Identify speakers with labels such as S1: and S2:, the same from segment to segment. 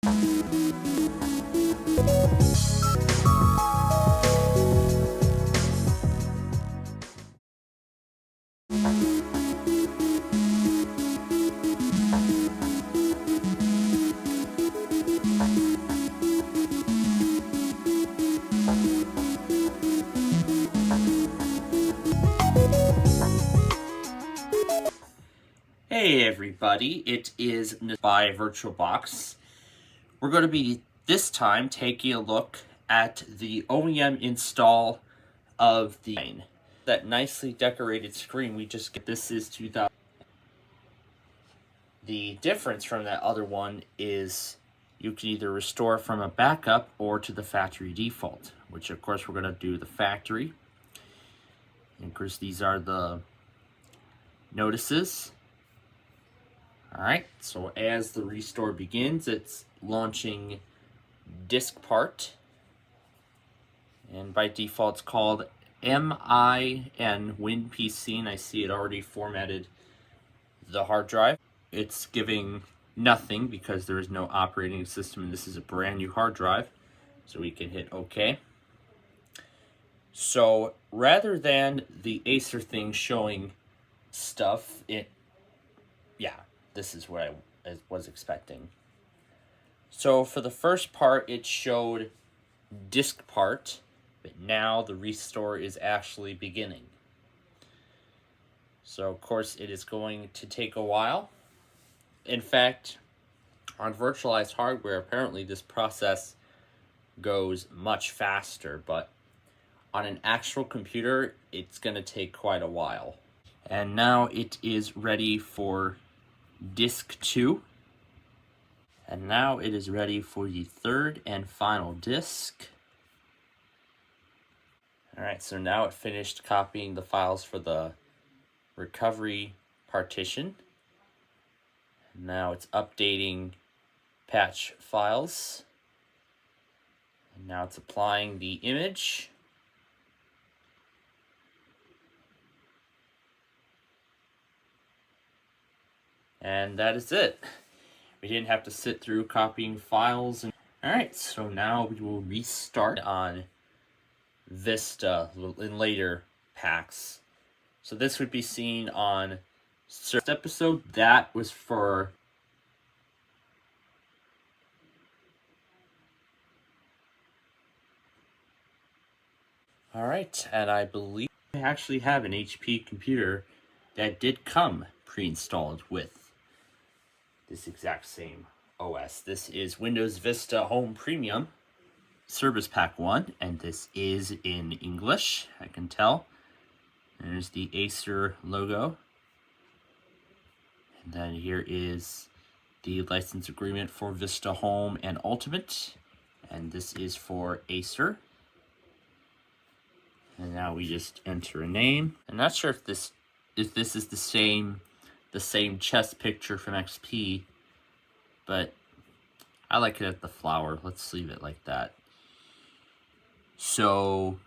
S1: Hey everybody, it is by VirtualBox. We're going to be this time taking a look at the OEM install of that nicely decorated screen we just get. This is 2000. The difference from that other one is you can either restore from a backup or to the factory default, which of course we're going to do the factory. And of course these are the notices. Alright, so as the restore begins, it's launching disk part. And by default, it's called MIN WinPC, and I see it already formatted the hard drive. It's giving nothing because there is no operating system, and this is a brand new hard drive. So we can hit OK. So rather than the Acer thing showing stuff, this is what I was expecting. So for the first part, it showed disk part, but now the restore is actually beginning. So of course it is going to take a while. In fact, on virtualized hardware, apparently this process goes much faster, but on an actual computer, it's going to take quite a while. And now it is ready for disk 2, and now it is ready for the third and final disk. Alright, so now it finished copying the files for the recovery partition. And now it's updating patch files. And now it's applying the image. And that is it. We didn't have to sit through copying files. Alright, so now we will restart on Vista in later packs. So this would be seen on first episode. That was for Alright, and I believe I actually have an HP computer that did come pre-installed with this exact same OS. This is Windows Vista Home Premium Service Pack 1, and this is in English, I can tell. There's the Acer logo. And then here is the license agreement for Vista Home and Ultimate. And this is for Acer. And now we just enter a name. I'm not sure if this is the same chest picture from XP, but I like it at the flower. Let's leave it like that. So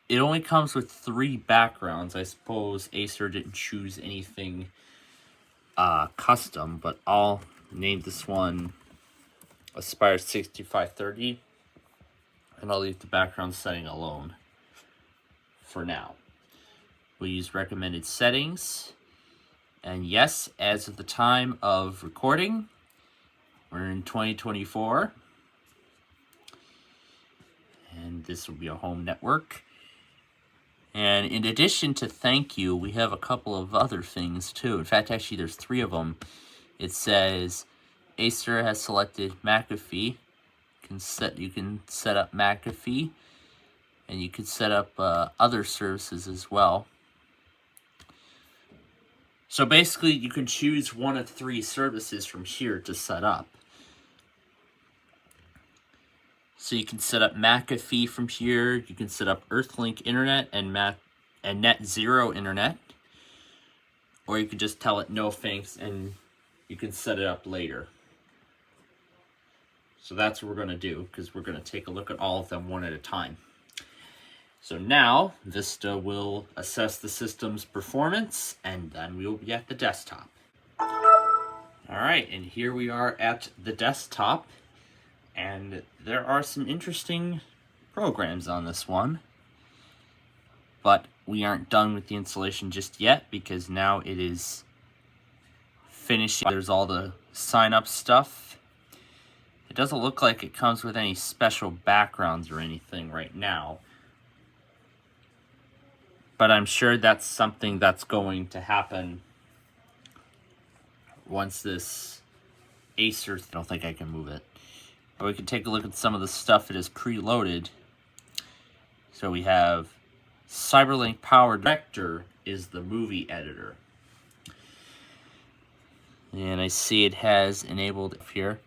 S1: it only comes with 3 backgrounds. I suppose Acer didn't choose anything custom, but I'll name this one Aspire 6530, and I'll leave the background setting alone for now. We'll use recommended settings. And yes, as of the time of recording, we're in 2024. And this will be a home network. And in addition to thank you, we have a couple of other things too. In fact, actually there's 3 of them. It says Acer has selected McAfee. You can set up McAfee, and you can set up other services as well. So basically, you can choose one of 3 services from here to set up. So you can set up McAfee from here. You can set up Earthlink Internet and Net Zero Internet. Or you can just tell it no thanks, and you can set it up later. So that's what we're going to do, because we're going to take a look at all of them one at a time. So now, Vista will assess the system's performance, and then we will be at the desktop. Alright, and here we are at the desktop. And there are some interesting programs on this one. But we aren't done with the installation just yet because now it is finished. There's all the sign-up stuff. It doesn't look like it comes with any special backgrounds or anything right now. But I'm sure that's something that's going to happen once this Acer... I don't think I can move it. But we can take a look at some of the stuff it is preloaded. So we have CyberLink Power Director is the movie editor. And I see it has enabled here.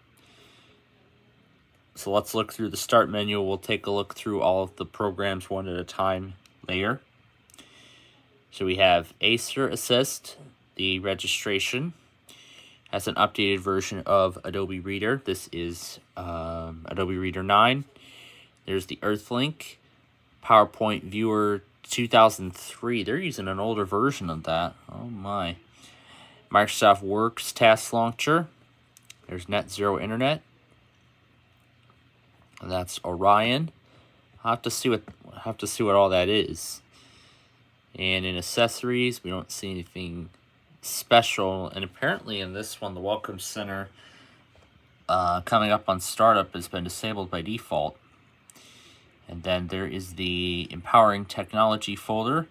S1: So let's look through the start menu. We'll take a look through all of the programs one at a time later. So we have Acer Assist, the registration. Has an updated version of Adobe Reader. This is Adobe Reader 9. There's the Earthlink, PowerPoint Viewer 2003. They're using an older version of that. Oh my. Microsoft Works Task Launcher. There's Net Zero Internet. And that's Orion. I'll have to see what all that is. And in accessories, we don't see anything special. And apparently in this one, the Welcome Center coming up on startup has been disabled by default. And then there is the Empowering Technology folder.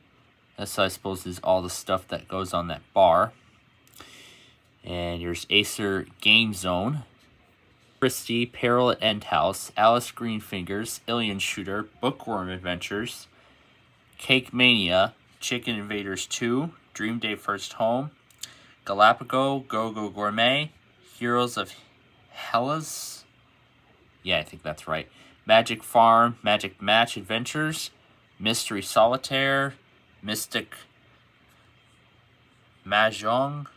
S1: This, I suppose, is all the stuff that goes on that bar. And here's Acer Game Zone, Christie, Peril at End House, Alice Greenfingers, Alien Shooter, Bookworm Adventures, Cake Mania, Chicken Invaders 2, Dream Day First Home, Galapagos, Go-Go Gourmet, Heroes of Hellas, yeah, I think that's right, Magic Farm, Magic Match Adventures, Mystery Solitaire, Mystic Mahjong,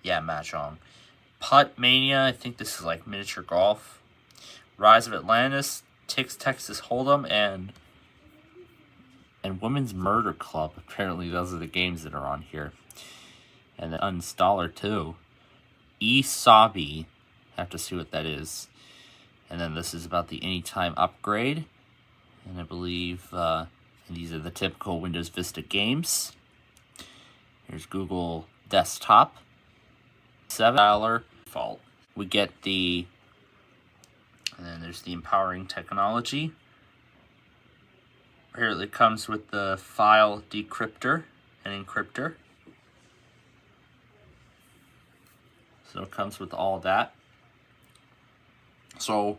S1: yeah, Mahjong, Putt Mania, I think this is like miniature golf, Rise of Atlantis, Texas Hold'em, and Women's Murder Club. Apparently those are the games that are on here. And the uninstaller too. Esabi. Have to see what that is. And then this is about the Anytime upgrade. And I believe these are the typical Windows Vista games. Here's Google Desktop. $7 default. We get the... And then there's the Empowering Technology. Here it comes with the file decryptor and encryptor. So it comes with all that. So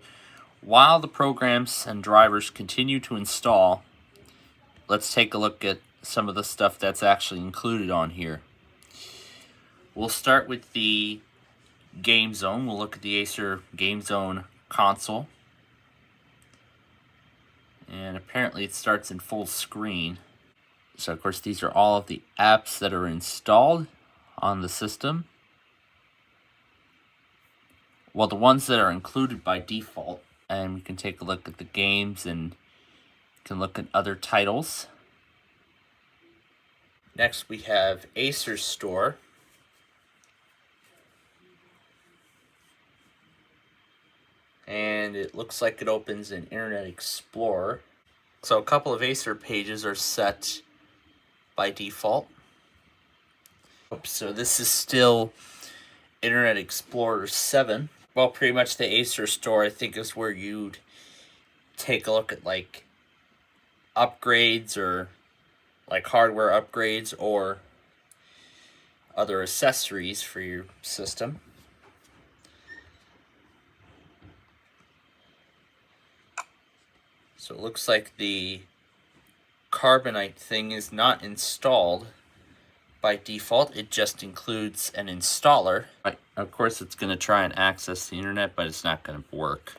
S1: while the programs and drivers continue to install, let's take a look at some of the stuff that's actually included on here. We'll start with the Game Zone. We'll look at the Acer Game Zone console. And apparently it starts in full screen. So of course these are all of the apps that are installed on the system. Well, the ones that are included by default. And we can take a look at the games and can look at other titles. Next we have Acer Store. And it looks like it opens in Internet Explorer. So a couple of Acer pages are set by default. So this is still Internet Explorer 7. Well, pretty much the Acer Store, I think, is where you'd take a look at like upgrades or like hardware upgrades or other accessories for your system. So it looks like the Carbonite thing is not installed by default. It just includes an installer. Of course, it's going to try and access the internet, but it's not going to work.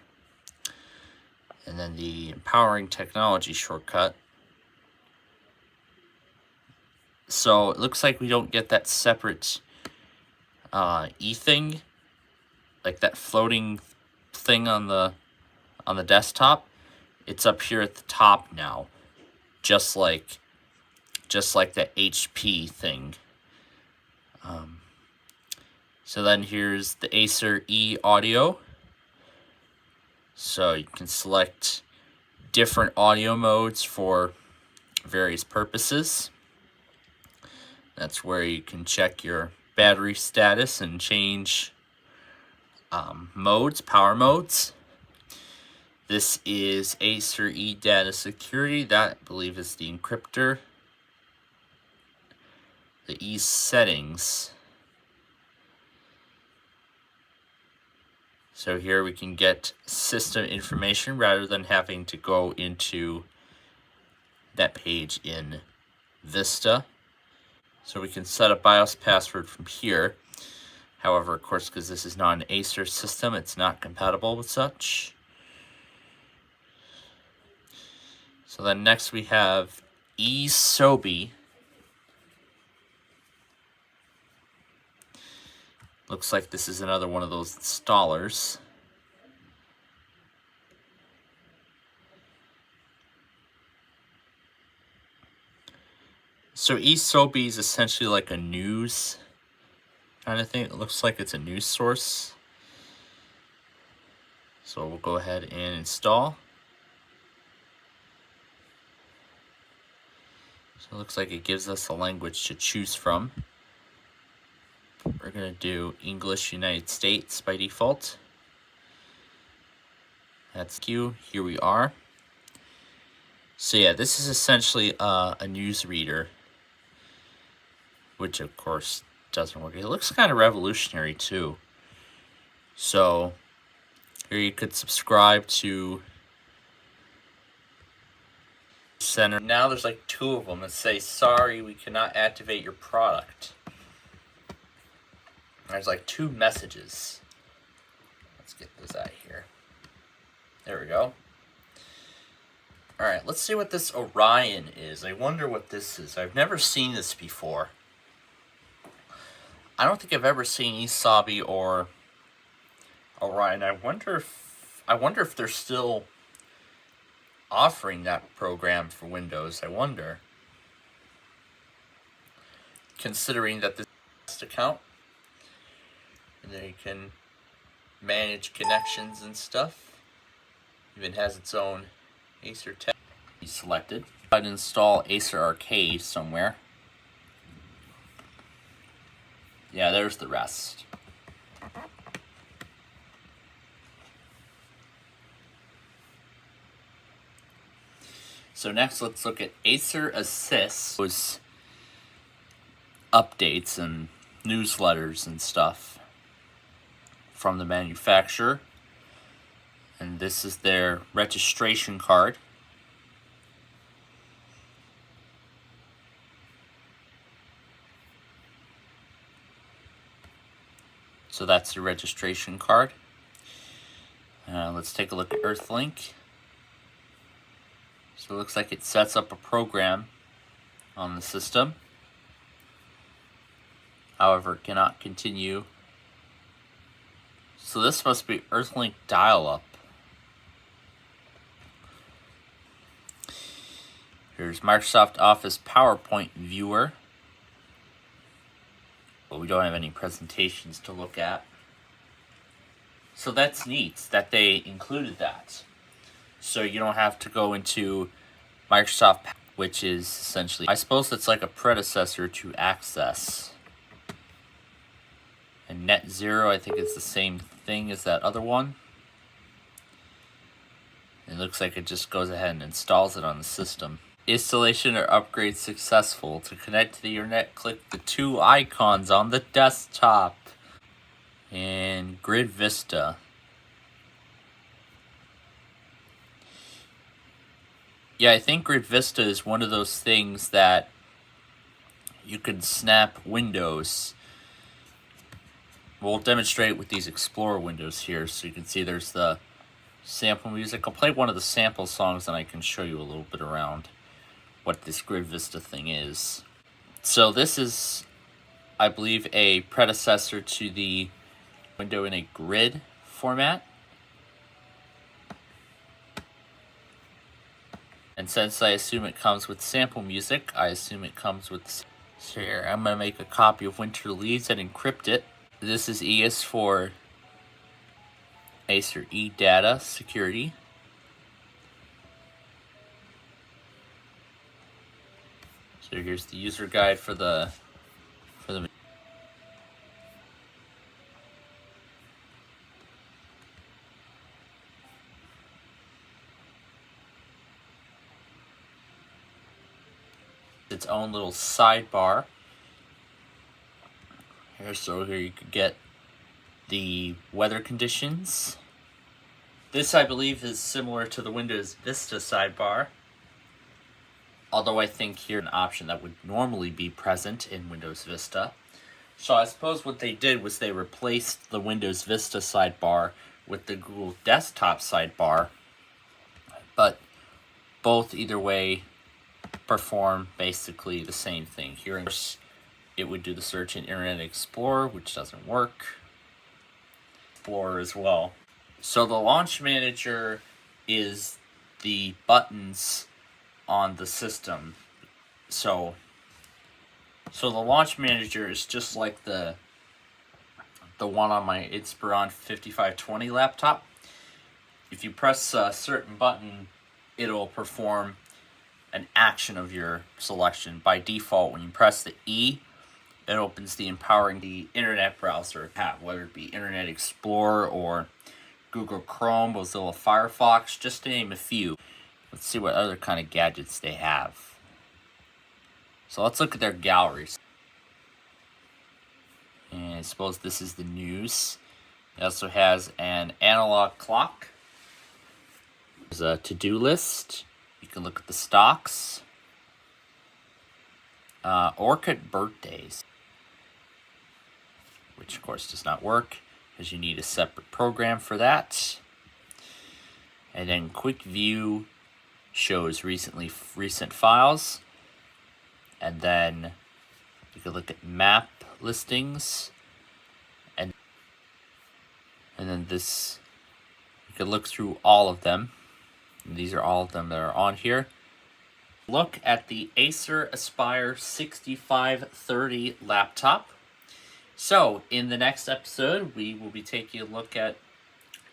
S1: And then the Empowering Technology shortcut. So it looks like we don't get that separate E-thing, like that floating thing on the desktop. It's up here at the top now, just like that HP thing. So then here's the Acer E Audio. So you can select different audio modes for various purposes. That's where you can check your battery status and change modes, power modes. This is Acer eData Security. That, I believe, is the encryptor. The E settings. So here we can get system information rather than having to go into that page in Vista. So we can set a BIOS password from here. However, of course, because this is not an Acer system, it's not compatible with such. So then next we have eSobi. Looks like this is another one of those installers. So eSobi is essentially like a news kind of thing. It looks like it's a news source. So we'll go ahead and install. So it looks like it gives us a language to choose from. We're going to do English United States by default. That's Q. Here we are. So yeah, this is essentially a news reader, which of course doesn't work. It looks kind of revolutionary too. So here you could subscribe to Center. Now there's like two of them that say, sorry, we cannot activate your product. There's like two messages. Let's get this out of here. There we go. Alright, let's see what this Orion is. I wonder what this is. I've never seen this before. I don't think I've ever seen eSobi or Orion. I wonder if they're still offering that program for Windows. I wonder. Considering that this is an account. And then you can manage connections and stuff. Even has its own Acer tab. Be selected. I'd install Acer Arcade somewhere. Yeah, there's the rest. So next, let's look at Acer Assist. Those updates and newsletters and stuff from the manufacturer. And this is their registration card. So that's the registration card. Let's take a look at Earthlink. So it looks like it sets up a program on the system. However, it cannot continue. So this must be Earthlink dial-up. Here's Microsoft Office PowerPoint Viewer. But we don't have any presentations to look at. So that's neat that they included that. So you don't have to go into Microsoft, which is essentially, I suppose it's like a predecessor to Access. And NetZero, I think it's the same thing as that other one. It looks like it just goes ahead and installs it on the system. Installation or upgrade successful. To connect to the internet, click the two icons on the desktop. And Grid Vista. Yeah, I think Grid Vista is one of those things that you can snap windows. We'll demonstrate with these Explorer windows here. So you can see there's the sample music. I'll play one of the sample songs and I can show you a little bit around what this Grid Vista thing is. So this is, I believe, a predecessor to the window in a grid format. And since I assume it comes with sample music, I assume it comes with... So here, I'm going to make a copy of Winter Leaves and encrypt it. This is ES for Acer eData security. So here's the user guide for the its own little sidebar. Here you could get the weather conditions. This, I believe, is similar to the Windows Vista sidebar, although I think here an option that would normally be present in Windows Vista. So I suppose what they did was they replaced the Windows Vista sidebar with the Google Desktop sidebar, but both either way perform basically the same thing. Here it would do the search in Internet Explorer, which doesn't work. Explorer as well. So the Launch Manager is the buttons on the system. So the Launch Manager is just like the one on my Inspiron 5520 laptop. If you press a certain button, it'll perform an action of your selection. By default, when you press the E, it opens the empowering the internet browser tab, whether it be Internet Explorer or Google Chrome, Mozilla Firefox, just to name a few. Let's see what other kind of gadgets they have. So let's look at their galleries. And I suppose this is the news. It also has an analog clock. There's a to-do list. You can look at the stocks. Orchid birthdays, which of course does not work because you need a separate program for that. And then quick view shows recent files. And then you can look at map listings. And then this, you can look through all of them. And these are all of them that are on here. Look at the Acer Aspire 6530 laptop. So, in the next episode, we will be taking a look at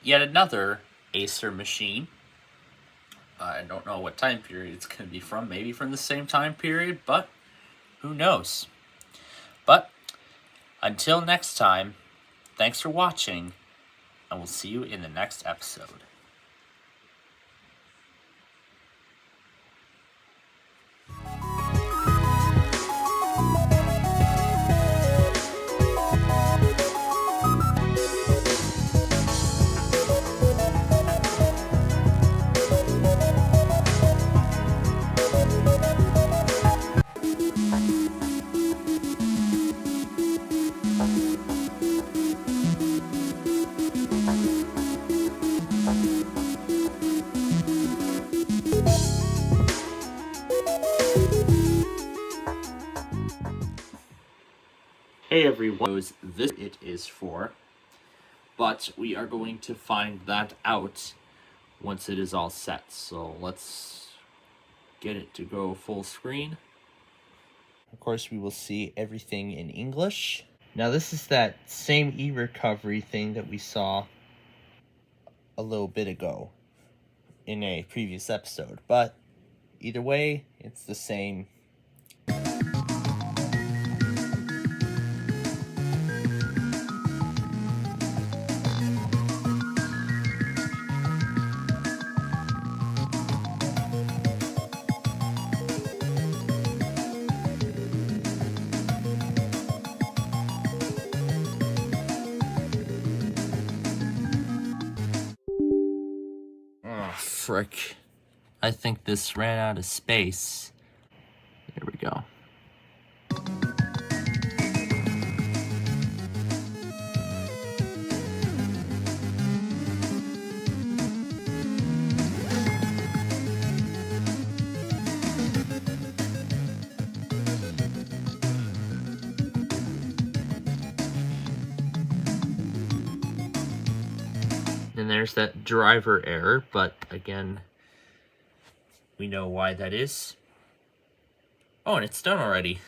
S1: yet another Acer machine. I don't know what time period it's going to be from. Maybe from the same time period, but who knows? But, until next time, thanks for watching, and we'll see you in the next episode. Hey everyone, knows this it is for, but we are going to find that out once it is all set. So let's get it to go full screen. Of course, we will see everything in English. Now this is that same e-recovery thing that we saw a little bit ago in a previous episode, but either way, it's the same. Frick. I think this ran out of space. There we go. And there's that driver error, but again, we know why that is. Oh, and it's done already.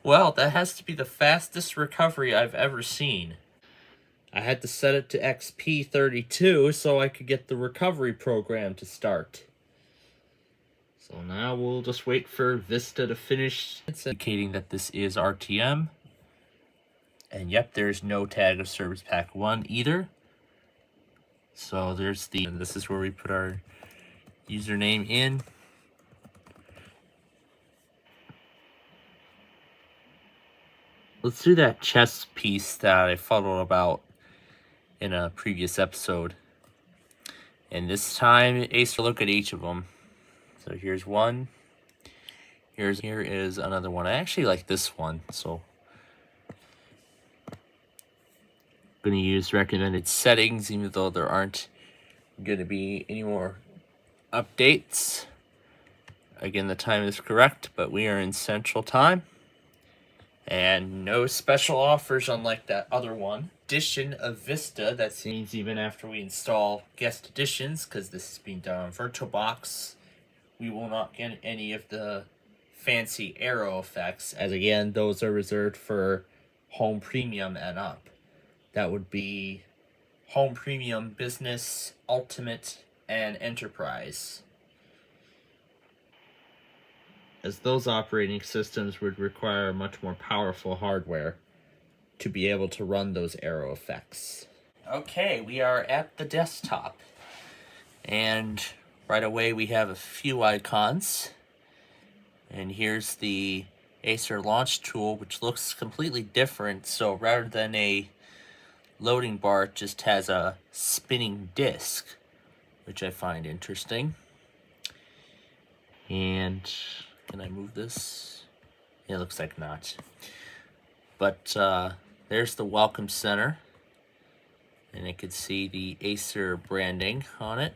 S1: Well, that has to be the fastest recovery I've ever seen. I had to set it to XP32 so I could get the recovery program to start. So now we'll just wait for Vista to finish. It's indicating that this is RTM. And yep, there's no tag of Service Pack 1 either. So there's and this is where we put our username in. Let's do that chess piece that I followed about in a previous episode. And this time, Acer, look at each of them. So here's one. Here is another one. I actually like this one, so I'm going to use recommended settings, even though there aren't going to be any more updates. Again, the time is correct, but we are in Central Time. And no special offers unlike that other one. Edition of Vista, that seems even after we install guest editions, because this is being done on VirtualBox, we will not get any of the fancy arrow effects, as again, those are reserved for Home Premium and up. That would be Home Premium, Business, Ultimate, and Enterprise, as those operating systems would require much more powerful hardware to be able to run those arrow effects. Okay, we are at the desktop, and right away we have a few icons, and here's the Acer launch tool, which looks completely different. So rather than a loading bar, it just has a spinning disc, which I find interesting. And can I move this? Yeah, it looks like not. But there's the Welcome Center. And I could see the Acer branding on it.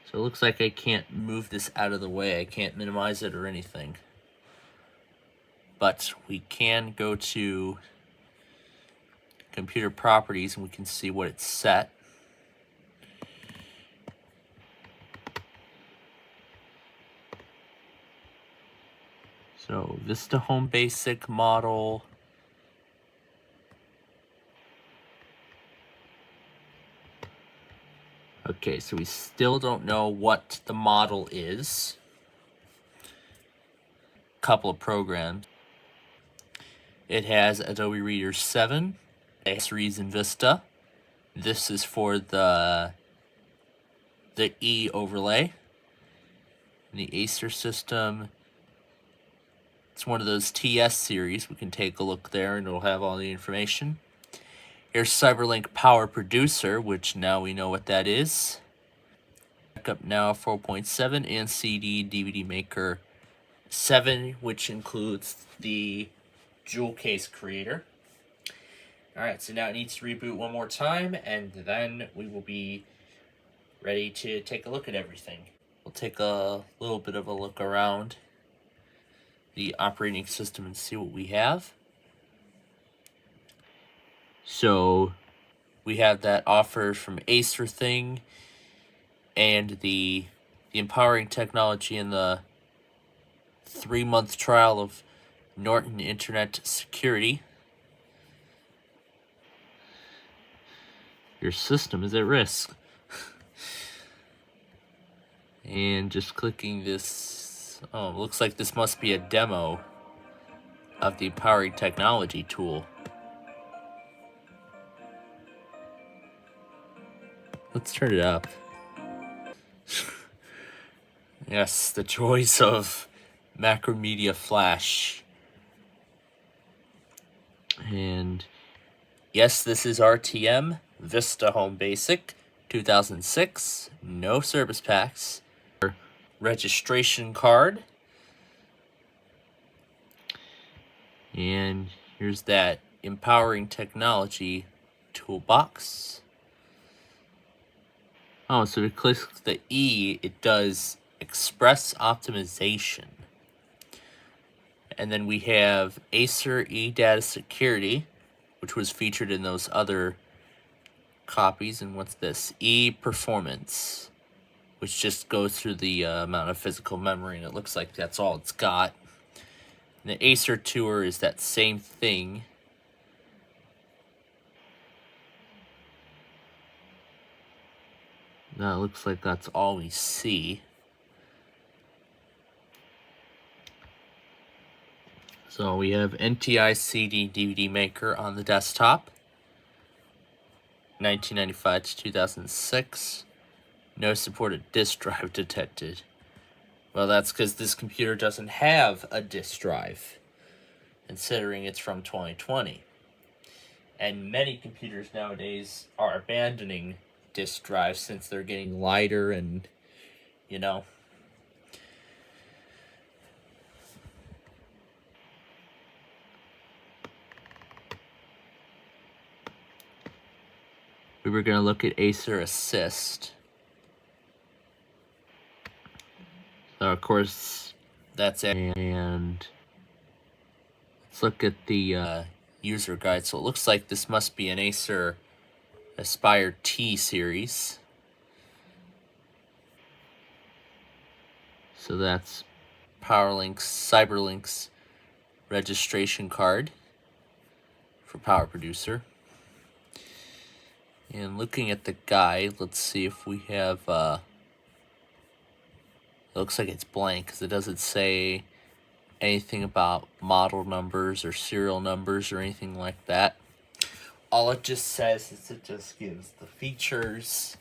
S1: So it looks like I can't move this out of the way. I can't minimize it or anything. But we can go to computer properties and we can see what it's set. So Vista Home Basic model. Okay, so we still don't know what the model is. Couple of programs. It has Adobe Reader 7, accessories in Vista. This is for the E overlay. The Acer system. It's one of those TS series. We can take a look there and it'll have all the information. Here's CyberLink Power Producer, which now we know what that is. Backup Now 4.7 and CD DVD Maker 7, which includes the jewel case creator. Alright, so now it needs to reboot one more time, and then we will be ready to take a look at everything. We'll take a little bit of a look around the operating system and see what we have. So we have that offer from Acer thing, and the empowering technology and the 3-month trial of Norton Internet Security. Your system is at risk. And just clicking this, oh, looks like this must be a demo of the empowering technology tool. Let's turn it up. Yes, the joys of Macromedia Flash. And yes, this is RTM, Vista Home Basic, 2006, no service packs, registration card. And here's that empowering technology toolbox. Oh, so if you click the E, it does express optimization. And then we have Acer eData Security, which was featured in those other copies. And what's this? E-Performance, which just goes through the amount of physical memory, and it looks like that's all it's got. And the Acer Tour is that same thing. Now it looks like that's all we see. So we have NTI CD DVD maker on the desktop. 1995 to 2006. No supported disk drive detected. Well, that's because this computer doesn't have a disk drive, considering it's from 2020. And many computers nowadays are abandoning disk drives since they're getting lighter and, you know. We were going to look at Acer Assist. So, of course, that's it. And let's look at the user guide. So it looks like this must be an Acer Aspire T series. So that's CyberLink's registration card for Power Producer. And looking at the guide, let's see if we have, it looks like it's blank because it doesn't say anything about model numbers or serial numbers or anything like that. All it just says is it just gives the features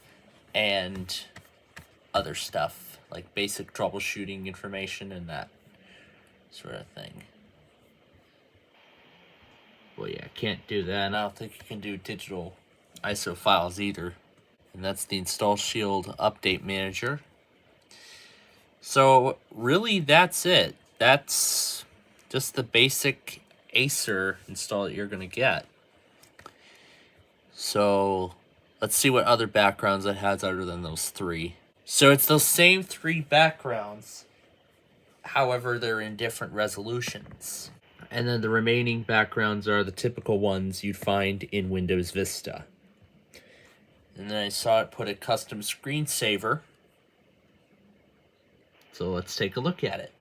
S1: and other stuff, like basic troubleshooting information and that sort of thing. Well, yeah, I can't do that, and I don't think you can do digital ISO files either. And that's the Install Shield Update Manager. So really, that's it. That's just the basic Acer install that you're going to get. So let's see what other backgrounds it has other than those three. So it's those same three backgrounds, however, they're in different resolutions. And then the remaining backgrounds are the typical ones you'd find in Windows Vista. And then I saw it put a custom screensaver. So let's take a look at it.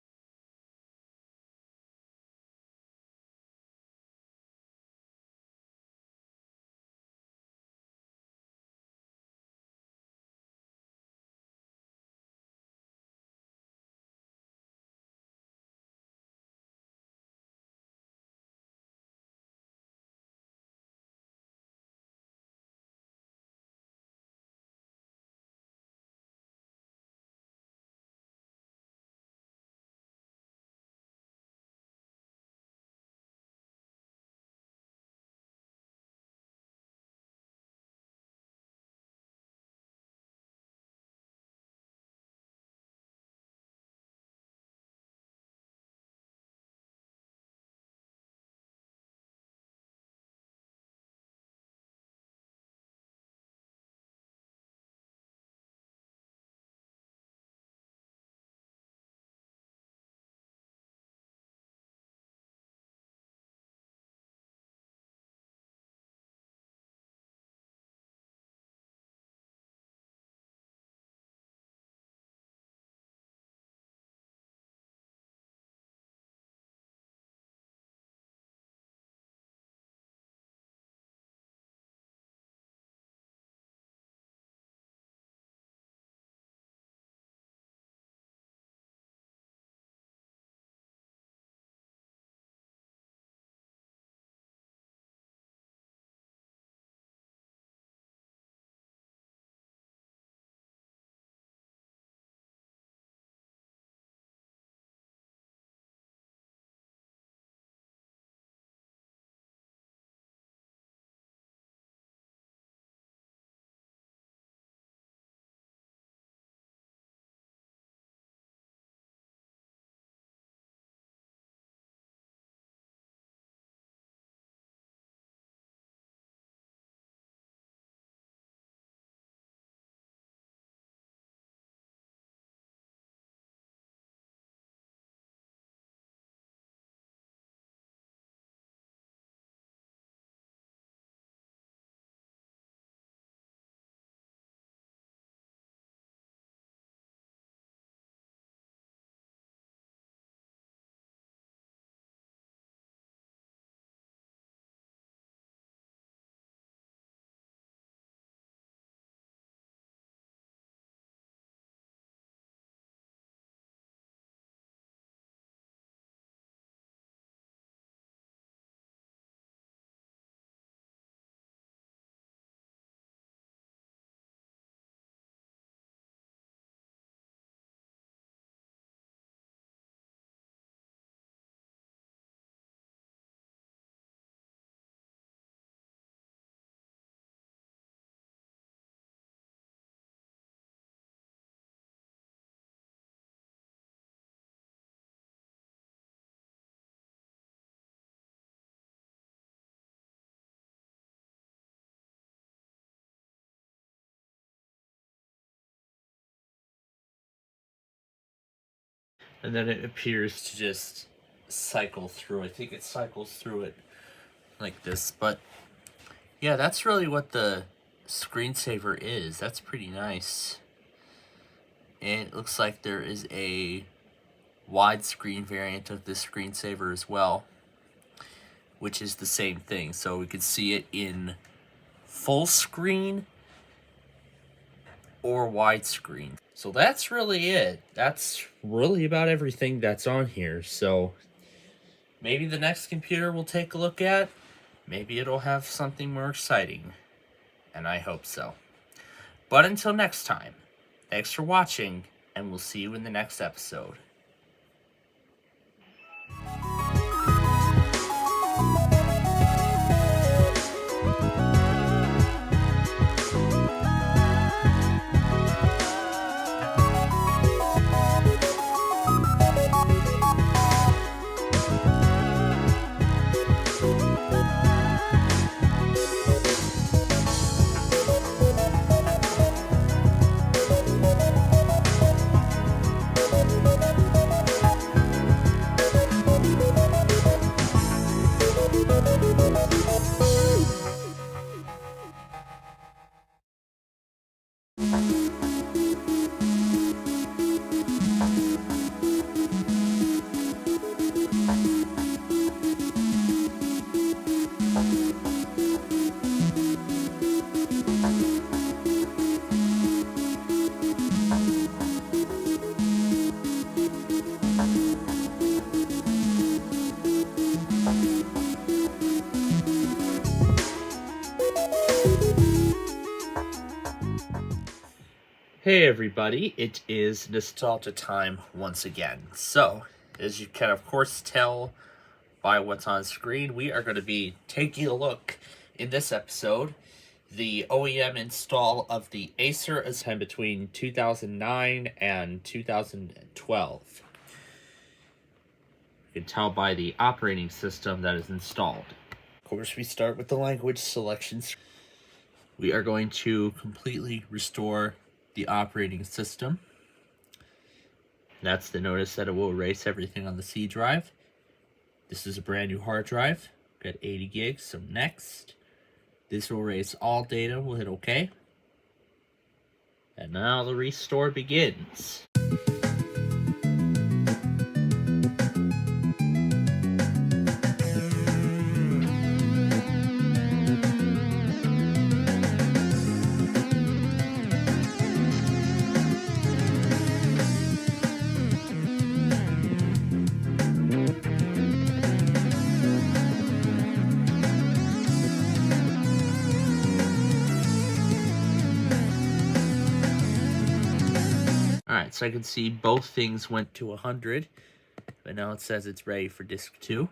S1: and then it appears to just cycle through. I think it cycles through it like this, but yeah, that's really what the screensaver is. That's pretty nice. And it looks like there is a widescreen variant of this screensaver as well, which is the same thing. So we can see it in full screen or widescreen. So that's really it. That's really about everything that's on here. So maybe the next computer we'll take a look at, maybe it'll have something more exciting. And I hope so. But until next time, thanks for watching, and we'll see you in the next episode. Hey everybody, it is nostalgia time once again. So, as you can of course tell by what's on screen, we are going to be taking a look in this episode the OEM install of the Acer as time between 2009 and 2012. You can tell by the operating system that is installed. Of course, we start with the language selection. We are going to completely restore the operating system. That's the notice that it will erase everything on the C drive. This is a brand new hard drive. Got 80 gigs, so next. This will erase all data, we'll hit OK. And now the restore begins. Alright, so I can see both things went to 100, but now it says it's ready for disk 2.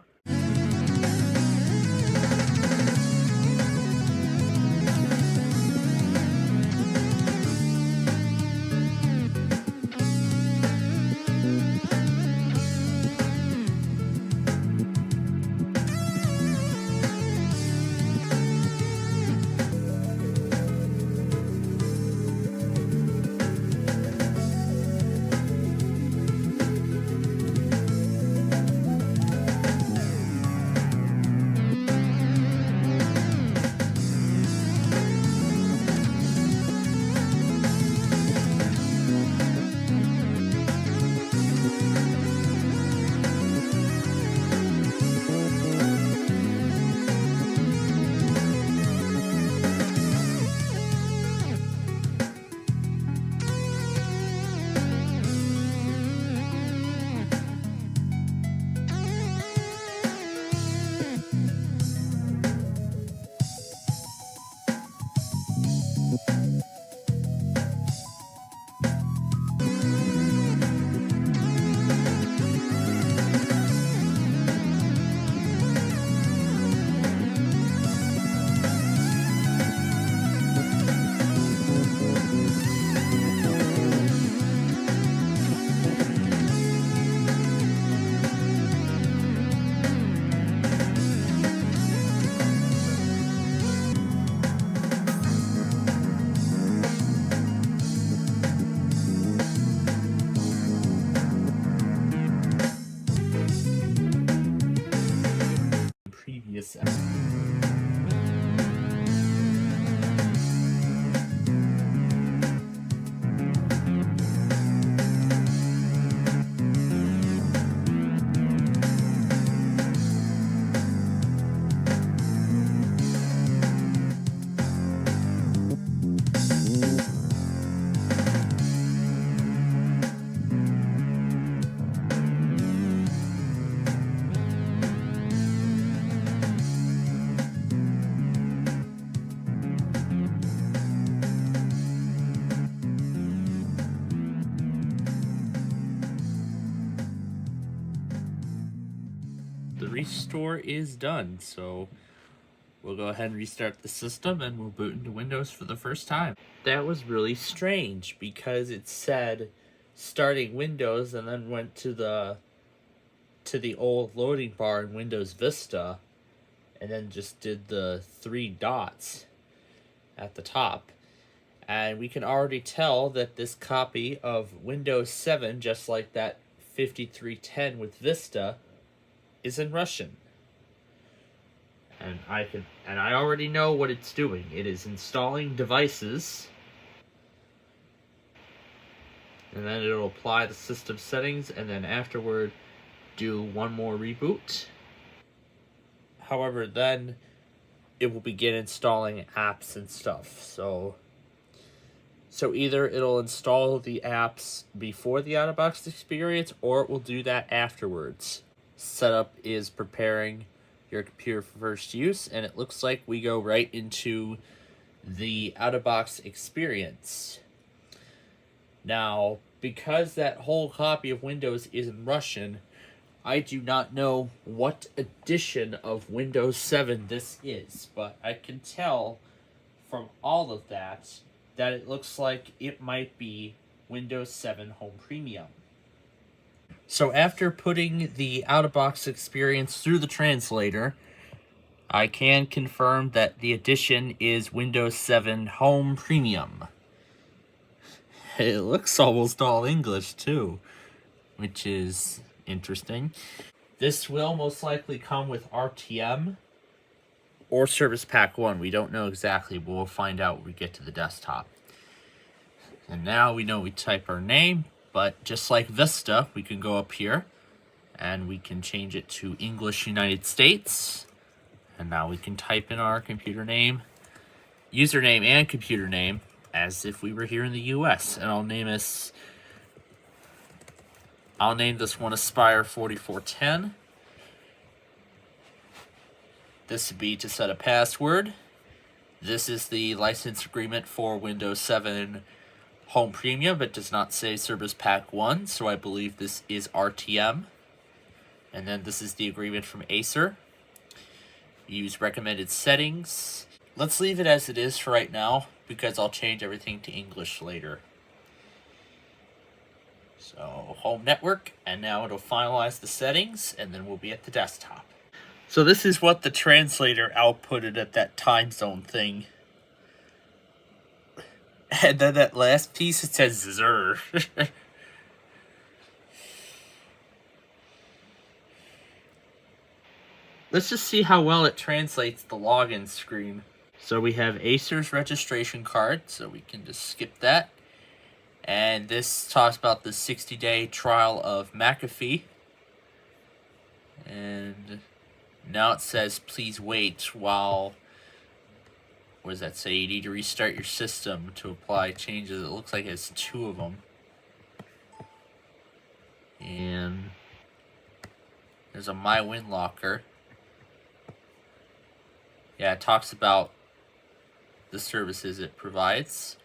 S1: assessed. The restore is done, so we'll go ahead and restart the system and we'll boot into Windows for the first time. That was really strange because it said starting Windows and then went to the old loading bar in Windows Vista and then just did the 3 dots at the top. And we can already tell that this copy of Windows 7, just like that 5310 with Vista, is in Russian. And I already know what it's doing. It is installing devices, and then it'll apply the system settings, and then afterward do one more reboot. However, then it will begin installing apps and stuff. So either it'll install the apps before the out-of-box experience, or it will do that afterwards. Setup is preparing your computer for first use, and it looks like we go right into the out-of-box experience. Now, because that whole copy of Windows is in Russian, I do not know what edition of Windows 7 this is, but I can tell from all of that it looks like it might be Windows 7 Home Premium. So after putting the out-of-box experience through the translator, I can confirm that the edition is Windows 7 Home Premium. It looks almost all English too, which is interesting. This will most likely come with RTM or Service Pack 1. We don't know exactly, but we'll find out when we get to the desktop. And now we know we type our name, but just like Vista, we can go up here and we can change it to English United States. And now we can type in our computer name, username and computer name as if we were here in the US. And I'll name this one Aspire 4410. This would be to set a password. This is the license agreement for Windows 7 Home Premium, but does not say Service Pack 1, so I believe this is RTM. And then this is the agreement from Acer. Use recommended settings. Let's leave it as it is for right now, because I'll change everything to English later. So, home network, and now it'll finalize the settings, and then we'll be at the desktop. So this is what the translator outputted at that time zone thing. And then that last piece, it says Zer. Let's just see how well it translates the login screen. So we have Acer's registration card, so we can just skip that. And this talks about the 60-day trial of McAfee. And now it says, please wait while... What does that say? You need to restart your system to apply changes. It looks like it's 2 of them. And there's a My Win Locker. Yeah, it talks about the services it provides.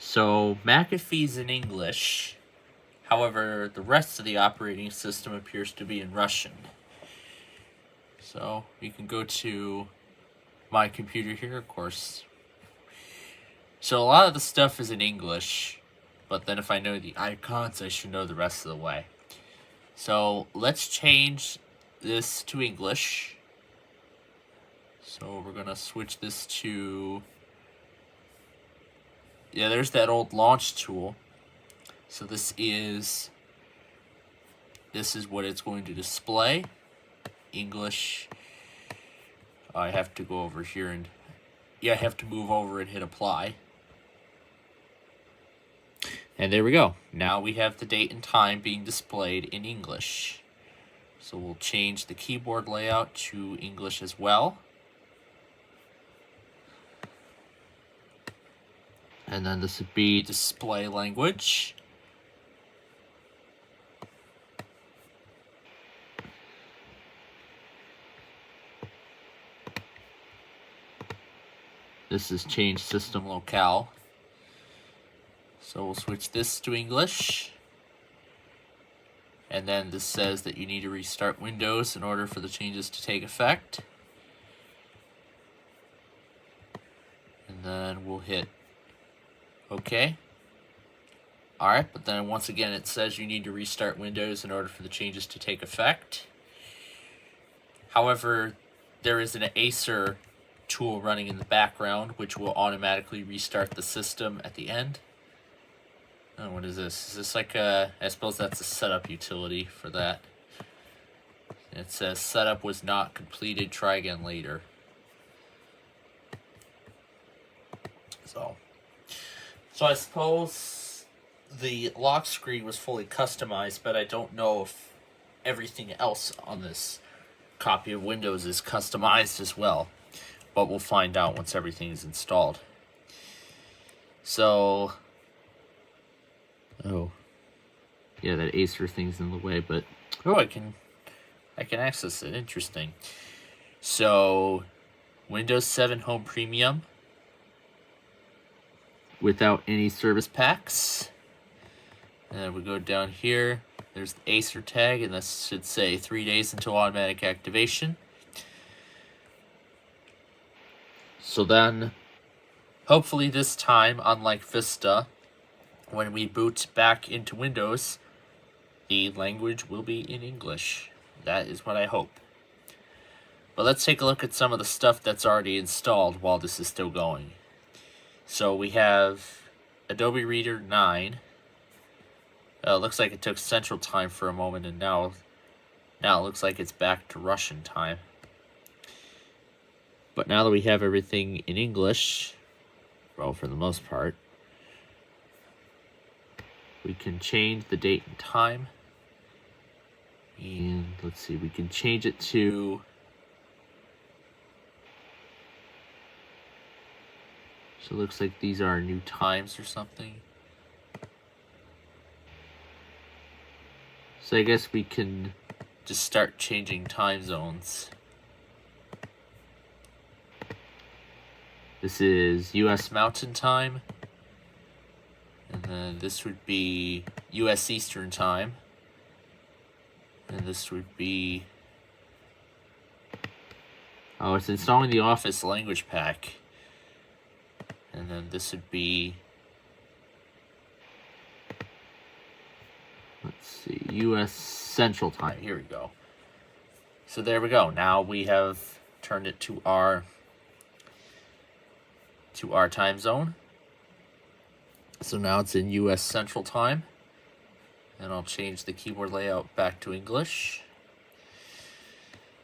S1: So, McAfee's in English. However, the rest of the operating system appears to be in Russian. So, you can go to my computer here, of course. So, a lot of the stuff is in English, but then if I know the icons, I should know the rest of the way. So let's change this to English. So we're gonna switch this to, yeah, there's that old launch tool. So this is what it's going to display. English. I have to go over here and, yeah, I have to move over and hit apply. And there we go. Now we have the date and time being displayed in English. So we'll change the keyboard layout to English as well. And then this would be display language. This is change system locale. So we'll switch this to English. And then this says that you need to restart Windows in order for the changes to take effect. And then we'll hit OK. Alright, but then once again it says you need to restart Windows in order for the changes to take effect. However, there is an Acer tool running in the background which will automatically restart the system at the end. Oh, what is this? Is this like a, I suppose that's a setup utility for that. It says setup was not completed, try again later. So I suppose the lock screen was fully customized, but I don't know if everything else on this copy of Windows is customized as well. But we'll find out once everything is installed. So, oh, yeah, that Acer thing's in the way, but oh, I can access it. Interesting. So, Windows 7 Home Premium without any service packs. And we go down here. There's the Acer tag, and this should say 3 days until automatic activation. So then, hopefully this time, unlike Vista, when we boot back into Windows, the language will be in English. That is what I hope. But let's take a look at some of the stuff that's already installed while this is still going. So we have Adobe Reader 9. Looks like it took Central Time for a moment, and now it looks like it's back to Russian time. But now that we have everything in English, well, for the most part, we can change the date and time. And let's see, we can change it to, so it looks like these are new times or something. So I guess we can just start changing time zones. This is US Mountain Time. And then this would be US Eastern Time. And this would be, oh, it's installing the Office language pack. And then this would be, let's see, US Central Time. Here we go. So there we go. Now we have turned it to our time zone. So now it's in US Central Time. And I'll change the keyboard layout back to English.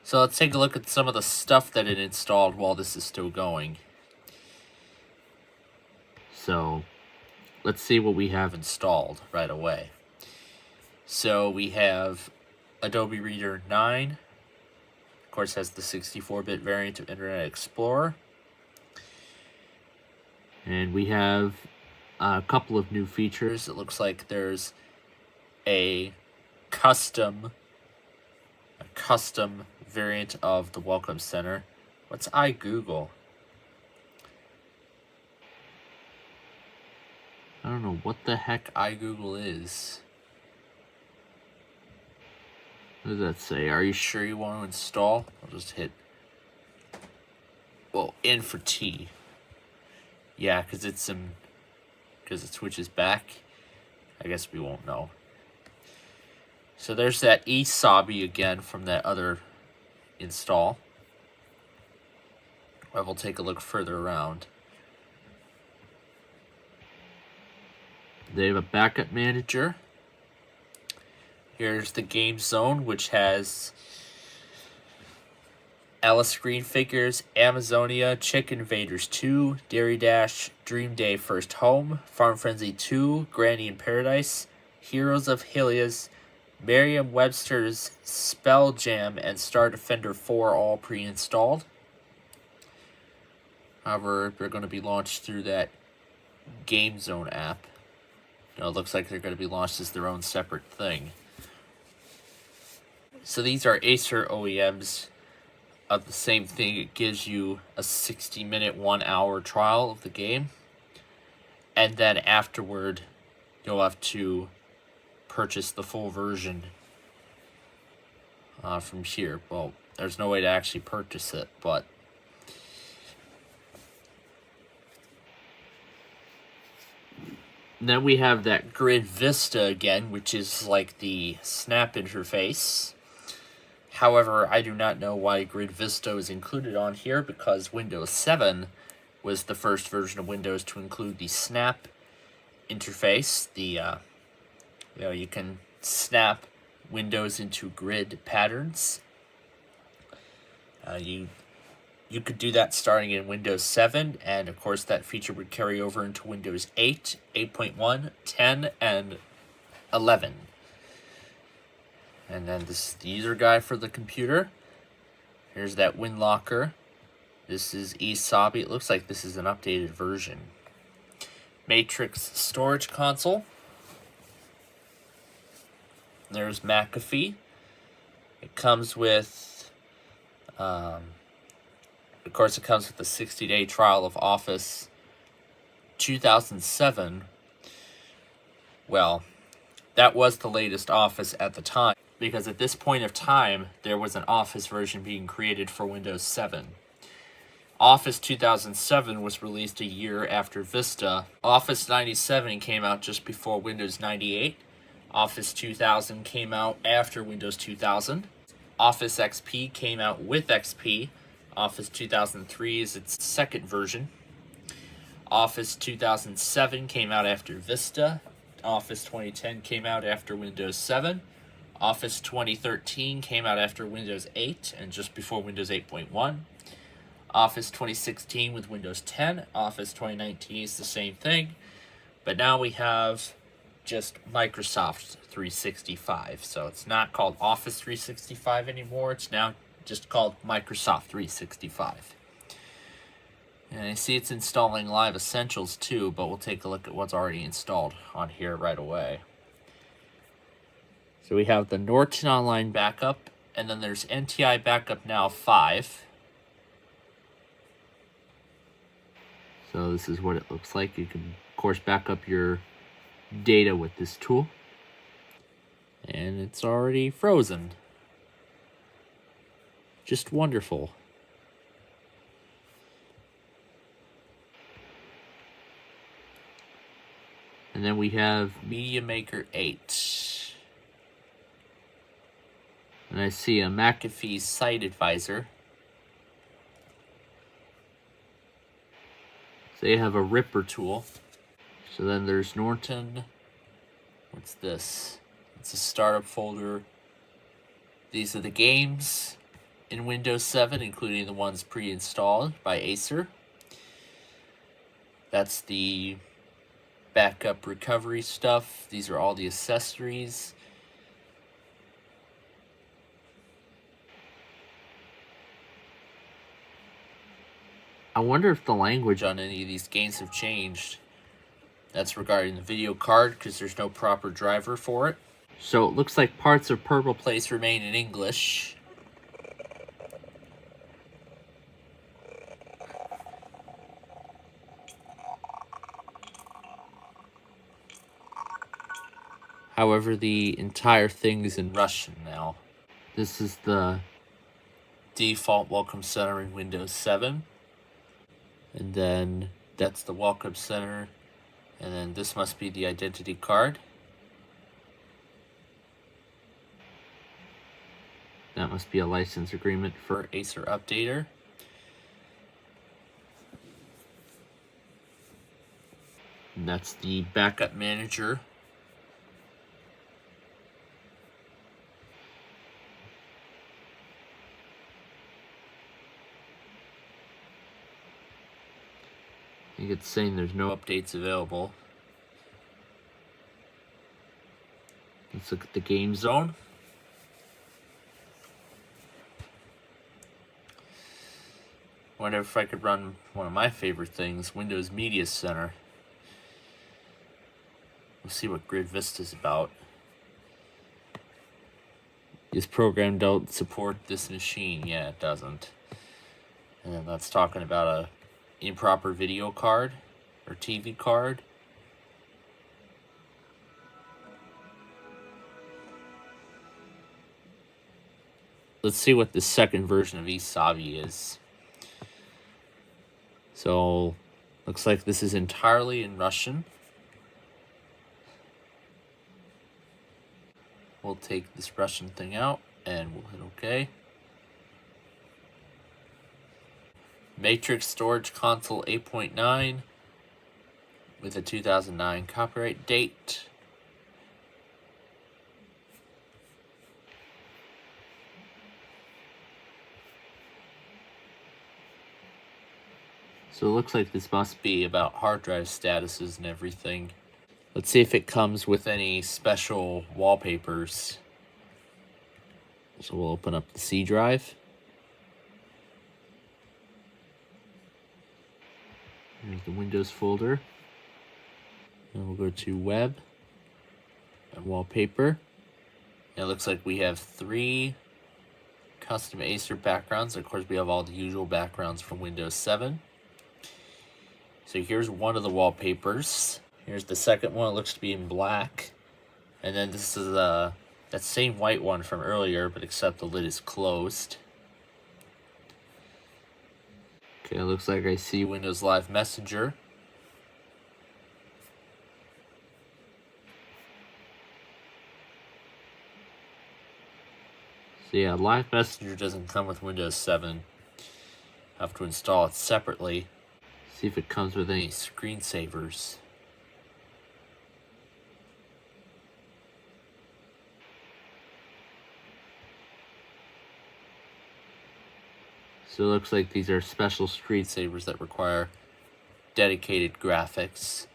S1: So let's take a look at some of the stuff that it installed while this is still going. So let's see what we have installed right away. So we have Adobe Reader 9. Of course, has the 64-bit variant of Internet Explorer. And we have a couple of new features. It looks like there's a custom variant of the Welcome Center. What's iGoogle? I don't know what the heck iGoogle is. What does that say? Are you sure you want to install? I'll just hit, well, N for T. Yeah, because it switches back. I guess we won't know. So there's that ESOBI again from that other install. I will take a look further around. They have a backup manager. Here's the game zone, which has Alice Green Figures, Amazonia, Chicken Invaders 2, Dairy Dash, Dream Day First Home, Farm Frenzy 2, Granny in Paradise, Heroes of Helios, Merriam-Webster's Spell Jam, and Star Defender 4 all pre-installed. However, they're going to be launched through that Game Zone app. It looks like they're going to be launched as their own separate thing. So these are Acer OEMs of the same thing. It gives you a 60-minute, 1-hour trial of the game. And then afterward, you'll have to purchase the full version from here. Well, there's no way to actually purchase it, but then we have that Grid Vista again, which is like the Snap interface. However, I do not know why Grid Vista is included on here, because Windows 7 was the first version of Windows to include the Snap interface. You can snap windows into grid patterns. You could do that starting in Windows 7, and of course that feature would carry over into Windows 8, 8.1, 10, and 11. And then this is the user guide for the computer. Here's that WinLocker. This is ESOBI. It looks like this is an updated version. Matrix storage console. There's McAfee. It comes with, of course, it comes with a 60-day trial of Office 2007. Well, that was the latest Office at the time, because at this point of time, there was an Office version being created for Windows 7. Office 2007 was released a year after Vista. Office 97 came out just before Windows 98. Office 2000 came out after Windows 2000. Office XP came out with XP. Office 2003 is its second version. Office 2007 came out after Vista. Office 2010 came out after Windows 7. Office 2013 came out after Windows 8 and just before Windows 8.1. Office 2016 with Windows 10. Office 2019 is the same thing. But now we have just Microsoft 365. So it's not called Office 365 anymore. It's now just called Microsoft 365. And I see it's installing Live Essentials too, but we'll take a look at what's already installed on here right away. So we have the Norton Online Backup, and then there's NTI Backup Now 5. So this is what it looks like. You can, of course, back up your data with this tool. And it's already frozen. Just wonderful. And then we have Media Maker 8. And I see a McAfee Site Advisor. So they have a Ripper tool. So then there's Norton. What's this? It's a startup folder. These are the games in Windows 7, including the ones pre-installed by Acer. That's the backup recovery stuff. These are all the accessories. I wonder if the language on any of these games have changed. That's regarding the video card, because there's no proper driver for it. So it looks like parts of Purple Place remain in English. However, the entire thing is in Russian now. This is the default Welcome Center in Windows 7. And then that's the Welcome Center. And then this must be the identity card. That must be a license agreement for Acer Updater. And that's the backup manager. I think it's saying there's no updates available. Let's look at the game zone. Wonder if I could run one of my favorite things, Windows Media Center. We'll see what Grid Vista's about. This program don't support this machine. Yeah, it doesn't. And then that's talking about a improper video card or TV card. Let's see what the second version of eSavi is. So, looks like this is entirely in Russian. We'll take this Russian thing out and we'll hit OK. Matrix Storage Console 8.9 with a 2009 copyright date. So it looks like this must be about hard drive statuses and everything. Let's see if it comes with any special wallpapers. So we'll open up the C drive. There's the Windows folder. And we'll go to Web and Wallpaper. And it looks like we have 3 custom Acer backgrounds. Of course, we have all the usual backgrounds from Windows 7. So here's one of the wallpapers. Here's the second one. It looks to be in black. And then this is that same white one from earlier, but except the lid is closed. Okay, it looks like I see Windows Live Messenger. So yeah, Live Messenger doesn't come with Windows 7. I have to install it separately. See if it comes with any screensavers. So it looks like these are special screensavers that require dedicated graphics.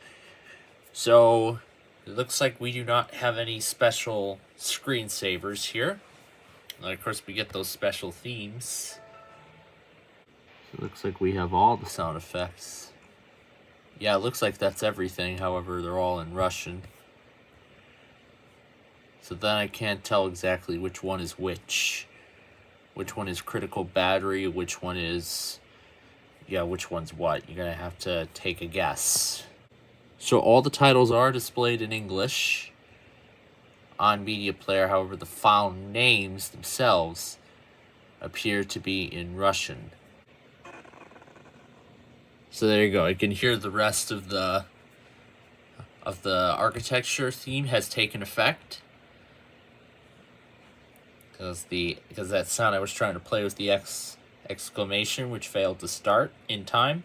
S1: So it looks like we do not have any special screensavers here. And of course we get those special themes. So it looks like we have all the sound effects. Yeah, it looks like that's everything. However, they're all in Russian. So then I can't tell exactly which one is which. Which one is critical battery, which one is... yeah, which one's what. You're going to have to take a guess. So all the titles are displayed in English on Media Player. However, the file names themselves appear to be in Russian. So there you go. You can hear the rest of the architecture theme has taken effect. Because that sound I was trying to play was the exclamation, which failed to start in time.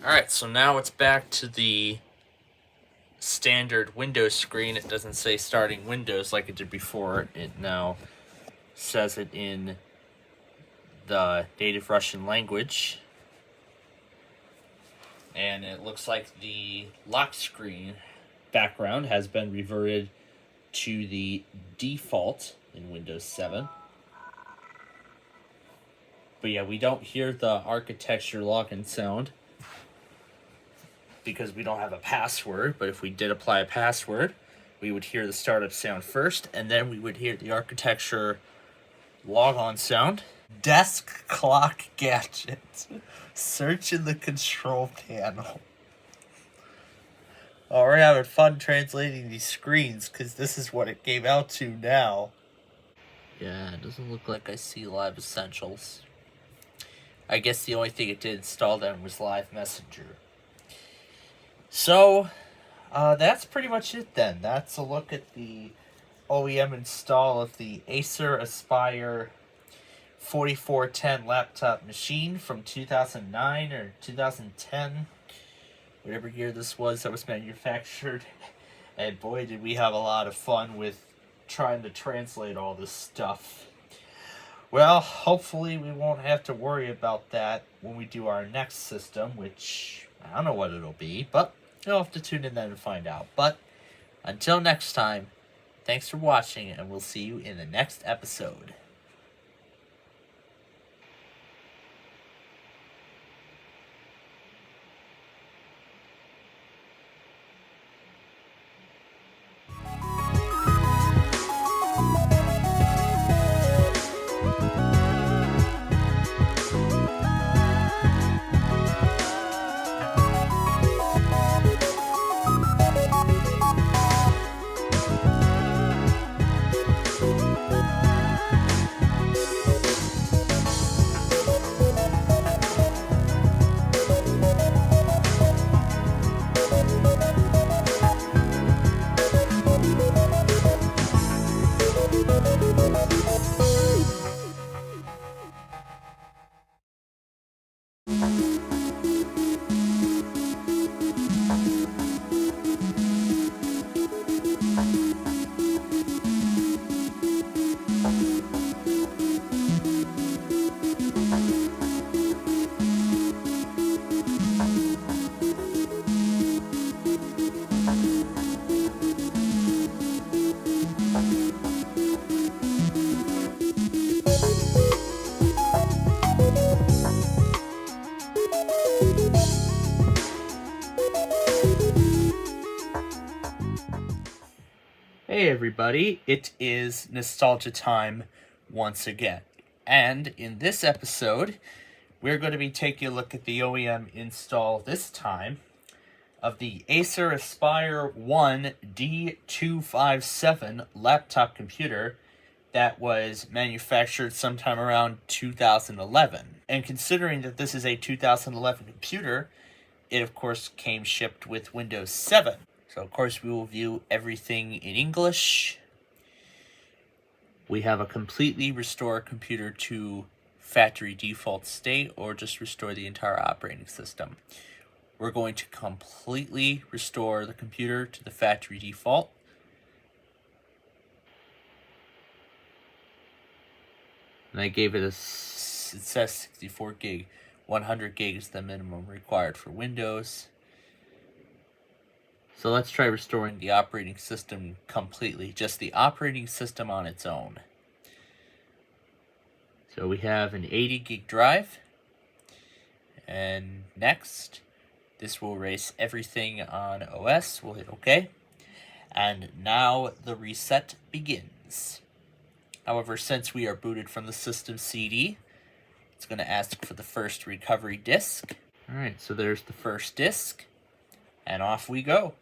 S1: Alright, so now it's back to the standard Windows screen. It doesn't say starting Windows like it did before. It now says it in the native Russian language. And it looks like the lock screen background has been reverted to the default in Windows 7. But yeah, we don't hear the architecture login sound because we don't have a password. But if we did apply a password, we would hear the startup sound first, and then we would hear the architecture logon sound. Desk clock gadget. Search in the control panel. Oh, we're having fun translating these screens because this is what it came out to now. Yeah, it doesn't look like I see Live Essentials. I guess the only thing it did install then was Live Messenger. So, that's pretty much it then. That's a look at the OEM install of the Acer Aspire
S2: 4410 laptop machine from 2009 or 2010, whatever year this was that was manufactured. And boy, did we have a lot of fun with trying to translate all this stuff. Well, hopefully we won't have to worry about that when we do our next system, which I don't know what it'll be, but you'll have to tune in then and find out. But until next time, thanks for watching, and we'll see you in the next episode. Hey everybody, it is nostalgia time once again. And in this episode, we're going to be taking a look at the OEM install this time of the Acer Aspire 1 D257 laptop computer that was manufactured sometime around 2011. And considering that this is a 2011 computer, it of course came shipped with Windows 7. So of course we will view everything in English. We have a completely restore computer to factory default state, or just restore the entire operating system. We're going to completely restore the computer to the factory default. And I gave it it says 64 gig. 100 gig is the minimum required for Windows. So let's try restoring the operating system completely, just the operating system on its own. So we have an 80 gig drive, and next, this will erase everything on OS. We'll hit OK, and now the reset begins. However, since we are booted from the system CD, it's going to ask for the first recovery disk. Alright, so there's the first disk, and off we go.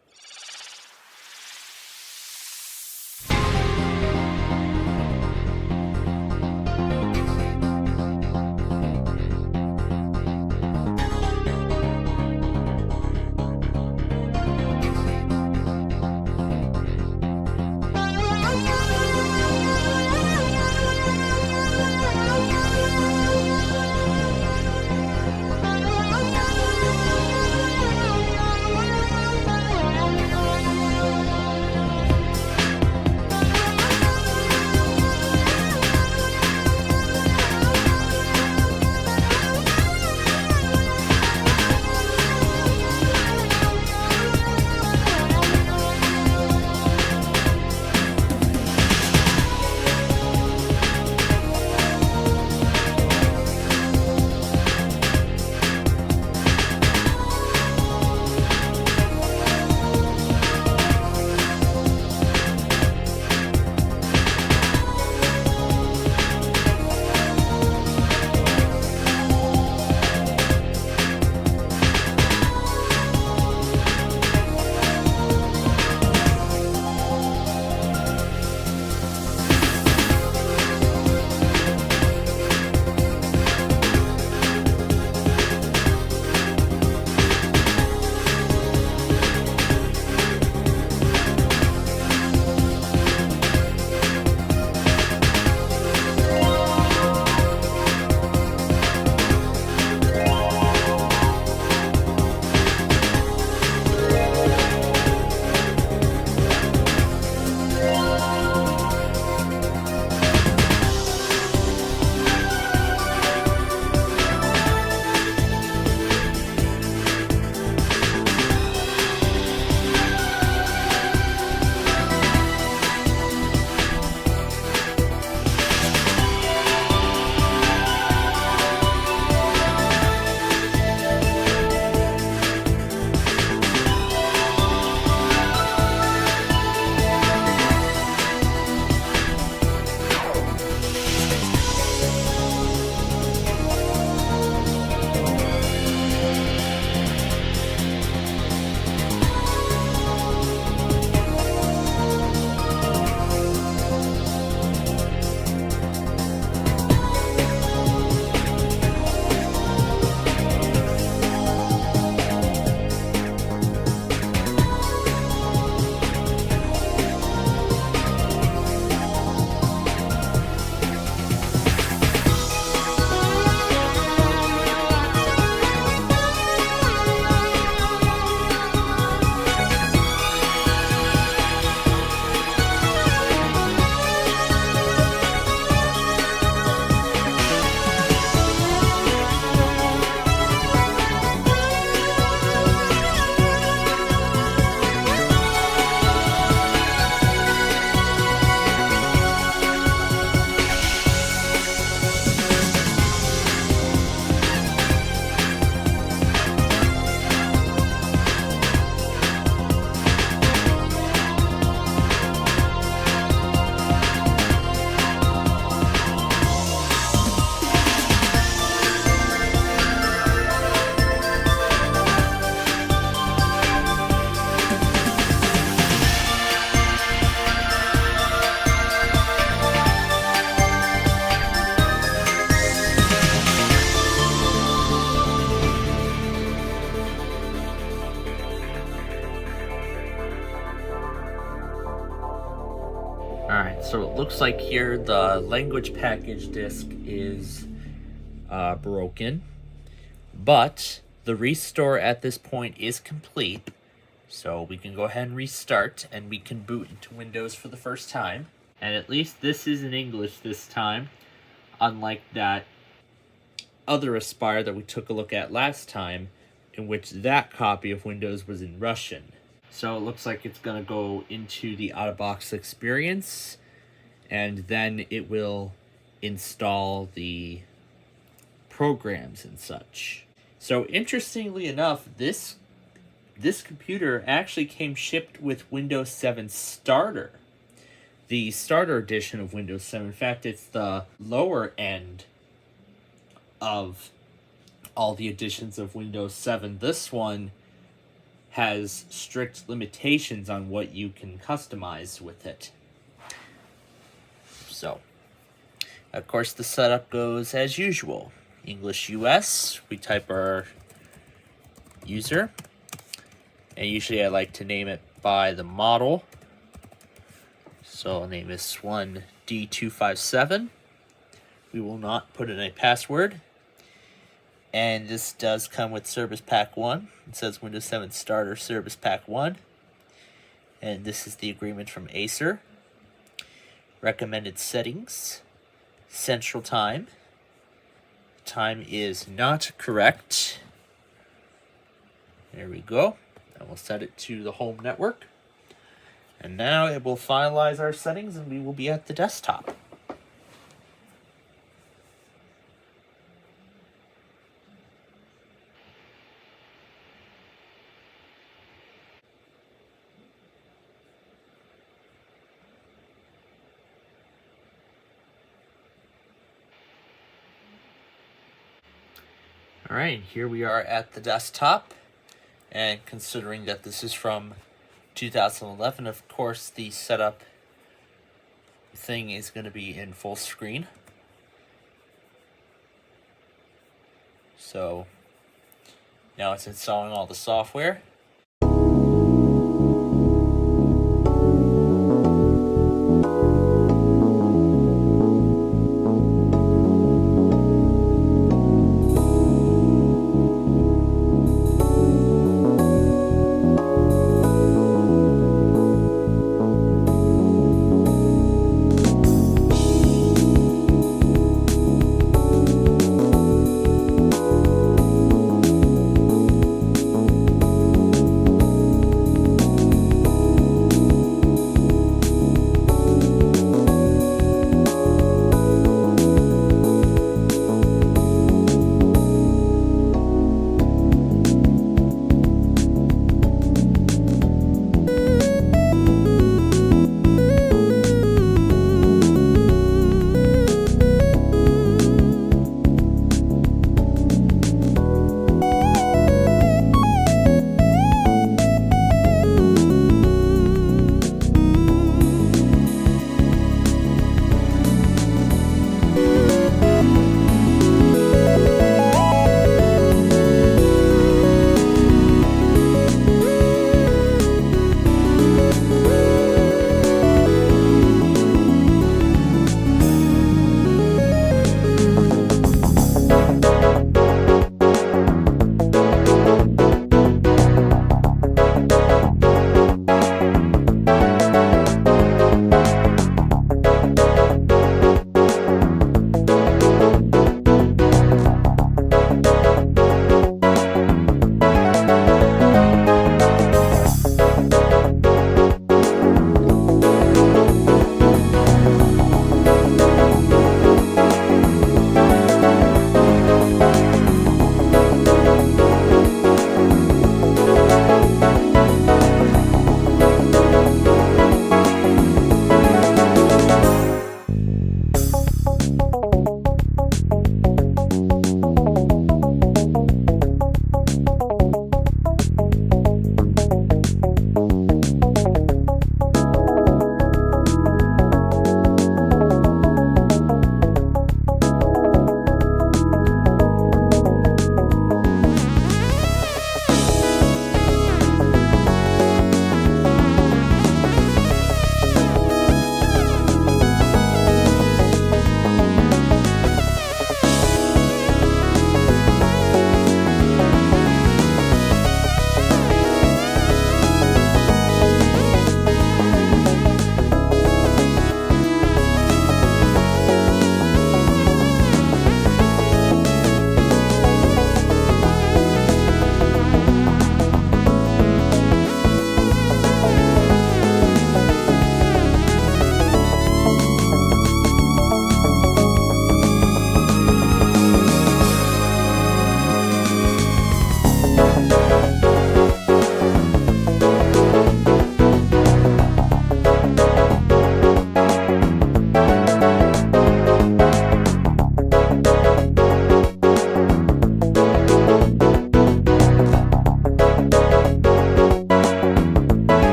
S2: Alright, so it looks like here the language package disk is broken, but the restore at this point is complete, so we can go ahead and restart and we can boot into Windows for the first time. And at least this is in English this time, unlike that other Aspire that we took a look at last time, in which that copy of Windows was in Russian. So it looks like it's going to go into the out-of-box experience, and then it will install the programs and such. So interestingly enough, this computer actually came shipped with Windows 7 Starter. The Starter edition of Windows 7. In fact, it's the lower end of all the editions of Windows 7. This one has strict limitations on what you can customize with it. So, of course, the setup goes as usual. English US, we type our user, and usually I like to name it by the model. So I'll name this one D257. We will not put in a password. And this does come with Service Pack 1. It says Windows 7 Starter Service Pack 1. And this is the agreement from Acer. Recommended settings. Central Time. Time is not correct. There we go. And we'll set it to the home network. And now it will finalize our settings and we will be at the desktop. Alright, here we are at the desktop, and considering that this is from 2011, of course the setup thing is going to be in full screen. So now it's installing all the software.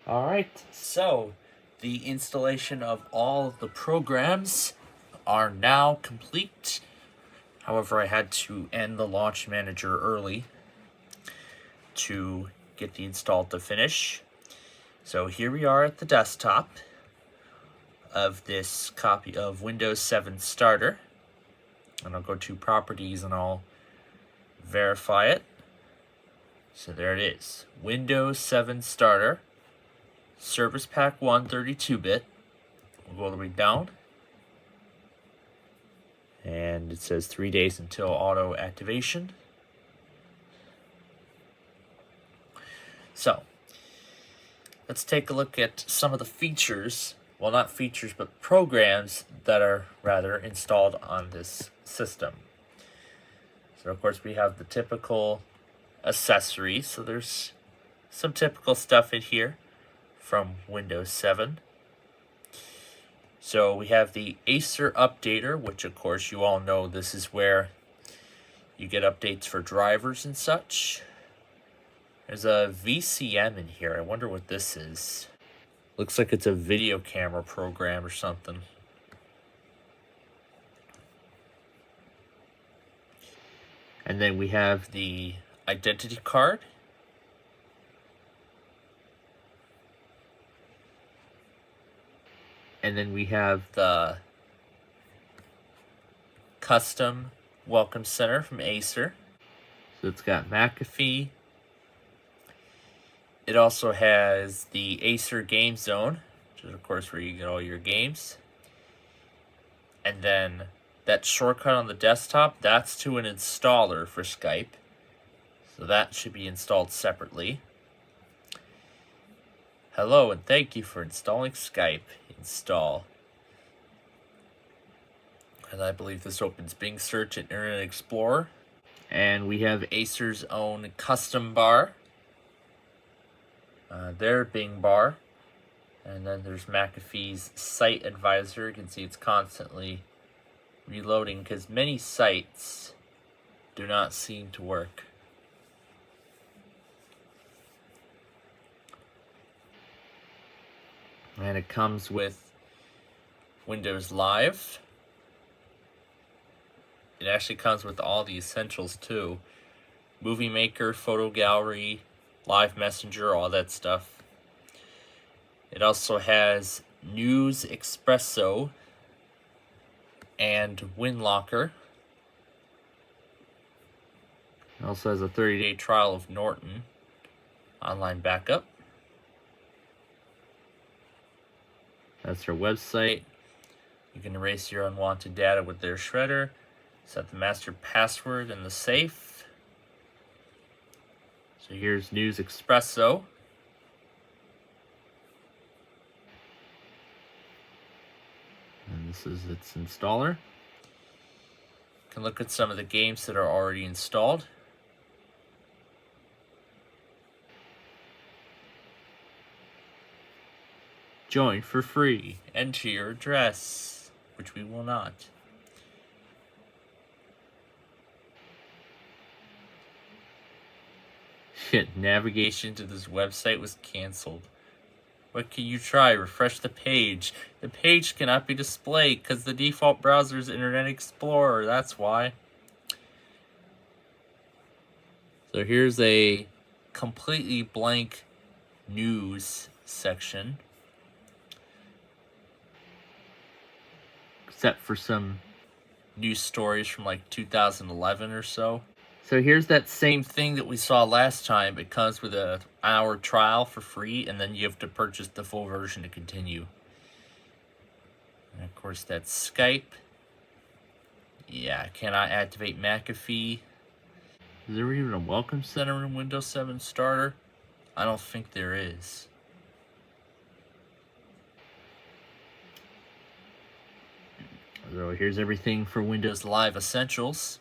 S2: Alright, so the installation of all of the programs are now complete. However, I had to end the launch manager early to get the install to finish. So here we are at the desktop of this copy of Windows 7 Starter. And I'll go to Properties and I'll verify it. So there it is. Windows 7 Starter. Service Pack 1 32-bit. We'll go all the way down. And it says 3 days until auto activation. So, let's take a look at some of the features. Well, not features, but programs that are rather installed on this system. So, of course, we have the typical accessories. So, there's some typical stuff in here from Windows 7. So we have the Acer Updater, which of course you all know this is where you get updates for drivers and such. There's a VCM in here. I wonder what this is. Looks like it's a video camera program or something. And then we have the identity card. And then we have the custom welcome center from Acer. So it's got McAfee. It also has the Acer Game Zone, which is of course where you get all your games. And then that shortcut on the desktop, that's to an installer for Skype. So that should be installed separately. Hello and thank you for installing Skype. Install. And I believe this opens Bing Search and Internet Explorer. And we have Acer's own custom bar. Their Bing bar. And then there's McAfee's Site Advisor. You can see it's constantly reloading because many sites do not seem to work. And it comes with Windows Live. It actually comes with all the essentials too. Movie Maker, Photo Gallery, Live Messenger, all that stuff. It also has News Espresso and WinLocker. It also has a 30-day trial of Norton online backup. That's their website. You can erase your unwanted data with their shredder. Set the master password in the safe. So here's News Espresso. And this is its installer. You can look at some of the games that are already installed. Join for free. Enter your address, which we will not. Shit, navigation to this website was canceled. What can you try? Refresh the page. The page cannot be displayed because the default browser is Internet Explorer. That's why. So here's a completely blank news section. Except for some news stories from like 2011 or so. So here's that same thing that we saw last time. It comes with an hour trial for free, and then you have to purchase the full version to continue. And of course, that's Skype. Yeah, I cannot activate McAfee. Is there even a welcome center in Windows 7 Starter? I don't think there is. So here's everything for Windows Live Essentials.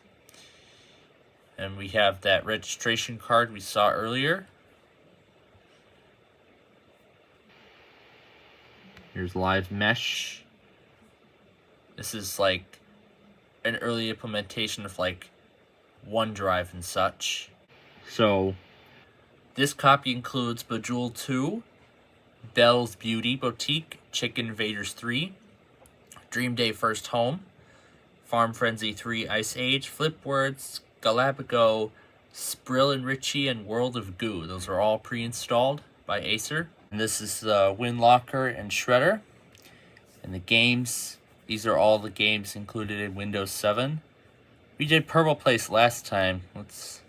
S2: And we have that registration card we saw earlier. Here's Live Mesh. This is like an early implementation of like OneDrive and such. So this copy includes Bejeweled 2, Belle's Beauty Boutique, Chicken Invaders 3, Dream Day First Home, Farm Frenzy 3 Ice Age, Flipwords, Galapago, Sprill and Richie, and World of Goo. Those are all pre-installed by Acer. And this is the Windlocker and Shredder. And the games, these are all the games included in Windows 7. We did Purple Place last time. Let's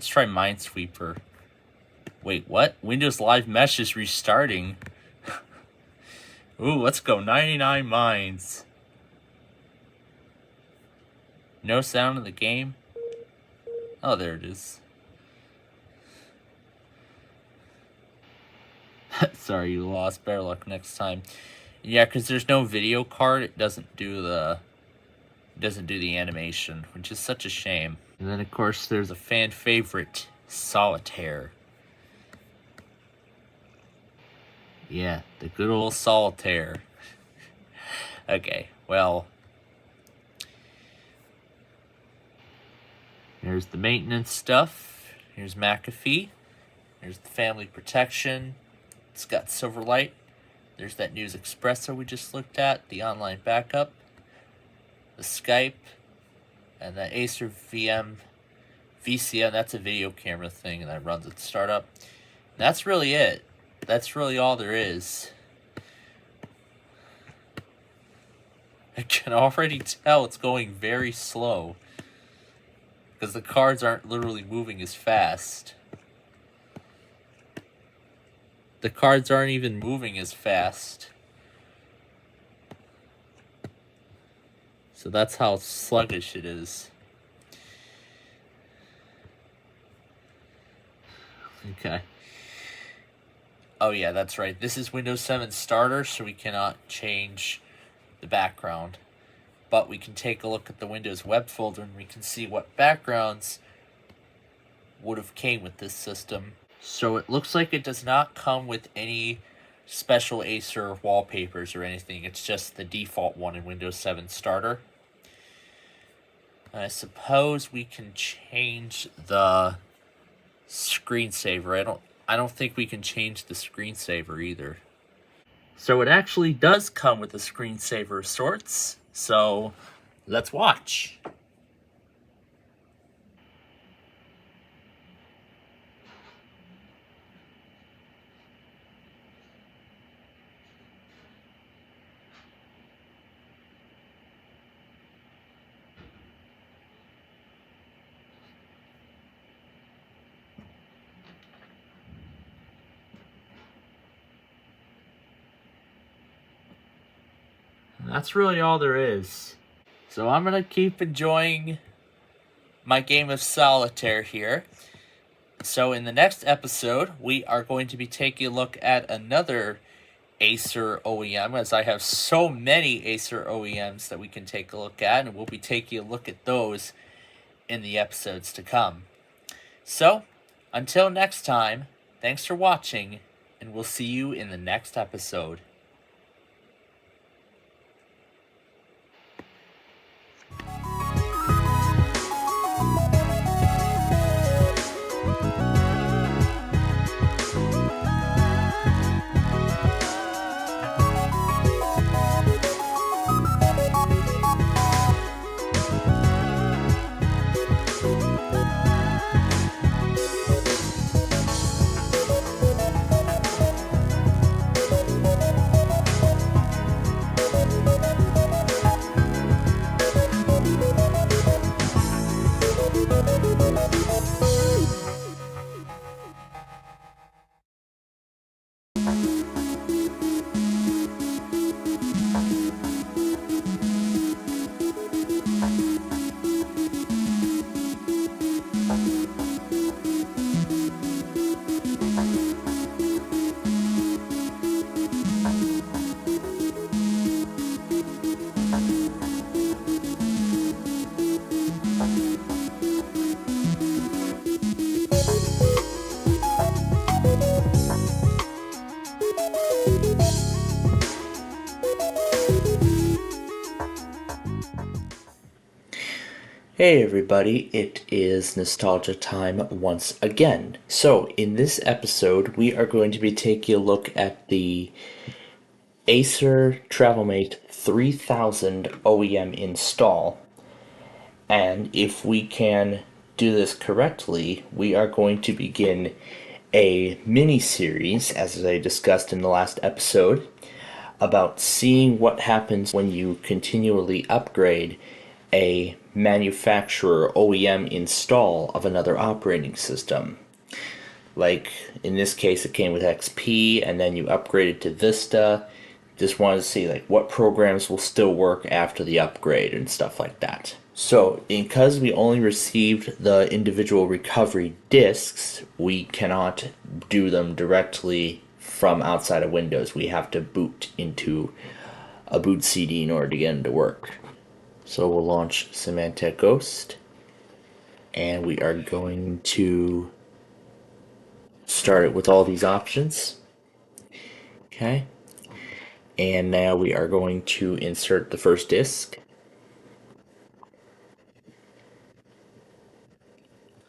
S2: try Minesweeper. Wait, what? Windows Live Mesh is restarting. Ooh, let's go. 99 mines. No sound in the game. Oh, there it is. Sorry, you lost. Better luck next time. Yeah, because there's no video card. It doesn't do the animation, which is such a shame. And then, of course, there's a fan favorite, Solitaire. Yeah, the good old Solitaire. Okay, well, here's the maintenance stuff. Here's McAfee. Here's the family protection. It's got Silverlight. There's that News Expresso we just looked at, the online backup, the Skype, and the Acer VCM. That's a video camera thing that runs at startup. And that's really it. That's really all there is. I can already tell it's going very slow because the cards aren't literally moving as fast. The cards aren't even moving as fast. So that's how sluggish it is. Okay. Oh yeah, that's right. This is Windows 7 Starter, so we cannot change the background. But we can take a look at the Windows web folder and we can see what backgrounds would have came with this system. So it looks like it does not come with any special Acer wallpapers or anything. It's just the default one in Windows 7 Starter. I suppose we can change the screensaver. I don't think we can change the screensaver either. So it actually does come with a screensaver of sorts. So let's watch. That's really all there is. So I'm going to keep enjoying my game of solitaire here. So in the next episode, we are going to be taking a look at another Acer OEM, as I have so many Acer OEMs that we can take a look at, and we'll be taking a look at those in the episodes to come. So, until next time, thanks for watching, and we'll see you in the next episode.
S3: Hey everybody, it is nostalgia time once again. So, in this episode, we are going to be taking a look at the Acer TravelMate 3000 OEM install. And if we can do this correctly, we are going to begin a mini series, as I discussed in the last episode, about seeing what happens when you continually upgrade a manufacturer OEM install of another operating system. Like in this case, it came with XP and then you upgraded to Vista. Just wanted to see like what programs will still work after the upgrade and stuff like that. So, because we only received the individual recovery disks, we cannot do them directly from outside of Windows. We have to boot into a boot CD in order to get them to work. So we'll launch Symantec Ghost, and we are going to start it with all these options. Okay, and now we are going to insert the first disk.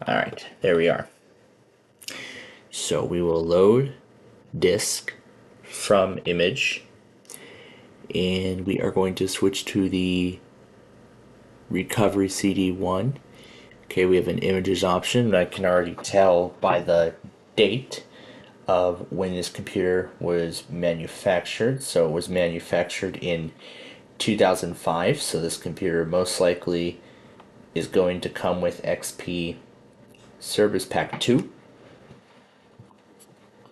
S3: Alright, there we are. So we will load disk from image, and we are going to switch to the recovery CD1. Okay, we have an images option, but I can already tell by the date of when this computer was manufactured. So it was manufactured in 2005, so this computer most likely is going to come with XP Service Pack 2.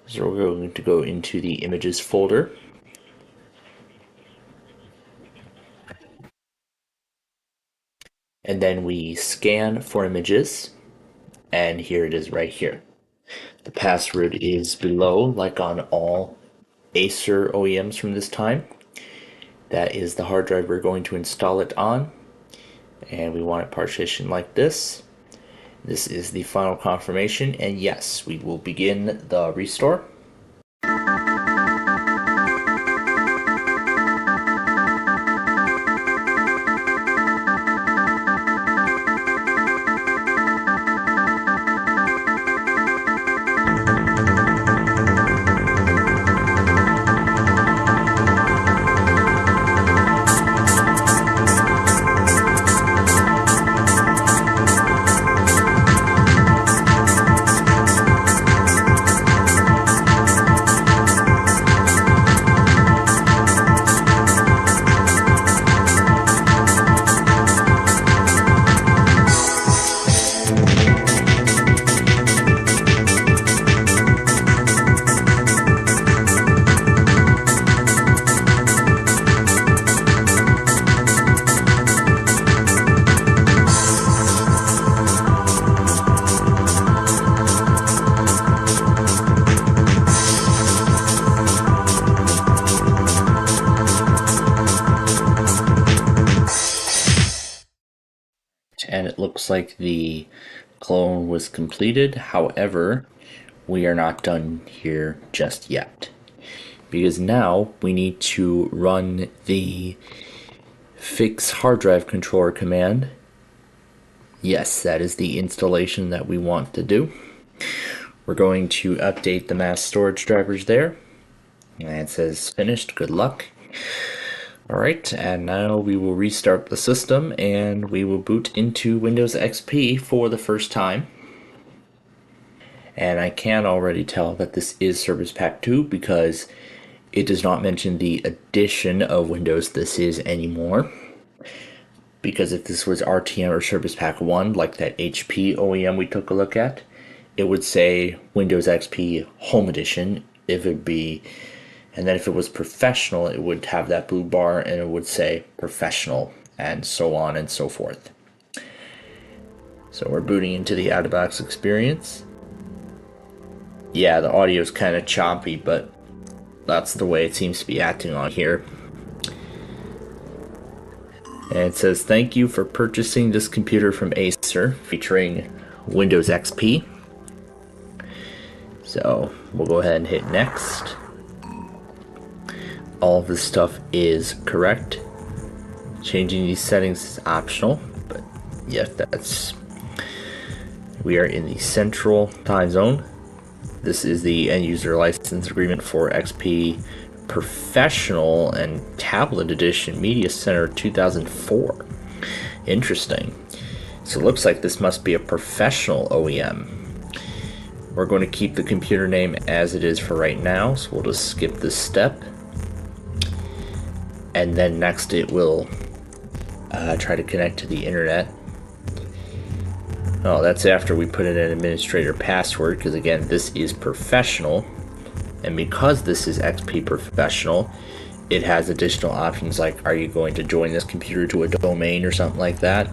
S3: So we're going to go into the images folder. And then we scan for images, and here it is right here. The password is below, like on all Acer OEMs from this time. That is the hard drive we're going to install it on, and we want it partitioned like this. This is the final confirmation, and yes, we will begin the restore. And it looks like the clone was completed. However, we are not done here just yet, because now we need to run the fix hard drive controller command. Yes, that is the installation that we want to do. We're going to update the mass storage drivers there, and it says finished. Good luck. Alright, and now we will restart the system and we will boot into Windows XP for the first time. And I can already tell that this is Service Pack 2 because it does not mention the edition of Windows this is anymore. Because if this was RTM or Service Pack 1, like that HP OEM we took a look at, it would say Windows XP Home Edition. If it be, and then if it was Professional, it would have that blue bar and it would say Professional, and so on and so forth. So we're booting into the out-of-box experience. Yeah, the audio is kind of choppy, but that's the way it seems to be acting on here. And it says, thank you for purchasing this computer from Acer, featuring Windows XP. So we'll go ahead and hit next. All of this stuff is correct. Changing these settings is optional, but Yes, we are in the Central Time Zone. This is the end user license agreement for XP Professional and Tablet Edition Media Center 2004. Interesting. So it looks like this must be a professional OEM. We're going to keep the computer name as it is for right now, so we'll just skip this step. And then next it will try to connect to the internet. Oh, that's after we put in an administrator password, because again, this is professional. And because this is XP Professional, it has additional options like, are you going to join this computer to a domain or something like that?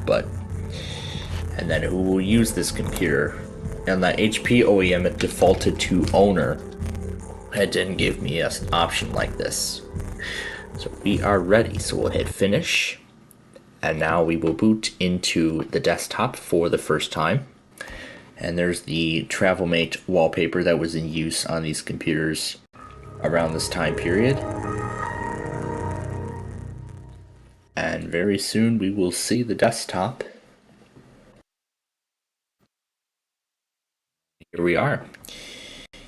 S3: And then who will use this computer? And that HP OEM, it defaulted to owner. It didn't give me an option like this. So we are ready. So we'll hit finish. And now we will boot into the desktop for the first time. And there's the TravelMate wallpaper that was in use on these computers around this time period. And very soon we will see the desktop. Here we are.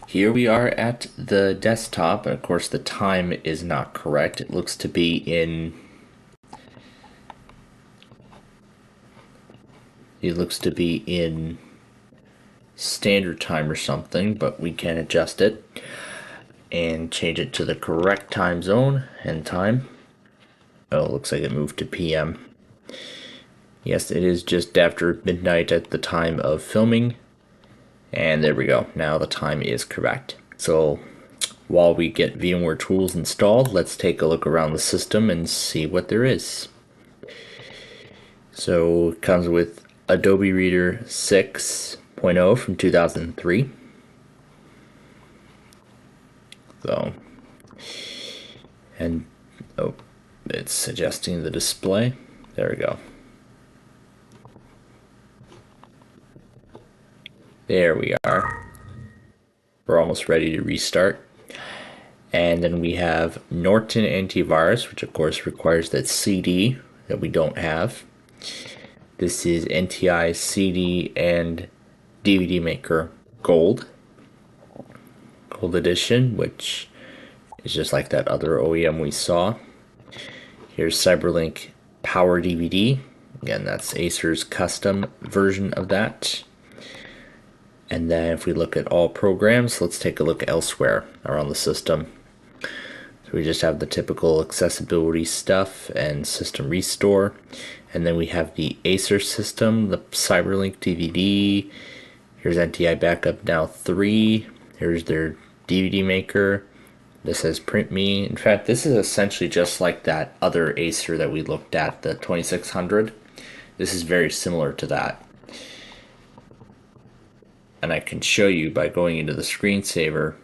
S3: Here we are at the desktop, and of course the time is not correct. It looks to be in standard time or something, but we can adjust it and change it to the correct time zone and time. Oh, it looks like it moved to PM. Yes, it is just after midnight at the time of filming. And there we go. Now the time is correct. So while we get VMware tools installed, let's take a look around the system and see what there is. So it comes with Adobe Reader 6.0 from 2003. So, and oh, it's adjusting the display. There we go. There we are. We're almost ready to restart. And then we have Norton Antivirus, which of course requires that CD that we don't have. This is NTI CD and DVD Maker Gold Edition, which is just like that other OEM we saw. Here's CyberLink Power DVD. Again, that's Acer's custom version of that. And then if we look at all programs, let's take a look elsewhere around the system. So we just have the typical accessibility stuff and system restore. And then we have the Acer system, the CyberLink DVD. Here's NTI Backup Now 3. Here's their DVD maker. This says Print Me. In fact, this is essentially just like that other Acer that we looked at, the 2600. This is very similar to that. And I can show you by going into the screensaver.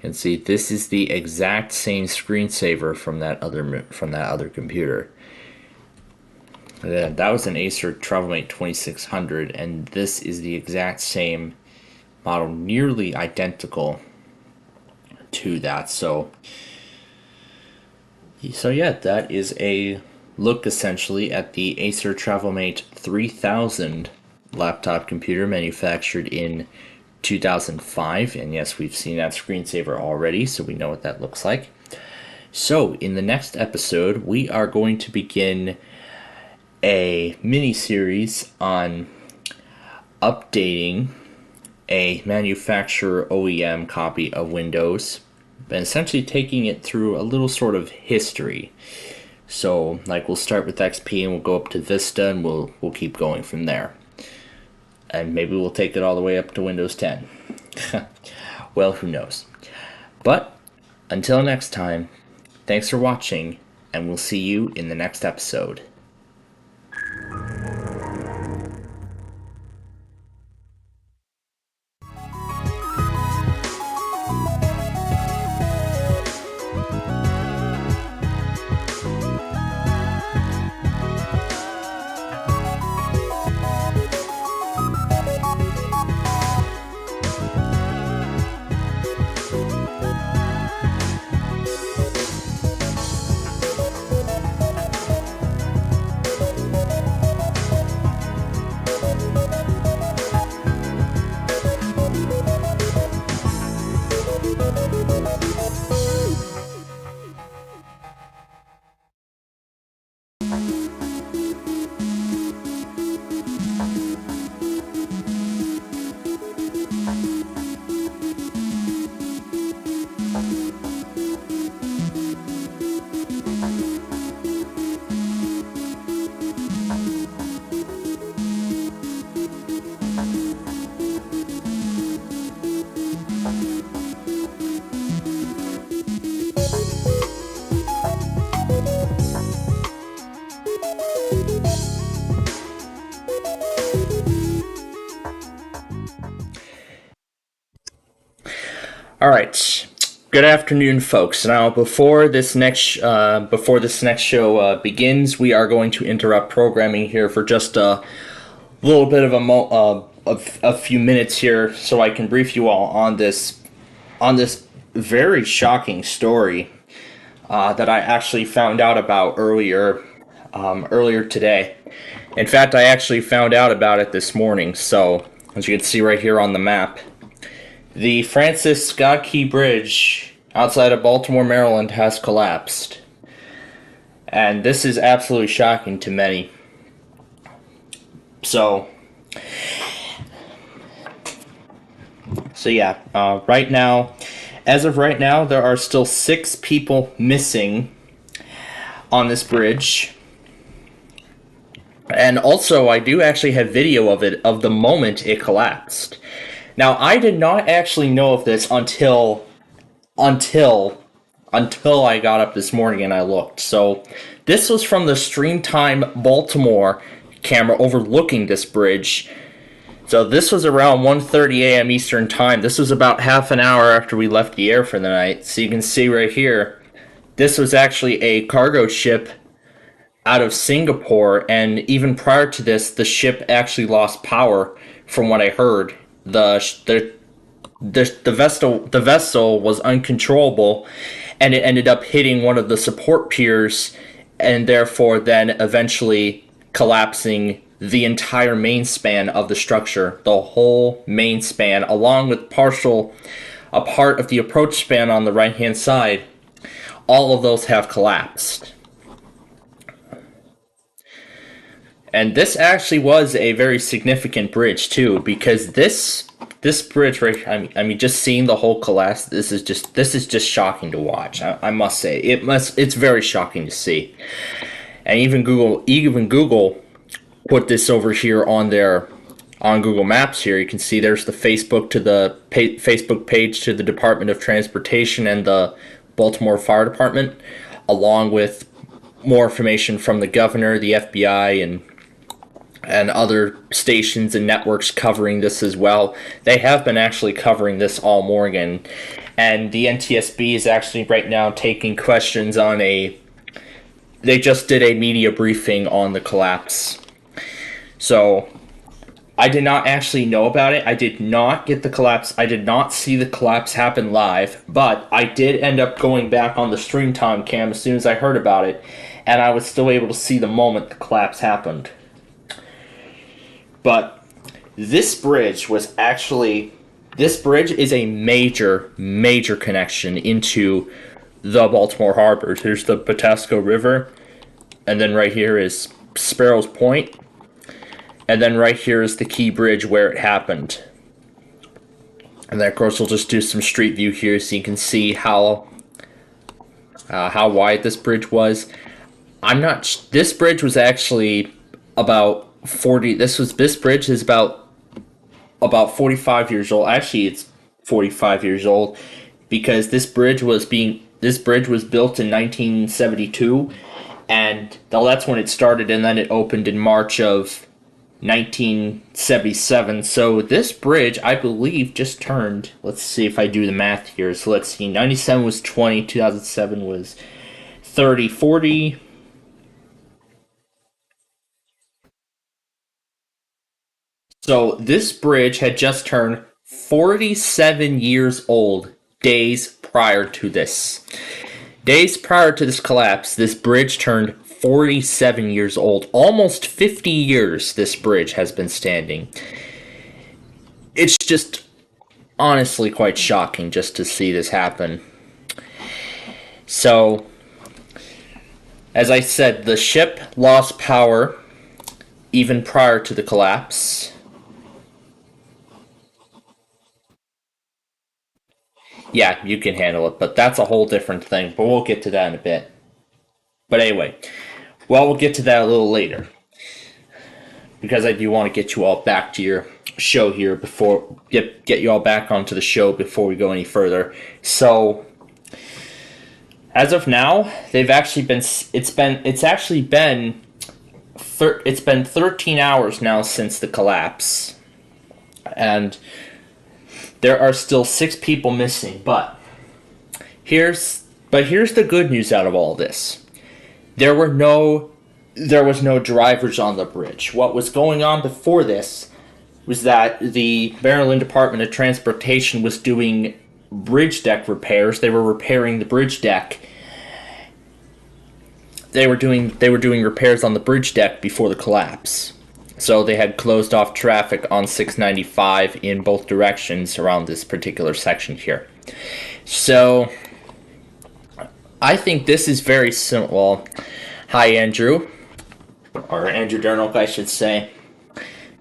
S3: And see, this is the exact same screensaver from that other computer. That was an Acer TravelMate 2600, and this is the exact same model, nearly identical to that. So yeah, that is a look essentially at the Acer TravelMate 3000 laptop computer manufactured in 2005. And yes, we've seen that screensaver already, so we know what that looks like. So in the next episode, we are going to begin a mini-series on updating a manufacturer OEM copy of Windows and essentially taking it through a little sort of history. So like we'll start with XP and we'll go up to Vista and we'll keep going from there. And maybe we'll take it all the way up to Windows 10. Well, who knows. But until next time, thanks for watching, and we'll see you in the next episode. All right. Good afternoon, folks. Now, before this next show begins, we are going to interrupt programming here for just a little bit of a few minutes here, so I can brief you all on this very shocking story that I actually found out about earlier today. In fact, I actually found out about it this morning. So, as you can see right here on the map, the Francis Scott Key Bridge outside of Baltimore, Maryland has collapsed. And this is absolutely shocking to many. So yeah, as of right now, there are still 6 people missing on this bridge. And also, I do actually have video of the moment it collapsed. Now, I did not actually know of this until I got up this morning and I looked. So, this was from the Streamtime Baltimore camera overlooking this bridge. So, this was around 1:30 a.m. Eastern Time. This was about half an hour after we left the air for the night. So, you can see right here, this was actually a cargo ship out of Singapore, and even prior to this, the ship actually lost power. From what I heard, the vessel was uncontrollable, and it ended up hitting one of the support piers, and therefore then eventually collapsing the entire main span of the structure, the whole main span, along with a part of the approach span on the right hand side. All of those have collapsed. And this actually was a very significant bridge too, because this bridge right, I mean, just seeing the whole collapse, this is just shocking to watch. I must say, it's very shocking to see. And even Google put this over here on Google Maps. Here you can see there's the Facebook page to the Department of Transportation and the Baltimore Fire Department, along with more information from the governor, the FBI, and other stations and networks covering this as well. They have been actually covering this all morning, and the NTSB is actually right now taking questions on they just did a media briefing on the collapse. So I did not actually know about it. I did not get the collapse. I did not see the collapse happen live, but I did end up going back on the Streamtime cam as soon as I heard about it, and I was still able to see the moment the collapse happened. But this bridge is a major connection into the Baltimore Harbor. There's the Patapsco River, and then right here is Sparrows Point, and then right here is the Key Bridge where it happened. And then of course we'll just do some street view here so you can see how wide this bridge was. This bridge was actually about 40. This bridge is about 45 years old. Actually, it's 45 years old because this bridge was built in 1972, and that's when it started, and then it opened in March of 1977. So this bridge, I believe, just turned. Let's see if I do the math here. So let's see. 97 was 20. 2007 was 30. 40. So this bridge had just turned 47 years old days prior to this. Days prior to this collapse, this bridge turned 47 years old. Almost 50 years this bridge has been standing. It's just honestly quite shocking just to see this happen. So, as I said, the ship lost power even prior to the collapse. Yeah, you can handle it, but that's a whole different thing. But we'll get to that in a bit. But anyway, we'll get to that a little later. Because I do want to get you all back to your show here before get you all back onto the show before we go any further. So as of now, it's been 13 hours now since the collapse. And there are still 6 people missing, but here's the good news out of all this. There was no drivers on the bridge. What was going on before this was that the Maryland Department of Transportation was doing bridge deck repairs. They were repairing the bridge deck. They were doing repairs on the bridge deck before the collapse. So they had closed off traffic on 695 in both directions around this particular section here. So I think this is very simple. Hi, Andrew. Or Andrew Dernock, I should say.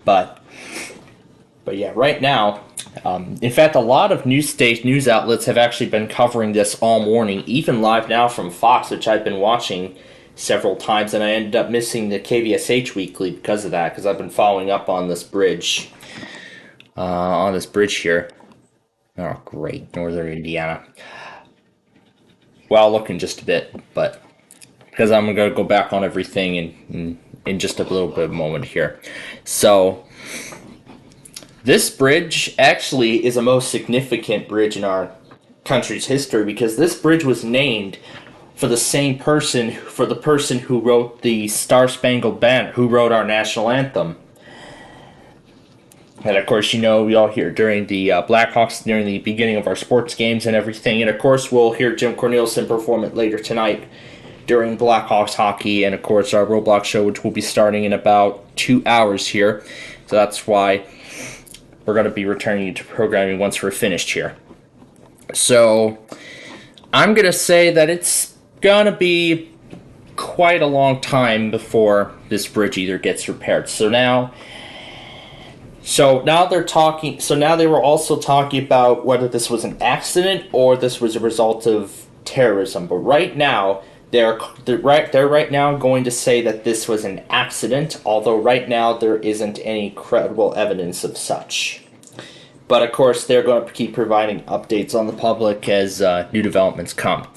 S3: But yeah, right now, in fact, a lot of news outlets have actually been covering this all morning, even live now from Fox, which I've been watching several times, and I ended up missing the KVSH Weekly because of that, because I've been following up on this bridge, here. Oh, great, Northern Indiana. Well, I'll look in just a bit, but because I'm going to go back on everything in just a little bit of a moment here. So this bridge actually is the most significant bridge in our country's history, because this bridge was named for the person who wrote the Star-Spangled Banner, who wrote our national anthem. And of course, we all hear during the Blackhawks, during the beginning of our sports games and everything. And of course, we'll hear Jim Cornelison perform it later tonight during Blackhawks hockey. And of course, our Roblox show, which will be starting in about 2 hours here. So that's why we're going to be returning to programming once we're finished here. So I'm going to say that it's going to be quite a long time before this bridge either gets repaired. So now they were also talking about whether this was an accident or this was a result of terrorism. But right now, they're right now going to say that this was an accident, although right now there isn't any credible evidence of such. But of course, they're going to keep providing updates on the public as new developments come.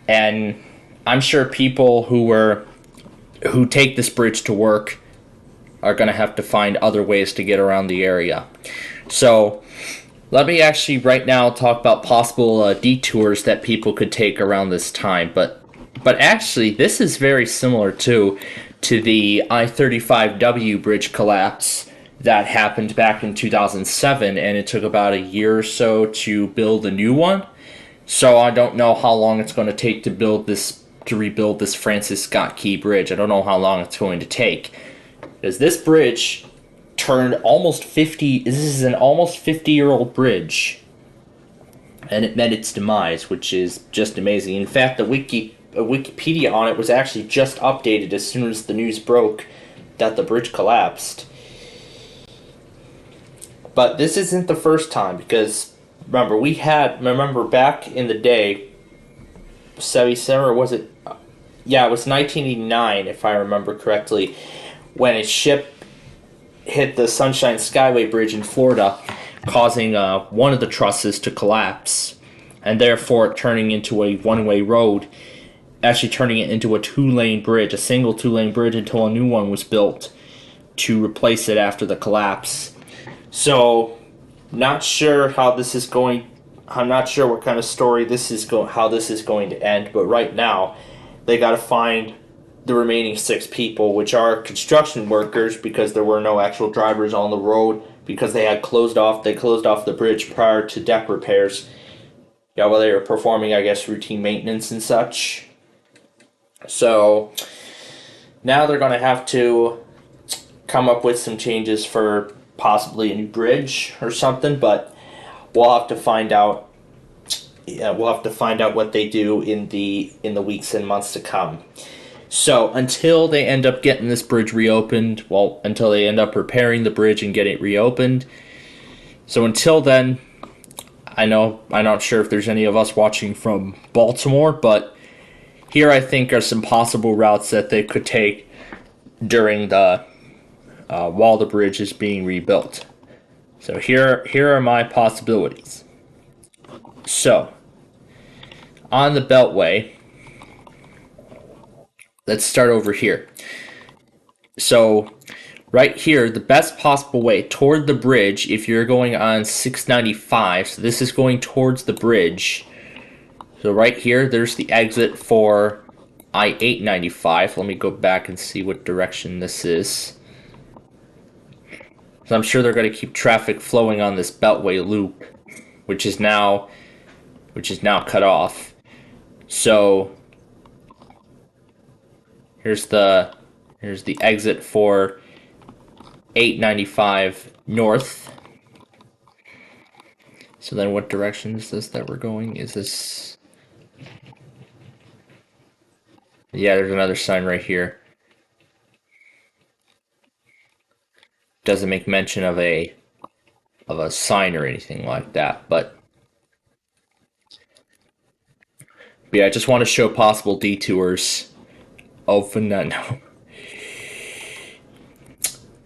S3: And I'm sure people who take this bridge to work are going to have to find other ways to get around the area. So let me actually right now talk about possible detours that people could take around this time. But actually, this is very similar to the I-35W bridge collapse that happened back in 2007, and it took about a year or so to build a new one. So I don't know how long it's going to take to rebuild this Francis Scott Key Bridge. I don't know how long it's going to take, because this bridge turned almost 50. This is an almost 50-year-old bridge, and it met its demise, which is just amazing. In fact, the Wikipedia on it was actually just updated as soon as the news broke that the bridge collapsed. But this isn't the first time, because remember back in the day, 77, or was it? Yeah, it was 1989, if I remember correctly, when a ship hit the Sunshine Skyway Bridge in Florida, causing one of the trusses to collapse, and therefore turning into a one-way road, actually turning it into a two-lane bridge, a single two-lane bridge, until a new one was built to replace it after the collapse. So, not sure how this is going. I'm not sure what kind of story how this is going to end. But right now, they got to find the remaining 6 people, which are construction workers, because there were no actual drivers on the road, because they had closed off the bridge prior to deck repairs. Yeah, while they were performing, I guess, routine maintenance and such. So now they're going to have to come up with some changes for possibly a new bridge or something, but we'll have to find out. Yeah, we'll have to find out what they do in the weeks and months to come. So until they end up getting this bridge reopened, until they end up repairing the bridge and get it reopened. So until then, I'm not sure if there's any of us watching from Baltimore, but here I think are some possible routes that they could take during while the bridge is being rebuilt. So here are my possibilities. So, on the Beltway, let's start over here. So, right here, the best possible way toward the bridge, if you're going on 695, so this is going towards the bridge. So right here, there's the exit for I-895. Let me go back and see what direction this is. So I'm sure they're going to keep traffic flowing on this Beltway loop, which is now cut off. So here's the exit for 895 north. So then what direction is this that we're going? Is this... Yeah, there's another sign right here. Doesn't make mention of a sign or anything like that, but yeah, I just want to show possible detours. Open that no.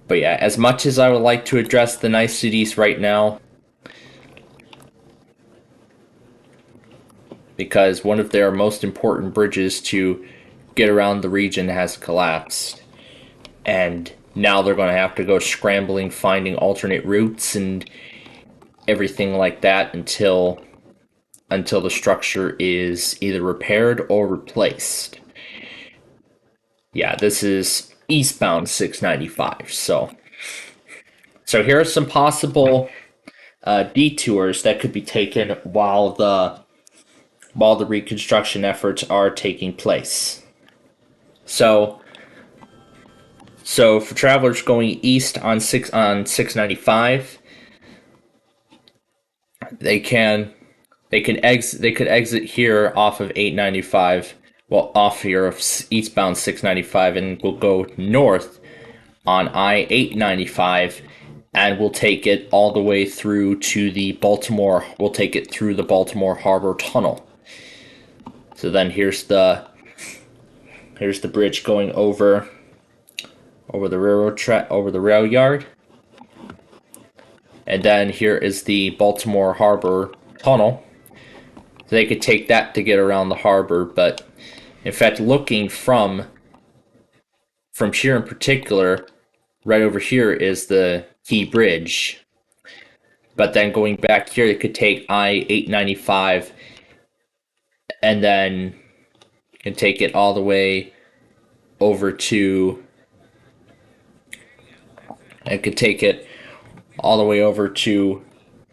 S3: But yeah, as much as I would like to address the niceties right now, because one of their most important bridges to get around the region has collapsed, and now they're going to have to go scrambling, finding alternate routes and everything like that until the structure is either repaired or replaced. Yeah, this is eastbound 695. So here are some possible detours that could be taken while the reconstruction efforts are taking place. So for travelers going east on 695, they could exit here off of 895. Well, off here of eastbound 695, and we'll go north on I-895, and we'll take it all the way through to the Baltimore. We'll take it through the Baltimore Harbor Tunnel. So then here's the bridge going over the rail yard, and then here is the Baltimore Harbor Tunnel. So they could take that to get around the harbor, but in fact, looking from here in particular, right over here is the Key Bridge. But then going back here, it could take I-895 and then can take it all the way over to... It could take it all the way over to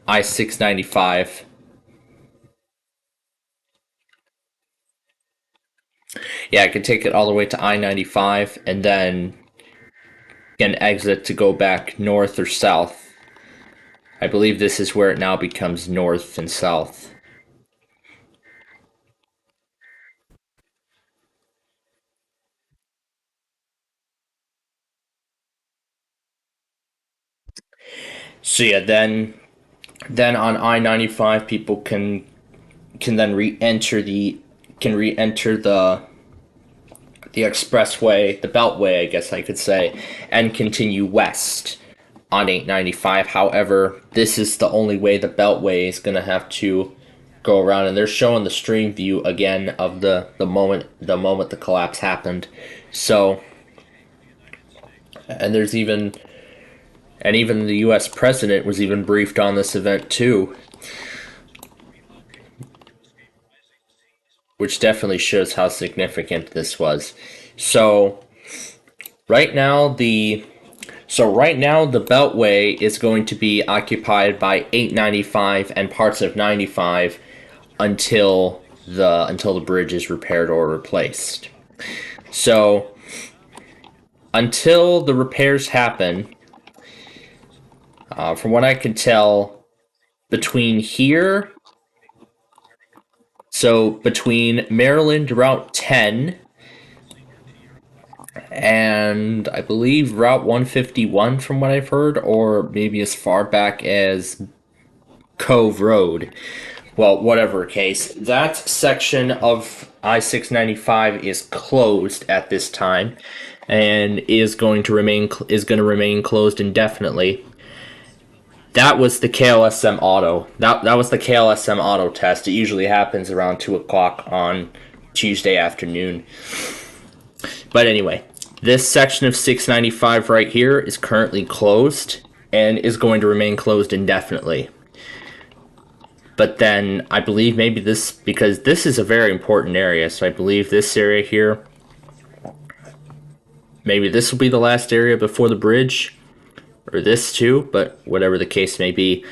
S3: I-695. Yeah, I can take it all the way to I-95 and then can exit to go back north or south. I believe this is where it now becomes north and south. So yeah, then on I-95, people can then re-enter the expressway, the Beltway, I guess I could say, and continue west on 895. However, this is the only way the Beltway is going to have to go around, and they're showing the stream view again of the moment the collapse happened. So, and even the U.S. president was even briefed on this event too, which definitely shows how significant this was. So right now the Beltway is going to be occupied by 895 and parts of 95 until the bridge is repaired or replaced. So until the repairs happen, from what I can tell, between here, so between Maryland Route 10 and I believe Route 151, from what I've heard, or maybe as far back as Cove Road. Well, whatever case, that section of I-695 is closed at this time and is going to remain closed indefinitely. That was the KLSM auto. That was the KLSM auto test. It usually happens around 2 o'clock on Tuesday afternoon. But anyway, This section of 695 right here is currently closed and is going to remain closed indefinitely. But then I believe maybe this, because this is a very important area, so I believe this area here, maybe this will be the last area before the bridge, or this too, but whatever the case may be.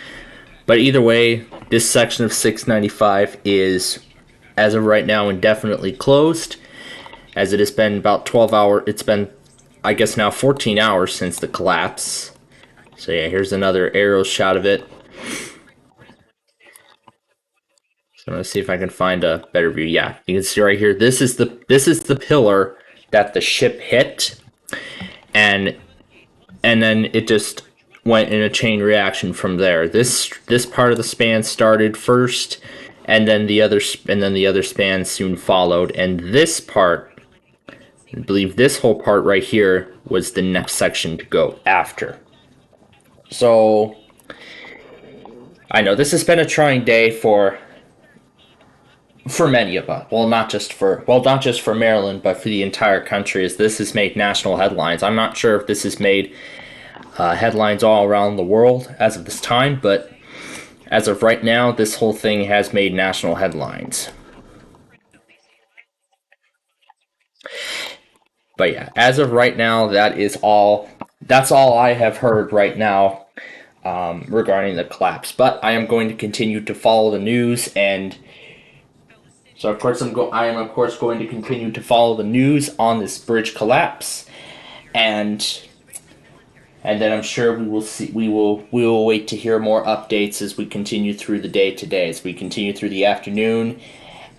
S3: But either way, this section of 695 is, as of right now, indefinitely closed, as it has been about 12 hours. It's been, I guess, now 14 hours since the collapse. So yeah, here's another aerial shot of it. So let's see if I can find a better view. Yeah, you can see right here. This is the pillar that the ship hit, and then it just went in a chain reaction from there. This part of the span started first, and then the other span soon followed. And this part, I believe this whole part right here was the next section to go after. So I know this has been a trying day for many of us. Well, not just for Maryland, but for the entire country, as this has made national headlines. I'm not sure if this has made headlines all around the world as of this time, but as of right now, this whole thing has made national headlines. But yeah, as of right now, that's all I have heard right now regarding the collapse. But I am going to continue to follow the news, and so of course I am of course going to continue to follow the news on this bridge collapse, and then I'm sure we will wait to hear more updates as we continue through the day today, as we continue through the afternoon,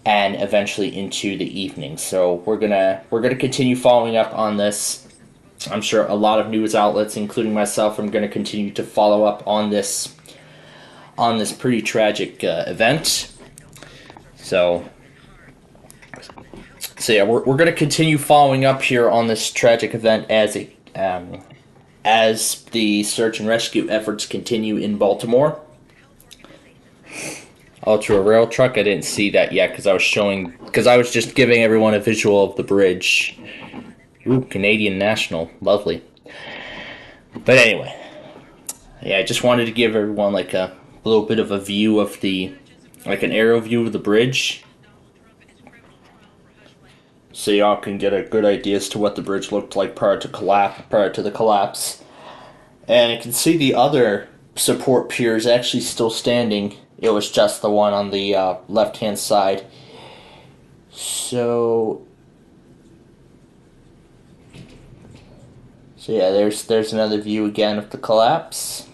S3: and eventually into the evening. So we're gonna continue following up on this. I'm sure a lot of news outlets, including myself, are gonna continue to follow up on this pretty tragic event. So yeah, we're going to continue following up here on this tragic event as the search and rescue efforts continue in Baltimore. Oh, to a rail truck? I didn't see that yet because I was just giving everyone a visual of the bridge. Ooh, Canadian National, lovely. But anyway, yeah, I just wanted to give everyone like a little bit of a view of an aerial view of the bridge, so y'all can get a good idea as to what the bridge looked like prior to the collapse. And you can see the other support piers actually still standing. It was just the one on the left-hand side. So yeah, there's another view again of the collapse.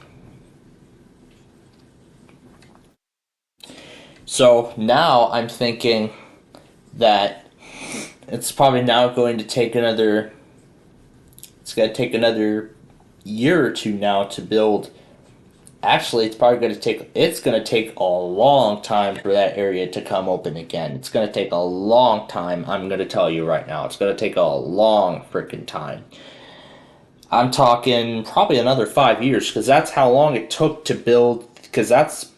S3: So now I'm thinking that it's probably now going to take another year or two now to build. Actually, it's going to take a long time for that area to come open again. It's going to take a long time. I'm going to tell you right now. It's going to take a long freaking time. I'm talking probably another 5 years, because that's how long it took to build. Because that's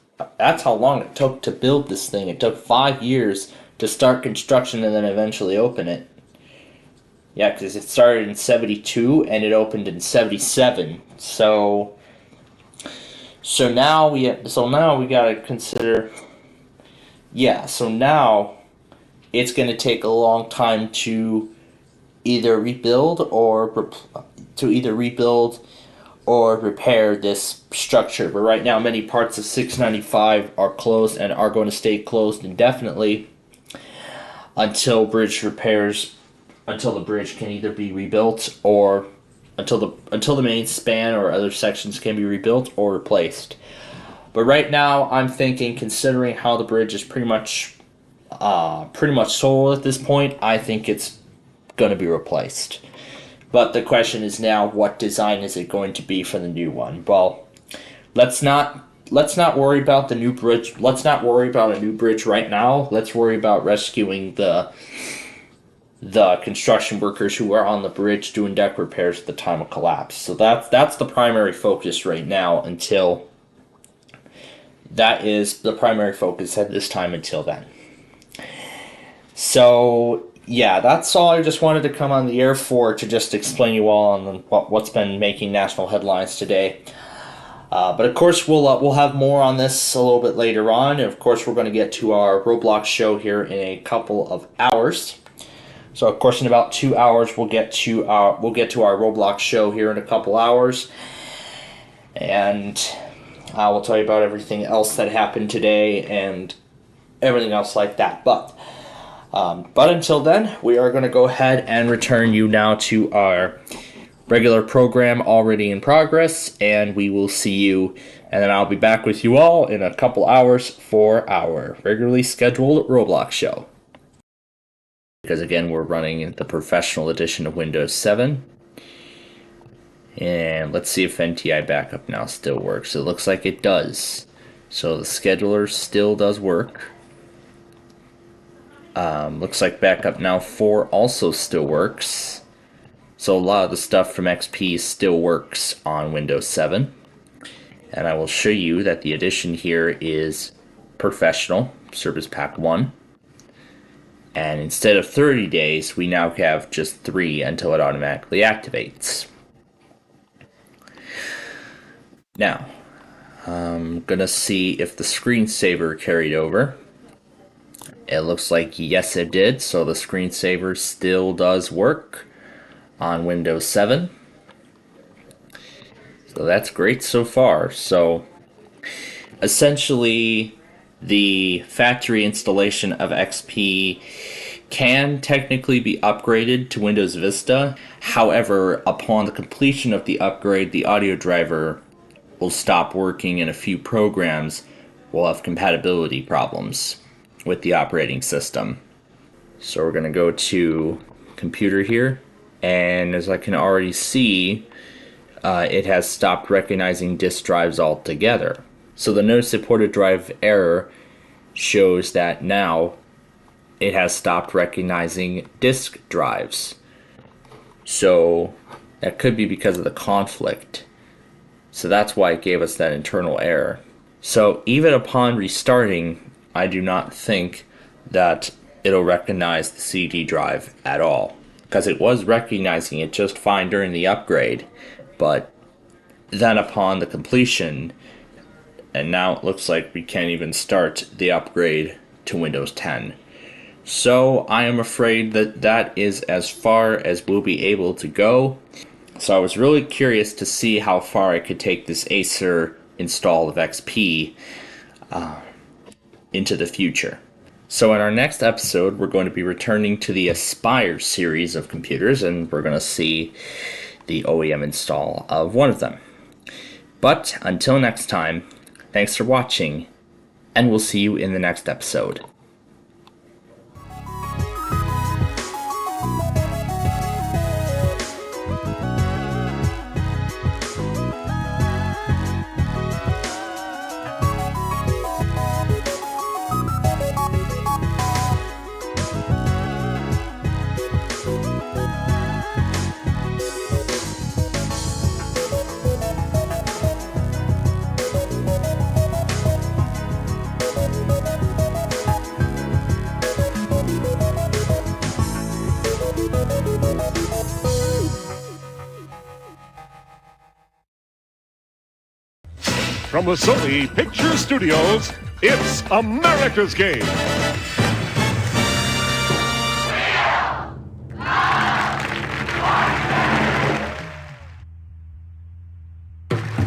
S3: how long it took to build this thing. It took 5 years to start construction and then eventually open it. Yeah, because it started in 72 and it opened in 77. So now we gotta consider. Yeah, so now it's gonna take a long time to either rebuild or repair this structure. But right now, many parts of 695 are closed and are going to stay closed indefinitely until the bridge can either be rebuilt, or until the main span or other sections can be rebuilt or replaced. But right now, I'm thinking, considering how the bridge is pretty much sold at this point, I think it's going to be replaced. But the question is now, what design is it going to be for the new one? Well, let's not worry about the new bridge. Let's not worry about a new bridge right now. Let's worry about rescuing the construction workers who are on the bridge doing deck repairs at the time of collapse. So that's the primary focus right now until at this time until then. So yeah, that's all I just wanted to come on the air for, to just explain you all on what's been making national headlines today. But of course, we'll have more on this a little bit later on. And of course, we're going to get to our Roblox show here in a couple of hours. So of course, in about 2 hours, we'll get to our Roblox show here in a couple hours, and we'll tell you about everything else that happened today and everything else like that. But until then, we are going to go ahead and return you now to our regular program already in progress, and we will see you, and then I'll be back with you all in a couple hours for our regularly scheduled Roblox show. Because again, we're running the professional edition of Windows 7. And let's see if NTI backup now still works. It looks like it does. So the scheduler still does work. Looks like backup now 4 also still works. So a lot of the stuff from XP still works on Windows 7. And I will show you that the edition here is Professional, Service Pack 1. And instead of 30 days, we now have just 3 until it automatically activates. Now, I'm gonna see if the screensaver carried over. It looks like yes it did, so the screensaver still does work on Windows 7. So that's great so far. So essentially, the factory installation of XP can technically be upgraded to Windows Vista. However, upon the completion of the upgrade, the audio driver will stop working, and a few programs will have compatibility problems with the operating system. So we're going to go to computer here, and as I can already see, it has stopped recognizing disk drives altogether. So the no supported drive error shows that now it has stopped recognizing disk drives. So that could be because of the conflict. So that's why it gave us that internal error. So even upon restarting, I do not think that it'll recognize the CD drive at all, because it was recognizing it just fine during the upgrade, but then upon the completion, and now it looks like we can't even start the upgrade to Windows 10. So I am afraid that that is as far as we'll be able to go. So I was really curious to see how far I could take this Acer install of XP into the future. So in our next episode, we're going to be returning to the Aspire series of computers, and we're going to see the OEM install of one of them. But until next time, thanks for watching, and we'll see you in the next episode.
S4: From the Sony Picture Studios, it's America's Game.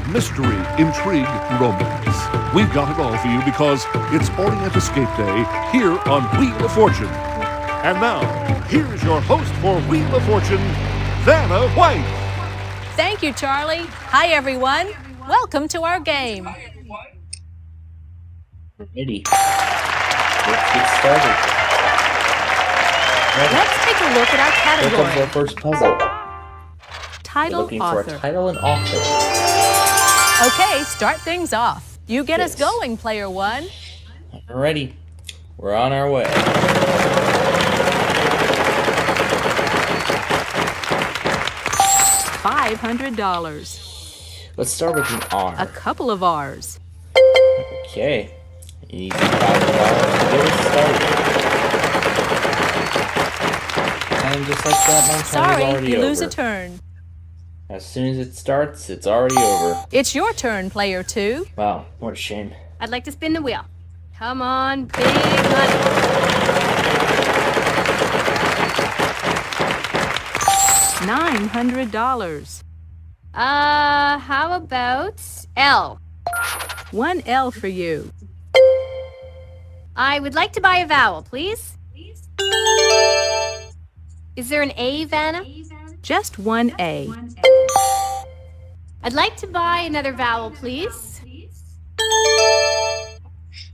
S4: Mystery, intrigue, romance. We've got it all for you because it's Orient Escape Day here on Wheel of Fortune. And now, here's your host for Wheel of Fortune, Vanna White.
S5: Thank you, Charlie. Hi, everyone. Welcome to our game.
S3: Ready. Let's get started. Ready.
S5: Let's take a look at our
S3: Here comes our
S5: category.
S3: first puzzle.
S5: Title,
S3: We're looking
S5: author.
S3: for a title and author.
S5: Okay, start things off. You get us
S3: Yes.
S5: going, player one.
S3: Alrighty. We're on our way.
S5: $500.
S3: Let's start with an R.
S5: A couple of R's.
S3: Okay. Easy $5 to get us started. And just like that, my time is
S5: Sorry,
S3: already
S5: you
S3: over.
S5: lose a turn.
S3: As soon as it starts, it's already over.
S5: It's your turn, player 2.
S3: Wow, what a shame.
S6: I'd like to spin the wheel. Come on, big money.
S5: $900.
S6: How about L?
S5: 1 L for you.
S6: I would like to buy a vowel, please. Is there an A, Vanna?
S5: Just 1 A.
S6: I'd like to buy another vowel, please.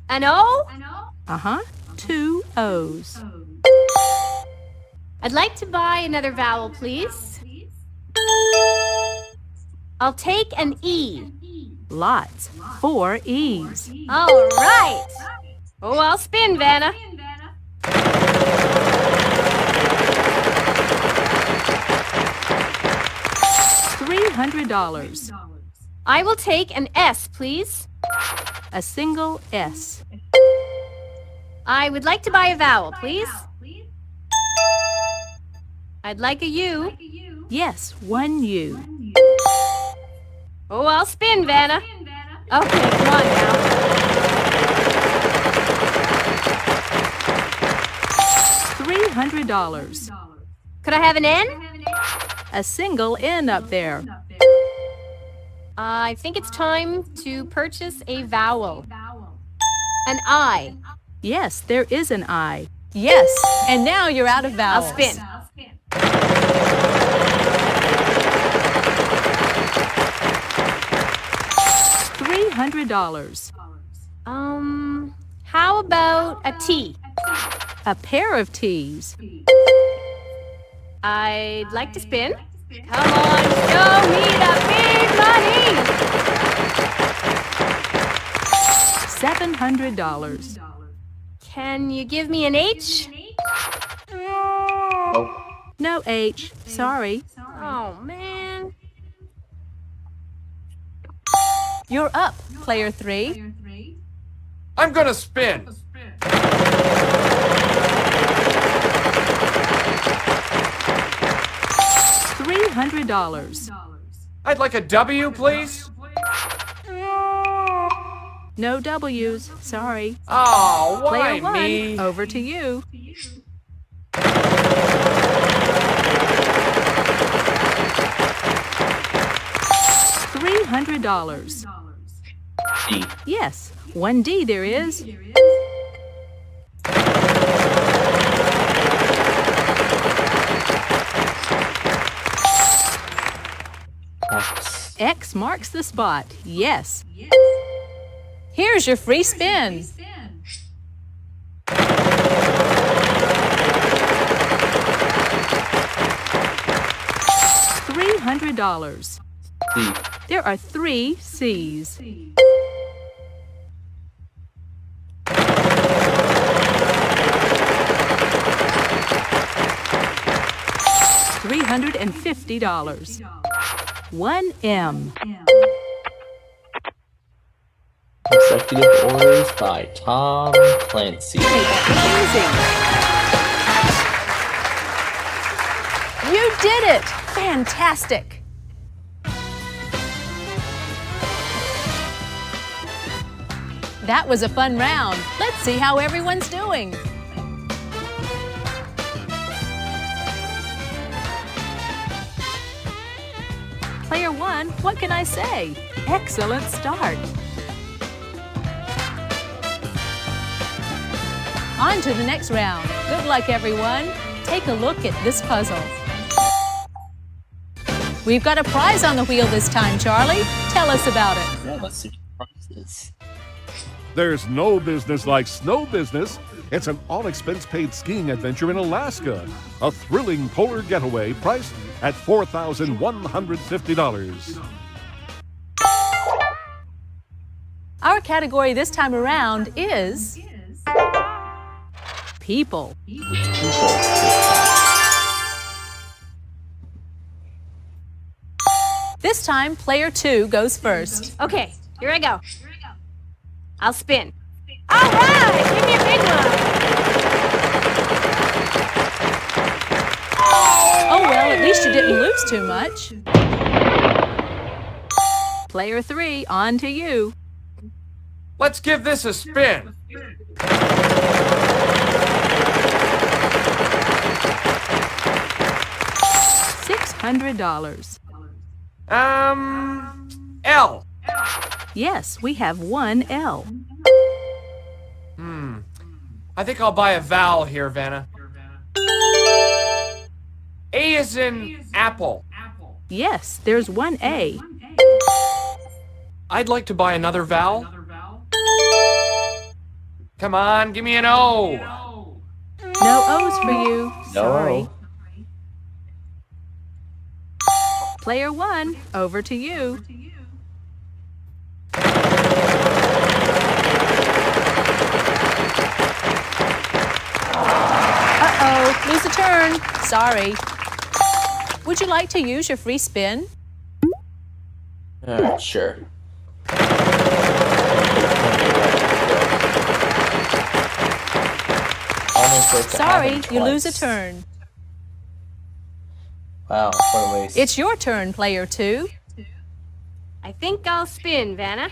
S6: An O?
S5: Uh-huh. 2 O's.
S6: I'd like to buy another vowel, please. I'll take an E.
S5: Lots. 4 E's.
S6: All right. Oh, I'll spin, Vanna.
S5: $300.
S6: I will take an S, please.
S5: A single S.
S6: I would like to buy a vowel, please. I'd like a U.
S5: Yes, 1 U.
S6: Oh, I'll spin, Vanna. Okay, come on now.
S5: $300.
S6: Could I have an N?
S5: A single N up there.
S6: I think it's time to purchase a vowel. An I.
S5: Yes, there is an I. Yes, and now you're out of
S6: I'll
S5: vowels.
S6: spin.
S5: $300.
S6: How about a T?
S5: A pair of T's.
S6: I'd like to spin. Come on, show me the big money!
S5: $700.
S6: Can you give me an H?
S5: No H. Sorry.
S6: Oh, man.
S5: You're up, player 3.
S7: I'm gonna spin.
S5: $300.
S7: I'd like a W, please.
S5: No W's. Sorry.
S7: Oh, why
S5: Player 1,
S7: me?
S5: over to you. $300.
S3: D.
S5: Yes, 1 D there is.
S3: X.
S5: X marks the spot. Yes. Here's your free spin. $300.
S3: D.
S5: There are 3 C's. $350. 1 M.
S3: Consecutive orders by Tom Clancy.
S5: Easy. You did it! Fantastic! That was a fun round. Let's see how everyone's doing. Player 1, what can I say? Excellent start. On to the next round. Good luck, everyone. Take a look at this puzzle. We've got a prize on the wheel this time, Charlie. Tell us about it.
S3: Yeah, let's see what the prize is.
S4: There's no business like snow business. It's an all-expense-paid skiing adventure in Alaska. A thrilling polar getaway priced at $4,150.
S5: Our category this time around is people. This time, player 2 goes first.
S6: Okay, here I go. I'll spin. All right, give me a big one.
S5: too much. Player 3, on to you.
S7: Let's give this a spin.
S5: $600.
S7: L.
S5: Yes, we have one L.
S7: I think I'll buy a vowel here, Vanna. A is in apple.
S5: Yes, there's one A.
S7: I'd like to buy another vowel. Come on, give me an O.
S5: No O's for you.
S3: No.
S5: Sorry. Player 1, over to you. Uh-oh, lose a turn. Sorry. Would you like to use your free spin?
S3: Sure.
S5: Sorry, you lose a turn.
S3: Wow, what a waste.
S5: It's your turn, player 2.
S6: I think I'll spin, Vanna.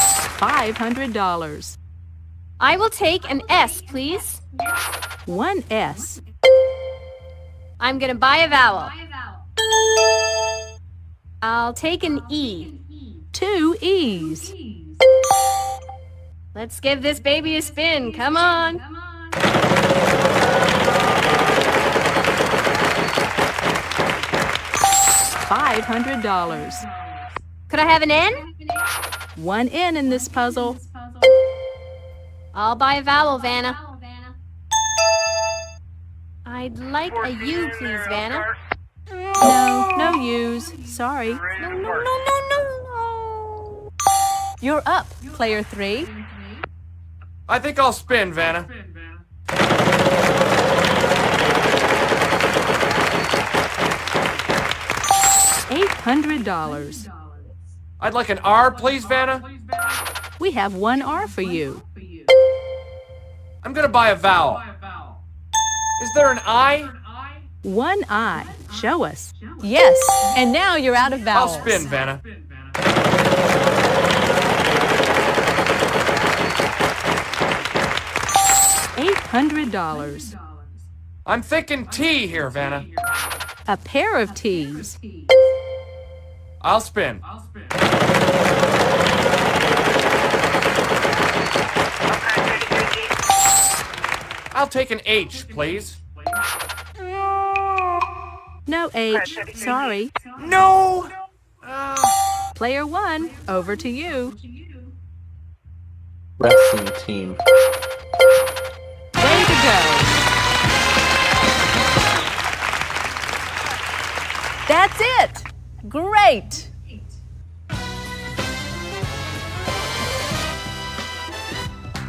S5: $500.
S6: I will take an S, please.
S5: One S.
S6: I'm gonna buy a vowel. I'll take an E.
S5: Two E's.
S6: Let's give this baby a spin. Come on.
S5: $500.
S6: Could I have an N?
S5: One N in this puzzle.
S6: I'll buy a vowel, Vanna. I'd like a U, please, Vanna.
S5: No U's. Sorry.
S6: No.
S5: You're up, player 3.
S7: I think I'll spin, Vanna.
S5: $800.
S7: I'd like an R, please, Vanna.
S5: We have one R for you.
S7: I'm gonna buy a vowel. Is there an I?
S5: One I. Show us. Yes, and now you're out of vowels.
S7: I'll spin, Vanna.
S5: $800.
S7: I'm thinking T here, Vanna.
S5: A pair of T's.
S7: I'll spin. I'll take an H, please.
S5: No H. Sorry.
S7: No!
S5: Player 1, over to you.
S3: Wrestling team.
S5: Way to go. That's it. Great.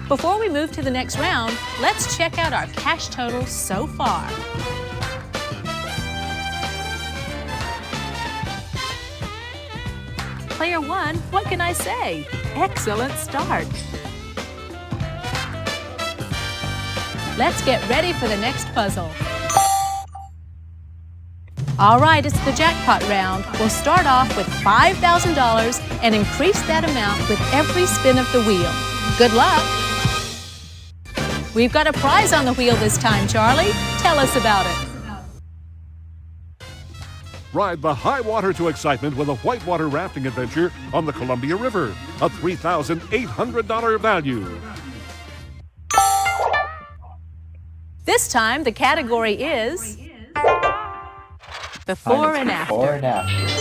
S5: Before we move to the next round, let's check out our cash totals so far. Player 1, what can I say? Excellent start. Let's get ready for the next puzzle. All right, it's the jackpot round. We'll start off with $5,000 and increase that amount with every spin of the wheel. Good luck. We've got a prize on the wheel this time, Charlie. Tell us about it.
S4: Ride the high water to excitement with a whitewater rafting adventure on the Columbia River, a $3,800 value.
S5: This time, the category is before and after.
S3: Before and after.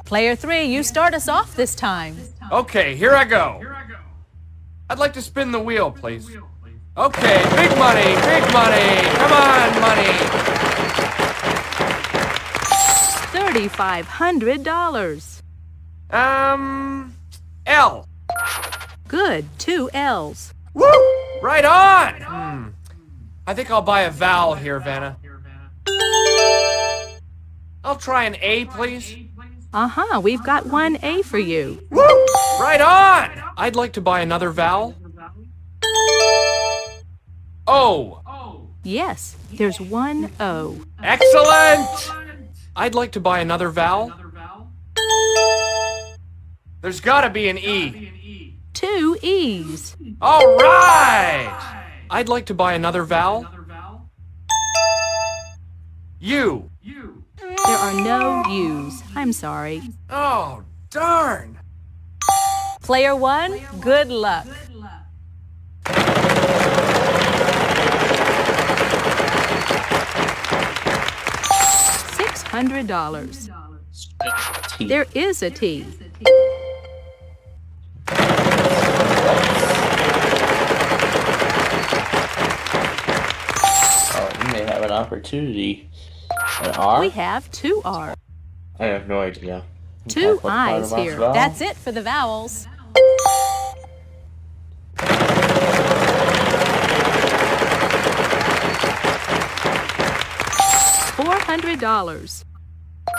S5: Player 3, you start us off this time.
S7: Okay, here I go. I'd like to spin the wheel, please. Okay, big money, big money. Come on, money.
S5: $3,500.
S7: L.
S5: Good, 2 L's.
S7: Woo! Right on! I think I'll buy a vowel here, Vanna. I'll try an A, please.
S5: Uh-huh, we've got 1A for you.
S7: Woo! Right on! I'd like to buy another vowel. O.
S5: Yes, there's 1O.
S7: Excellent! I'd like to buy another vowel. There's gotta be an E.
S5: 2 E's.
S7: All right! I'd like to buy another vowel. U.
S5: There are no U's. I'm sorry.
S7: Oh, darn!
S5: Player 1, good luck. $600.
S3: T.
S5: There is a T.
S3: Oh, we may have an opportunity. An R?
S5: We have 2 R's.
S3: I have no idea.
S5: 2
S3: What part
S5: I's
S3: of
S5: here.
S3: vowel?
S5: That's it for the vowels. $400.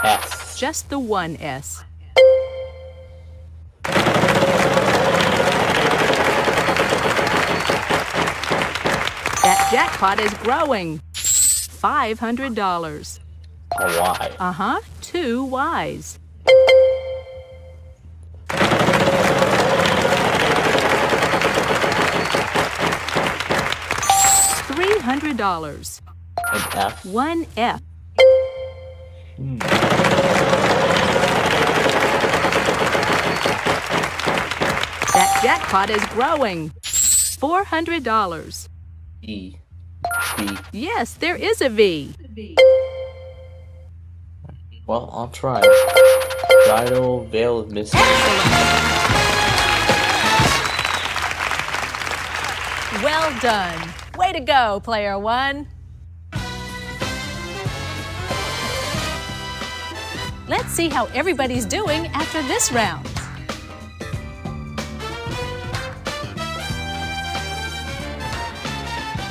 S3: S.
S5: Just the 1 S. That jackpot is growing. $500.
S3: A Y.
S5: Uh-huh, 2 Y's. $300.
S3: An F.
S5: 1 F. That jackpot is growing. $400.
S3: E. B.
S5: Yes, there is a V.
S3: Well, I'll try. Bridal Veil of Mystery.
S5: Well done. Way to go, player 1. Let's see how everybody's doing after this round.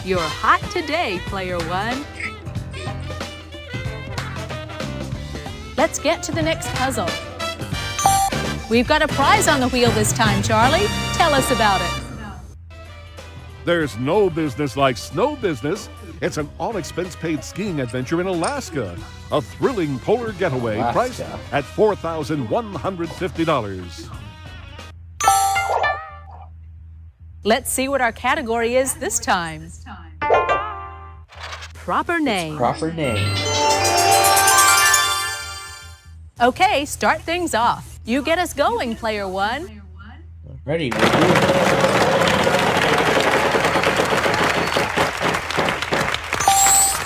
S5: You're hot today, player 1. Let's get to the next puzzle. We've got a prize on the wheel this time, Charlie. Tell us about it.
S4: There's no business like snow business. It's an all-expense-paid skiing adventure in Alaska. A thrilling polar getaway priced at $4,150.
S5: Let's see what our category is this time. Proper name.
S3: Proper name.
S5: Okay, start things off. You get us going, player 1.
S3: Ready, we'll do it.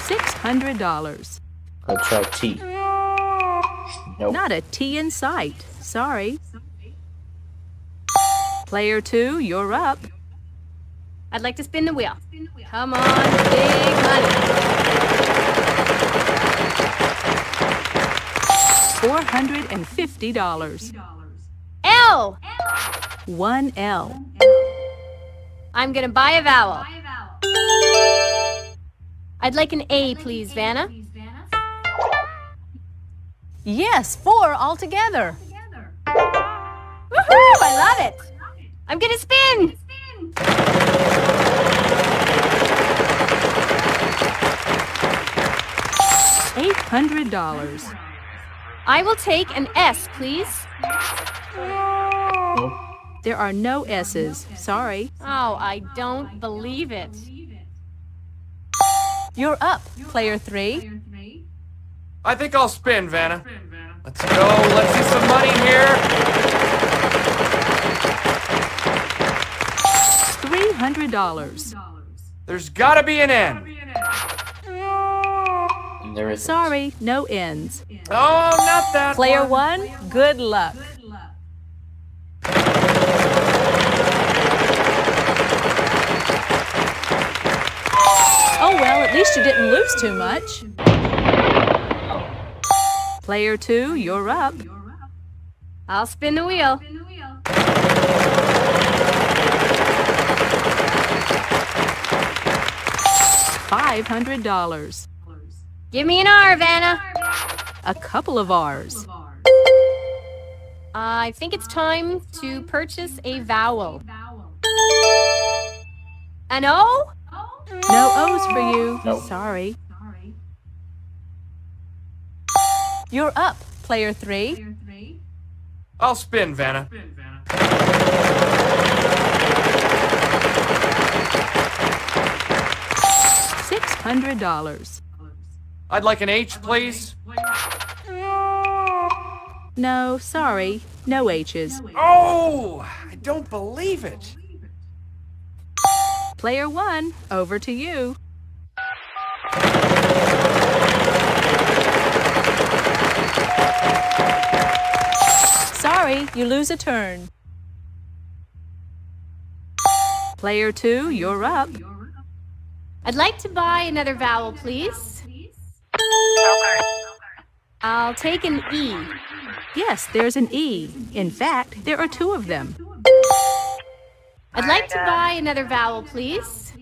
S5: $600.
S3: I'll try T. Nope.
S5: Not a T in sight. Sorry. Player 2, you're up.
S6: I'd like to spin the wheel. Come on, big money.
S5: $450.
S6: L.
S5: 1 L.
S6: I'm gonna buy a vowel. I'd like an A, please, Vanna.
S5: Yes, 4 altogether.
S6: Woohoo! I love it. I'm gonna spin.
S5: $800.
S6: I will take an S, please.
S3: Nope.
S5: There are no S's. Sorry.
S6: Oh, I don't believe it.
S5: You're up, player 3.
S7: I think I'll spin, Vanna. Let's go. Let's see some money here.
S5: $300.
S7: There's gotta be an N.
S3: And there is.
S5: Sorry, no N's.
S7: Oh, not that
S5: Player
S7: one.
S5: 1, good luck. Oh well, at least you didn't lose too much. Player 2, you're up.
S6: I'll spin the wheel.
S5: $500.
S6: Give me an R, Vanna.
S5: A couple of R's.
S6: I think it's time to purchase a vowel. An O?
S5: No O's for you.
S3: Nope.
S5: Sorry. You're up, player 3.
S7: I'll spin, Vanna.
S5: $600.
S7: I'd like an H, please.
S5: No, sorry. No H's.
S7: Oh, I don't believe it.
S5: Player 1, over to you. Sorry, you lose a turn. Player 2, you're up.
S6: I'd like to buy another vowel, please. I'll take an E.
S5: Yes, there's an E. In fact, there are 2 of them.
S6: I'd like to buy another vowel, please.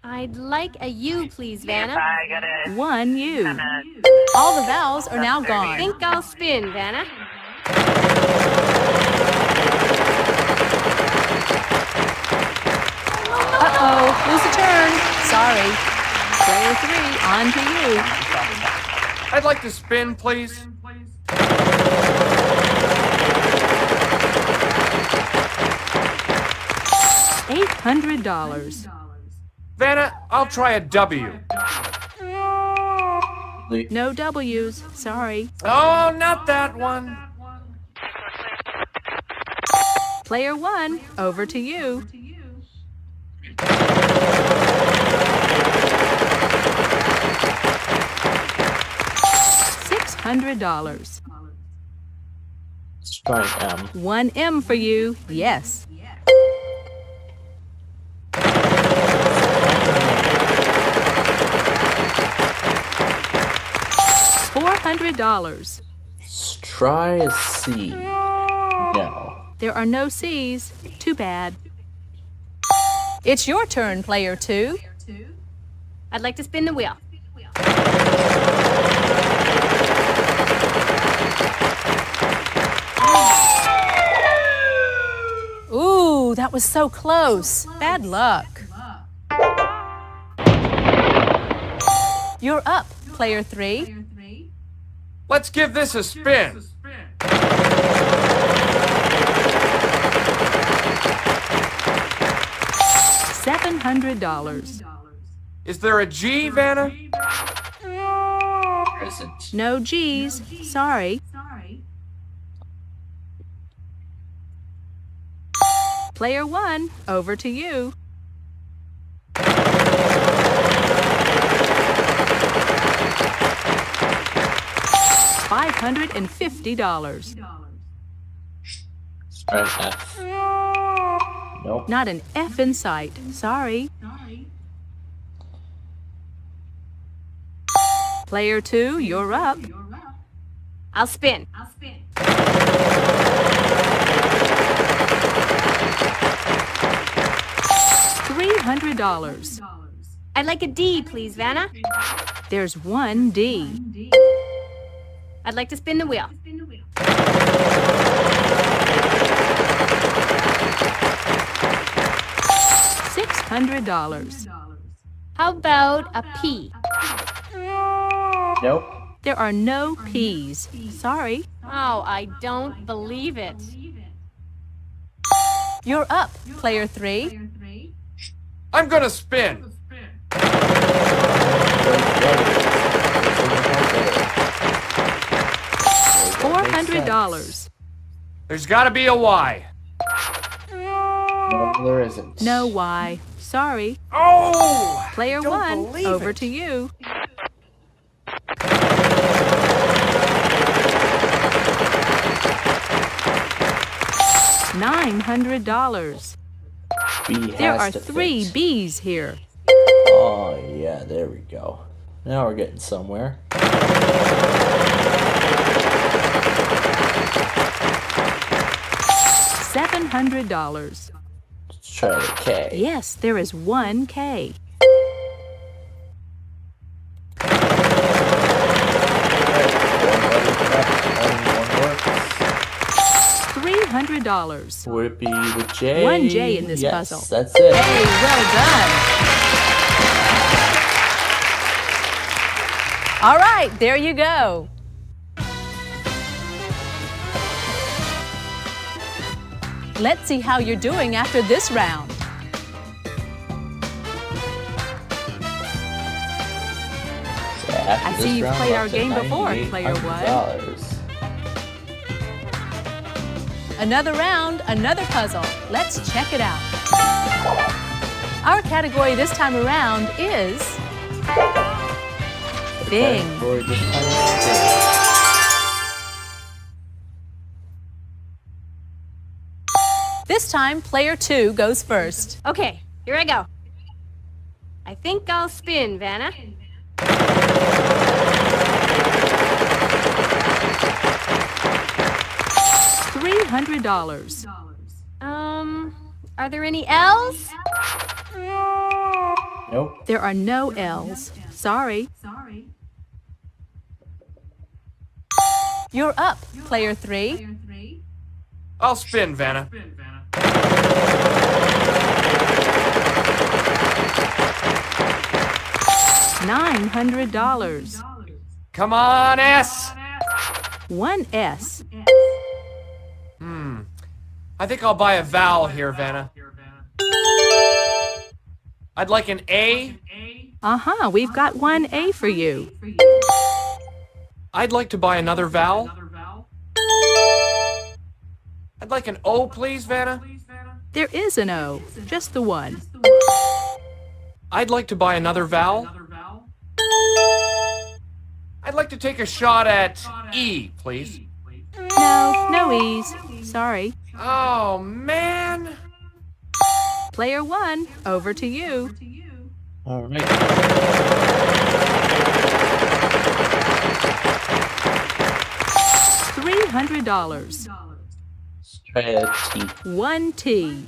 S6: I'd like a U, please, Vanna.
S5: 1 U. All the vowels are now
S6: I
S5: gone.
S6: think I'll spin, Vanna.
S5: Uh-oh, lose a turn. Sorry. Player 3, on to you.
S7: I'd like to spin, please.
S5: $800.
S7: Vanna, I'll try a W.
S5: No W's. Sorry.
S7: Oh, not that one.
S5: Player 1, over to you. $600.
S3: Let's try M.
S5: 1 M for you. Yes. $400.
S3: Let's try a C. No.
S5: There are no C's. Too bad. It's your turn, player 2.
S6: I'd like to spin the wheel.
S5: Ooh, that was so close. Bad luck. You're up, player 3.
S7: Let's give this a spin.
S5: $700.
S7: Is there a G, Vanna?
S3: There isn't.
S5: No G's. Sorry. Player 1, over to you. $550.
S3: Let's try F. Nope.
S5: Not an F in sight. Sorry. Player 2, you're up.
S6: I'll spin.
S5: $300.
S6: I'd like a D, please, Vanna.
S5: There's 1 D.
S6: I'd like to spin the wheel.
S5: $600.
S6: How about a P?
S3: Nope.
S5: There are no P's. Sorry.
S6: Oh, I don't believe it.
S5: You're up, player 3.
S7: I'm gonna spin.
S5: $400.
S7: There's gotta be a Y.
S3: No, there isn't.
S5: No Y. Sorry.
S7: Oh!
S5: Player
S7: Don't
S5: 1,
S7: believe
S5: over
S7: it.
S5: to you. $900.
S3: B
S5: There
S3: has
S5: are
S3: to
S5: 3
S3: fit.
S5: B's here.
S3: Oh, yeah, there we go. Now we're getting somewhere.
S5: $700.
S3: Let's try the K.
S5: Yes, there is 1 K.
S3: One letter left, only
S5: $100.
S3: Would it be the J?
S5: One J in this
S3: yes,
S5: puzzle.
S3: That's it.
S5: Hey, well done. All right, there you go. Let's see how you're doing after this round.
S3: So after
S5: I
S3: this
S5: see you've
S3: round,
S5: played
S3: we're
S5: our
S3: up to
S5: game before, player one.
S3: $98.
S5: Another round, another puzzle. Let's check it out. Our category this time around is Bing.
S3: Category this time is Bing.
S5: This time, player 2 goes first.
S6: Okay, here I go. I think I'll spin, Vanna.
S5: $300.
S6: Are there any L's?
S3: Nope.
S5: There are no L's. Sorry. You're up, player 3.
S7: I'll spin, Vanna.
S5: $900.
S7: Come on, S.
S5: One S.
S7: I think I'll buy a vowel here, Vanna. I'd like an A.
S5: Uh-huh, we've got one A for you.
S7: I'd like to buy another vowel. I'd like an O, please, Vanna.
S5: There is an O, just the one.
S7: I'd like to buy another vowel. I'd like to take a shot at E, please.
S5: No, no E's. Sorry.
S7: Oh, man.
S5: Player 1, over to you.
S3: All right.
S5: $300.
S3: Let's try a T.
S5: One T.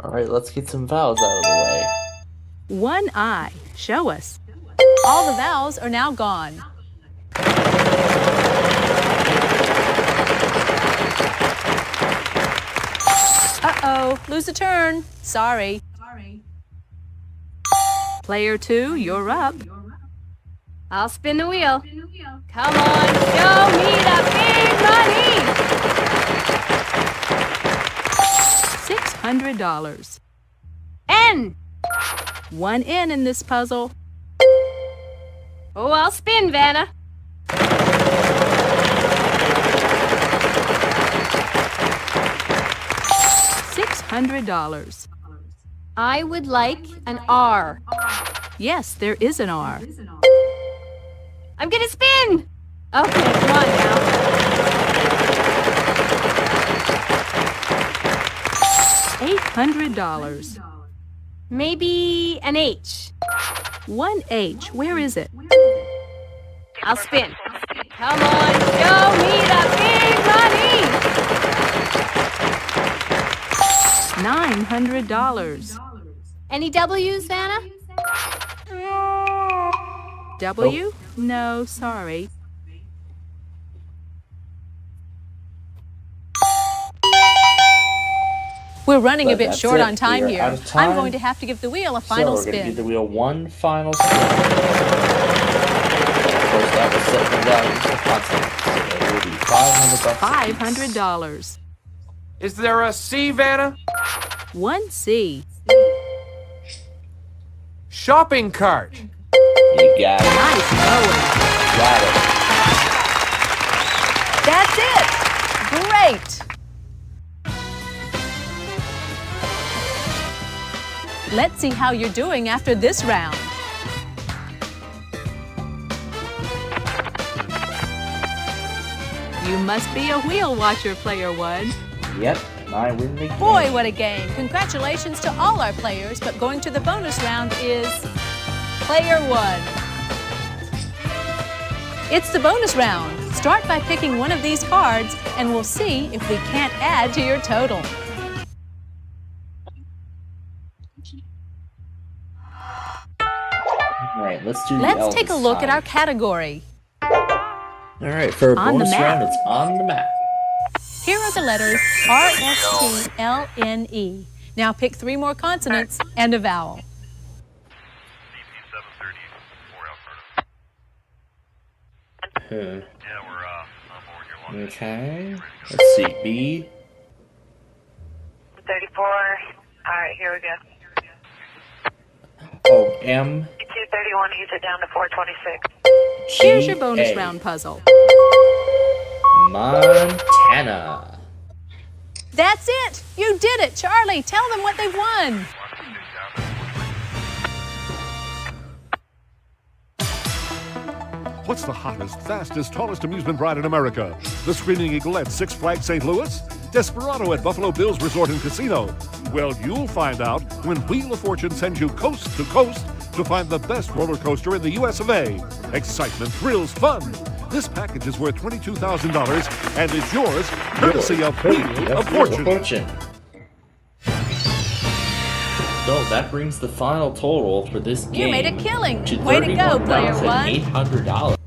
S3: All right, let's get some vowels out of the way.
S5: One I. Show us. All the vowels are now gone. Uh-oh, lose a turn. Sorry. Player 2, you're up.
S6: I'll spin the wheel. Come on, show me the big money!
S5: $600.
S6: N!
S5: One N in this puzzle.
S6: Oh, I'll spin, Vanna.
S5: $600.
S6: I would like an R.
S5: Yes, there is an R.
S6: I'm gonna spin! Okay, come on now.
S5: $800.
S6: Maybe an H.
S5: One H, where is it?
S6: I'll spin. Come on, show me the big money!
S5: $900.
S6: Any W's, Vanna?
S5: W? No, sorry. We're running a
S3: But
S5: bit
S3: that's
S5: short
S3: it.
S5: on time
S3: We are
S5: here.
S3: out of time.
S5: I'm going to have to give the wheel a final
S3: so we're going to
S5: spin.
S3: give the wheel one final spin. And of course, that will set the value for constant. So it will be $500.
S5: $500.
S7: Is there a C, Vanna?
S5: One C.
S7: Shopping cart.
S3: You got it.
S5: Nice going.
S3: Got it.
S5: That's it. Great. Let's see how you're doing after this round. You must be a wheel watcher, player 1.
S3: Yep, and I win the game.
S5: Boy, what a game. Congratulations to all our players, but going to the bonus round is player 1. It's the bonus round. Start by picking one of these cards, and we'll see if we can't add to your total.
S3: All right, let's do the
S5: Let's
S3: L
S5: take a
S3: this
S5: look at
S3: time.
S5: our category.
S3: All right, for a
S5: On the
S3: bonus
S5: map.
S3: round, it's on the map.
S5: Here are the letters R-S-T-L-N-E. Now pick 3 more consonants and a vowel.
S3: Okay. Let's see. B.
S8: 34. Alright, here we go.
S3: O. M.
S8: 231 ease it down to 426.
S5: Here's your bonus
S3: G. A.
S5: round puzzle.
S3: Montana.
S5: That's it! You did it! Charlie, tell them what they've won!
S4: What's the hottest, fastest, tallest amusement ride in America? The Screaming Eagle at Six Flags St. Louis? Desperado at Buffalo Bills Resort and Casino? Well, you'll find out when Wheel of Fortune sends you coast to coast to find the best roller coaster in the US of A. Excitement, thrills, fun. This package is worth $22,000 and it's yours courtesy of Wheel of Fortune.
S3: So that brings the final total for this game.
S5: You made a killing.
S3: To
S5: Way to go, player one.
S3: $31,800.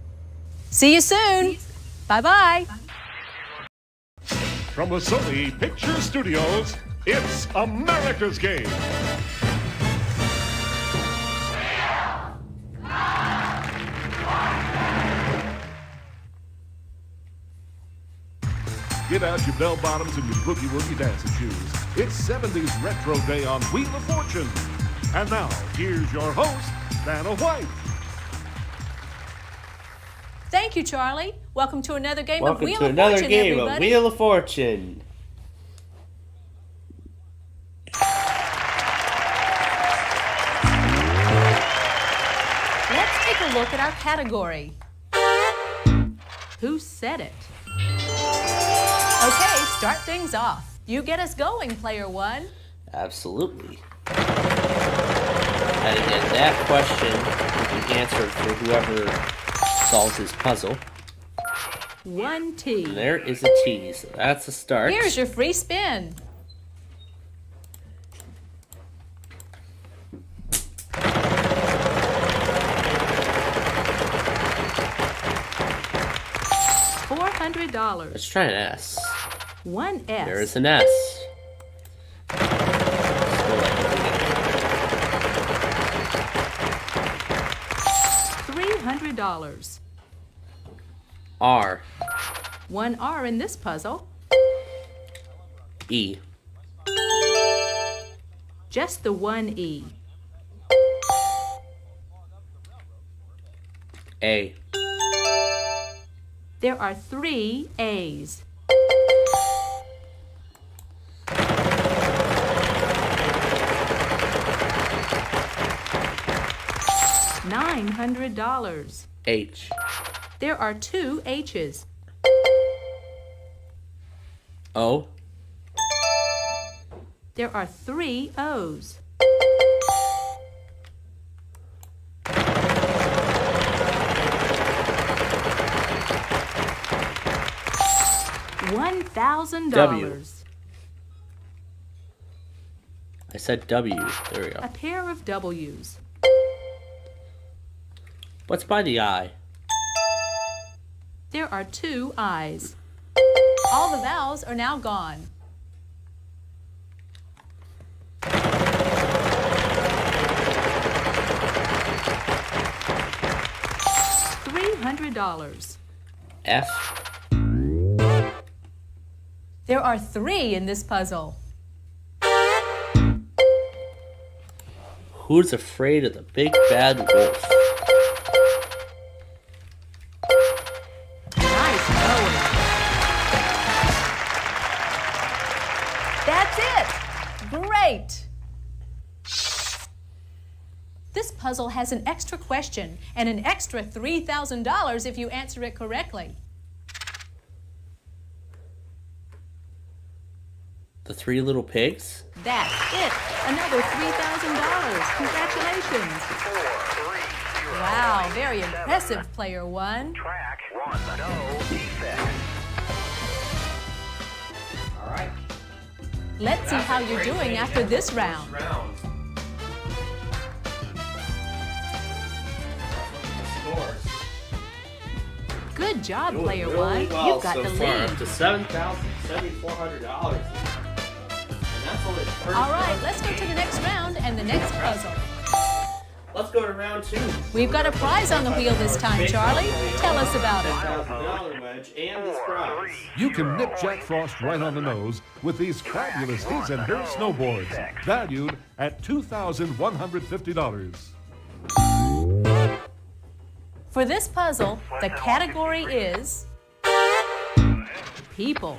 S5: See you soon. Bye-bye.
S4: From the Sony Picture Studios, it's America's Game. Get out your bell-bottoms and your boogie-woogie dancing shoes. It's 70s Retro Day on Wheel of Fortune. And now, here's your host, Vanna White.
S5: Thank you, Charlie. Welcome to another game
S3: Welcome
S5: of Wheel
S3: to
S5: of
S3: another
S5: Fortune,
S3: game
S5: everybody.
S3: of Wheel of Fortune.
S5: Let's take a look at our category. Who said it? Okay, start things off. You get us going, player one.
S3: Absolutely. And again, that question will be answered for whoever solves this puzzle.
S5: 1 T.
S3: There is a T, so that's a start.
S5: Here's your free spin. $400.
S3: Let's try an S.
S5: 1 S.
S3: There is an S.
S5: $300.
S3: R.
S5: 1 R in this puzzle.
S3: E.
S5: Just the 1 E.
S3: A.
S5: There are 3 A's. $900.
S3: H.
S5: There are 2 H's.
S3: O.
S5: There are 3 O's. $1,000.
S3: W. I said W. There we go.
S5: A pair of W's.
S3: What's by the I?
S5: There are 2 I's. All the vowels are now gone. $300.
S3: F.
S5: There are 3 in this puzzle.
S3: Who's afraid of the big bad wolf?
S5: Nice going. That's it. Great. This puzzle has an extra question and an extra $3,000 if you answer it correctly.
S3: The 3 little pigs?
S5: That's it. Another $3,000. Congratulations. Wow, very impressive, player one.
S9: Track 1, no defect.
S1: All right.
S5: Let's see how you're doing after this round. Good job, player one. You've got the lead.
S3: Up to 7,000.
S1: $7,400. And that's only the first
S5: All right,
S1: round.
S5: let's go to the next round and the next puzzle.
S1: Let's go to round 2.
S5: We've got a prize on the wheel this time, Charlie. Tell us about it.
S1: $10,000 wedge and this prize.
S4: You can nip Jack Frost right on the nose with these fabulous his and her snowboards, valued at $2,150.
S5: For this puzzle, the category is people.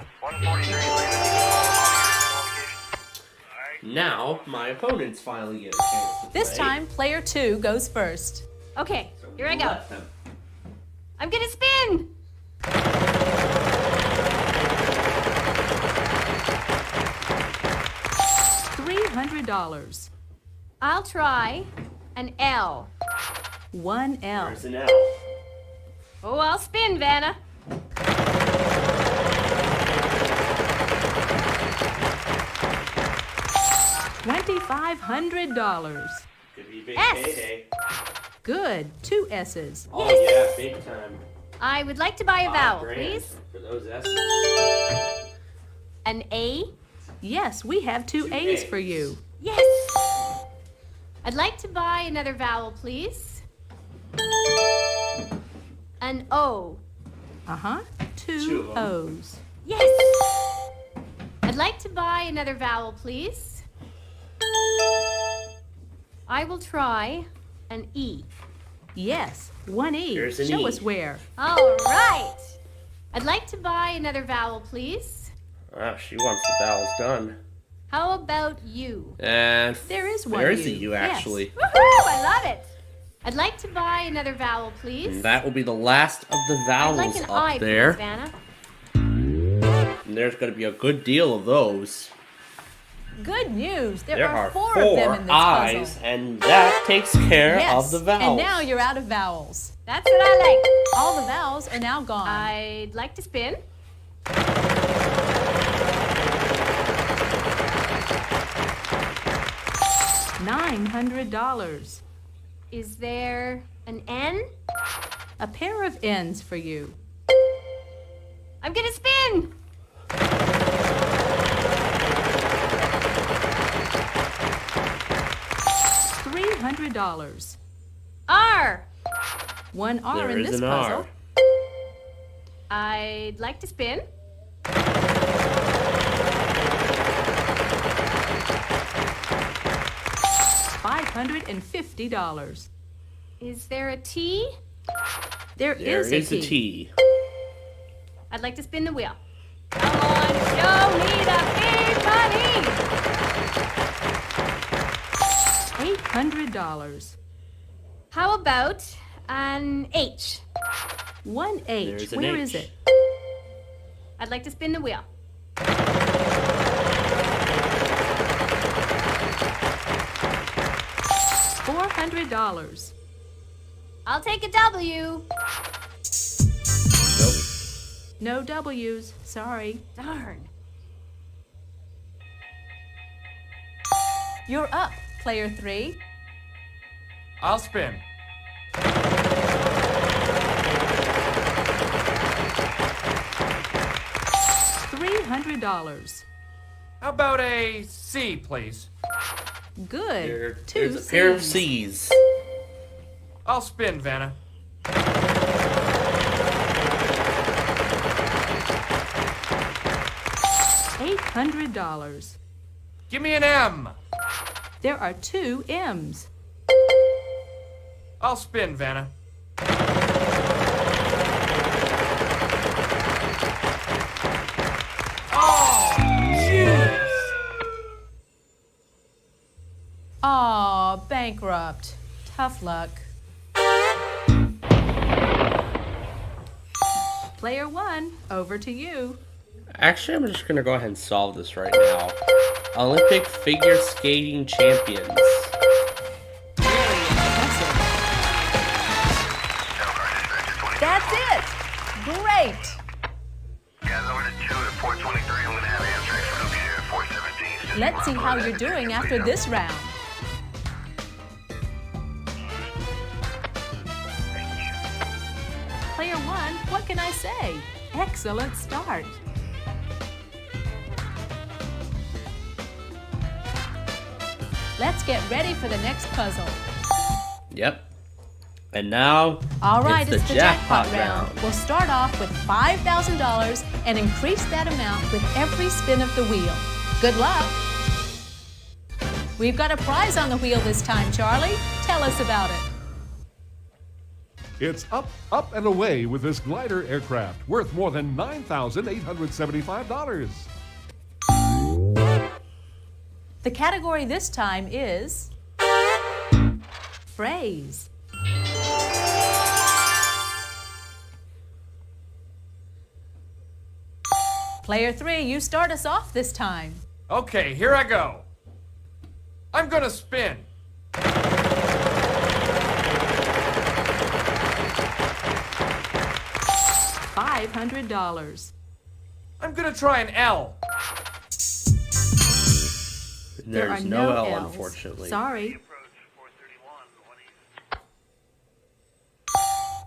S1: Now, my opponents finally get a chance to
S5: This
S1: play.
S5: time, player 2 goes first.
S6: Okay, here I go.
S1: Let them.
S6: I'm gonna spin.
S5: $300.
S6: I'll try an L.
S5: 1 L.
S1: There's an L.
S6: Oh, I'll spin, Vanna.
S5: $2,500.
S1: Could be big
S6: S.
S1: payday.
S5: Good. 2 S's.
S1: Oh yeah, big time.
S6: I would like to buy a vowel,
S1: $5,000
S6: please.
S1: for those S's.
S6: An A.
S5: Yes, we have 2 A's for you.
S6: Yes. I'd like to buy another vowel, please. An O.
S5: Uh-huh. 2
S1: 2 of 'em.
S5: O's.
S6: Yes. I'd like to buy another vowel, please. I will try an E.
S5: Yes, 1 E.
S1: Here's an
S5: Show
S1: E.
S5: us where.
S6: All right. I'd like to buy another vowel, please.
S1: Oh, she wants the vowels done.
S6: How about U?
S1: And
S5: There is one
S1: there is a
S5: U.
S1: U
S5: Yes.
S1: actually.
S6: Woohoo! I love it. I'd like to buy another vowel, please.
S1: And that will be the last of the
S6: I'd
S1: vowels
S6: like an
S1: up
S6: I,
S1: there.
S6: please, Vanna.
S1: And there's going to be a good deal of those.
S5: Good news. There
S1: There
S5: are
S1: are
S5: 4 of them in this
S1: I's,
S5: puzzle.
S1: and that takes care
S5: Yes,
S1: of the vowels.
S5: and now you're out of vowels.
S6: That's what I like.
S5: All the vowels are now gone.
S6: I'd like to spin.
S5: $900.
S6: Is there an N?
S5: A pair of N's for you.
S6: I'm gonna spin.
S5: $300.
S6: R.
S5: 1 R
S1: There
S5: in
S1: is
S5: this
S1: an
S5: puzzle.
S1: R.
S6: I'd like to spin.
S5: $550.
S6: Is there a T?
S5: There
S1: There
S5: is
S1: is
S5: a
S1: a T.
S6: I'd like to spin the wheel. Come on, show me the big money.
S5: $800.
S6: How about an H?
S5: 1 H.
S1: There's an
S5: Where
S1: H.
S5: is it?
S6: I'd like to spin the wheel.
S5: $400.
S6: I'll take a W.
S5: No W's. Sorry.
S6: Darn.
S5: You're up, player 3.
S7: I'll spin.
S5: $300.
S7: How about a C, please?
S5: Good. 2
S1: There's a pair of
S5: C's.
S1: C's.
S7: I'll spin, Vanna.
S5: $800.
S7: Give me an M.
S5: There are 2 M's.
S7: I'll spin, Vanna. Oh, jeez.
S5: Aw, bankrupt. Tough luck. Player 1, over to you.
S1: Actually, I'm just going to go ahead and solve this right now. Olympic figure skating champions.
S5: Very impressive. That's it. Great.
S9: Guys, over to 2 at 423. I'm going to have Amtrak for Luke at 417.
S5: Let's see how you're doing after this round. Player 1, what can I say? Excellent start. Let's get ready for the next puzzle.
S1: Yep. And now,
S5: All right,
S1: it's the jackpot round.
S5: We'll start off with $5,000 and increase that amount with every spin of the wheel. Good luck. We've got a prize on the wheel this time, Charlie. Tell us about it.
S4: It's up, up, and away with this glider aircraft worth more than $9,875.
S5: The category this time is phrase. Player 3, you start us off this time.
S7: Okay, here I go. I'm gonna spin.
S5: $500.
S7: I'm gonna try an L.
S5: There are
S1: There's no L,
S5: Ls.
S1: unfortunately.
S5: Sorry.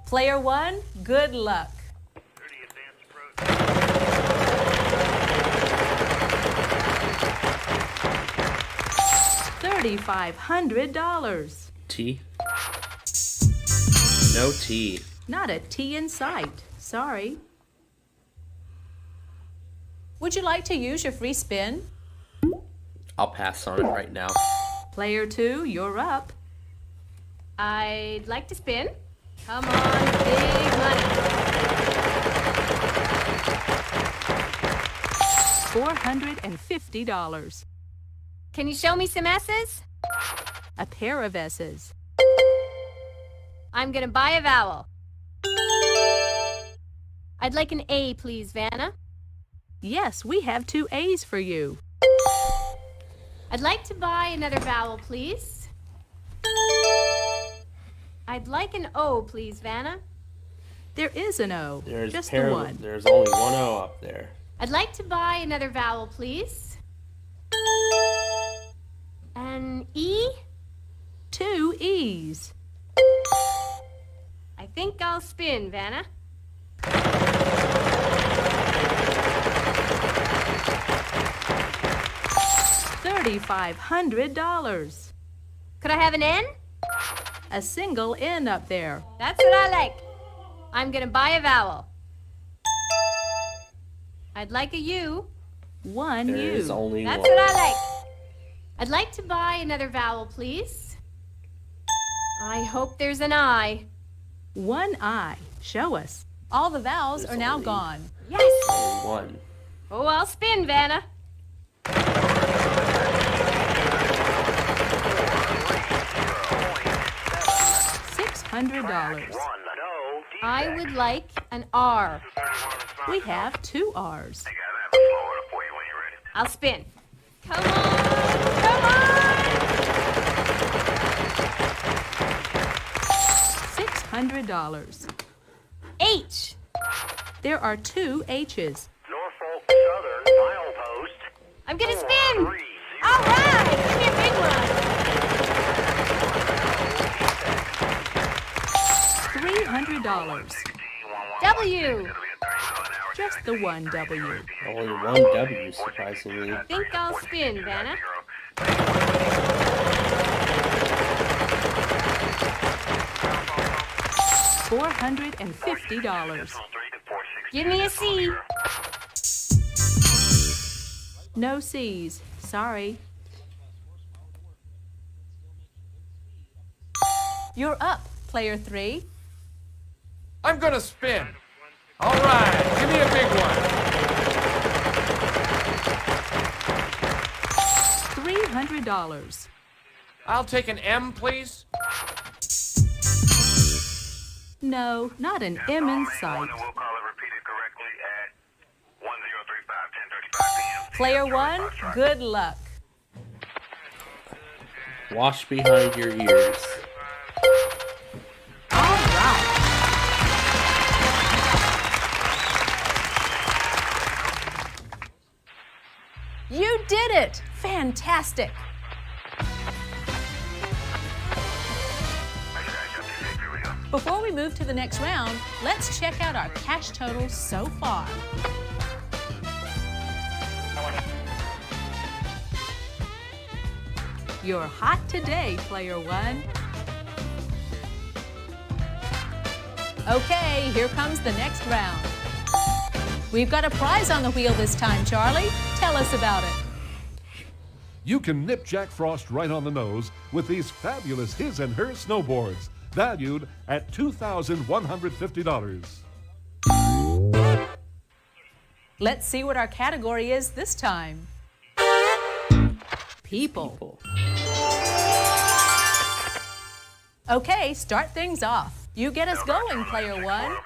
S5: Player 1, good luck. $3,500.
S1: T? No T.
S5: Not a T in sight. Sorry. Would you like to use your free spin?
S1: I'll pass on it right now.
S5: Player 2, you're up.
S6: I'd like to spin. Come on, big money.
S5: $450.
S6: Can you show me some S's?
S5: A pair of S's.
S6: I'm gonna buy a vowel. I'd like an A, please, Vanna.
S5: Yes, we have 2 A's for you.
S6: I'd like to buy another vowel, please. I'd like an O, please, Vanna.
S5: There is an O. Just the one.
S1: There's only one O up there.
S6: I'd like to buy another vowel, please. An E?
S5: 2 E's.
S6: I think I'll spin, Vanna.
S5: $3,500.
S6: Could I have an N?
S5: A single N up there.
S6: That's what I like. I'm gonna buy a vowel. I'd like a U.
S5: 1
S1: There
S5: U.
S1: is only
S6: That's
S1: one.
S6: what I like. I'd like to buy another vowel, please. I hope there's an I.
S5: 1 I. Show us. All the vowels
S1: There's
S5: are now
S1: only-
S5: gone.
S6: Yes.
S1: Only one.
S6: Oh, I'll spin, Vanna.
S5: $600.
S6: I would like an R.
S5: We have 2 R's.
S6: I'll spin. Come on, come on!
S5: $600.
S6: H.
S5: There are 2 H's.
S9: Norfolk Southern milepost.
S6: I'm gonna spin. All right, give me a big one.
S5: $300.
S6: W.
S5: Just the 1 W.
S1: Only one W, surprisingly.
S6: I think I'll spin, Vanna.
S5: $450.
S6: Give me a C.
S5: No C's. Sorry. You're up, player 3.
S7: I'm gonna spin. All right, give me a big one.
S5: $300.
S7: I'll take an M, please.
S5: No, not an M in sight. Player 1, good luck.
S1: Wash behind your ears.
S5: All right. You did it! Fantastic! Before we move to the next round, let's check out our cash totals so far. You're hot today, player one. Okay, here comes the next round. We've got a prize on the wheel this time, Charlie. Tell us about it.
S4: You can nip Jack Frost right on the nose with these fabulous his and her snowboards, valued at $2,150.
S5: Let's see what our category is this time. People. Okay, start things off. You get us going, player one.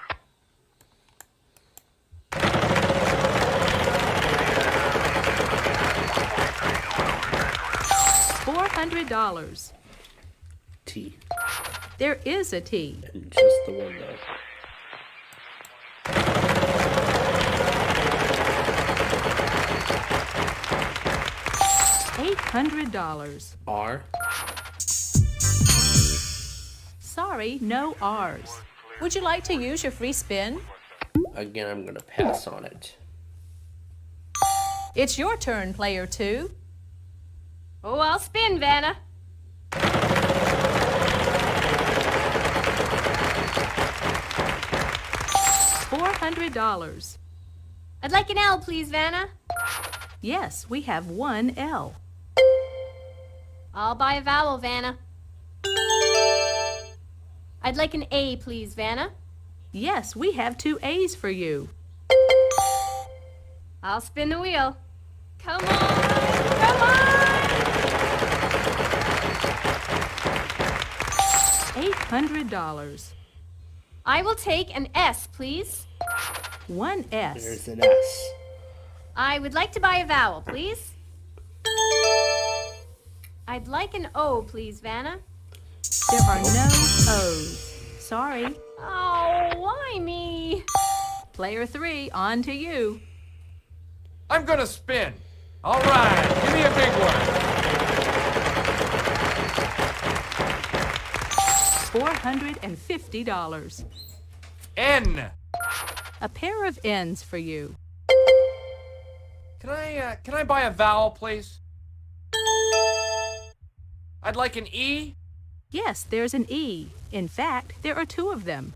S5: $400.
S3: T.
S5: There is a T.
S3: And just the one though.
S5: $800.
S3: R.
S5: Sorry, no R's. Would you like to use your free spin?
S3: Again, I'm gonna pass on it.
S5: It's your turn, player two.
S6: Oh, I'll spin, Vanna.
S5: $400.
S6: I'd like an L, please, Vanna.
S5: Yes, we have one L.
S6: I'll buy a vowel, Vanna. I'd like an A, please, Vanna.
S5: Yes, we have two A's for you.
S6: I'll spin the wheel. Come on! Come on!
S5: $800.
S6: I will take an S, please.
S5: One S.
S3: There's an S.
S6: I would like to buy a vowel, please. I'd like an O, please, Vanna.
S5: There are no O's. Sorry.
S6: Oh, why me?
S5: Player three, on to you.
S7: I'm gonna spin. All right, give me a big one.
S5: $450.
S7: N.
S5: A pair of N's for you.
S7: Can I buy a vowel, please? I'd like an E.
S5: Yes, there's an E. In fact, there are two of them.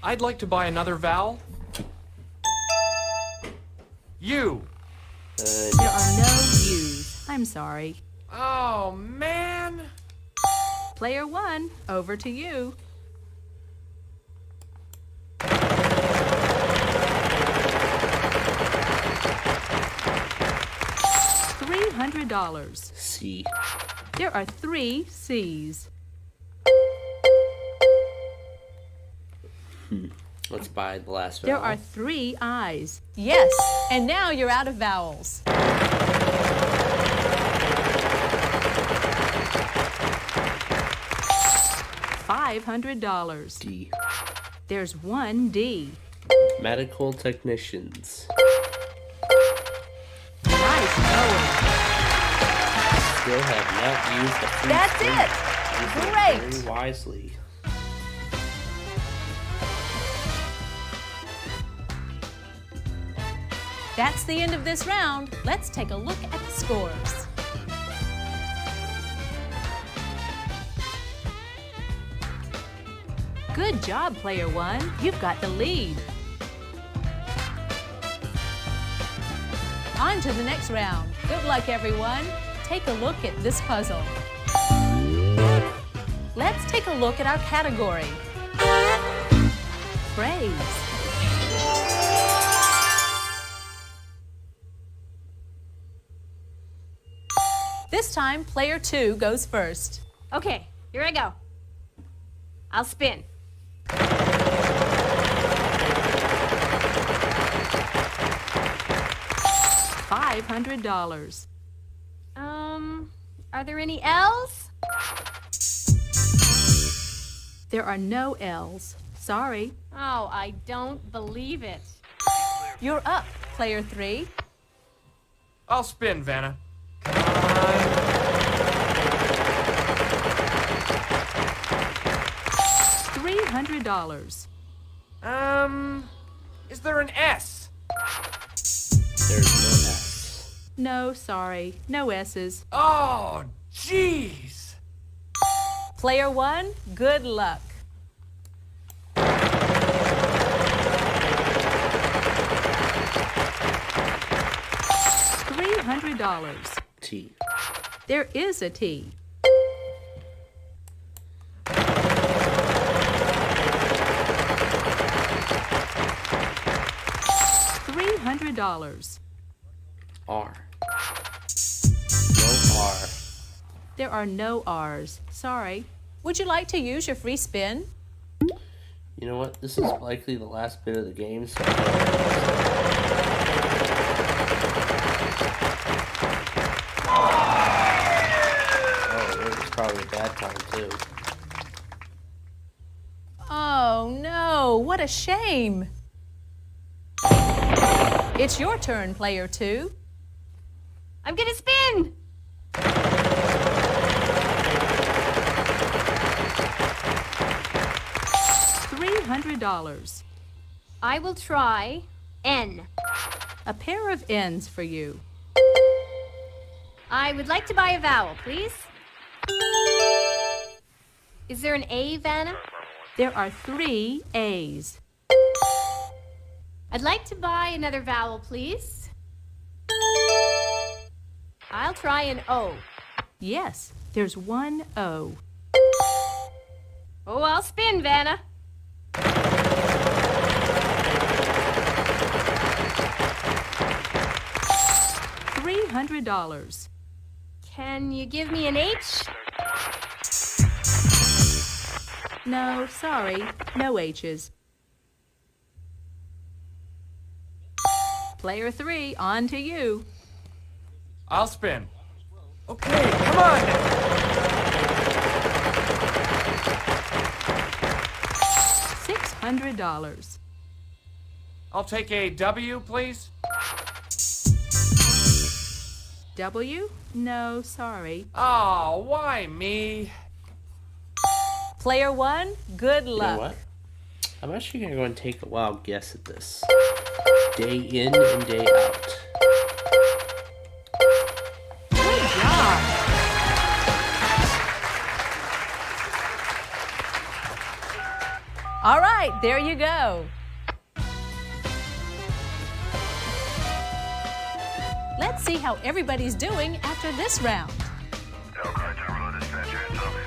S7: I'd like to buy another vowel. U.
S5: There are no U's. I'm sorry.
S7: Oh, man.
S5: Player one, over to you. $300.
S3: C.
S5: There are three C's.
S3: Let's buy the last
S5: There
S3: vowel.
S5: are three I's. Yes, and now you're out of vowels. $500.
S3: D.
S5: There's one D.
S3: Medical technicians.
S5: Nice going.
S3: Still have not used the free
S5: That's
S3: spin.
S5: it.
S3: Use it
S5: Great.
S3: very wisely.
S5: That's the end of this round. Let's take a look at the scores. Good job, player one. You've got the lead. On to the next round. Good luck, everyone. Take a look at this puzzle. Let's take a look at our category. Phrase. This time, player two goes first.
S6: Okay, here I go. I'll spin.
S5: $500.
S6: Are there any L's?
S5: There are no L's. Sorry.
S6: Oh, I don't believe it.
S5: You're up, player three.
S7: I'll spin, Vanna.
S5: $300.
S7: Is there an S?
S3: There's no S.
S5: No, sorry. No S's.
S7: Oh, jeez.
S5: Player 1, good luck. $300.
S3: T.
S5: There is a T. $300.
S3: R. No R.
S5: There are no R's. Sorry. Would you like to use your free spin?
S3: You know what? This is likely the last bit of the game, so... Oh, it was probably a bad time, too.
S5: Oh, no. What a shame. It's your turn, player 2.
S6: I'm gonna spin!
S5: $300.
S6: I will try N.
S5: A pair of N's for you.
S6: I would like to buy a vowel, please. Is there an A, Vanna?
S5: There are 3 A's.
S6: I'd like to buy another vowel, please. I'll try an O.
S5: Yes, there's 1 O.
S6: Oh, I'll spin, Vanna.
S5: $300.
S6: Can you give me an H?
S5: No, sorry. No H's. Player 3, on to you.
S7: I'll spin. Okay, come on now.
S5: $600.
S7: I'll take a W, please.
S5: W? No, sorry.
S7: Oh, why me?
S5: Player 1, good
S3: You
S5: luck.
S3: know what? I'm actually going to go and take a wild guess at this. Day in and day out.
S5: Good job. All right, there you go. Let's see how everybody's doing after this round.
S9: Elkhart Terminal Dispatcher, it's over.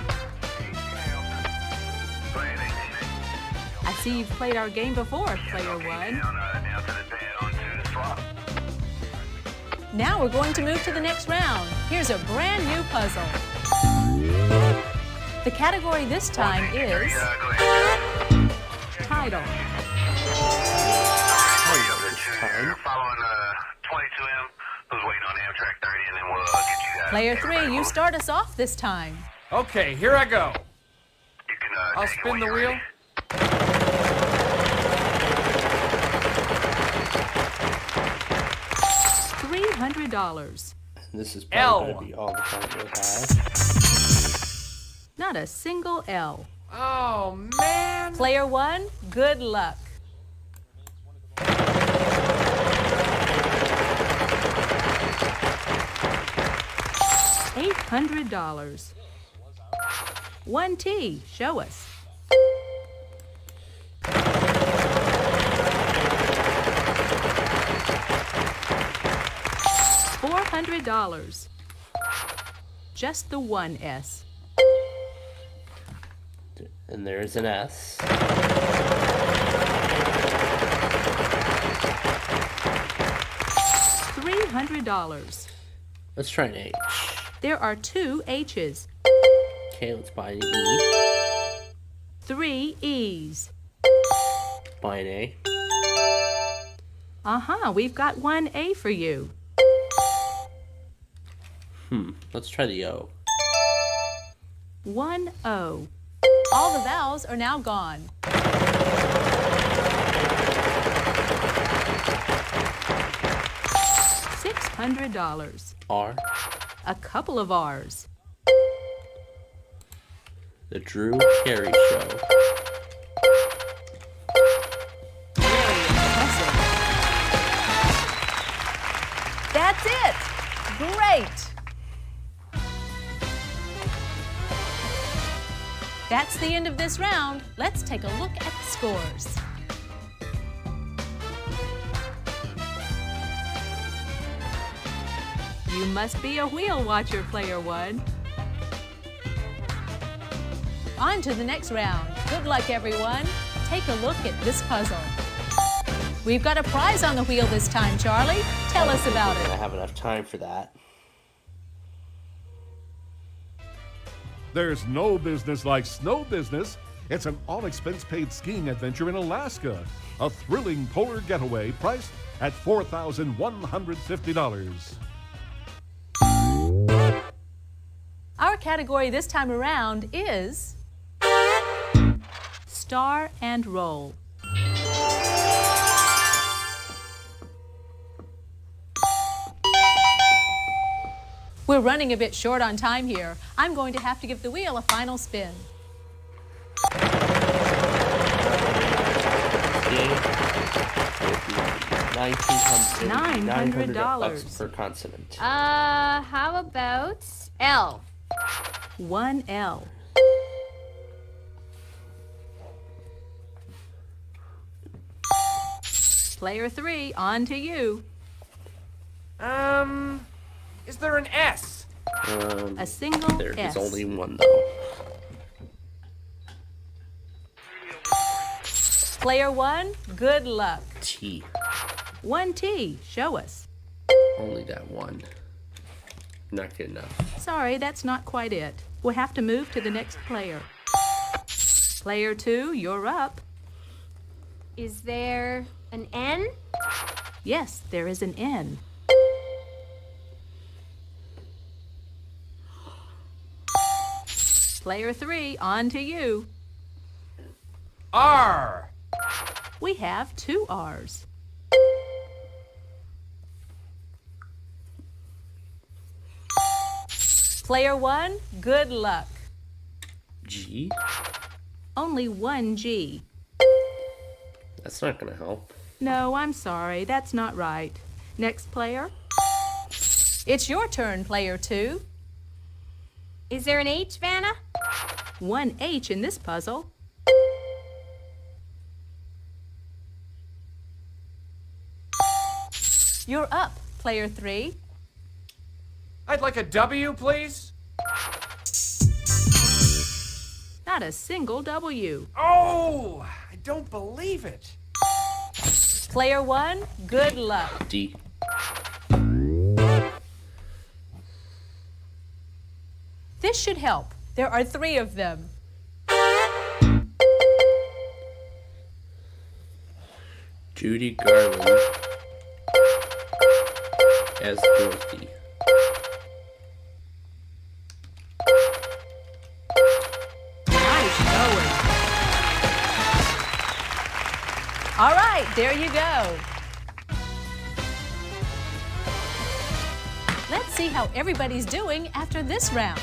S5: I see you've played our game before, Player 1.
S9: Down to the pad onto the swap.
S5: Now we're going to move to the next round. Here's a brand new puzzle. The category this time is title.
S9: Following 22M, who's waiting on Amtrak 30, and then we'll get you guys.
S5: Player 3, you start us off this time.
S7: Okay, here I go.
S9: You can,
S7: I'll
S9: take it
S7: spin
S9: when
S7: the
S9: you're
S7: wheel.
S9: ready.
S5: $300.
S3: This is
S7: L.
S3: probably going to be all the time we'll have.
S5: Not a single L.
S7: Oh, man.
S5: Player 1, good luck. $800. 1 T, show us. $400. Just the 1 S.
S3: And there's an S.
S5: $300.
S3: Let's try an H.
S5: There are 2 H's.
S3: Okay, let's buy an E.
S5: 3 E's.
S3: Buy an A.
S5: Uh-huh, we've got 1 A for you.
S3: Let's try the O.
S5: 1 O. All the vowels are now gone. $600.
S3: R.
S5: A couple of R's.
S3: The Drew Carey Show.
S5: Very impressive. That's it. That's the end of this round. Let's take a look at the scores. You must be a wheel watcher, player one. On to the next round. Good luck, everyone. Take a look at this puzzle. We've got a prize on the wheel this time, Charlie. Tell us about it.
S3: I have enough time for that.
S4: There's no business like snow business. It's an all-expense-paid skiing adventure in Alaska. A thrilling polar getaway priced at $4,150.
S5: Our category this time around is Star and Roll. We're running a bit short on time here. I'm going to have to give the wheel a final spin.
S3: $900 per consonant.
S6: How about L?
S5: 1L. Player 3, on to you.
S7: Is there an S?
S5: A single
S3: There
S5: S.
S3: is only one, though.
S5: Player 1, good luck.
S3: T.
S5: 1T, show us.
S3: Only that one. Not good enough.
S5: Sorry, that's not quite it. We'll have to move to the next player. Player 2, you're up.
S6: Is there an N?
S5: Yes, there is an N. Player 3, on to you.
S7: R.
S5: We have 2 R's. Player 1, good luck.
S3: G?
S5: Only 1 G.
S3: That's not gonna help.
S5: No, I'm sorry, that's not right. Next player. It's your turn, player 2.
S6: Is there an H, Vanna?
S5: 1 H in this puzzle. You're up, player 3.
S7: I'd like a W, please.
S5: Not a single W.
S7: Oh, I don't believe it.
S5: Player 1, good luck.
S3: D.
S5: This should help. There are 3 of them.
S3: Judy Garland as Dorothy.
S5: Nice going. All right, there you go. Let's see how everybody's doing after this round.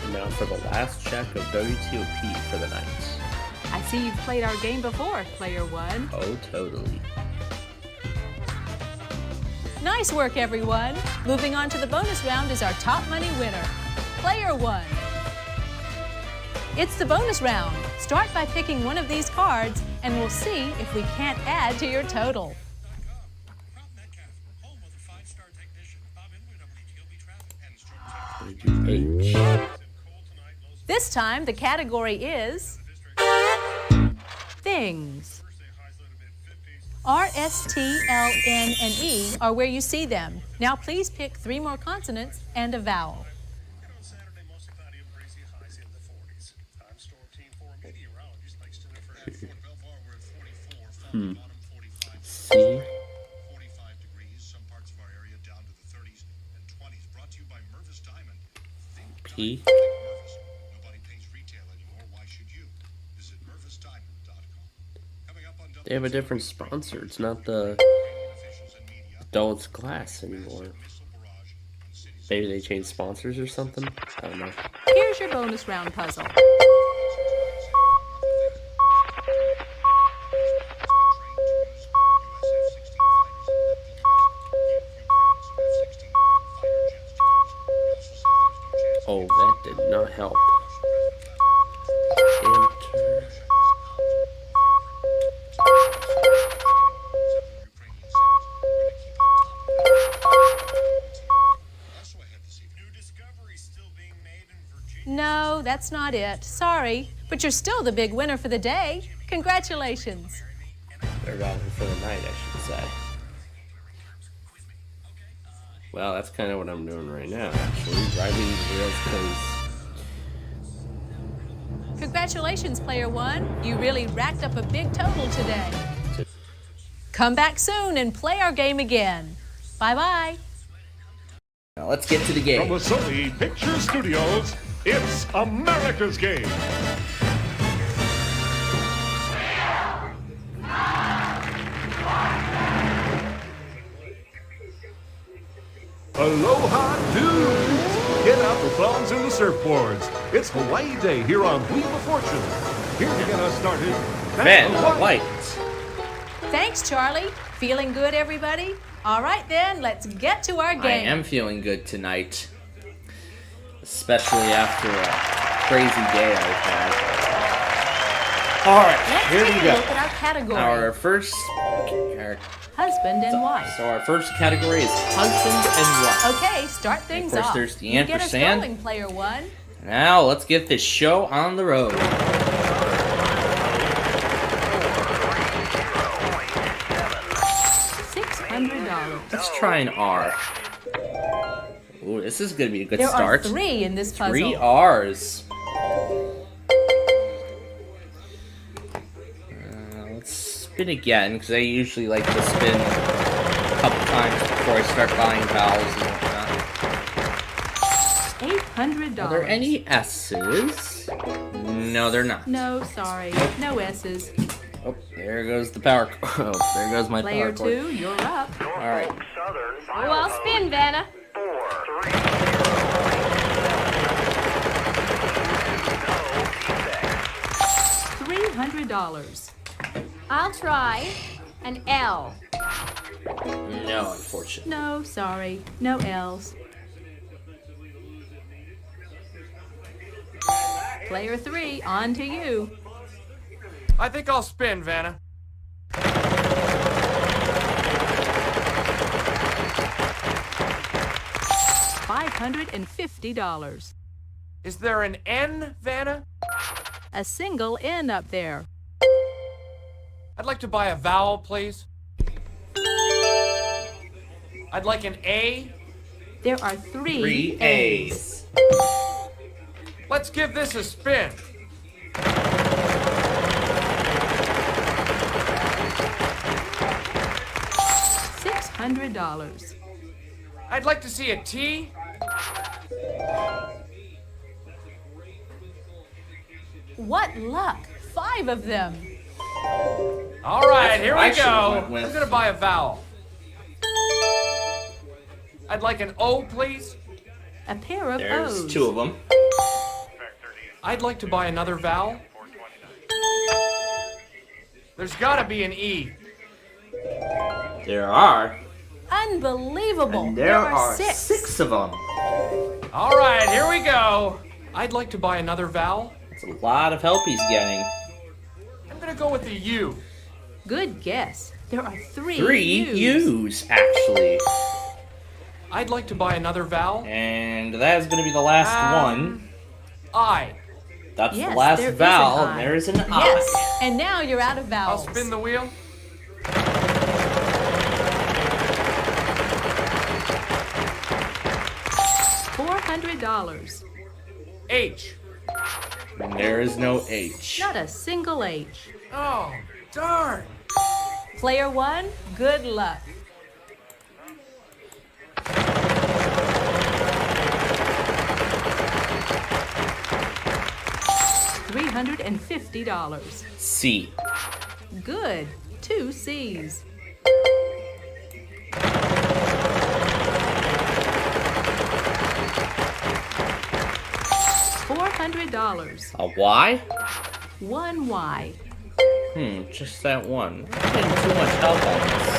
S3: And now for the last check of WTOP for the night.
S5: I see you've played our game before, player 1.
S3: Oh, totally.
S5: Nice work, everyone. Moving on to the bonus round is our top money winner, player 1. It's the bonus round. Start by picking one of these cards, and we'll see if we can't add to your total.
S3: H.
S5: This time, the category is things. R, S, T, L, N, and E are where you see them. Now please pick 3 more consonants and a vowel.
S3: C. P. They have a different sponsor. It's not the Adults Glass anymore. Maybe they changed sponsors or something? I don't know.
S5: Here's your bonus round puzzle.
S3: Oh, that did not help.
S5: that's not it. Sorry, but you're still the big winner for the day. Congratulations.
S1: Or rather for the night, I should say. Well, that's kind of what I'm doing right now, actually. Driving the wheels because...
S5: Congratulations, player one. You really racked up a big total today. Come back soon and play our game again. Bye-bye.
S1: Now let's get to the game.
S4: From the Sony Picture Studios, it's America's Game. Aloha, dudes! Get out the bombs and the surfboards. It's Hawaii Day here on Wheel of Fortune. Here to get us started,
S1: Vanna White.
S5: Thanks, Charlie. Feeling good, everybody? All right, then, let's get to our game.
S1: I am feeling good tonight. Especially after a crazy day I've had. Alright, here we
S5: Let's take a
S1: go.
S5: look at our category.
S1: Our first...
S5: Husband and wife.
S1: So our first category is husband and wife.
S5: Okay, start things
S1: Of course,
S5: off.
S1: there's the
S5: You get us
S1: ampersand.
S5: rolling, player one.
S1: Now, let's get this show on the road.
S5: $600.
S1: Let's try an R. Ooh, this is going to be a good
S5: There
S1: start.
S5: are 3 in this puzzle.
S1: 3 R's. Let's spin again, because I usually like to spin a couple times before I start buying vowels and whatnot.
S5: $800.
S1: Are there any S's? No, they're not.
S5: No, sorry. No S's.
S1: Oh, there goes the power cord. Oh, there goes my
S5: Player
S1: power cord.
S5: 2, you're up.
S1: All right.
S6: Oh, I'll spin, Vanna.
S5: $300.
S6: I'll try an L.
S1: No, unfortunately.
S5: No, sorry. No L's. Player 3, on to you.
S7: I think I'll spin, Vanna.
S5: $550.
S7: Is there an N, Vanna?
S5: A single N up there.
S7: I'd like to buy a vowel, please. I'd like an A.
S5: There are 3
S1: 3 A's.
S7: Let's give this a spin.
S5: $600.
S7: I'd like to see a T.
S5: What luck! 5 of them.
S7: All right, here
S1: I
S7: we
S1: should've
S7: go.
S1: went with.
S7: I'm gonna buy a vowel. I'd like an O, please.
S5: A pair of
S1: There's
S5: O's.
S1: 2 of them.
S7: I'd like to buy another vowel. There's gotta be an E.
S1: There are.
S5: Unbelievable.
S1: And there
S5: are
S1: are
S5: 6.
S1: 6 of them.
S7: All right, here we go. I'd like to buy another vowel.
S1: That's a lot of help he's getting.
S7: I'm gonna go with the U.
S5: Good guess. There are 3
S1: 3 U's, actually.
S7: I'd like to buy another vowel.
S1: And that is going to be the last one.
S7: I.
S1: That's
S5: Yes,
S1: the last
S5: there is
S1: vowel.
S5: an I.
S1: There is an
S5: Yes,
S1: I.
S5: and now you're out of
S7: I'll
S5: vowels.
S7: spin the wheel.
S5: $400.
S7: H.
S1: And there is no H.
S5: Not a single H.
S7: Oh, darn.
S5: Player 1, good luck. $350.
S1: C.
S5: Good. 2 C's. $400.
S1: A Y?
S5: 1 Y.
S1: Just that one. I'm getting too much help on this.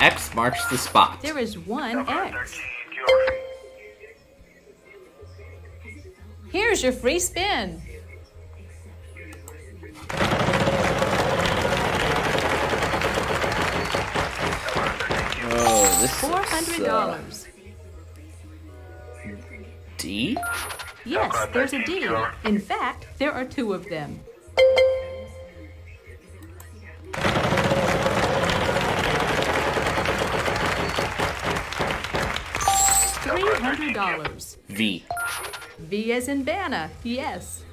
S1: X marks the spot.
S5: There is 1 X. Here's your free spin.
S1: Oh, this
S5: $400.
S3: D?
S5: Yes, there's a D. In fact, there are two of them. $300.
S3: V.
S5: V as in Vanna, yes.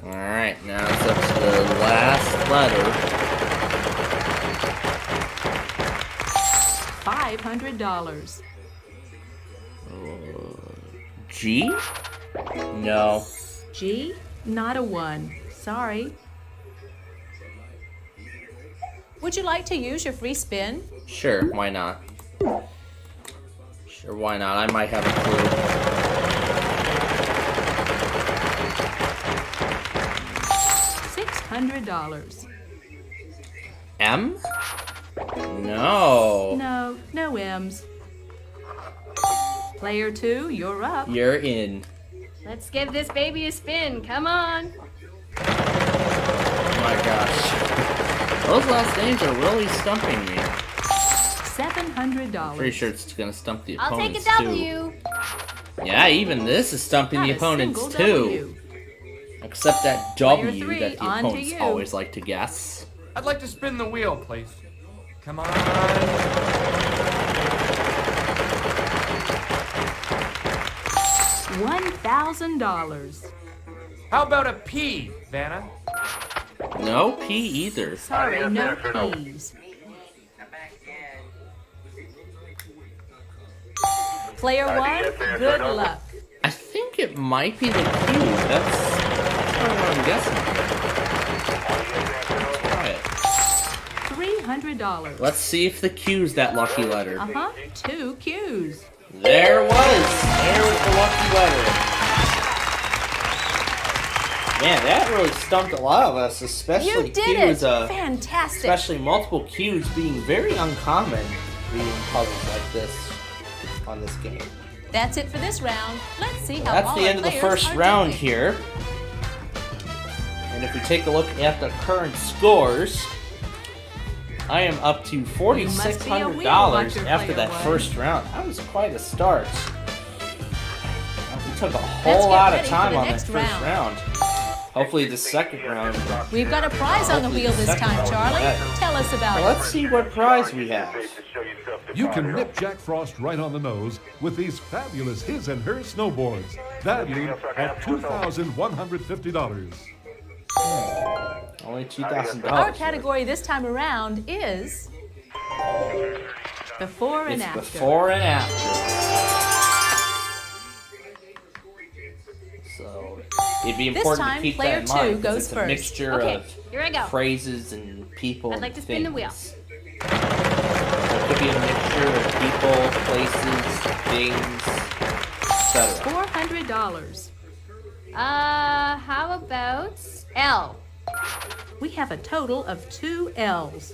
S3: Alright, now it's up to the last letter.
S5: $500.
S3: G? No.
S5: G? Not a 1. Sorry. Would you like to use your free spin?
S3: Sure, why not? Sure, why not? I might have a clue.
S5: $600.
S3: M? No.
S5: No, no M's. Player 2, you're up.
S3: You're in.
S6: Let's give this baby a spin. Come on.
S3: Oh my gosh. Those last names are really stumping me.
S5: $700.
S3: Pretty sure it's gonna stump the
S6: I'll take
S3: opponents
S6: a
S3: too.
S6: W.
S3: Yeah, even this is stumping
S5: Not
S3: the
S5: a
S3: opponents
S5: single
S3: too.
S5: W.
S3: Except that
S5: Player
S3: W
S5: 3,
S3: that the
S5: on to
S3: opponents
S5: you.
S3: always like to guess.
S7: I'd like to spin the wheel, please. Come on.
S5: $1,000.
S7: How about a P, Vanna?
S3: No P either.
S5: Sorry, no P's. Player 1, good luck.
S3: I think it might be the Q. That's kind of what I'm guessing here. Let's try it.
S5: $300.
S3: Let's see if the Q's that lucky letter.
S5: Uh-huh, 2 Q's.
S3: There was. There was the lucky letter. Man, that really stumped a lot of us, especially
S5: You did
S3: Q's.
S5: it! Fantastic.
S3: Especially multiple Q's being very uncommon reading puzzles like this on this game.
S5: That's it for this round. Let's see how
S3: That's
S5: all
S3: the
S5: our
S3: end of the
S5: players
S3: first
S5: are
S3: round
S5: doing.
S3: here. And if we take a look at the current scores, I am up to $4,600
S5: watcher,
S3: after
S5: player
S3: that
S5: one.
S3: first round. That was quite a start. We took a
S5: Let's
S3: whole
S5: get
S3: lot
S5: ready
S3: of
S5: for
S3: time
S5: the
S3: on that
S5: next
S3: first round. Hopefully the second round.
S5: We've got a prize on the wheel this time, Charlie. Tell us about
S3: Well,
S5: it.
S3: let's see what prize we have.
S4: You can nip Jack Frost right on the nose with these fabulous his and her snowboards, valued at $2,150.
S3: Only $2,000.
S5: Our category this time around is before and
S3: It's
S5: after.
S3: before and after. So it'd be
S5: This
S3: important
S5: time,
S3: to keep
S5: player
S3: that in mind.
S5: two goes
S3: It's a
S5: first.
S3: mixture
S6: Okay,
S3: of
S6: here I go.
S3: phrases and people.
S6: I'd like to spin the wheel.
S3: So it could be a mixture of people, places, things, etc.
S5: $400.
S6: How about L?
S5: We have a total of 2 L's.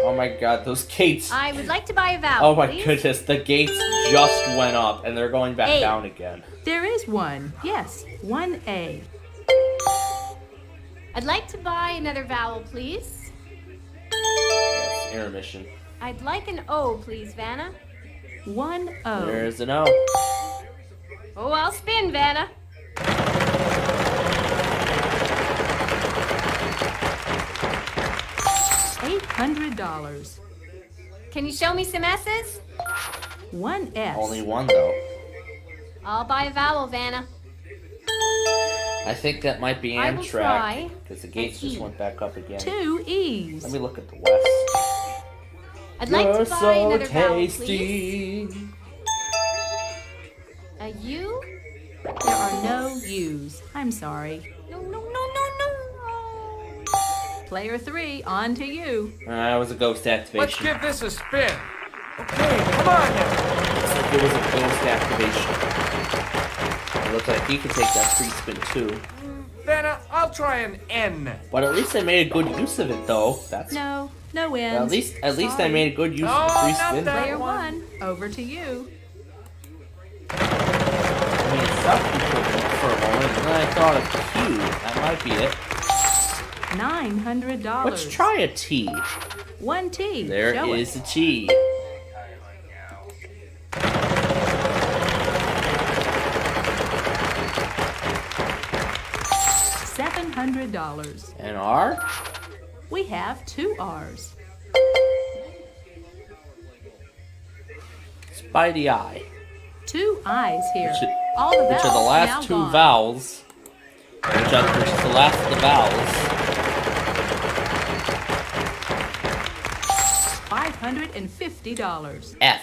S3: Oh my god, those gates.
S6: I would like to buy a vowel,
S3: Oh my
S6: please.
S3: goodness, the gates just went up and they're going back
S6: A.
S3: down again.
S5: There is one. Yes, 1A.
S6: I'd like to buy another vowel, please.
S3: It's intermission.
S6: I'd like an O, please, Vanna.
S5: 1O.
S3: There's an O.
S6: Oh, I'll spin, Vanna.
S5: $800.
S6: Can you show me some S's?
S5: 1S.
S3: Only one though.
S6: I'll buy a vowel, Vanna.
S3: I think that might be
S6: I will
S3: Amtrak
S6: try
S3: because the gates
S6: an
S3: just
S6: E.
S3: went back up again.
S5: 2 E's.
S3: Let me look at the west.
S6: I'd like
S3: You're
S6: to buy
S3: so
S6: another vowel, please.
S3: tasty.
S6: A U?
S5: There are no U's. I'm sorry.
S6: No, no, no, no, no.
S5: Player 3, on to you.
S3: That was a ghost
S7: Let's
S3: activation.
S7: give this a spin. Okay, come on now.
S3: Looks like it was a ghost activation. It looks like he could take that free spin too.
S7: Vanna, I'll try an N.
S3: But at least I made a good use of it though. That's
S5: No, no
S3: well,
S5: N's.
S3: at least I
S5: Sorry.
S3: made a good use
S7: No,
S3: of the free
S7: not
S3: spin.
S7: that.
S5: Player 1, over to you.
S3: I mean, it sucked for a moment, and then I thought of Q. That might be it.
S5: $900.
S3: Let's try a T.
S5: 1 T.
S3: There
S5: Show
S3: is
S5: it.
S3: a T.
S5: $100.
S1: And R?
S5: We have 2 R's.
S1: Spidey eye.
S5: 2 I's here.
S1: Which are-
S5: All the
S1: Which
S5: vowels
S1: are the
S5: now
S1: last 2
S5: gone.
S1: vowels. Which is the last of the vowels.
S5: $550.
S1: F.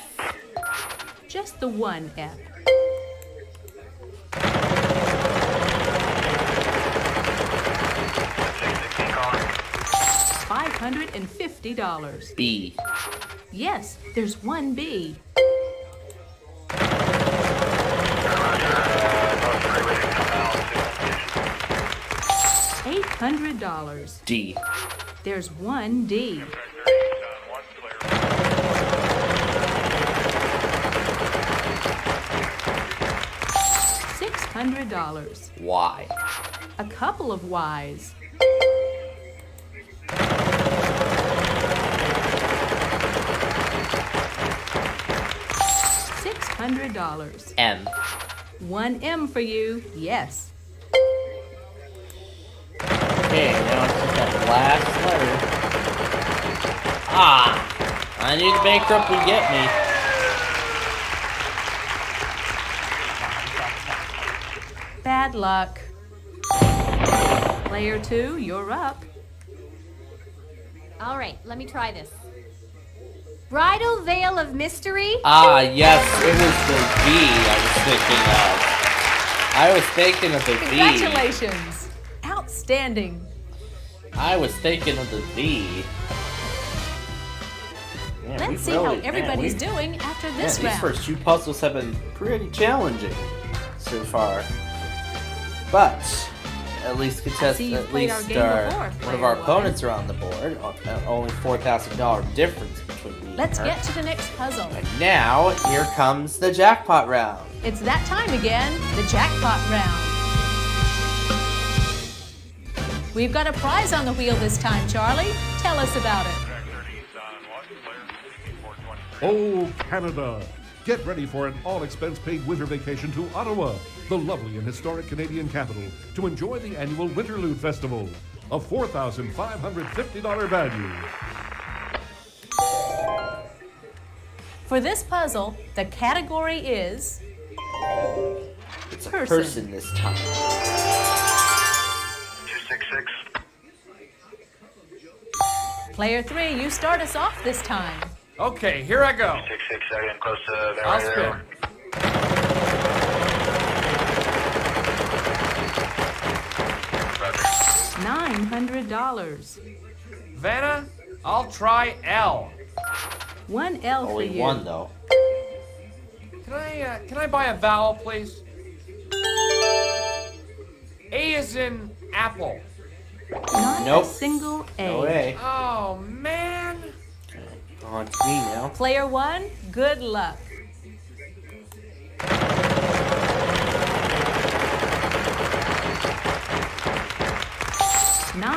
S5: Just the one F. $550.
S1: B.
S5: Yes, there's one B. $800.
S1: D.
S5: There's one D. $600.
S1: Y.
S5: A couple of Y's. $600.
S1: M.
S5: One M for you, yes.
S1: Okay, now it's just that last letter. Ah! I knew the bankrupt would get me.
S5: Bad luck. Player 2, you're up.
S6: All right, let me try this. Bridal Veil of Mystery?
S1: Ah, yes, it was the V I was thinking of. I was thinking of the V.
S5: Congratulations. Outstanding.
S1: I was thinking of the V. Man,
S5: Let's see how everybody's doing after this
S1: these
S5: round.
S1: first 2 puzzles have been pretty challenging so far. But at least
S5: See, you've played our game before,
S1: one of our
S5: player one.
S1: opponents are on the board. Only $4,000 difference between me
S5: Let's
S1: and her.
S5: get to the next puzzle.
S1: And now here comes the jackpot round.
S5: It's that time again, the jackpot round. We've got a prize on the wheel this time, Charlie. Tell us about it.
S4: Oh, Canada! Get ready for an all-expense-paid winter vacation to Ottawa, the lovely and historic Canadian capital, to enjoy the annual Winterlude Festival, a $4,550 value.
S5: For this puzzle, the category is
S1: It's a
S5: Person.
S1: person this time.
S9: 266.
S5: Player 3. You start us off this time.
S7: Okay, here I go.
S9: 66, getting close to there.
S7: I'll
S9: right there.
S7: spin.
S9: Roger.
S5: $900.
S7: Vanna, I'll try L.
S5: One L for
S1: Only
S5: you.
S1: one though.
S7: Can I buy a vowel, please? A is in apple.
S5: Not
S1: Nope.
S5: a single A.
S1: No way.
S7: Oh, man.
S1: On to me now.
S5: Player 1, good luck.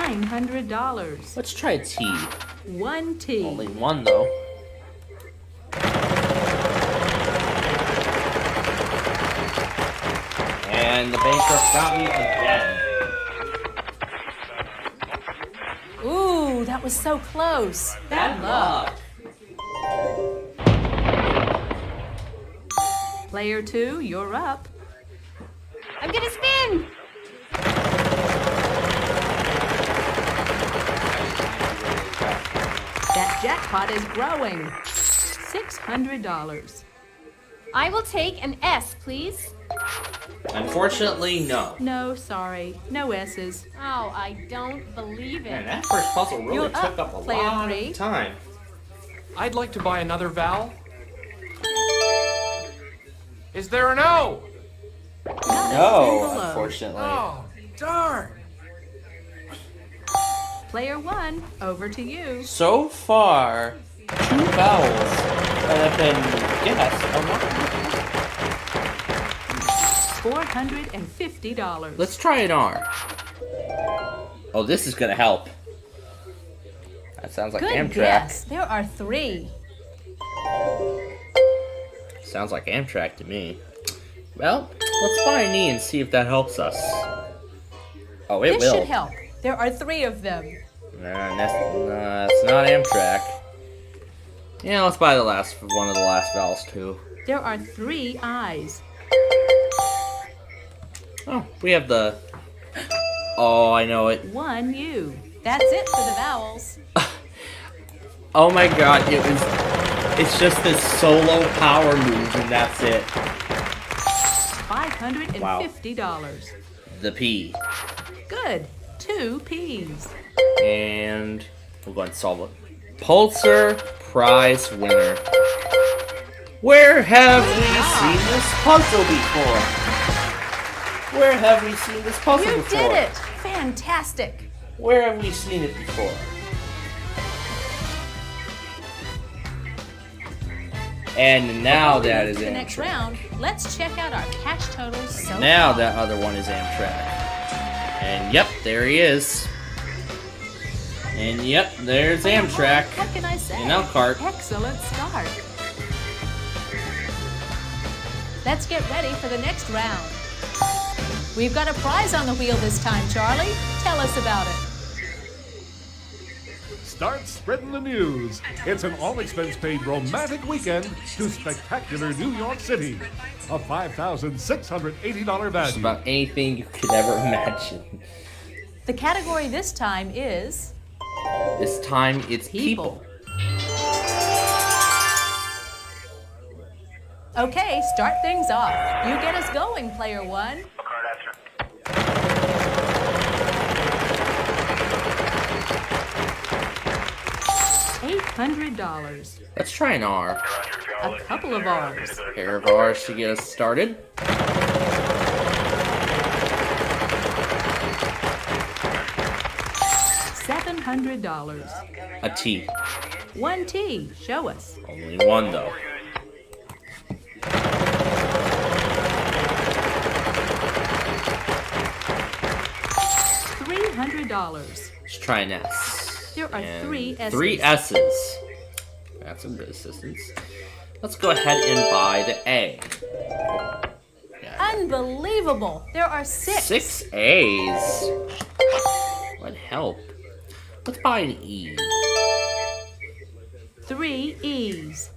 S5: $900.
S1: Let's try T.
S5: One T.
S1: Only one though. And the bankrupt got me again.
S5: Ooh, that was so close. Bad luck. Player 2, you're up.
S6: I'm gonna spin!
S5: That jackpot is growing. $600.
S6: I will take an S, please.
S1: Unfortunately, no.
S5: No, sorry. No S's.
S6: Oh, I don't believe
S1: Man,
S6: it.
S1: that first puzzle really
S5: You're
S1: took
S5: up,
S1: up a
S5: player
S1: lot
S5: 3.
S1: of time.
S7: I'd like to buy another vowel. Is there an O?
S5: Not a single
S1: No,
S5: O.
S1: unfortunately.
S7: Oh, darn.
S5: Player 1, over to you.
S1: So far, 2 vowels that have been guessed are not.
S5: $450.
S1: Let's try an R. Oh, this is gonna help. That sounds like
S5: Good
S1: Amtrak.
S5: guess. There are 3.
S1: Sounds like Amtrak to me. Well, let's buy an E and see if that helps us. Oh, it
S5: This
S1: will.
S5: should help. There are 3 of them.
S1: It's not Amtrak. Yeah, let's buy one of the last vowels too.
S5: There are 3 I's.
S1: Oh, we have the. Oh, I know it.
S5: 1 U. That's it for the vowels.
S1: Oh my God! It's just this solo power move, and that's it.
S5: $550.
S1: The P.
S5: Good. 2 P's.
S1: And we'll go ahead and solve it. Pulitzer Prize winner. Where have we seen this puzzle before? Where have we seen this puzzle
S5: You
S1: before?
S5: did it! Fantastic!
S1: Where have we seen it before? And now that is
S5: the next
S1: Amtrak.
S5: round, let's check out our cash totals so
S1: Now
S5: far.
S1: that other one is Amtrak. And yep, there he is. And yep, there's Amtrak.
S5: What can I say?
S1: In Elkhart.
S5: Excellent start. Let's get ready for the next round. We've got a prize on the wheel this time, Charlie. Tell us about it.
S4: Start spreading the news. It's an all-expense-paid romantic weekend to spectacular New York City. A $5,680 value.
S1: Just about anything you could ever imagine.
S5: The category this time is
S1: This time it's people.
S5: Okay, start things off. You get us going, player 1. $800.
S1: Let's try an R.
S5: A couple of R's.
S1: A pair of R's to get us started.
S5: $700.
S1: A T.
S5: 1 T. Show us.
S1: Only one though.
S5: $300.
S1: Let's try an S.
S5: There are
S1: And
S5: 3 S's.
S1: 3 S's. That's some good assistance. Let's go ahead and buy the A.
S5: Unbelievable. There are 6.
S1: 6 A's. Would help. Let's buy an E.
S5: 3 E's.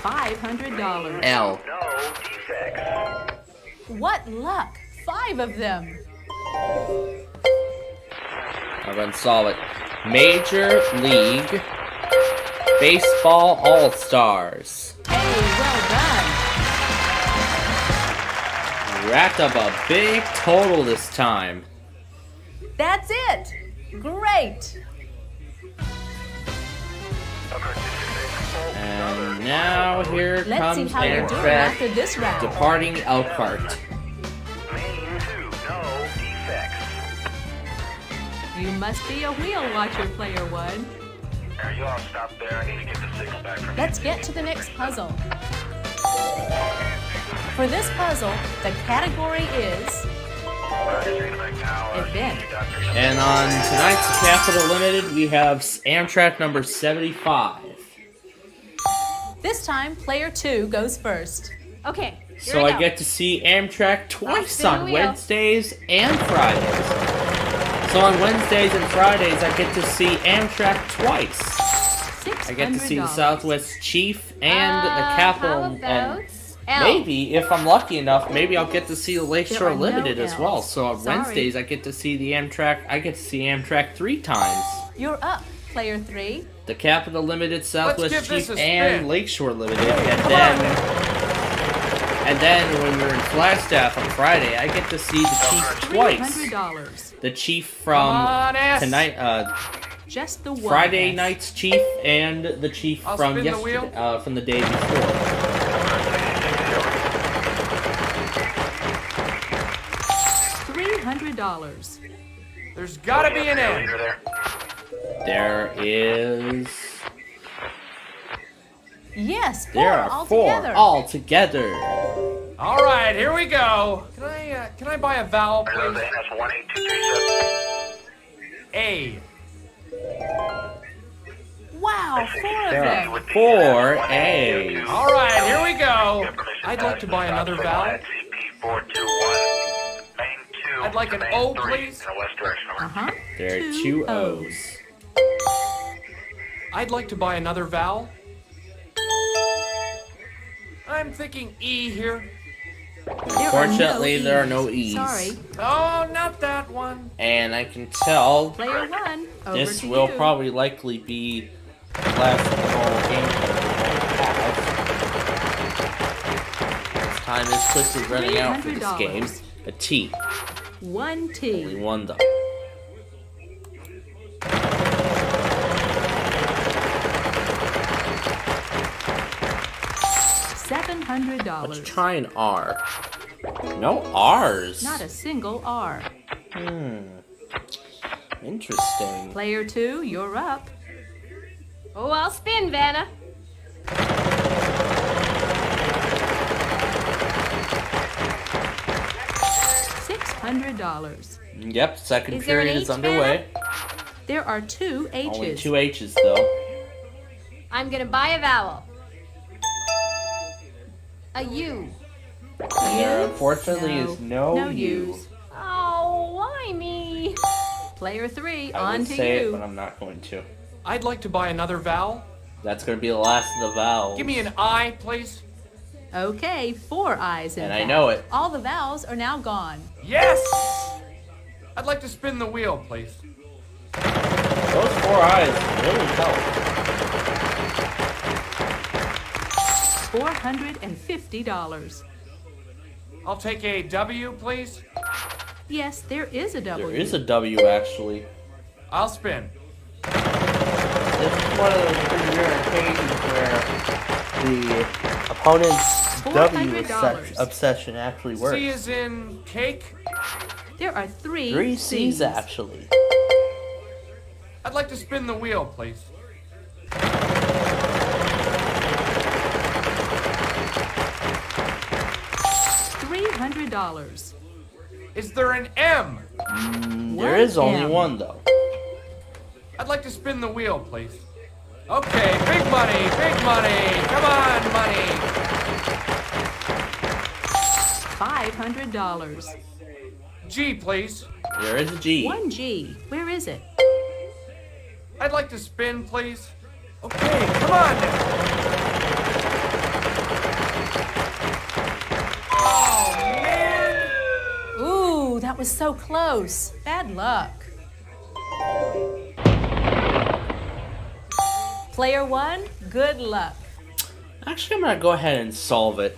S5: $500.
S1: L.
S5: What luck! 5 of them.
S1: I'll run solid. Major League Baseball All-Stars.
S5: Hey, well done.
S1: Racked up a big total this time.
S5: That's it. Great.
S1: And now here
S5: Let's see
S1: comes
S5: how you're doing
S1: Amtrak
S5: after this round.
S1: departing Elkhart.
S9: Main 2, no defects.
S5: You must be a wheel watcher, player 1.
S9: You all stop there. I need to get the signal back from
S5: Let's get to the next puzzle. For this puzzle, the category is event.
S1: And on tonight's Capital Limited, we have Amtrak number 75.
S5: This time, player 2 goes first.
S6: Okay, here
S1: So
S6: we
S1: I
S6: go.
S1: get to see Amtrak twice
S6: spin the
S1: on
S6: wheel.
S1: Wednesdays and Fridays. So on Wednesdays and Fridays, I get to see Amtrak twice. I get to see the
S5: $600.
S1: Southwest Chief and the Capital,
S6: How about
S1: and
S6: L?
S1: maybe, if I'm lucky enough, maybe I'll get to see the Lakeshore
S5: There are no
S1: Limited as well.
S5: Ls.
S1: So on
S5: Sorry.
S1: Wednesdays, I get to see the Amtrak. I get to see Amtrak 3 times.
S5: You're up, player 3.
S1: The Capital Limited, Southwest
S7: give this
S1: Chief,
S7: a
S1: and
S7: spin.
S1: Lakeshore Limited,
S7: Come
S1: and then when we're in Flagstaff on Friday, I get to see the Chief twice.
S5: $300.
S1: The Chief
S7: Come on,
S1: from
S7: S.
S1: tonight,
S5: Just the one.
S1: Friday
S5: S.
S1: night's Chief, and the Chief
S7: I'll
S1: from
S7: spin the
S1: yesterday,
S7: wheel.
S1: from the day before.
S5: $300.
S7: There's gotta be an N.
S1: There is.
S5: Yes, 4
S1: There are
S5: altogether.
S1: 4 altogether.
S7: All right, here we go. Can I buy a vowel, please?
S9: That's 18237.
S7: A.
S5: Wow, Wow, 4 of them.
S1: 4 A's.
S7: All right, here we go. I'd like to buy another vowel.
S9: SCP-421, main 2.
S7: I'd like an
S9: main
S7: O,
S9: 3,
S7: please.
S9: In the west direction. Over.
S5: Uh-huh.
S1: There are 2 O's.
S7: I'd like to buy another vowel. I'm thinking E here.
S1: Unfortunately, there are no E's.
S5: Sorry.
S7: Oh, not that one.
S1: And I can tell
S5: Player 1, over
S1: this
S5: to
S1: will
S5: you.
S1: probably likely be the last normal gameplay we're going to have. This time is quickly running out for this game. A T.
S5: 1 T.
S1: Only one though.
S5: $700.
S1: Let's try an R. No R's.
S5: Not a single R.
S1: Interesting.
S5: Player 2, you're up.
S6: Oh, I'll spin, Vanna.
S5: $600.
S1: Yep, second
S6: Is there an
S1: period is
S6: H,
S1: underway.
S5: There are 2 H's.
S1: Only 2 H's though.
S6: I'm gonna buy a vowel. A U.
S1: And there unfortunately is no U.
S5: U's.
S6: Oh, why me?
S5: Player 3,
S1: I
S5: on
S1: would
S5: to
S1: say
S5: you.
S1: it, but I'm not going to.
S7: I'd like to buy another vowel.
S1: That's going to be the last of the vowels.
S7: Give me an I, please.
S5: Okay, 4 I's in
S1: And
S5: fact.
S1: I know it.
S5: All the vowels are now gone.
S7: Yes! I'd like to spin the wheel, please.
S1: Those 4 I's really help.
S5: $450.
S7: I'll take a W, please.
S5: Yes, there is a W.
S1: There is a W actually.
S7: I'll spin.
S1: This is one of those pretty rare occasions where the opponent's W
S5: $400.
S1: obsession actually works.
S7: C is in cake.
S5: There are 3
S1: 3 C's
S5: C's.
S1: actually.
S7: I'd like to spin the wheel, please.
S5: $300.
S7: Is there an M?
S1: There is only
S5: M.
S1: one though.
S7: I'd like to spin the wheel, please. Okay, big money, big money. Come on, money.
S5: $500.
S7: G, please.
S1: There is a G.
S5: 1 G. Where is it?
S7: I'd like to spin, please. Okay, come on now. Oh, man.
S5: Ooh, that was so close. Bad luck. Player 1, good luck.
S1: Actually, I'm going to go ahead and solve it.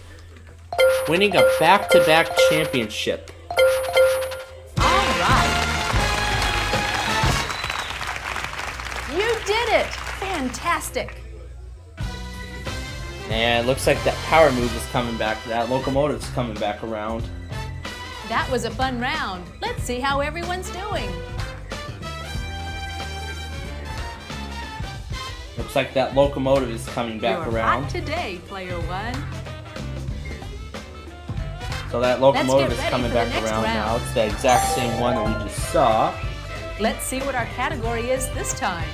S1: Winning a back-to-back championship.
S5: All right. You did it. Fantastic.
S1: And it looks like that power move is coming back. That locomotive's coming back around.
S5: That was a fun round. Let's see how everyone's doing.
S1: Looks like that locomotive is coming back
S5: You're
S1: around.
S5: hot today, Player 1.
S1: So that locomotive is
S5: ready
S1: coming
S5: for the
S1: back
S5: next
S1: around now.
S5: round.
S1: It's the exact same one that we just saw.
S5: Let's see what our category is this time.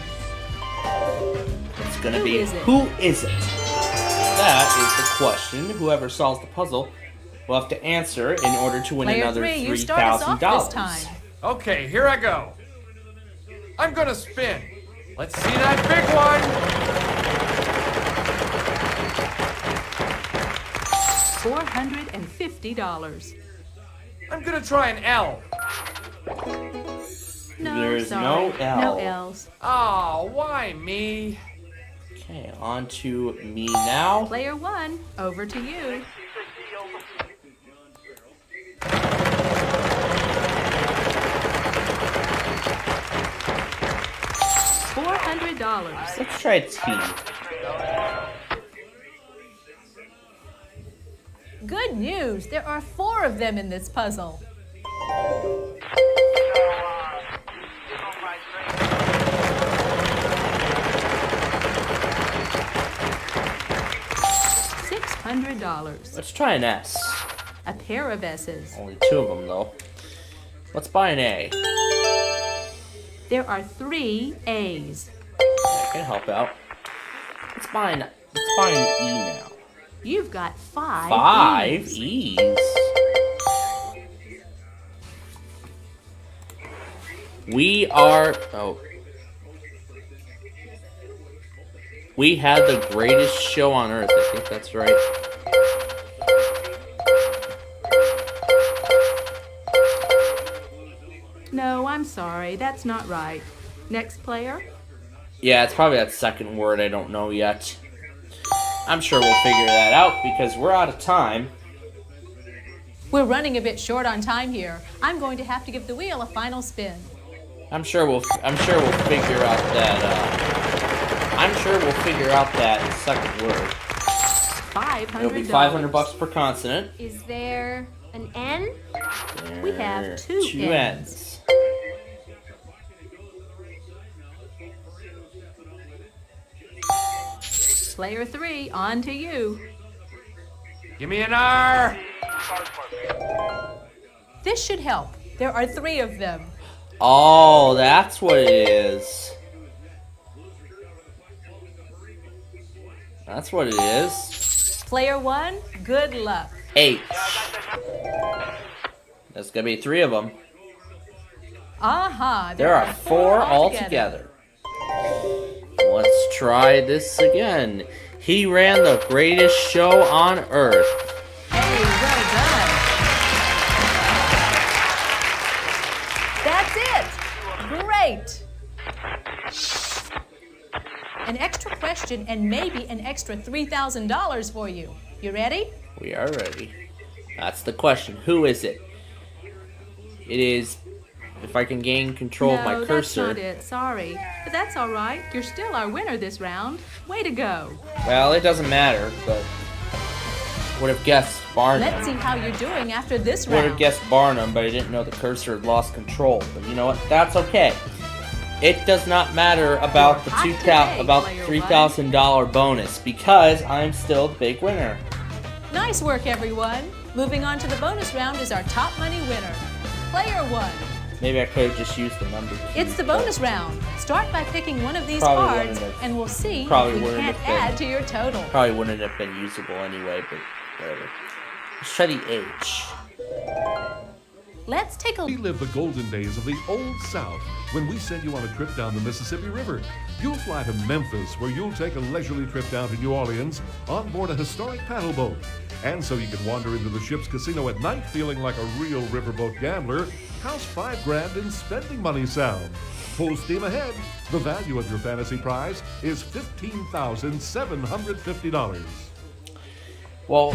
S1: It's gonna
S5: Who
S1: be
S5: is it?
S1: who is it? That is the question. Whoever solves the puzzle will have to answer in order to win
S5: Player
S1: another
S5: 3, you start us off
S1: $3,000.
S5: this time.
S7: Okay, here I go. I'm gonna spin. Let's see that big one.
S5: $450.
S7: I'm gonna try an L.
S5: No,
S1: There's
S5: sorry.
S1: no L.
S5: No L's.
S7: Oh, why me?
S1: Okay, on to me now.
S5: Player 1, over to you. $400.
S1: Let's try T.
S5: Good news, there are 4 of them in this puzzle. $600.
S1: Let's try an S.
S5: A pair of S's.
S1: Only 2 of them though. Let's buy an A.
S5: There are 3 A's.
S1: That can help out.
S3: Let's buy an E now.
S5: You've got 5
S3: 5
S5: E's.
S3: E's. We are... Oh. We had the greatest show on earth. I think that's right.
S5: No, I'm sorry. That's not right. Next player?
S3: Yeah, it's probably that second word I don't know yet. I'm sure we'll figure that out because we're out of time.
S5: We're running a bit short on time here. I'm going to have to give the wheel a final spin.
S3: I'm sure we'll figure out that. I'm sure we'll figure out that second word.
S5: $500.
S3: It'll be $500 per consonant.
S6: Is there an N?
S5: We have two
S3: N's.
S5: Player 3, on to you.
S7: Give me an R.
S5: This should help. There are 3 of them.
S3: Oh, that's what it is. That's what it is.
S5: Player 1, good luck.
S3: H. There's gonna be 3 of them.
S5: Aha,
S3: There are 4 altogether. Let's try this again. He ran the greatest show on earth.
S5: Hey, well done. That's it. Great. An extra question and maybe an extra $3,000 for you. You ready?
S3: We are ready. That's the question. Who is it? It is... If I can gain control of my
S5: No,
S3: cursor.
S5: that's not it. Sorry. But that's all right. You're still our winner this round. Way to go.
S3: Well, it doesn't matter, but... Would have guessed Barnum.
S5: Let's see how you're doing after this
S3: Would have
S5: round.
S3: guessed Barnum, but I didn't know the cursor had lost control. But you know what? That's okay. It does not matter about the $3,000 bonus because I'm still the big winner.
S5: Nice work, everyone. Moving on to the bonus round is our top money winner. Player 1.
S3: Maybe I could have just used the number.
S5: It's the bonus round. Start by picking one of these
S3: Probably
S5: cards,
S3: wouldn't have-
S5: and we'll see
S3: probably
S5: if we
S3: wouldn't
S5: can't
S3: have been.
S5: add to your total.
S3: Probably wouldn't have been usable anyway, but whatever. Let's try the H.
S5: Let's take a
S4: We live the golden days of the Old South when we send you on a trip down the Mississippi River. You'll fly to Memphis, where you'll take a leisurely trip down to New Orleans on board a historic paddle boat. And so you can wander into the ship's casino at night feeling like a real riverboat gambler. How's $5,000 in spending money sound? Full steam ahead. The value of your fantasy prize is $15,750.
S3: Well,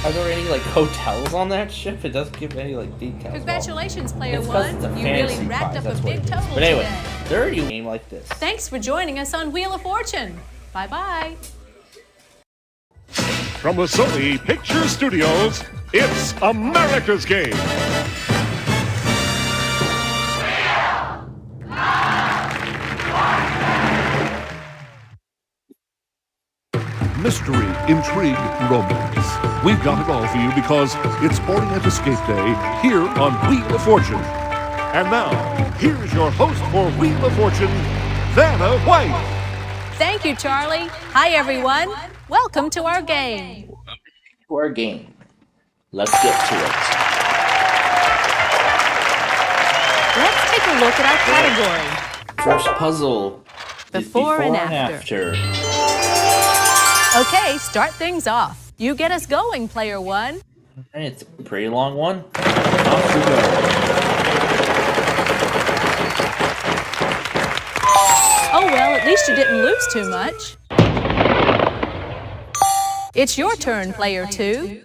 S3: are there any like hotels on that ship? It doesn't give any like details.
S5: Congratulations, Player
S3: It's 'cause
S5: 1.
S3: it's a
S5: You
S3: fantasy
S5: really racked
S3: prize,
S5: up
S3: that's
S5: a
S3: what
S5: big
S3: it is.
S5: total
S3: But anyway,
S5: today.
S3: 30 game like this.
S5: Thanks for joining us on Wheel of Fortune. Bye-bye.
S4: From the Sony Picture Studios, it's America's Game. Mystery, intrigue, romance. We've got it all for you because it's Orient Escape Day here on Wheel of Fortune. And now, here's your host for Wheel of Fortune, Vanna White.
S5: Thank you, Charlie. Hi, everyone. Welcome to our game.
S3: To our game. Let's get to it.
S5: Let's take a look at our category.
S3: First puzzle. is
S5: Before and after. Okay, start things off. You get us going, Player 1.
S3: Hey, it's a pretty long one. Off we go.
S5: Oh well, at least you didn't lose too much. It's your turn, Player 2.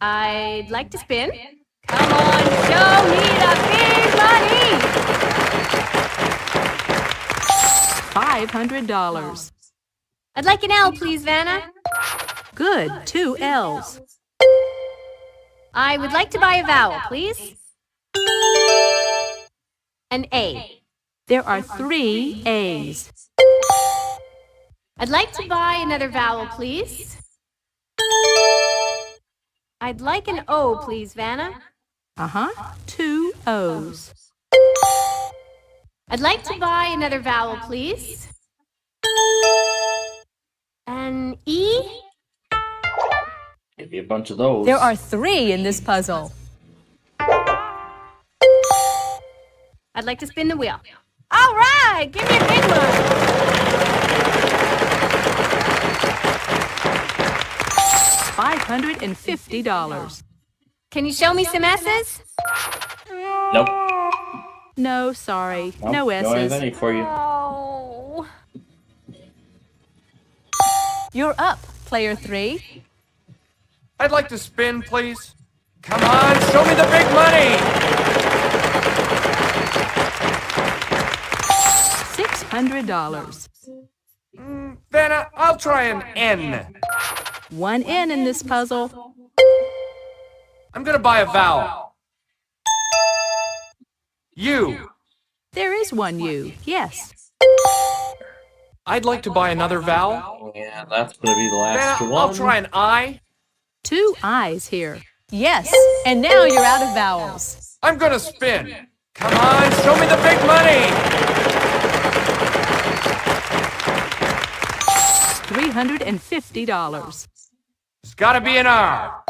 S6: I'd like to spin. Come on, show me the big money!
S5: $500.
S6: I'd like an L, please, Vanna.
S5: Good, 2 L's.
S6: I would like to buy a vowel, please. An A.
S5: There are 3 A's.
S6: I'd like to buy another vowel, please. I'd like an O, please, Vanna.
S5: 2 O's.
S6: I'd like to buy another vowel, please. An E?
S3: Give me a bunch of those.
S5: There are 3 in this puzzle.
S6: I'd like to spin the wheel. All right, give me a big one.
S5: $550.
S6: Can you show me some S's?
S3: Nope.
S5: No, sorry.
S3: Nope.
S5: No
S3: Don't have
S5: S's.
S3: any for you.
S6: Oh.
S5: You're up, player 3.
S7: I'd like to spin, please. Come on, show me the big money!
S5: $600.
S7: Vanna, I'll try an N.
S5: 1 N in this puzzle.
S7: I'm gonna buy a vowel. U.
S5: There is 1 U, yes.
S7: I'd like to buy another vowel.
S3: Yeah, that's gonna be the last
S7: Vanna,
S3: one.
S7: I'll try an I.
S5: 2 I's here. Yes, and now you're out of vowels.
S7: I'm gonna spin. Come on, show me the big money!
S5: $350.
S7: There's gotta be an R.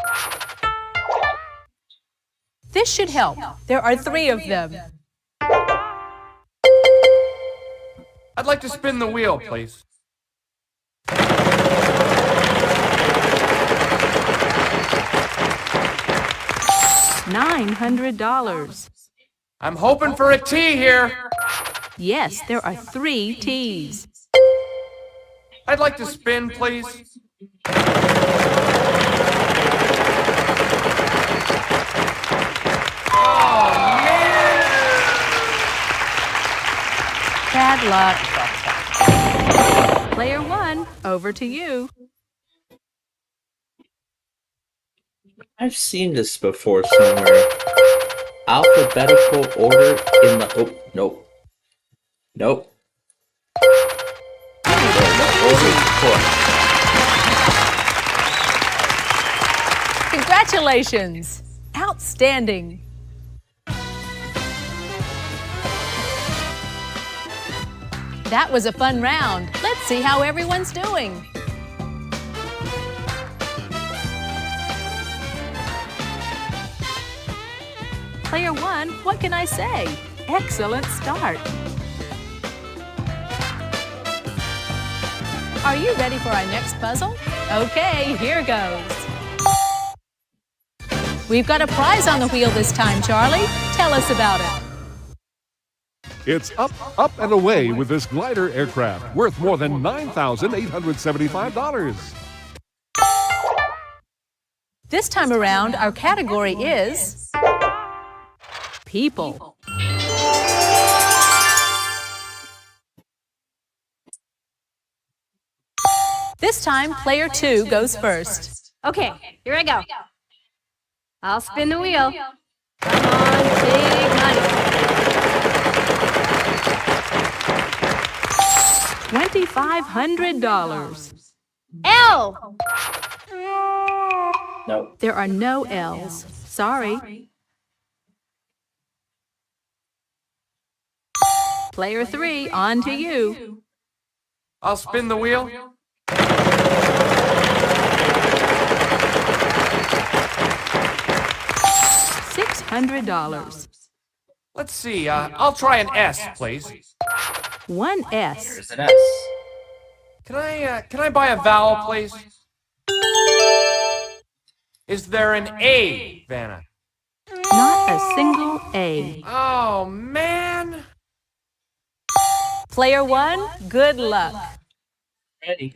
S5: This should help. There are 3 of them.
S7: I'd like to spin the wheel, please.
S5: $900.
S7: I'm hoping for a T here.
S5: Yes, there are 3 T's.
S7: I'd like to spin, please.
S5: Bad luck. Player 1, over to you.
S3: I've seen this before somewhere. Alphabetical order in the... Oh, nope. Nope.
S5: Congratulations! Outstanding! That was a fun round. Let's see how everyone's doing. Player 1, what can I say? Excellent start. Are you ready for our next puzzle? Okay, here goes. We've got a prize on the wheel this time, Charlie. Tell us about it.
S4: It's up, up, and away with this glider aircraft worth more than $9,875.
S5: This time around, our category is people. This time, player 2 goes first.
S6: Okay, here I go. I'll spin the wheel. Come on, big money.
S5: $2,500.
S6: L.
S3: No.
S5: There are no L's. Sorry. Player 3, on to you.
S7: I'll spin the wheel.
S5: $600.
S7: Let's see, I'll try an S, please.
S5: 1 S.
S3: There's an S.
S7: Can I buy a vowel, please? Is there an A, Vanna?
S5: Not a single A.
S7: Oh, man.
S5: Player 1, good luck.
S3: Ready.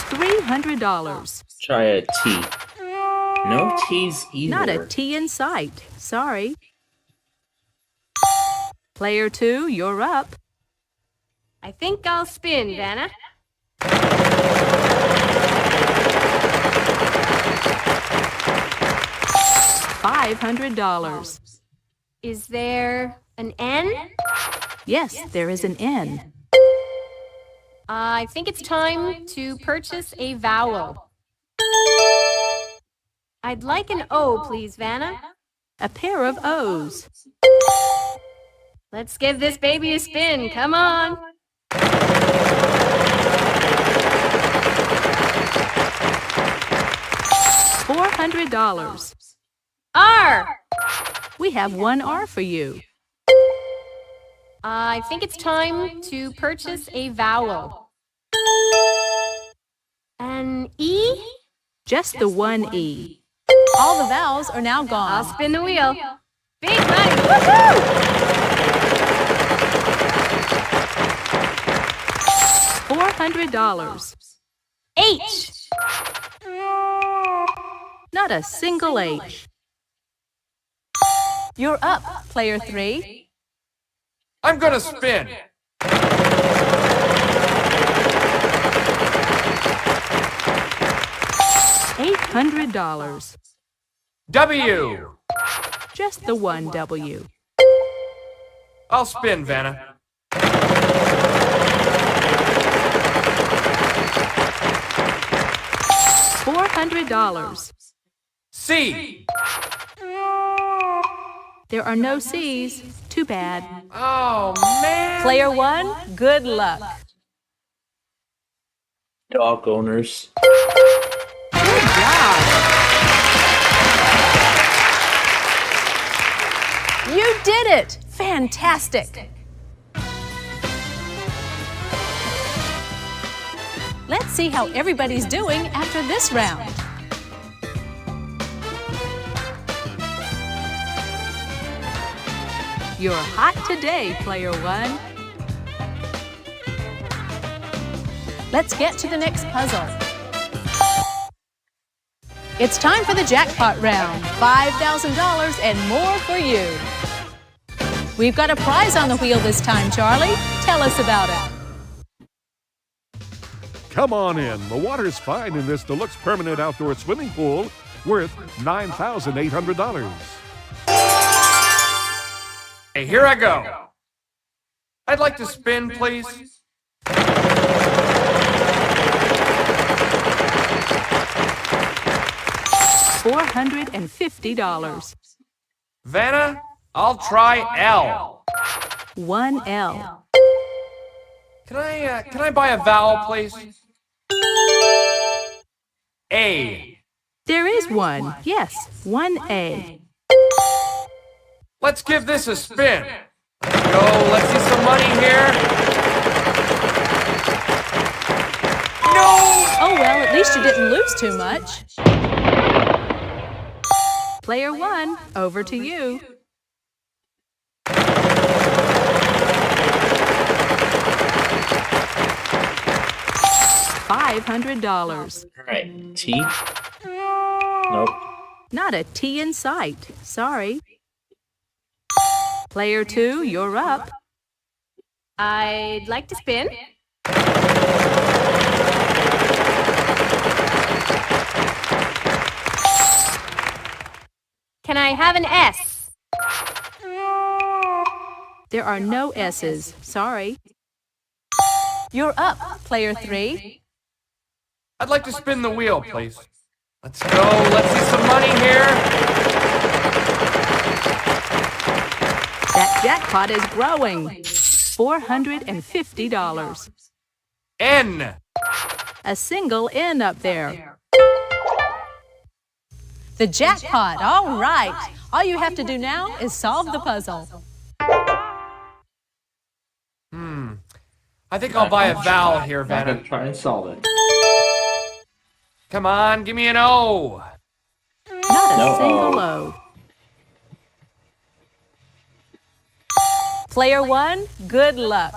S5: $300.
S3: Try a T. No T's either.
S5: Not a T in sight. Sorry. Player 2, you're up.
S6: I think I'll spin, Vanna.
S5: $500.
S6: Is there an N?
S5: Yes, there is an N.
S6: I think it's time to purchase a vowel. I'd like an O, please, Vanna.
S5: A pair of O's.
S6: Let's give this baby a spin. Come on.
S5: $400.
S6: R.
S5: We have one R for you.
S6: I think it's time to purchase a vowel. An E?
S5: Just the one E. All the vowels are now
S6: I'll
S5: gone.
S6: spin the wheel. Big money! Woohoo!
S5: $400.
S6: H.
S5: Not a single H. You're up, player 3.
S7: I'm gonna spin.
S5: $800.
S7: W.
S5: Just the one W.
S7: I'll spin, Vanna.
S5: $400.
S7: C.
S5: There are no C's. Too bad.
S7: Oh, man.
S5: Player 1, good luck.
S3: Dog owners.
S5: Good job. You did it! Fantastic! Let's see how everybody's doing after this round. You're hot today, player 1. Let's get to the next puzzle. It's time for the jackpot round. $5,000 and more for you. We've got a prize on the wheel this time, Charlie. Tell us about it.
S4: Come on in. The water's fine in this deluxe permanent outdoor swimming pool worth $9,800.
S7: Hey, here I go. I'd like to spin, please.
S5: $450.
S7: Vanna, I'll try L.
S5: One L.
S7: Can I buy a vowel, please? A.
S5: There is one. Yes, one A.
S7: Let's give this a spin. Let's go. Let's see some money here. No!
S5: Oh well, at least you didn't lose too much. Player 1, over to you. $500.
S3: All right. T. Nope.
S5: Not a T in sight. Sorry. Player 2, you're up.
S6: I'd like to spin. Can I have an S?
S5: There are no S's. Sorry. You're up, player 3.
S7: I'd like to spin the wheel, please. Let's go. Let's see some money here.
S5: That jackpot is growing. $450.
S7: N.
S5: A single N up there. The jackpot. All right. All you have to do now is solve the puzzle.
S7: I think I'll buy a vowel here,
S3: I'm gonna
S7: Vanna.
S3: try and solve it.
S7: Come on, give me an O.
S5: Not a
S3: No
S5: single
S3: O.
S5: O. Player 1, good luck.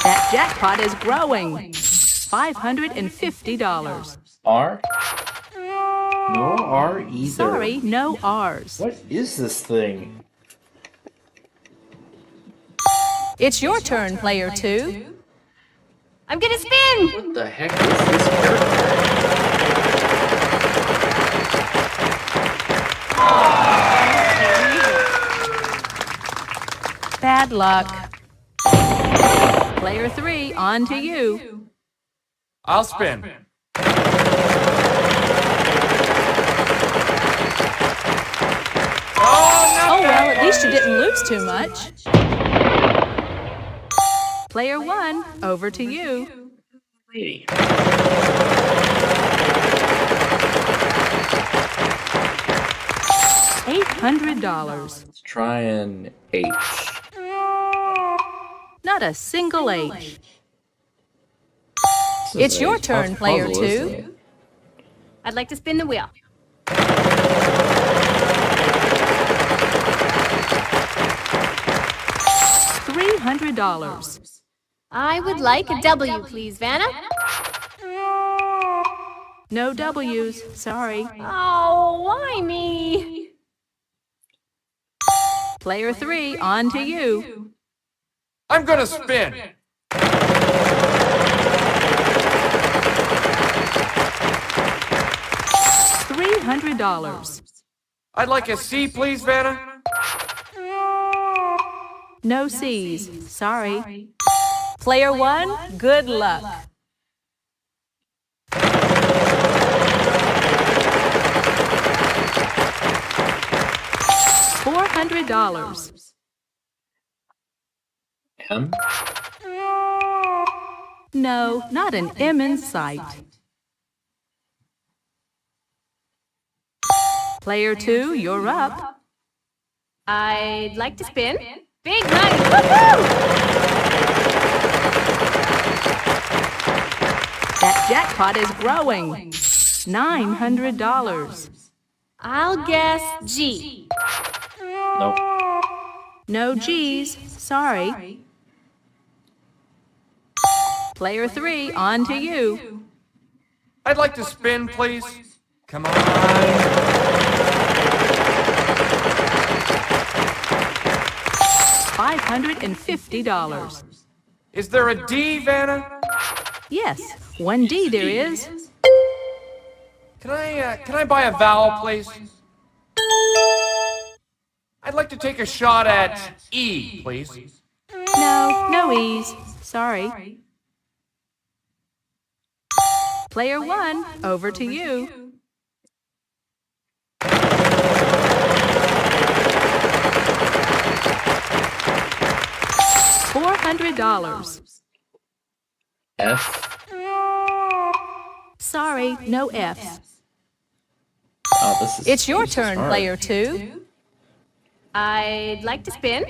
S5: That jackpot is growing. $550.
S3: R? No R either.
S5: Sorry, no R's.
S3: What is this thing?
S5: It's your turn, player 2.
S6: I'm gonna spin!
S3: What the heck is this character?
S5: Bad luck. Player 3, on to you.
S7: I'll spin.
S5: Oh, well, at least you didn't lose too much. Player 1, over to you.
S3: Hey.
S5: $800.
S3: Let's try an H.
S5: Not a single H.
S3: This is
S5: It's
S3: a
S5: your
S3: tough
S5: turn, player
S3: puzzle,
S5: 2.
S3: isn't it?
S6: I'd like to spin the wheel.
S5: $300.
S6: I would like a W, please, Vanna.
S5: No W's, sorry.
S6: Oh, why me?
S5: Player 3, on to you.
S7: I'm gonna spin.
S5: $300.
S7: I'd like a C, please, Vanna.
S5: No C's, sorry. Player 1, good luck. $400.
S3: M?
S5: No, not an M in sight. Player 2, you're up.
S6: I'd like to spin. Big money! Woohoo!
S5: That jackpot is growing. $900.
S6: I'll guess G.
S3: Nope.
S5: No G's, sorry. Player 3, on to you.
S7: I'd like to spin, please. Come on.
S5: $550.
S7: Is there a D, Vanna?
S5: Yes, 1D there is.
S7: Can I buy a vowel, please? I'd like to take a shot at E, please.
S5: No, no E's, sorry. Player 1, over to you. $400.
S3: F?
S5: Sorry, no F's.
S3: Oh, this is
S5: It's your
S3: this is
S5: turn,
S3: hard.
S5: player 2.
S6: I'd like to spin.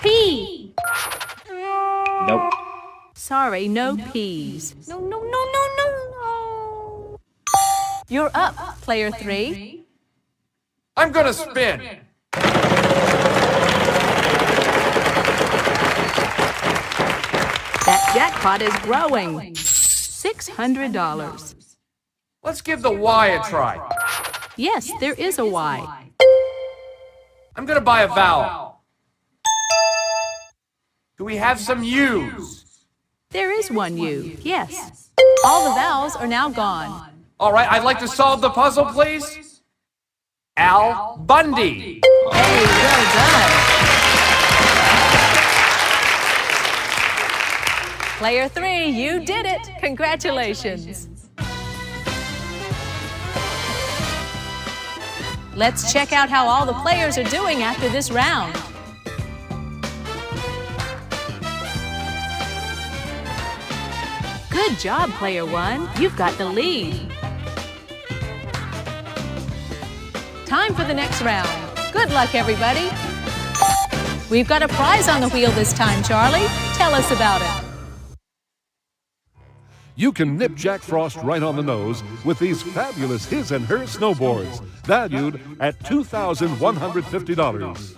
S6: P.
S3: Nope.
S5: Sorry, no P's.
S6: No, no, no, no, no, no.
S5: You're up, player 3.
S7: I'm gonna spin.
S5: That jackpot is growing. $600.
S7: Let's give the Y a try.
S5: Yes, there is a Y.
S7: I'm gonna buy a vowel. Do we have some U's?
S5: There is one U, yes. All the vowels are now gone.
S7: All right, I'd like to solve the puzzle, please. Al Bundy.
S5: Hey, well done. Player 3, you did it. Congratulations. Let's check out how all the players are doing after this round. Good job, player 1. You've got the lead. Time for the next round. Good luck, everybody. We've got a prize on the wheel this time, Charlie. Tell us about it.
S4: You can nip Jack Frost right on the nose with these fabulous his and her snowboards, valued at $2,150.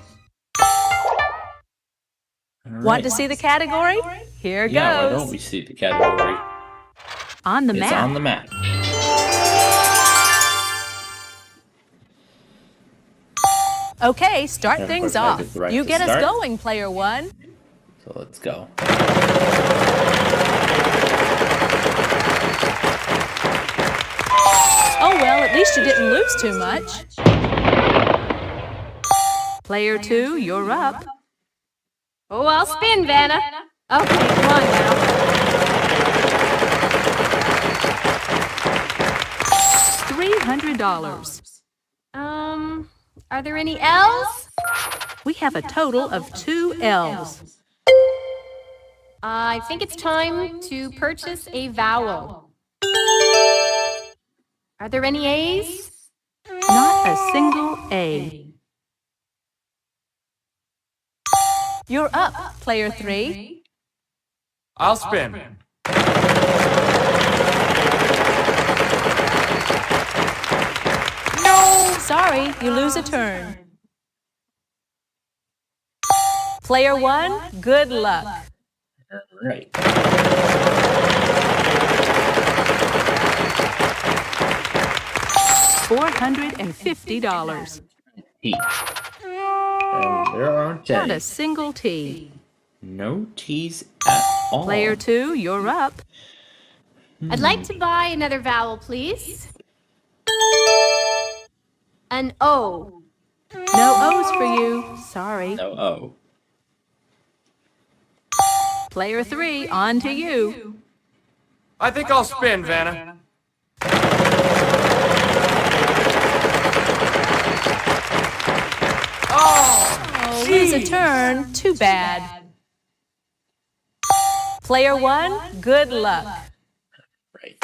S5: Want to see the category? Here
S3: Yeah, why
S5: goes.
S3: don't we see the category?
S5: On the
S3: It's
S5: map.
S3: on the map.
S5: Okay, start
S3: And of
S5: things
S3: course, I
S5: off.
S3: get the right
S5: You
S3: to
S5: get us
S3: start.
S5: going, player 1.
S3: So let's go.
S5: Oh, well, at least you didn't lose too much. Player 2, you're up.
S6: Oh, I'll spin, Vanna. Okay, come on now.
S5: $200.
S6: Are there any L's?
S5: We have a total of 2 L's.
S6: I think it's time to purchase a vowel. Are there any A's?
S5: Not a single A. You're up, player 3.
S7: I'll spin.
S5: No! Sorry, you lose a turn. Player 1, good luck.
S3: Right.
S5: $450.
S3: T. And there aren't
S5: Not a
S3: any.
S5: single T.
S3: No T's at all.
S5: Player 2, you're up.
S6: I'd like to buy another vowel, please. An O.
S5: No O's for you. Sorry.
S3: No O.
S5: Player 3, on to you.
S7: I think I'll spin, Vanna.
S5: Oh, lose a turn. Too bad. Player 1, good luck.
S3: Right.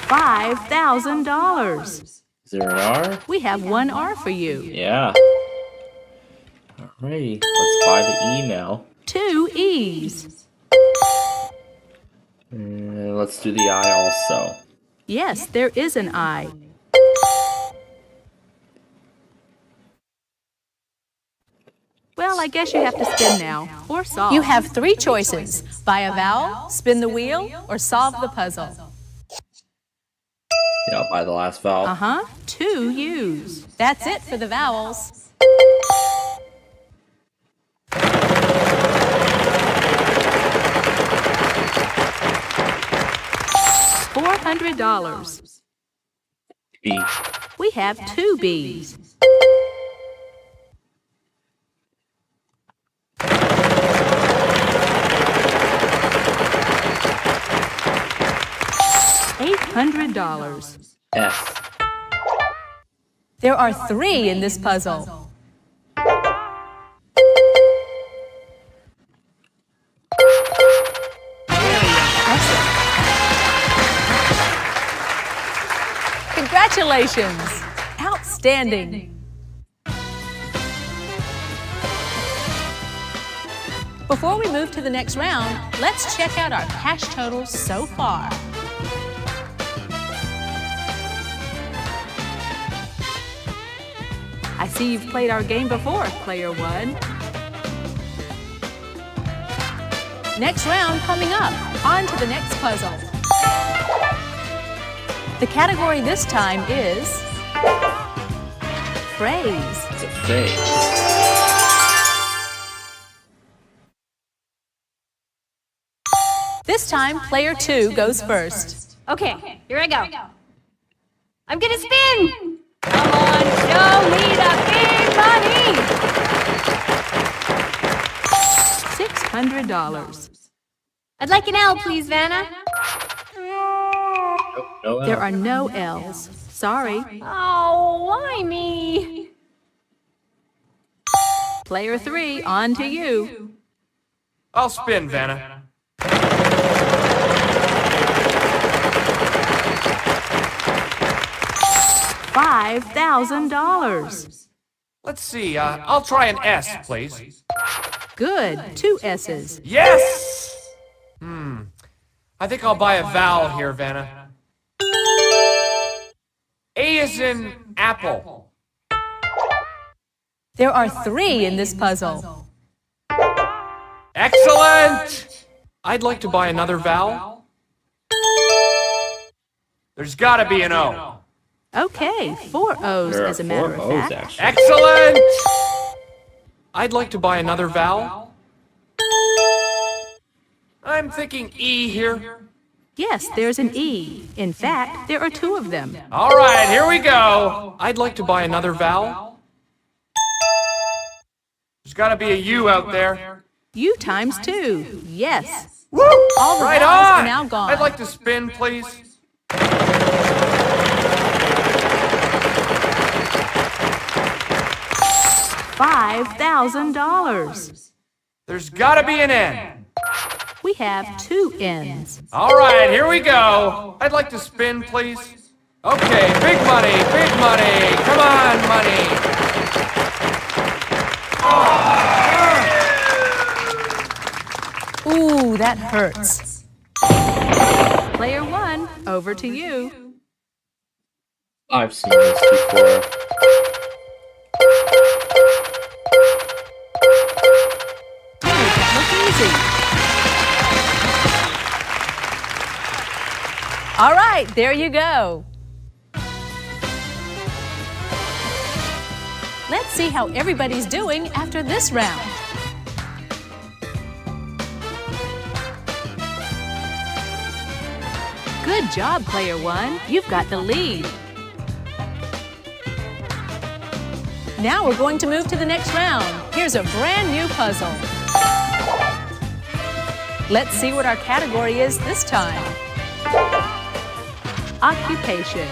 S5: $5,000.
S3: Is there an R?
S5: We have 1 R for you.
S3: Yeah. Alrighty. Let's buy the E now.
S5: 2 E's.
S3: And let's do the I also.
S5: Yes, there is an I. Well, I guess you have to spin now, or solve. You have 3 choices. Buy a vowel, spin the wheel, or solve the puzzle.
S3: Yeah, I'll buy the last vowel.
S5: Uh-huh, 2 U's. That's it for the vowels. $400.
S3: B.
S5: We have 2 B's. $800.
S3: F.
S5: There are 3 in this puzzle. Congratulations! Outstanding! Before we move to the next round, let's check out our cash totals so far. I see you've played our game before, player 1. Next round coming up. On to the next puzzle. The category this time is phrase.
S3: It's a phrase.
S5: This time, player 2 goes first.
S6: Okay, here I go. I'm gonna spin! Come on, show me the big money!
S5: $600.
S6: I'd like an L, please, Vanna.
S3: No L.
S5: There are no L's. Sorry.
S6: Oh, why me?
S5: Player 3, on to you.
S7: I'll spin, Vanna.
S5: $5,000.
S7: Let's see, I'll try an S, please.
S5: Good. 2 S's.
S7: Yes! I think I'll buy a vowel here, Vanna. A is in apple.
S5: There are 3 in this puzzle.
S7: Excellent! I'd like to buy another vowel. There's gotta be an O.
S5: Okay, 4 O's
S3: There are
S5: as a matter
S3: 4
S5: of
S3: O's,
S5: fact.
S3: actually.
S7: Excellent! I'd like to buy another vowel. I'm thinking E here.
S5: Yes, there's an E. In fact, there are 2 of them.
S7: All right, here we go. I'd like to buy another vowel. There's gotta be a U out there.
S5: U times 2. Yes.
S7: Woo!
S5: All the
S7: Right
S5: vowels
S7: on!
S5: are now gone.
S7: I'd like to spin, please.
S5: $5,000.
S7: There's gotta be an N.
S5: We have 2 N's.
S7: All right, here we go. I'd like to spin, please. Okay, big money, big money. Come on, money.
S5: Ooh, that hurts. Player 1, over to you.
S3: I've seen this before.
S5: Look easy. All right, there you go. Let's see how everybody's doing after this round. Good job, Player 1. You've got the lead. Now we're going to move to the next round. Here's a brand new puzzle. Let's see what our category is this time. Occupation.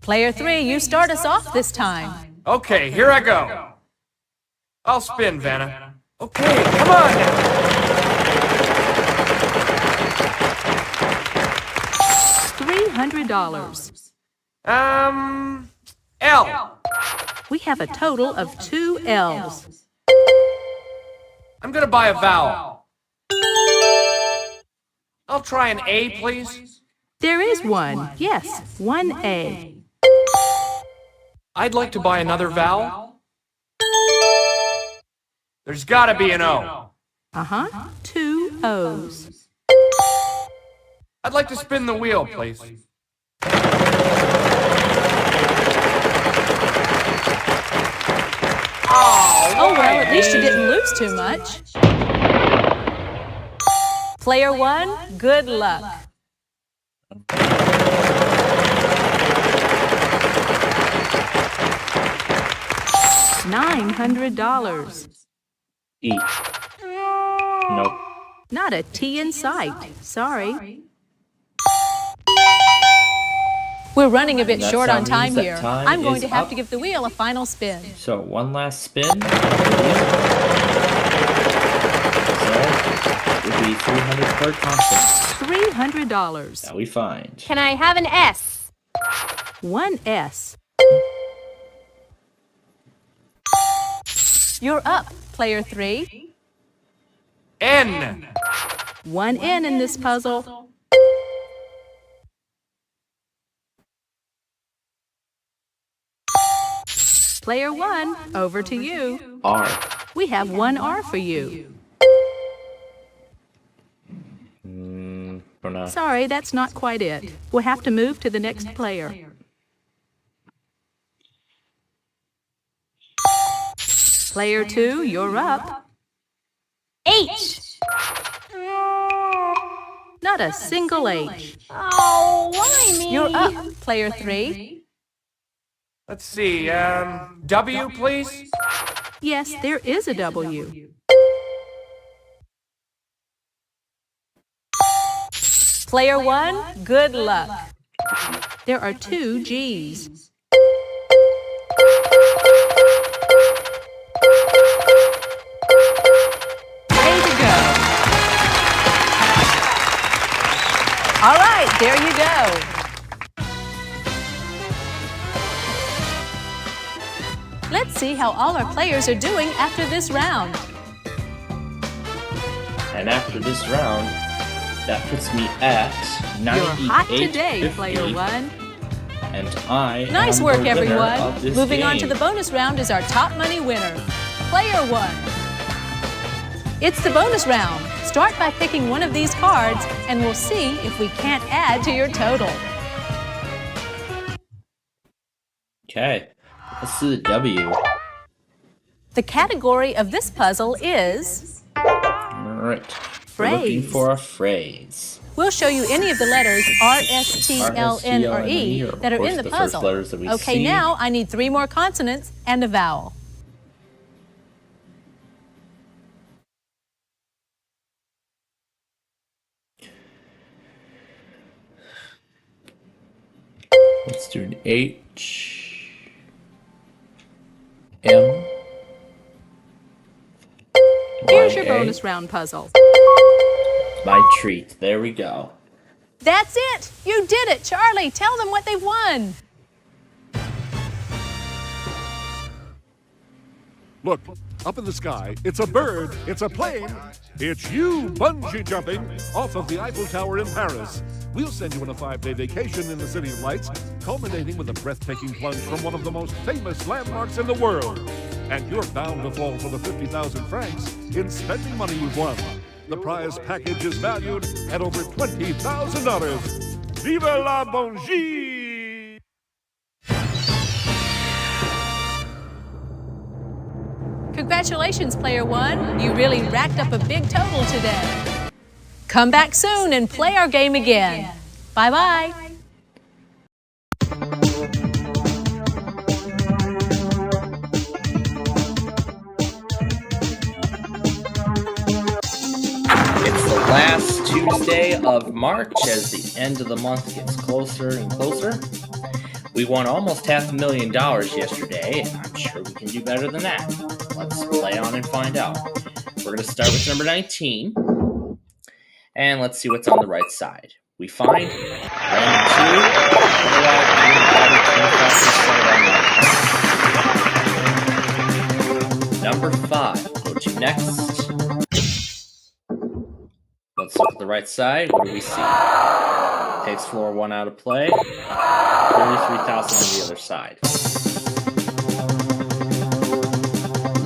S5: Player 3, you start us off this time.
S7: Okay, here I go. I'll spin, Vanna. Okay, come on now.
S5: $300.
S7: L.
S5: We have a total of 2 L's.
S7: I'm gonna buy a vowel. I'll try an A, please.
S5: There is one. Yes, 1A.
S7: I'd like to buy another vowel. There's gotta be an O.
S5: 2 O's.
S7: I'd like to spin the wheel, please.
S5: Oh, well, at least you didn't lose too much. Player 1, good luck. $900.
S3: E. Nope.
S5: Not a T in sight. Sorry. We're running a bit
S3: That
S5: short on
S3: means
S5: time
S3: that
S5: here.
S3: time
S5: I'm going
S3: is
S5: to have
S3: up.
S5: to give the wheel a final spin.
S3: So one last spin. So it would be 300 per constant.
S5: $300.
S3: That we find.
S6: Can I have an S?
S5: 1S. You're up, Player 3.
S7: N.
S5: 1 N in this puzzle. Player 1, over to you.
S3: R.
S5: We have 1 R for you.
S3: For now.
S5: Sorry, that's not quite it. We'll have to move to the next player. Player 2, you're up.
S6: H.
S5: Not a single H.
S6: Oh, why me?
S5: You're up, Player 3.
S7: Let's see, W, please?
S5: Yes, there is a W. Player 1, good luck. There are 2 G's. Way to go. All right, there you go. Let's see how all our players are doing after this round.
S3: And after this round, that puts me at 98.50.
S5: You're hot today, Player 1.
S3: And I
S5: Nice
S3: am
S5: work,
S3: the winner
S5: everyone.
S3: of this
S5: Moving on to
S3: game.
S5: the bonus round is our top money winner, Player 1. It's the bonus round. Start by picking one of these cards, and we'll see if we can't add to your total.
S3: Okay, let's do the W.
S5: The category of this puzzle is
S3: Alright, we're looking
S5: phrase.
S3: for a phrase.
S5: We'll show you any of the letters R, S, T, L, N, or E
S3: are, of
S5: that are
S3: course,
S5: in the
S3: the first
S5: puzzle.
S3: letters that we
S5: Okay,
S3: see.
S5: now I need 3 more consonants and a vowel.
S3: Let's do an H, M.
S5: Here's your
S3: YA.
S5: bonus round puzzle.
S3: My treat. There we go.
S5: That's it! You did it! Charlie, tell them what they've won!
S4: Look, up in the sky, it's a bird, it's a plane, it's you bungee jumping off of the Eiffel Tower in Paris. We'll send you on a 5-day vacation in the City of Lights, culminating with a breathtaking plunge from one of the most famous landmarks in the world. And you're bound to fall for the 50,000 francs in spending money you've won. The prize package is valued at over $20,000. Vive la bungee!
S5: Congratulations, Player One. You really racked up a big total today. Come back soon and play our game again. Bye-bye.
S3: It's the last Tuesday of March as the end of the month gets closer and closer. We won almost $500,000 yesterday, and I'm sure we can do better than that. Let's play on and find out. We're going to start with number 19, and let's see what's on the right side. We find random 2, otherwise we're going to probably 25% of our money. Number 5, go to next. Let's look at the right side. What do we see? Takes floor 1 out of play. 33,000 on the other side.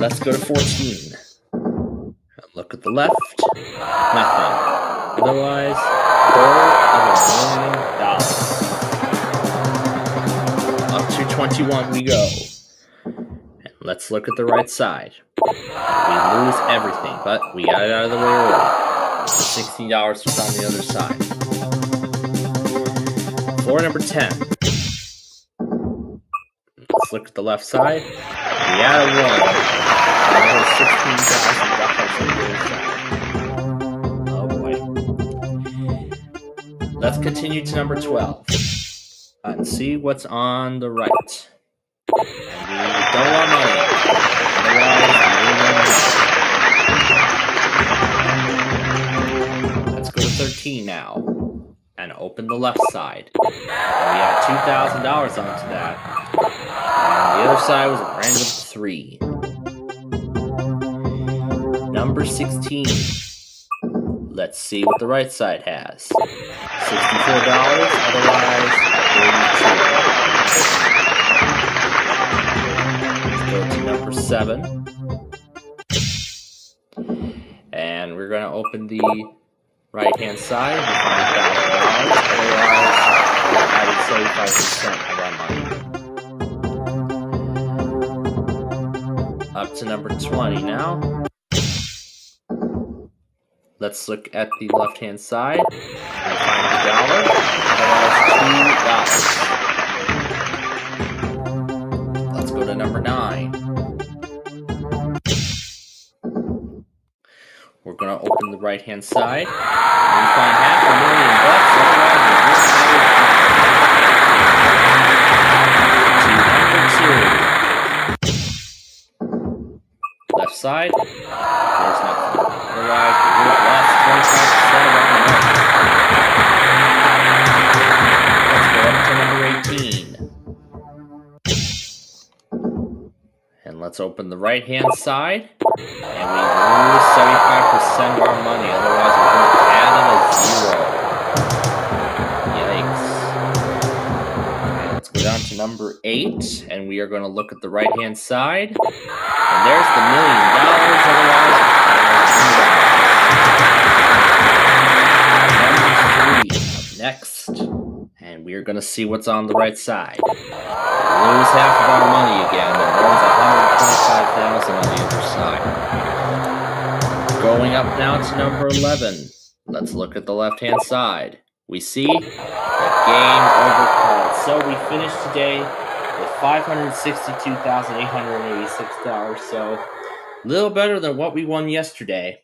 S3: Let's go to 14. Look at the left. Nothing. Otherwise, $250,000. Up to 21 we go. And let's look at the right side. We lose everything, but we got it out of the way early. $16 was on the other side. Floor number 10. Let's look at the left side. We add a 1. $16,000 on the other side. Oh boy. Let's continue to number 12. And see what's on the right. And we double our money. Otherwise, let's go to 13 now. And open the left side. And we add $2,000 onto that. And the other side was a random 3. Number 16. Let's see what the right side has. $64, otherwise $32. Let's go to number 7. And we're going to open the right-hand side. We find $1,000, otherwise we're adding 75% of our money. Up to number 20 now. Let's look at the left-hand side. We find $1, otherwise $2. Let's go to number 9. We're going to open the right-hand side. And we find $500,000, otherwise left side, there's nothing. Otherwise, we would have lost 25% of our money. Let's go up to number 18. And let's open the right-hand side. And we lose 75% of our money. Otherwise, we would have added a 0. Yikes. Okay, let's go down to number 8. And we are going to look at the right-hand side. And there's the $1 million, otherwise number 3 up next. And we are going to see what's on the right side. We lose half of our money again, and there's $125,000 on the other side. Going up now to number 11. Let's look at the left-hand side. We see the game over card. So we finished today with $562,886, so a little better than what we won yesterday,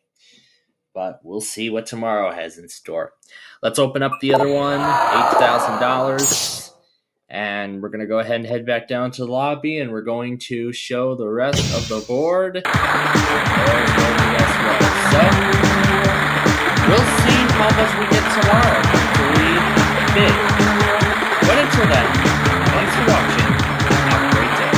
S3: but we'll see what tomorrow has in store. Let's open up the other one, $8,000,
S1: And we're going to go ahead and head back down to the lobby, and we're going to show the rest of the board. So, we'll see how much we get tomorrow. Hopefully big. But until then, thanks for watching. Have a great day.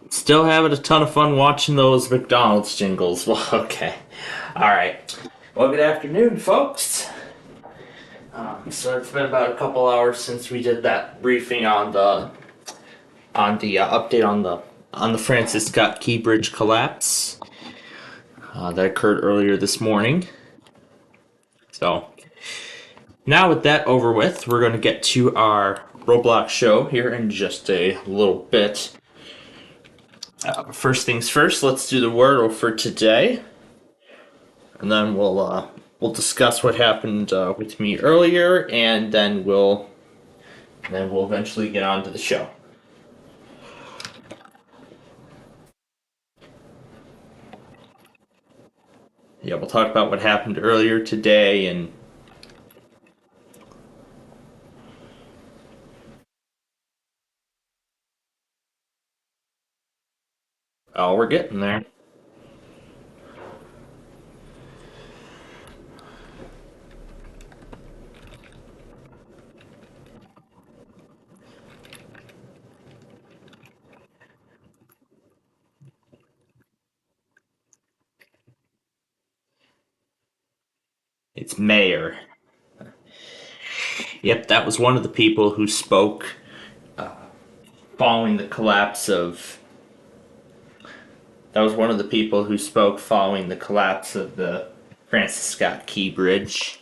S1: Still having a ton of fun watching those McDonald's jingles. Well, okay. Alright. Well, good afternoon, folks. So it's been about a couple hours since we did that briefing on the update on the Francis Scott Key Bridge collapse that occurred earlier this morning. So now with that over with, we're going to get to our Roblox show here in just a little bit. First things first, let's do the Wordle for today, and then we'll discuss what happened with me earlier, and then we'll eventually get on to the show. Yeah, we'll talk about what happened earlier today, and oh, we're getting there. It's Mayor. Yep, that was one of the people who spoke following the collapse of. That was one of the people who spoke following the collapse of the Francis Scott Key Bridge.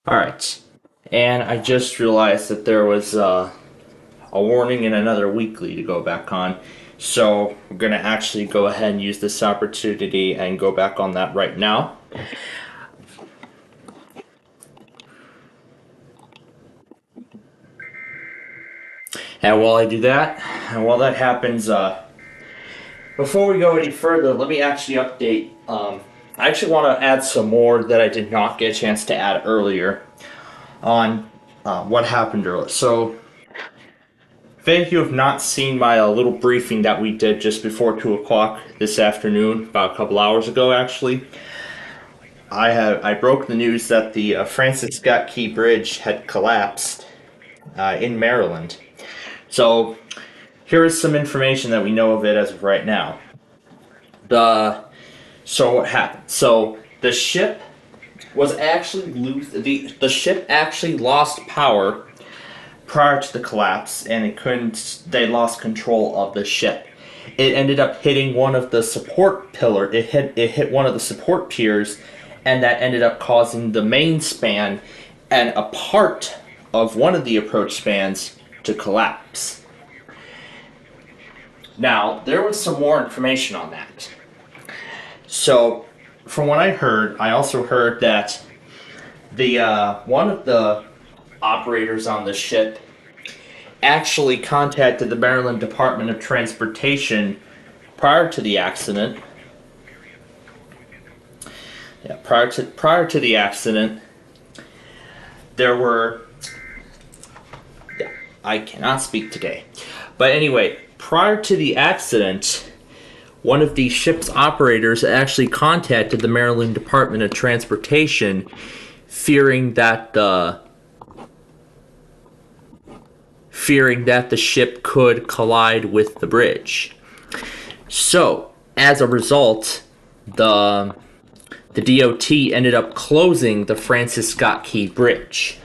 S1: Alright, and I just realized that there was
S3: a warning and another weekly to go back on. So we're going to actually go ahead and use this opportunity and go back on that right now. And while I do that, and while that happens, before we go any further, let me actually update. I actually want to add some more that I did not get a chance to add earlier on what happened earlier. So, if any of you have not seen my little briefing that we did just before 2 o'clock this afternoon, about a couple hours ago actually, I broke the news that the Francis Scott Key Bridge had collapsed in Maryland. So, here is some information that we know of it as of right now. So what happened? So the ship was actually the ship actually lost power prior to the collapse, and they lost control of the ship. It ended up hitting one of the support pillar. It hit one of the support piers, and that ended up causing the main span and a part of one of the approach spans to collapse. Now, there was some more information on that. So, from what I heard, I also heard that the one of the operators on the ship actually contacted the Maryland Department of Transportation prior to the accident. Yeah, prior to the accident, there were. Yeah, I cannot speak today, but anyway, prior to the accident, one of the ship's operators actually contacted the Maryland Department of Transportation, fearing that the ship could collide with the bridge. So, as a result, the DOT ended up closing the Francis Scott Key Bridge.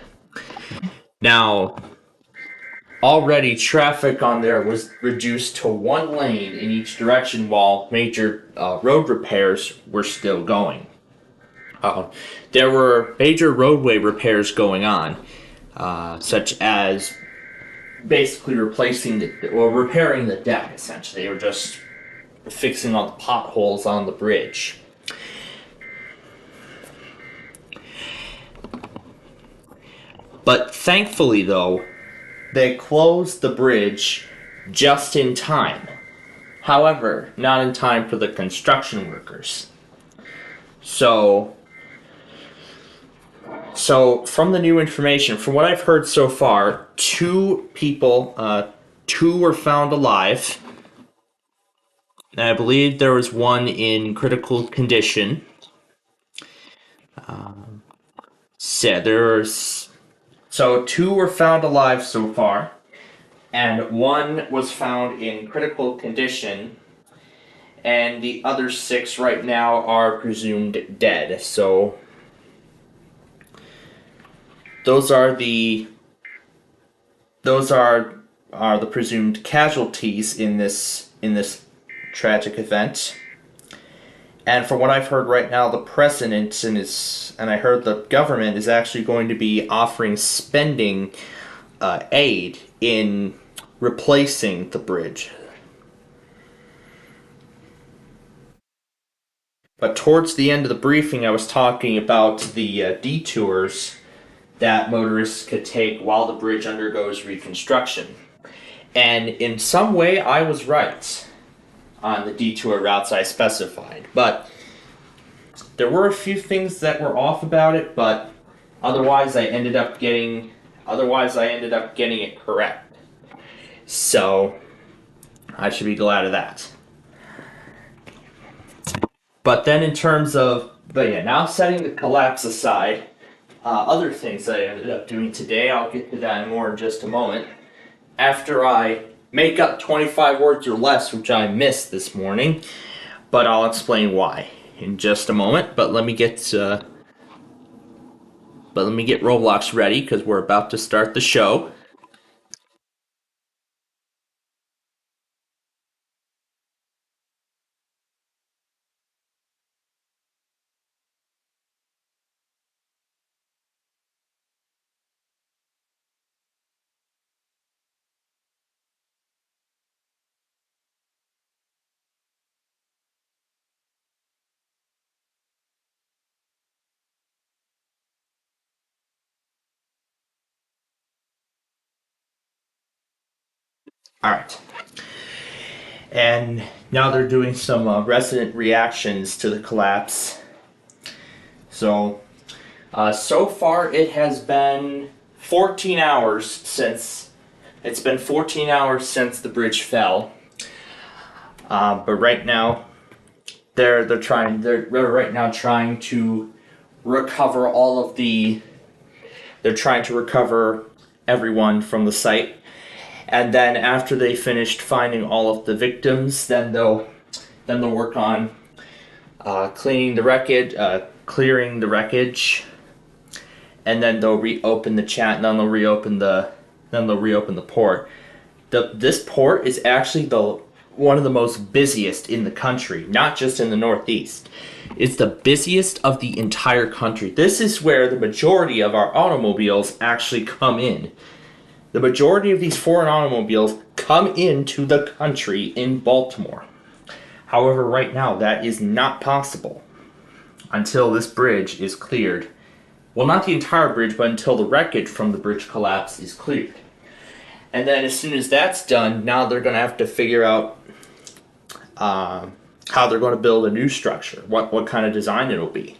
S3: Now, already traffic on there was reduced to one lane in each direction while major road repairs were still going. There were major roadway repairs going on, such as basically repairing the deck, essentially. They were just fixing all the potholes on the bridge. But thankfully, though, they closed the bridge just in time. However, not in time for the construction workers. So from the new information, from what I've heard so far, two were found alive. And I believe there was one in critical condition. So two were found alive so far, and one was found in critical condition, and the other 6 right now are presumed dead. So those are the presumed casualties in this tragic event. And from what I've heard right now, the president and I heard the government is actually going to be offering spending aid in replacing the bridge. But towards the end of the briefing, I was talking about the detours that motorists could take while the bridge undergoes reconstruction. And in some way, I was right on the detour routes I specified. But there were a few things that were off about it, but otherwise I ended up getting it correct. So I should be glad of that. But then now setting the collapse aside, other things that I ended up doing today, I'll get to that more in just a moment. After I make up 25 words or less, which I missed this morning, but I'll explain why in just a moment. But let me get Roblox ready, because we're about to start the show. All right. And now they're doing some resident reactions to the collapse. So, so far it has been 14 hours since the bridge fell. But right now, they're right now trying to recover they're trying to recover everyone from the site. And then after they finished finding all of the victims, then they'll work on clearing the wreckage, and then they'll reopen the chat, and then they'll reopen the port. This port is actually one of the most busiest in the country, not just in the Northeast. It's the busiest of the entire country. This is where the majority of our automobiles actually come in. The majority of these foreign automobiles come into the country in Baltimore. However, right now, that is not possible until this bridge is cleared. Well, not the entire bridge, but until the wreckage from the bridge collapse is cleared. And then as soon as that's done, now they're going to have to figure out how they're going to build a new structure, what kind of design it'll be.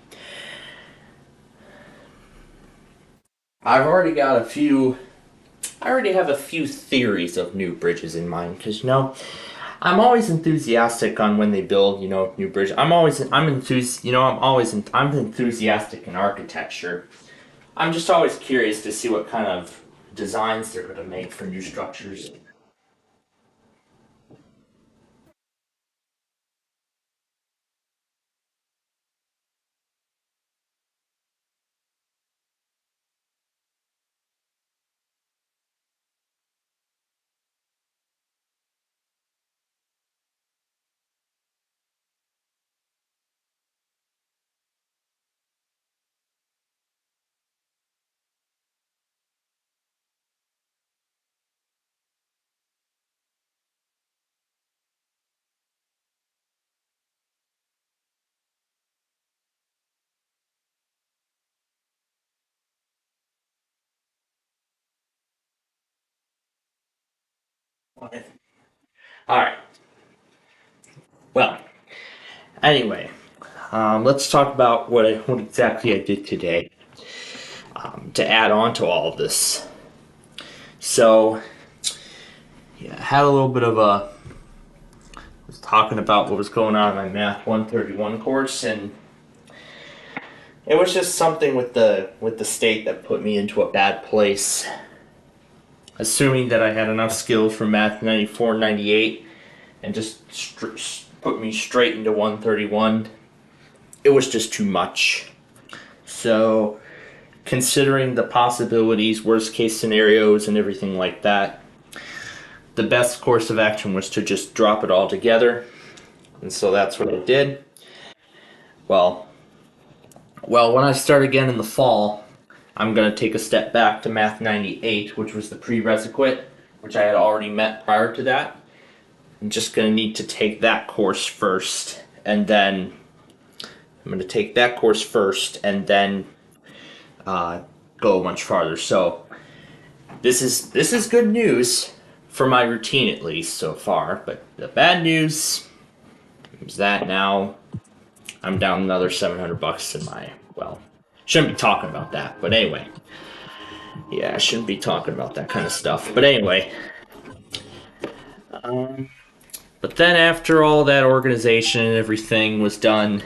S3: I already have a few theories of new bridges in mind, because I'm always enthusiastic on when they build new bridges. I'm enthusiastic in architecture. I'm just always curious to see what kind of designs they're going to make for new structures. Alright. Well, anyway, let's talk about what exactly I did today to add on to all of this. So, yeah, I had a little bit of was talking about what was going on in my Math 131 course, and it was just something with the state that put me into a bad place. Assuming that I had enough skills for Math 94 and 98 and just put me straight into 131, it was just too much. So, considering the possibilities, worst case scenarios, and everything like that, the best course of action was to just drop it all together. And so that's what I did. Well, when I start again in the fall, I'm going to take a step back to Math 98, which was the prerequisite, which I had already met prior to that. I'm just going to need to take that course first, and then go much farther. So this is good news for my routine, at least so far. But the bad news is that now I'm down another $700 in my, shouldn't be talking about that, but anyway. Yeah, I shouldn't be talking about that kind of stuff. But anyway. But then after all that organization and everything was done,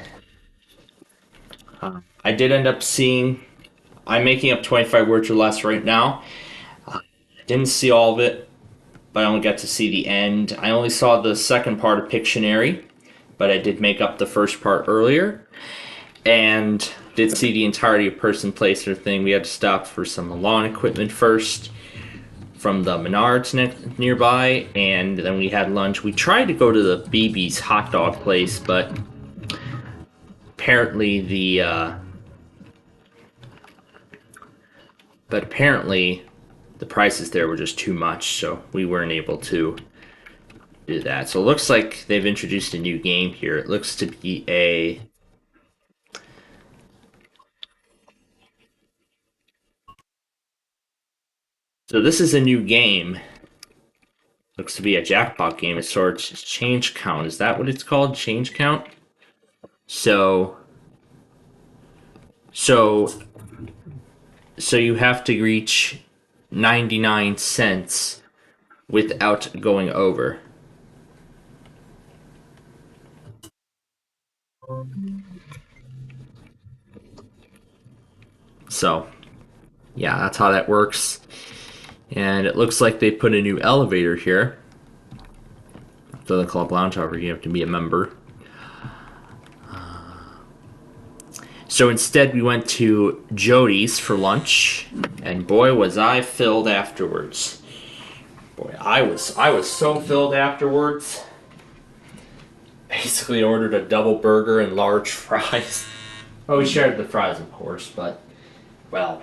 S3: I did end up seeing, I'm making up 25 words or less right now. Didn't see all of it, but I only got to see the end. I only saw the second part of Pictionary, but I did make up the first part earlier. And did see the entirety of Person, Place, or Thing. We had to stop for some lawn equipment first from the Menards nearby, and then we had lunch. We tried to go to the BB's hot dog place, but apparently the prices there were just too much, so we weren't able to do that. So it looks like they've introduced a new game here. It looks to be a So this is a new game, Looks to be a jackpot game of sorts. It's change count. Is that what it's called? Change count? So you have to reach 99 cents without going over. So, yeah, that's how that works. And it looks like they put a new elevator here. For the club lounge, however, you have to be a member. So instead, we went to Jody's for lunch, and boy, was I filled afterwards. Boy, I was so filled afterwards. Basically ordered a double burger and large fries. Well, we shared the fries, of course, but well,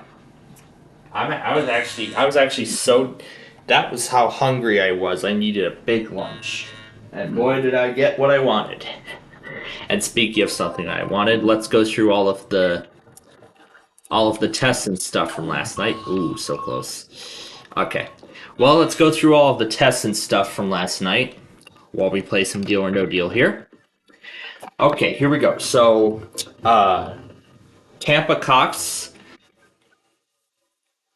S3: I was actually so. That was how hungry I was. I needed a big lunch, and boy, did I get what I wanted. And speaking of something I wanted, let's go through all of the tests and stuff from last night. Ooh, so close. Okay. Well, let's go through all of the tests and stuff from last night while we play some Deal or No Deal here. Okay, here we go. So, Tampa Cox,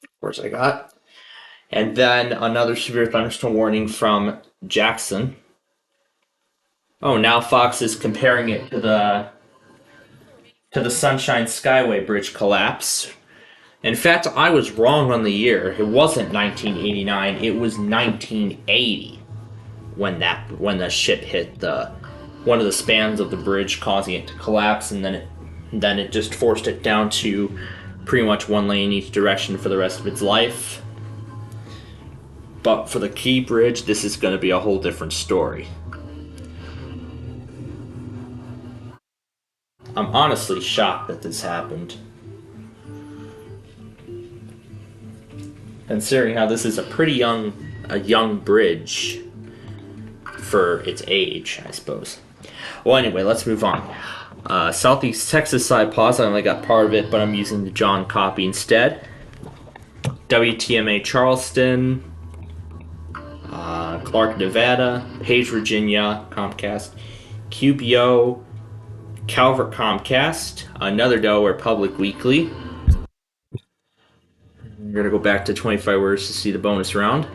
S3: of course I got. And then another severe thunderstorm warning from Jackson. Oh, now Fox is comparing it to the Sunshine Skyway Bridge collapse. In fact, I was wrong on the year. It wasn't 1989. It was 1980 when the ship hit one of the spans of the bridge, causing it to collapse, and then it just forced it down to pretty much one lane each direction for the rest of its life. But for the Key Bridge, this is going to be a whole different story. I'm honestly shocked that this happened. Considering how this is a pretty young bridge for its age, I suppose. Well, anyway, let's move on. Southeast Texas side pause, I only got part of it, but I'm using the John copy instead. WTMA Charleston, Clark, Nevada, Page, Virginia, Comcast, QBO, Calvert, Comcast, another Delaware Public Weekly. We're going to go back to 25 words to see the bonus round.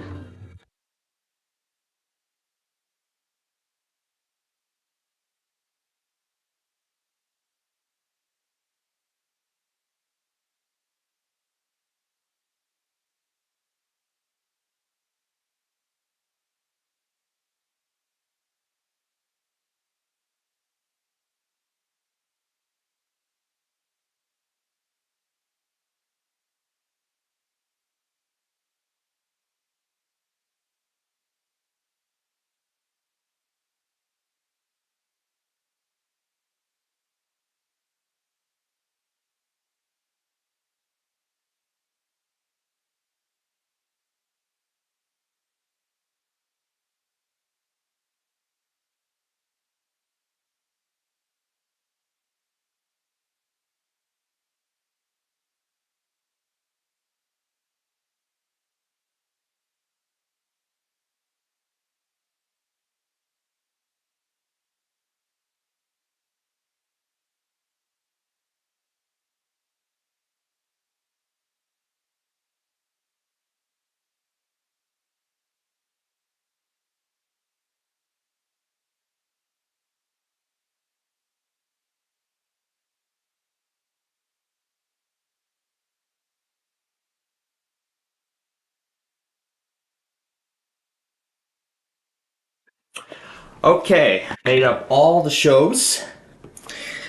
S3: Okay, made up all the shows.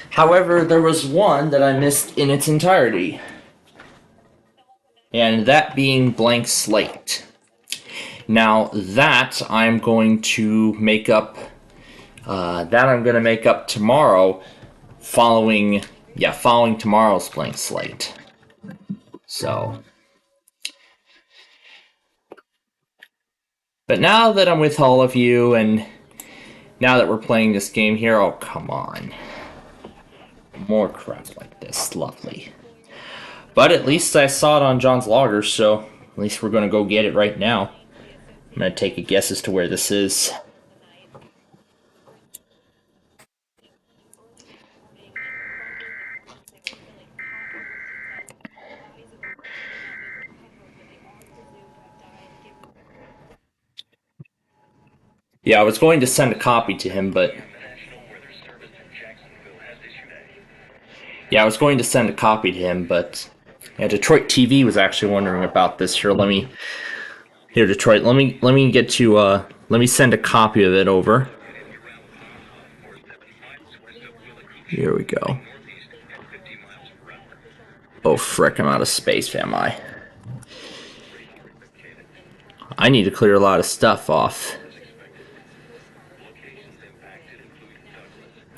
S3: However, there was one that I missed in its entirety. And that being Blank Slate. Now, that I'm going to make up tomorrow following tomorrow's Blank Slate. So, but now that I'm with all of you and now that we're playing this game here, oh, come on. More crap like this. Lovely. But at least I saw it on John's logger, so at least we're going to go get it right now. I'm going to take a guess as to where this is. Yeah, I was going to send a copy to him, but... Yeah, Detroit TV was actually wondering about this. Here, Detroit, let me send a copy of it over. Here we go. Oh, frick, I'm out of space, am I? I need to clear a lot of stuff off.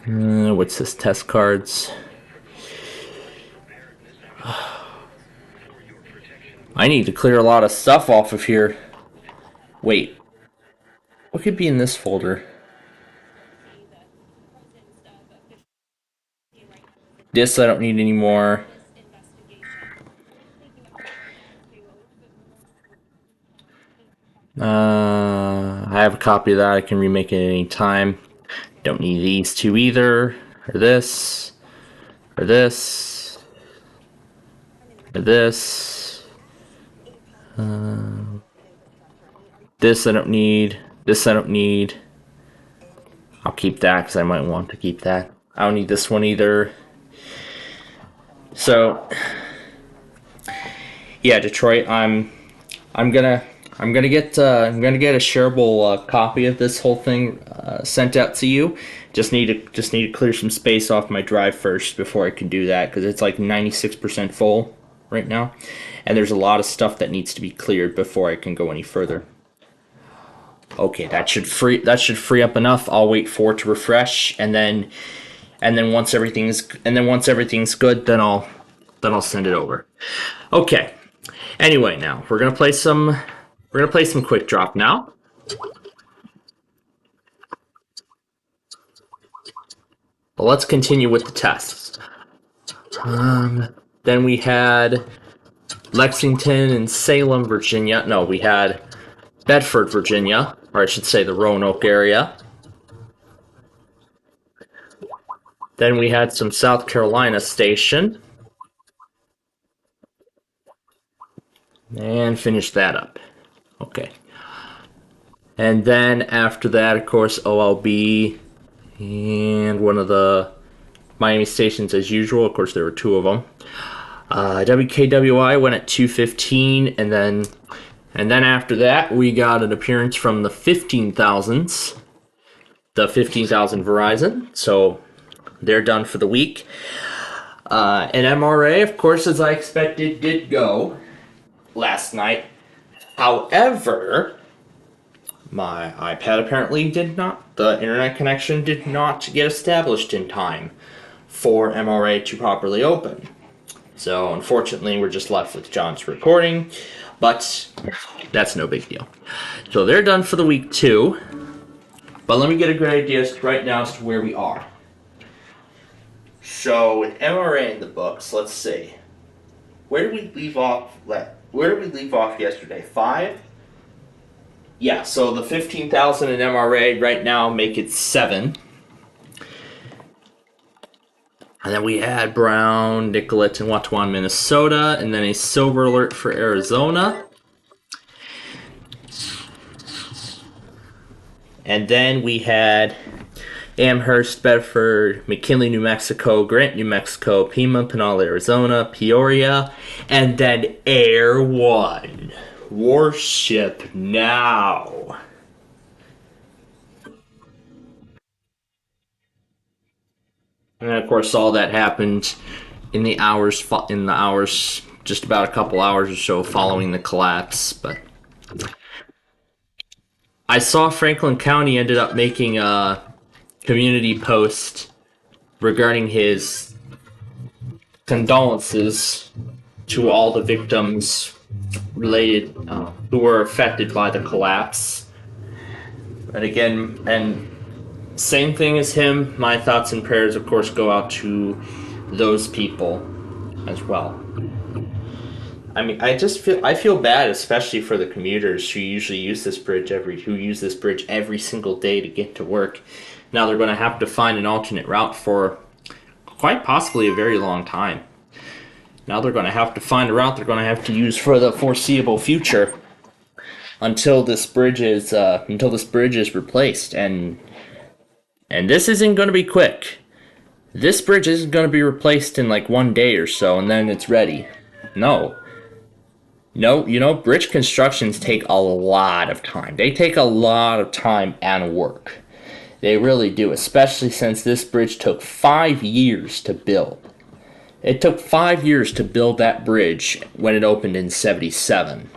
S3: What's this? Test cards. I need to clear a lot of stuff off of here. Wait. What could be in this folder? This I don't need anymore. I have a copy of that. I can remake it at any time. Don't need these two either. Or this. Or this. Or this. This I don't need. This I don't need. I'll keep that because I might want to keep that. I don't need this one either. So, yeah, Detroit. I'm gonna get a shareable copy of this whole thing sent out to you. Just need to clear some space off my drive first before I can do that, because it's like 96% full right now, and there's a lot of stuff that needs to be cleared before I can go any further. Okay, that should free up enough. I'll wait for it to refresh, and then once everything's good, then I'll send it over. Okay. Anyway, now we're gonna play some quick drop now. But let's continue with the tests. Then we had Lexington and Salem, Virginia. No, we had Bedford, Virginia, or I should say the Roanoke area. Then we had some South Carolina station. And finished that up. Okay. And then after that, of course, OLB and one of the Miami stations as usual. Of course, there were two of them. WKWI went at 2:15, and then after that, we got an appearance from the 15,000s, the 15,000 Verizon. So they're done for the week. And MRA, of course, as I expected, did go last night. However, my iPad apparently did not, the internet connection did not get established in time for MRA to properly open. So unfortunately, we're just left with John's recording, but that's no big deal. So they're done for the week too. But let me get a good idea right now as to where we are. So with MRA in the books, let's see. Where did we leave off yesterday? 5? Yeah, so the 15,000 in MRA right now make it 7. And then we had Brown, Nicollet, and Watawan, Minnesota, and then a silver alert for Arizona. And then we had Amherst, Bedford, McKinley, New Mexico, Grant, New Mexico, Pima, Pinal, Arizona, Peoria, and then Air One. Warship now. And of course, all that happened in the hours, just about a couple hours or so following the collapse. But I saw Franklin County ended up making a community post regarding his condolences to all the victims related who were affected by the collapse. And again, and same thing as him, my thoughts and prayers, of course, go out to those people as well. I mean, I feel bad, especially for the commuters who usually use this bridge every single day to get to work. Now they're going to have to find an alternate route for quite possibly a very long time. Now they're going to have to find a route they're going to have to use for the foreseeable future until this bridge is replaced, and this isn't going to be quick. This bridge isn't going to be replaced in like 1 day or so, and then it's ready. No, bridge constructions take a lot of time. They take a lot of time and work. They really do, especially since this bridge took 5 years to build. It took 5 years to build that bridge when it opened in 1977.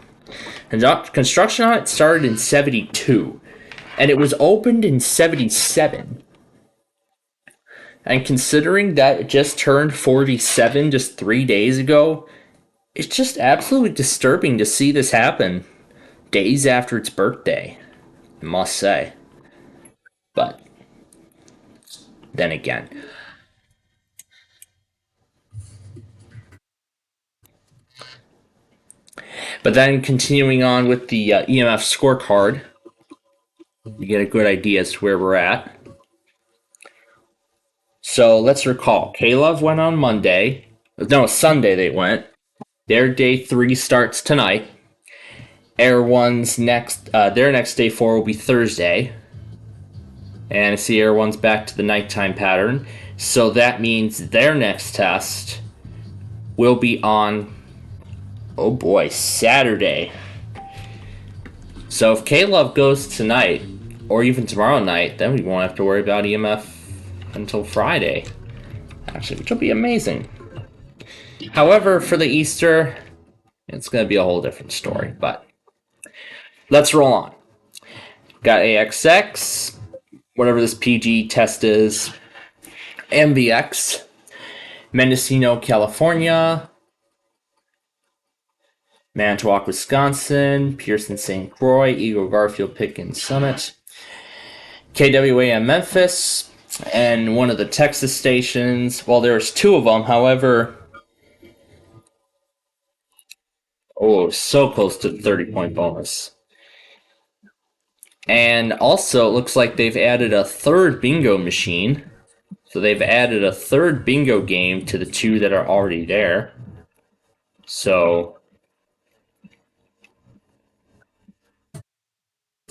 S3: And construction on it started in 1972, and it was opened in 1977. And considering that it just turned 47 just 3 days ago, it's just absolutely disturbing to see this happen days after its birthday, I must say. But then again, continuing on with the EMF scorecard, you get a good idea as to where we're at. So let's recall, K-Love went on Monday. No, Sunday they went. Their day 3 starts tonight. Air 1's their next day 4 will be Thursday. And I see Air 1's back to the nighttime pattern. So that means their next test will be on, oh boy, Saturday. So if K-Love goes tonight, or even tomorrow night, then we won't have to worry about EMF until Friday. Actually, which will be amazing. However, for the Easter, it's going to be a whole different story. But let's roll on. Got AXX, whatever this PG test is, MVX, Mendocino, California, Manitowoc, Wisconsin, Pearson, St. Croix, Eagle, Garfield, Pickens, Summit, KWAM, Memphis, and one of the Texas stations. Well, there's 2 of them, however, so close to the 30-point bonus. And also, it looks like they've added a 3rd bingo machine. So they've added a 3rd bingo game to the 2 that are already there. So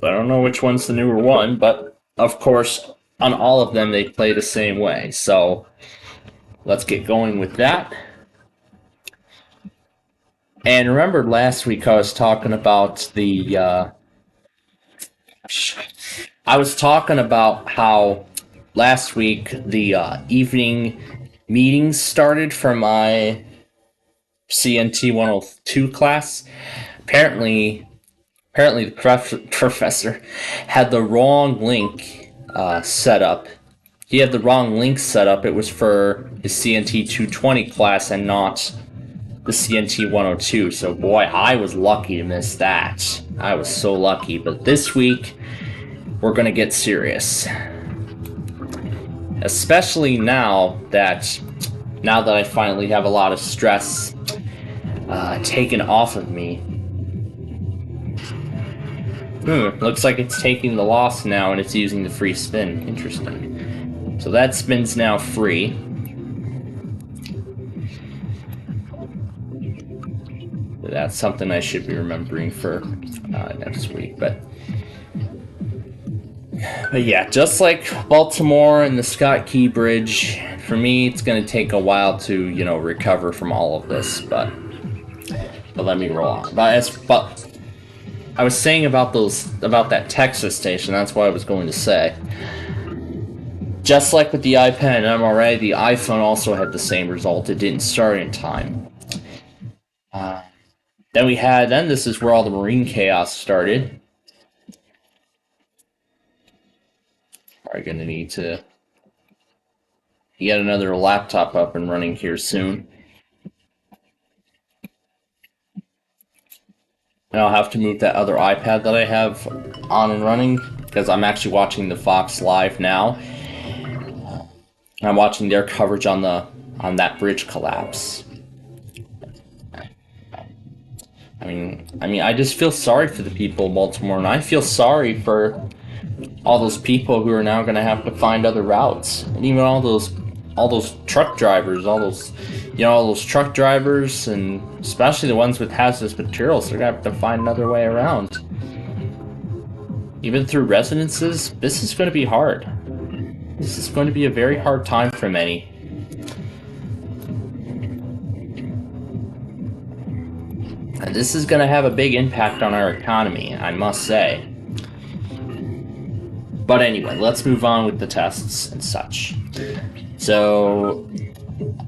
S3: I don't know which one's the newer one, but of course, on all of them, they play the same way. So let's get going with that. And remember last week I was talking about how last week the evening meetings started for my CNT 102 class. Apparently the professor had the wrong link set up. He had the wrong link set up. It was for the CNT 220 class and not the CNT 102. So boy, I was lucky to miss that. I was so lucky. But this week, we're going to get serious. Especially now that I finally have a lot of stress taken off of me. Looks like it's taking the loss now and it's using the free spin. Interesting. So that spin's now free. That's something I should be remembering for next week. But yeah, just like Baltimore and the Scott Key Bridge, for me, it's going to take a while to, recover from all of this. But let me roll on. But I was saying about that Texas station. That's what I was going to say. Just like with the iPad and MRA, the iPhone also had the same result. It didn't start in time. Then this is where all the Marine chaos started. Probably going to need to get another laptop up and running here soon. And I'll have to move that other iPad that I have on and running because I'm actually watching the Fox Live now. I'm watching their coverage on that bridge collapse. I just feel sorry for the people of Baltimore, and I feel sorry for all those people who are now going to have to find other routes, and even all those truck drivers, all those truck drivers, and especially the ones with hazardous materials. They're going to have to find another way around. Even through residences, this is going to be hard. This is going to be a very hard time for many. And this is going to have a big impact on our economy, I must say. But anyway, let's move on with the tests and such. So,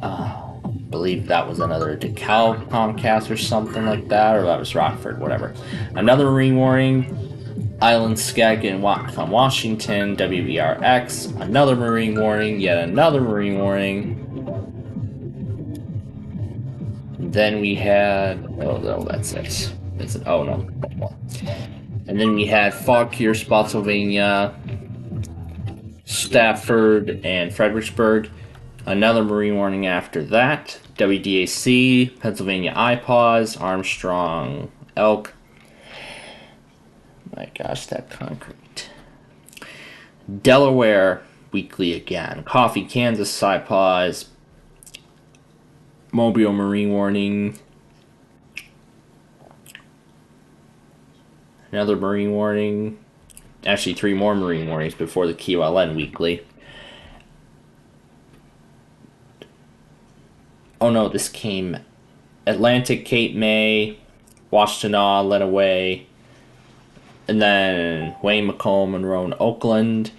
S3: I believe that was another DeKalb Comcast or something like that, or that was Rockford, whatever. Another marine warning. Island Skagit from Washington, WBRX. Another marine warning. Yet another marine warning. Then we had... Oh, no, that's it. Oh, no. And then we had Fauquier, Spotsylvania, Stafford, and Fredericksburg. Another marine warning after that. WDAC, Pennsylvania IPAWS, Armstrong, Elk. My gosh, that concrete. Delaware weekly again. Coffee, Kansas, IPAWS. Mobile marine warning. Another marine warning. Actually, 3 more marine warnings before the QLN weekly. Oh no, this came Atlantic, Cape May, Washtenaw, Lenawee, and then Wayne, Macomb, Monroe, and Oakland.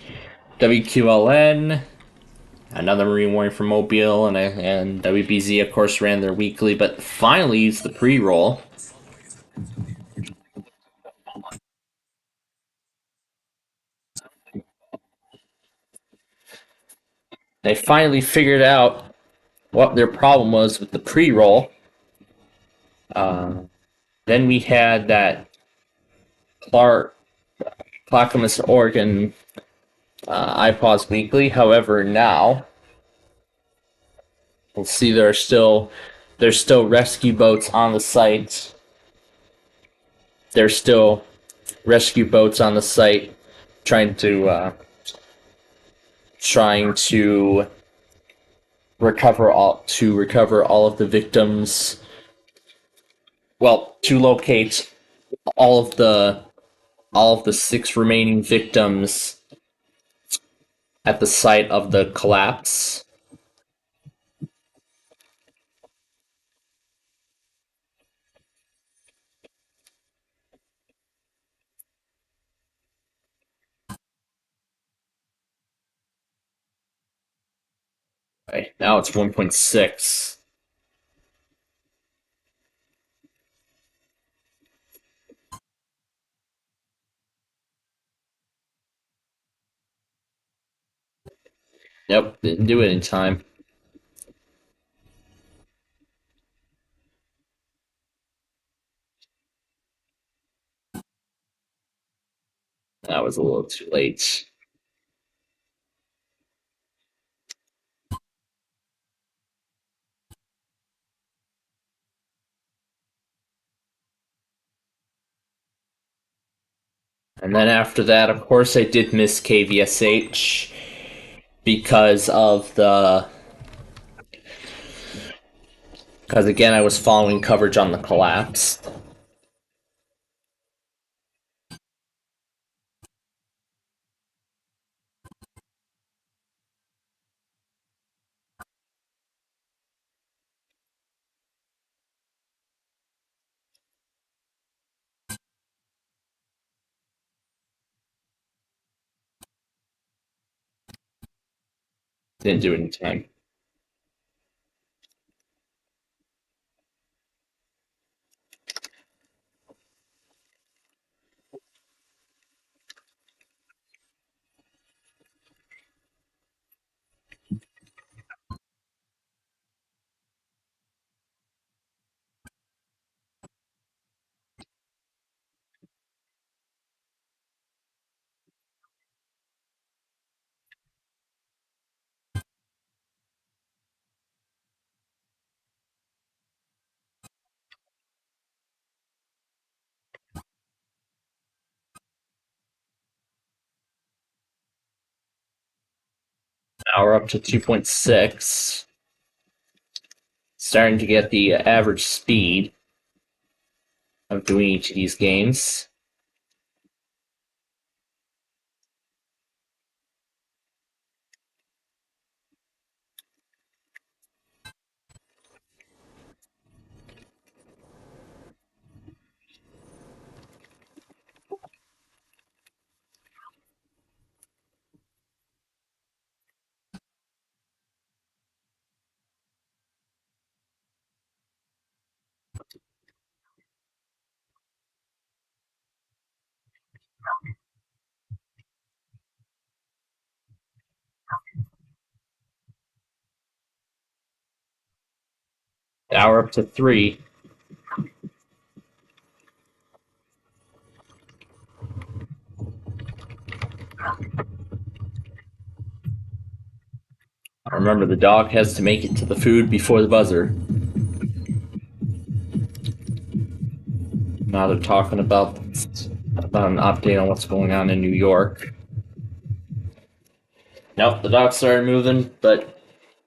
S3: WQLN, another marine warning for Mobile, and WBZ, of course, ran their weekly, but finally used the pre-roll. They finally figured out what their problem was with the pre-roll. Then we had that Clackamas, Oregon IPAWS weekly. However, now we'll see there's still rescue boats on the site. There's still rescue boats on the site trying to recover all of the victims. Well, to locate all of the 6 remaining victims at the site of the collapse. Okay, now it's 1.6. Yep, didn't do it in time. That was a little too late. And then after that, of course, I did miss KVSH because again, I was following coverage on the collapse. Didn't do it in time. Now we're up to 2.6. Starting to get the average speed of doing each of these games. Now we're up to 3. Remember, the dog has to make it to the food before the buzzer. Now they're talking about an update on what's going on in New York. Nope, the dog started moving, but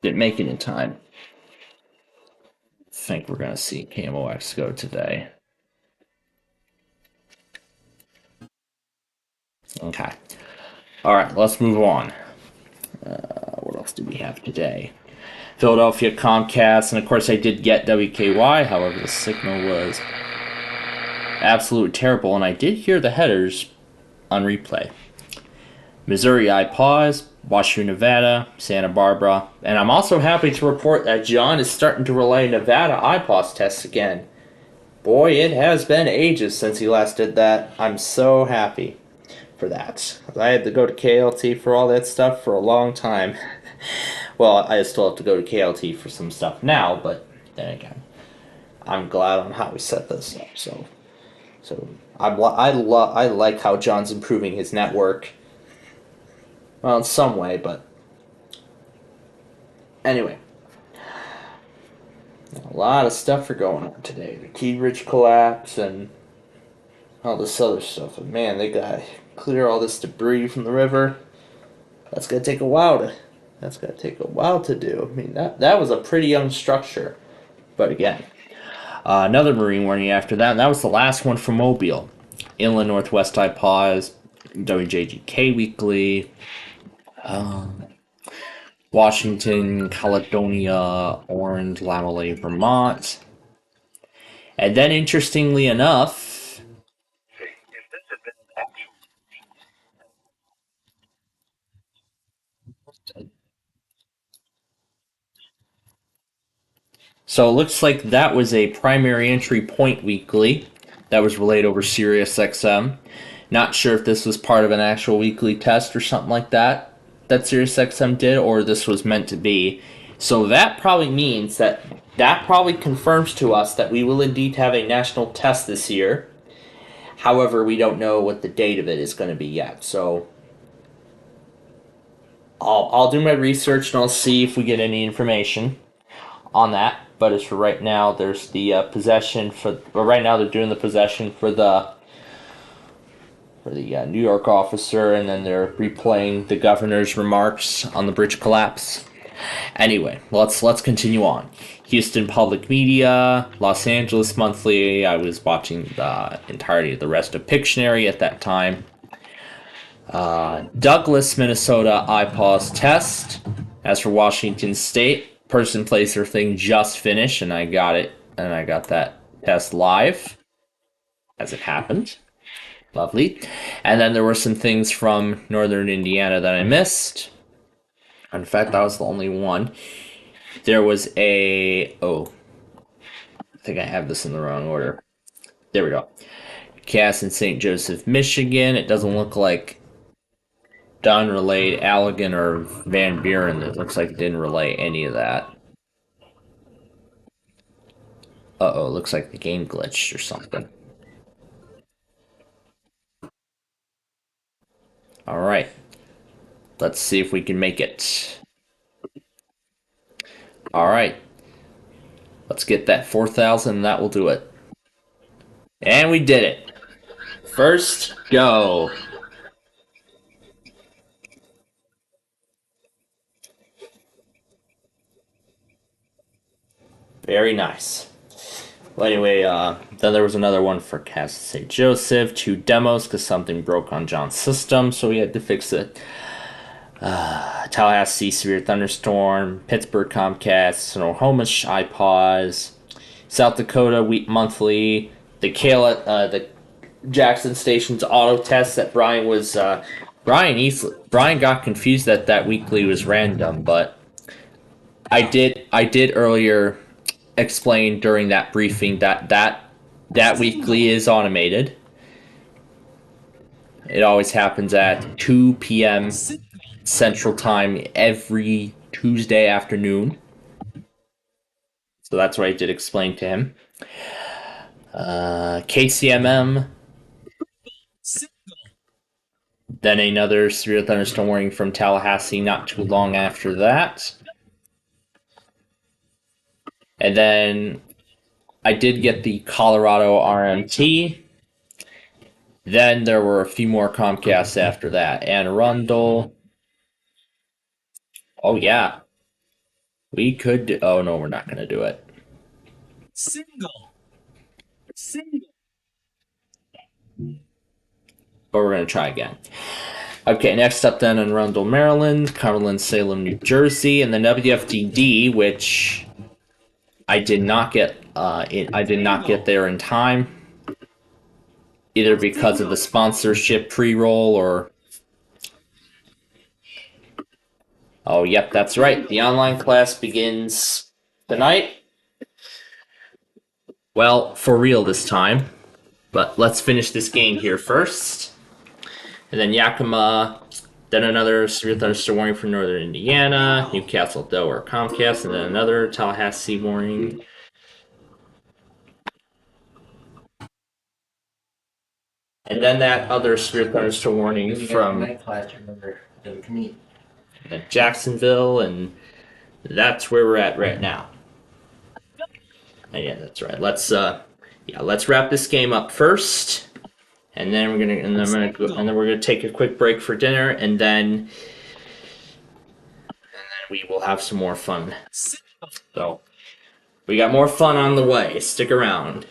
S3: didn't make it in time. I think we're going to see KMOX go today. Okay. Alright, let's move on. What else do we have today? Philadelphia, Comcast, and of course I did get WKY, however the signal was absolutely terrible, and I did hear the headers on replay. Missouri, I pause. Washington, Nevada, Santa Barbara, and I'm also happy to report that John is starting to relay Nevada IPOS tests again. Boy, it has been ages since he last did that. I'm so happy for that. I had to go to KLT for all that stuff for a long time. Well, I still have to go to KLT for some stuff now, but then again, I'm glad on how we set this up. So I like how John's improving his network. Well, in some way, but anyway. A lot of stuff are going on today. The Key Ridge collapse and all this other stuff. And man, they gotta clear all this debris from the river. That's gonna take a while to do. I mean, that was a pretty young structure. But again, another marine warning after that, and that was the last one from Mobile. Inland Northwest I pause. WJGK Weekly. Washington, Caledonia, Orange, Lamellay, Vermont. And then, interestingly enough, so it looks like that was a primary entry point weekly that was relayed over SiriusXM. Not sure if this was part of an actual weekly test or something like that SiriusXM did, or this was meant to be. So that probably means that probably confirms to us that we will indeed have a national test this year. However, we don't know what the date of it is going to be yet. So I'll do my research and I'll see if we get any information on that. But as for right now, there's the possession for. Well, right now they're doing the possession for the New York officer, and then they're replaying the governor's remarks on the bridge collapse. Anyway, let's continue on. Houston Public Media, Los Angeles Monthly. I was watching the entirety of the rest of Pictionary at that time. Douglas, Minnesota IPOS test. As for Washington State, person, place, or thing just finished, and I got it, and I got that test live as it happened. Lovely. And then there were some things from Northern Indiana that I missed. In fact, that was the only one. There was I think I have this in the wrong order. There we go. Cass in St. Joseph, Michigan. It doesn't look like Dunn relayed Allegan or Van Buren. It looks like it didn't relay any of that. It looks like the game glitched or something. Alright. Let's see if we can make it. Alright. Let's get that 4,000 and that will do it. And we did it. First go. Very nice. Well, anyway, then there was another one for Cass St. Joseph, 2 demos because something broke on John's system, so we had to fix it. Tallahassee severe thunderstorm, Pittsburgh Comcast, Oklahoma iPause, South Dakota week monthly, the Jackson Station's auto test that Brian was Brian got confused that weekly was random, but I did earlier explain during that briefing that weekly is automated. It always happens at 2 p.m. Central Time every Tuesday afternoon. So that's what I did explain to him. KCMM. Then another severe thunderstorm warning from Tallahassee not too long after that. And then I did get the Colorado RMT. Then there were a few more Comcasts after that. Anne Arundel. Oh, yeah. We could do... Oh, no, we're not going to do it. Single. But we're going to try again. Okay, next up then in Arundel, Maryland, Cumberland, Salem, New Jersey, and the WFDD, which I did not get. I did not get there in time, either because of the sponsorship pre-roll or. Oh, yep, that's right. The online class begins tonight. Well, for real this time. But let's finish this game here first. And then Yakima, then another severe thunderstorm warning for northern Indiana, Newcastle, Delaware, Comcast, and then another Tallahassee warning. And then that other severe thunderstorm warning from Jacksonville, and that's where we're at right now. And yeah, that's right. Let's wrap this game up first, and then we're gonna take a quick break for dinner, and then we will have some more fun. So we got more fun on the way. Stick around.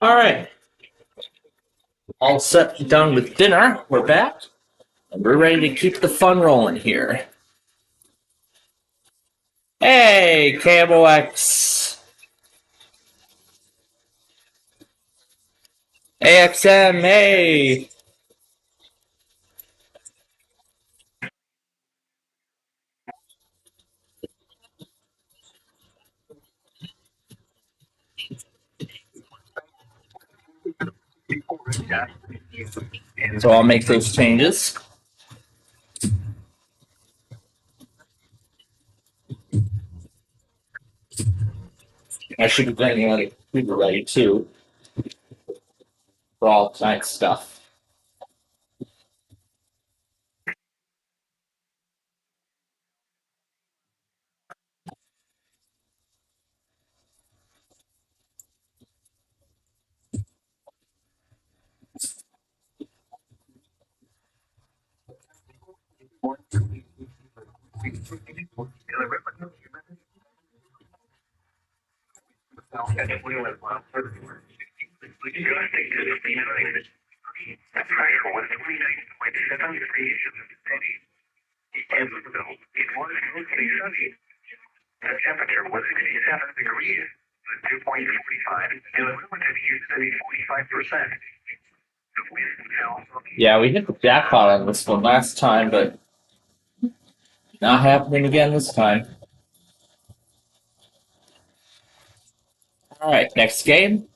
S3: All right. All set, done with dinner. We're back. And we're ready to keep the fun rolling here. Hey, KMOX. AXM, hey. So I'll make those changes. I should be getting another computer ready too for all tonight's stuff.
S9: The pressure was 29.7 degrees in the city. It was mostly sunny. The temperature was 67 degrees, 2.45, and the relative humidity 45%. The wind fell.
S3: Yeah, we hit the jackpot on this one last time, but not happening again this time. All right, next game.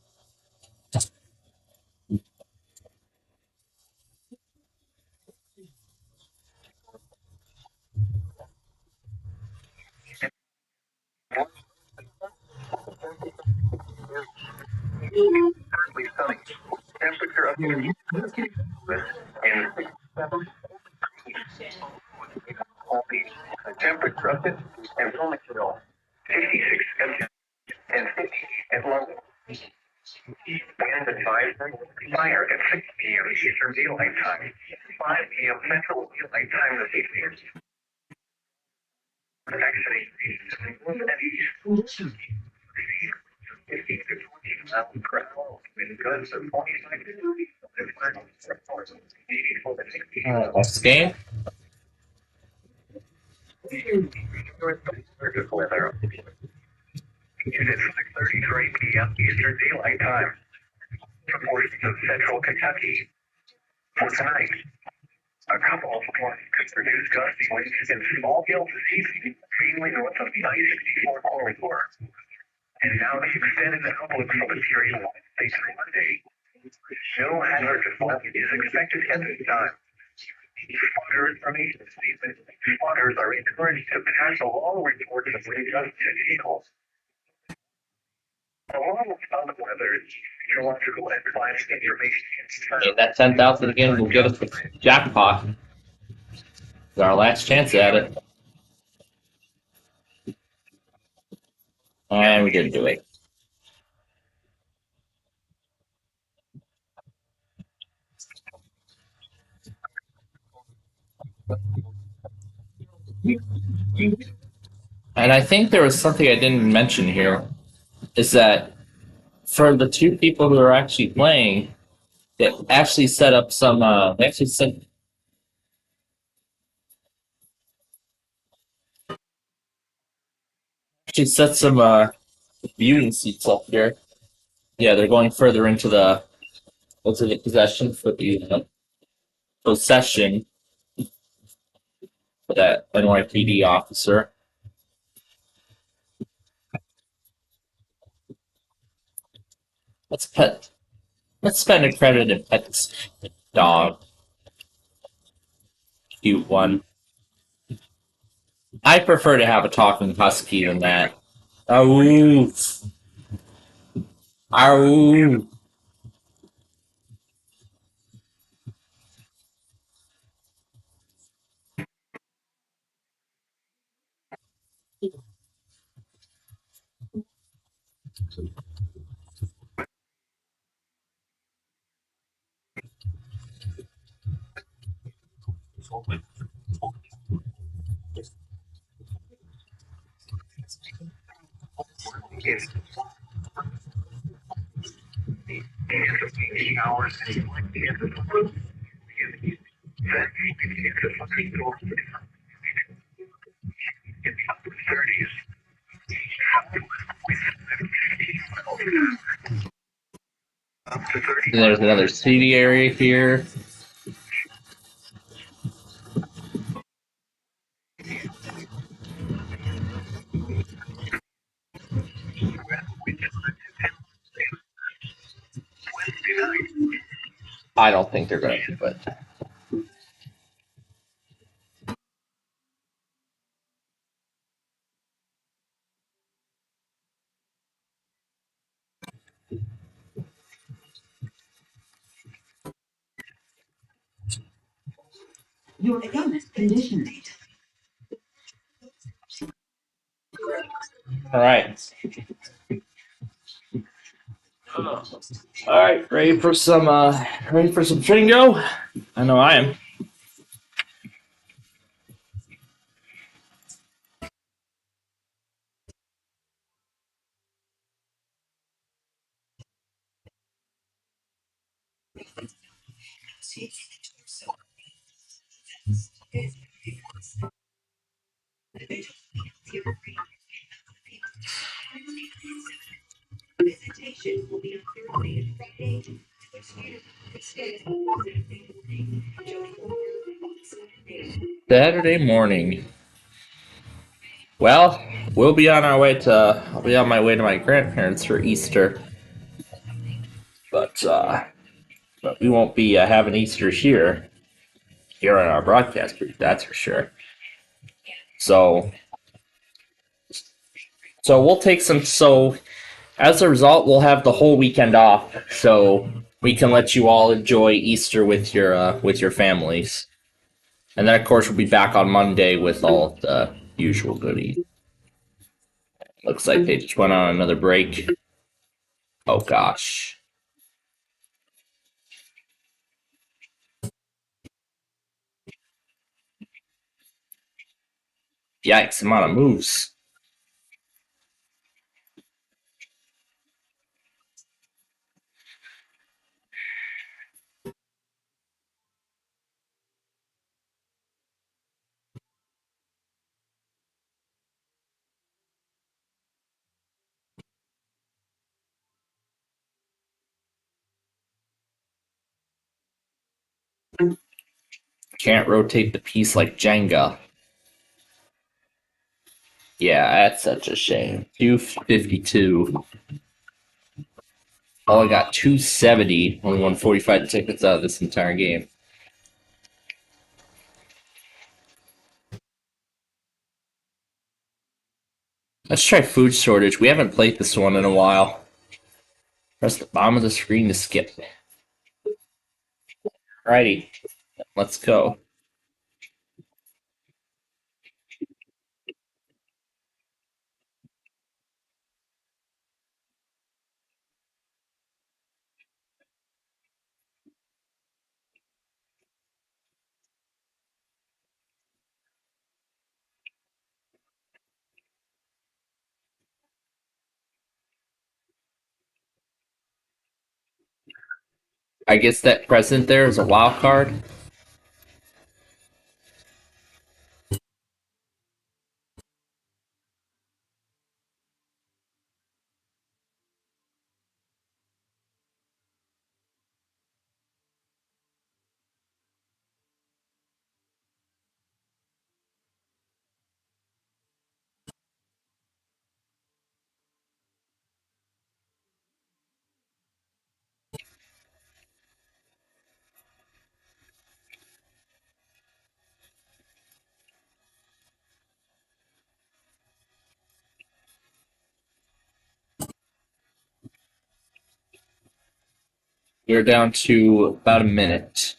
S9: Currently sunny. Temperature up here in 67. The temperature up it and Wilmington, 56 and 50 at London. Wind advisory fire at 6 p.m. Eastern Daylight Time, 5 p.m. Central Daylight Time this evening. Actually, and east. 15 to 20 miles per hour. Wind gusts of 45 to 30.
S3: All right, next game.
S9: Weather. It is 6:33 p.m. Eastern Daylight Time. For portions of central Kentucky. For tonight, a couple of storms could produce gusty winds in small hills this evening, mainly north of the I-64 corridor. And now the extended outlook for the period of Wednesday through Monday. No hazard to flood is expected at this time. Spotter information statement. Spotters are encouraged to pass along reports of wind gusts to vehicles. Along with other weather, meteorological and climate information.
S3: And that 10,000 again will give us the jackpot. It's our last chance at it. And we didn't do it. And I think there was something I didn't mention here, is that for the two people who are actually playing, they actually set up some, they actually set some viewing seats up here. Yeah, they're going further into the possession for the possession for that NYPD officer. Let's spend a credit and pet this dog. Cute one. I prefer to have a talking husky than that. Ow. Ow.
S9: 13 hours and you like the end of the room, then you can get the fucking door. In the upper 30s, up to 30.
S3: And there's another seating area here. I don't think they're going to, but
S10: Your account condition.
S3: all right. All right, ready for some Tringo? I know I am. Saturday morning. Well, we'll be on our way to. I'll be on my way to my grandparents for Easter, but we won't be having Easter here on our broadcast booth. That's for sure. So, we'll take some. So as a result, we'll have the whole weekend off, so we can let you all enjoy Easter with your families. And then, of course, we'll be back on Monday with all the usual goodies. Looks like they just went on another break. Oh, gosh. Yikes, amount of moves. Can't rotate the piece like Jenga. Yeah, that's such a shame. 252. Oh, I got 270. Only won 45 tickets out of this entire game. Let's try food shortage. We haven't played this one in a while. Press the bottom of the screen to skip. Alrighty, let's go. I guess that present there is a wild card. We're down to about a minute.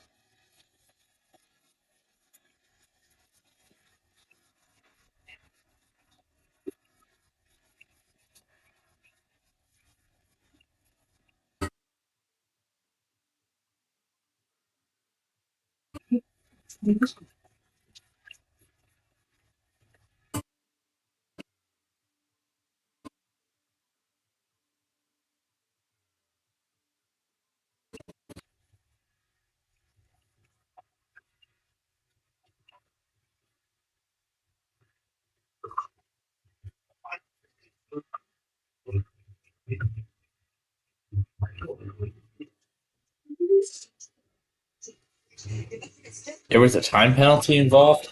S3: There was a time penalty involved?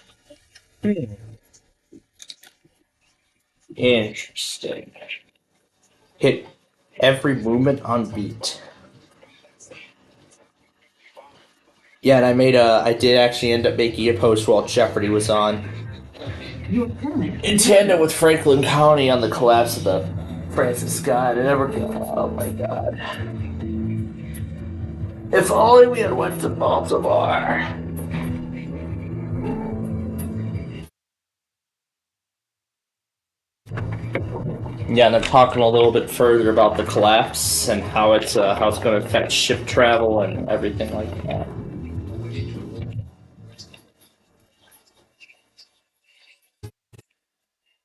S3: Interesting. Hit every movement on beat. Yeah, and I did actually end up making a post while Jeopardy was on.
S10: Your permit.
S3: In tandem with Franklin County on the collapse of the Francis Scott and Evergreen. Oh my god. If only we had went to Baltimore. Yeah, and they're talking a little bit further about the collapse and how it's going to affect ship travel and everything like that.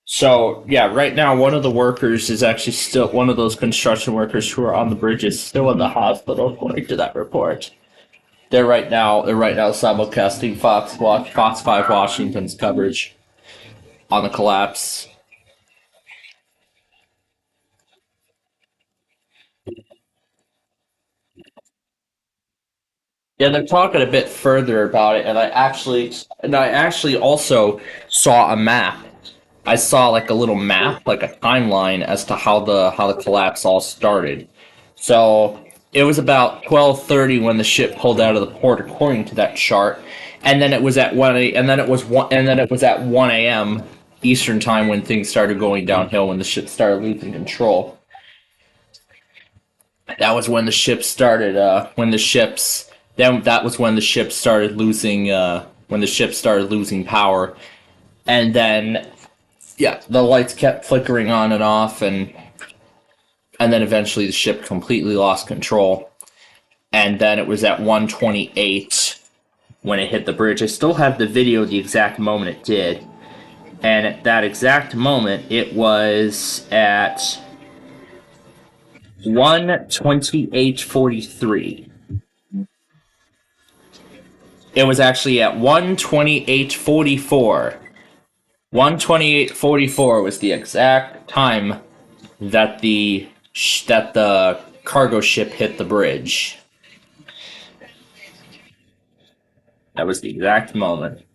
S3: So yeah, right now one of the workers is actually still one of those construction workers who are on the bridge is still in the hospital, according to that report. They're right now simulcasting Fox 5 Washington's coverage on the collapse. Yeah, they're talking a bit further about it, and I actually also saw a map. I saw like a little map, like a timeline as to how the collapse all started. So it was about 12:30 when the ship pulled out of the port, according to that chart, and then it was at at 1 a.m. Eastern time when things started going downhill when the ship started losing control. That was when the ship started. That was when the ship started losing. When the ship started losing power, and then yeah, the lights kept flickering on and off, and then eventually the ship completely lost control. And then it was at 1:28 when it hit the bridge. I still have the video of the exact moment it did, and at that exact moment, it was at 1:28:43. It was actually at 1:28:44. 1:28:44 was the exact time that the cargo ship hit the bridge. That was the exact moment.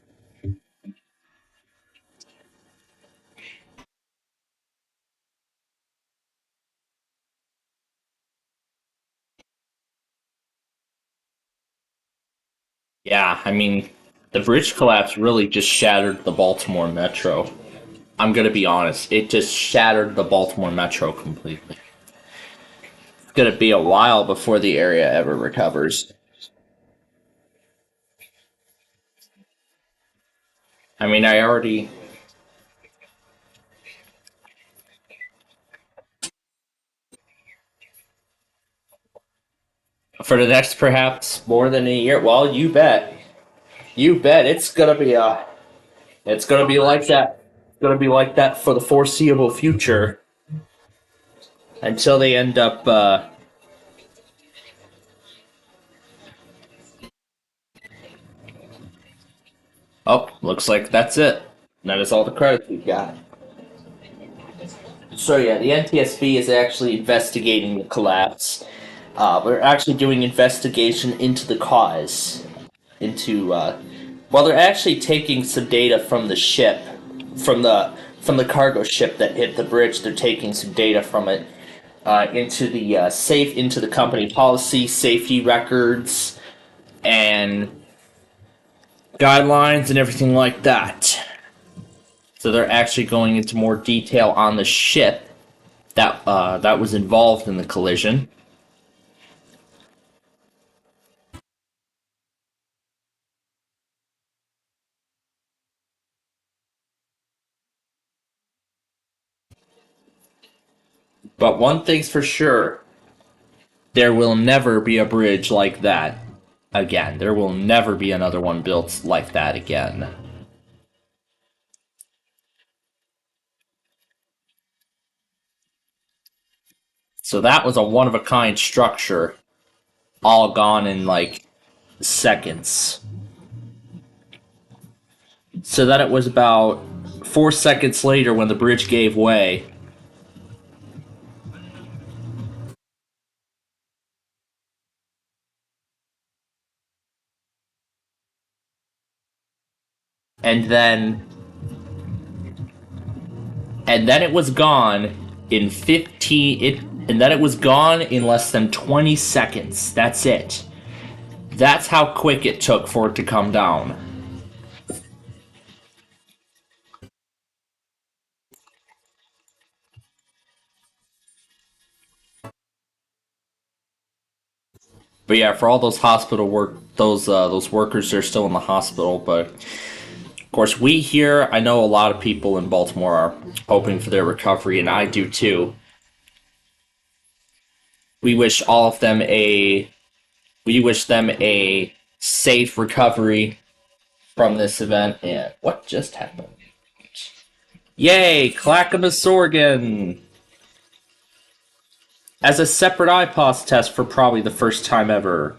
S3: Yeah, I mean, the bridge collapse really just shattered the Baltimore Metro. I'm gonna be honest, it just shattered the Baltimore Metro completely. It's gonna be a while before the area ever recovers. I mean, for the next perhaps more than a year, well, you bet. You bet it's gonna be like that. It's gonna be like that for the foreseeable future. Until they end up oh, looks like that's it. That is all the credits we've got. So yeah, the NTSB is actually investigating the collapse. We're actually doing investigation into the cause. Well, they're actually taking some data from the ship, from the cargo ship that hit the bridge. They're taking some data from it into the company policy, safety records, and guidelines and everything like that. So they're actually going into more detail on the ship that was involved in the collision. But one thing's for sure, there will never be a bridge like that again. There will never be another one built like that again. So that was a one-of-a-kind structure, all gone in like seconds. So then it was about 4 seconds later when the bridge gave way. and then it was gone in 15 and then it was gone in less than 20 seconds. That's it. That's how quick it took for it to come down. But yeah, for all those hospital work, those workers, they're still in the hospital. But of course, we here, I know a lot of people in Baltimore are hoping for their recovery, and I do too. We wish all of them we wish them a safe recovery from this event. And what just happened? Yay, Clackamas, Oregon! As a separate IPOS test for probably the first time ever.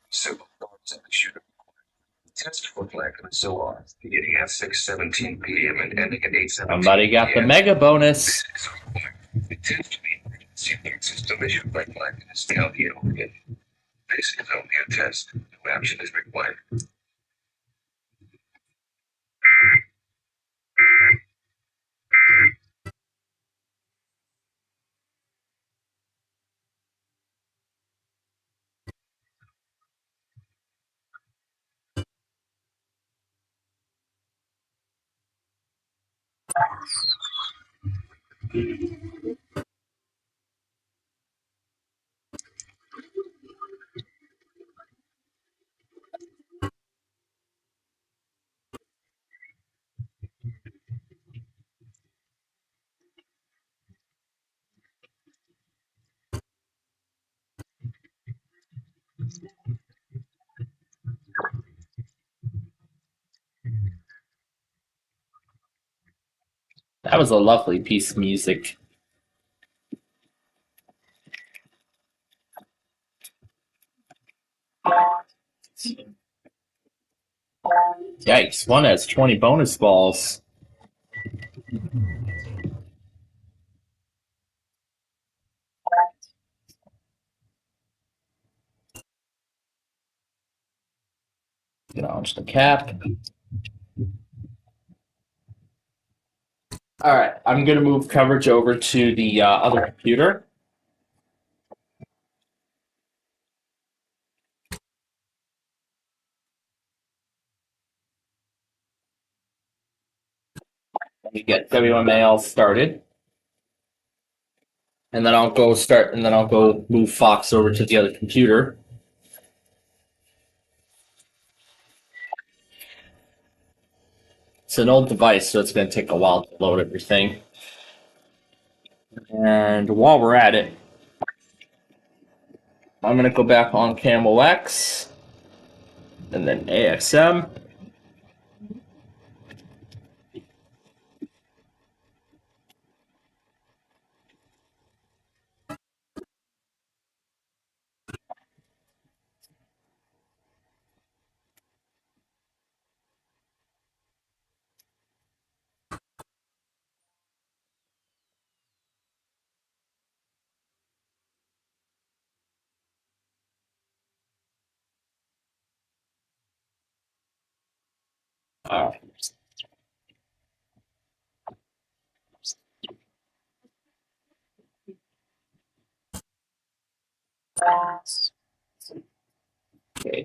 S9: Simple thoughts and shooter. Test for Clackamas OR, beginning at 6:17 p.m. and ending at 8:17
S3: Somebody got the
S9: p.m.
S3: mega bonus.
S9: This is required. The test to be an emergency alert system issued by Clackamas County, Oregon. This is only a test. No action is required.
S3: That was a lovely piece of music. Yikes, one has 20 bonus balls. Launch the cap. Alright, I'm going to move coverage over to the other computer. Let me get WMAL started. And then I'll go move Fox over to the other computer. It's an old device, so it's going to take a while to load everything. And while we're at it, I'm going to go back on Camel X, and then AXM. Okay,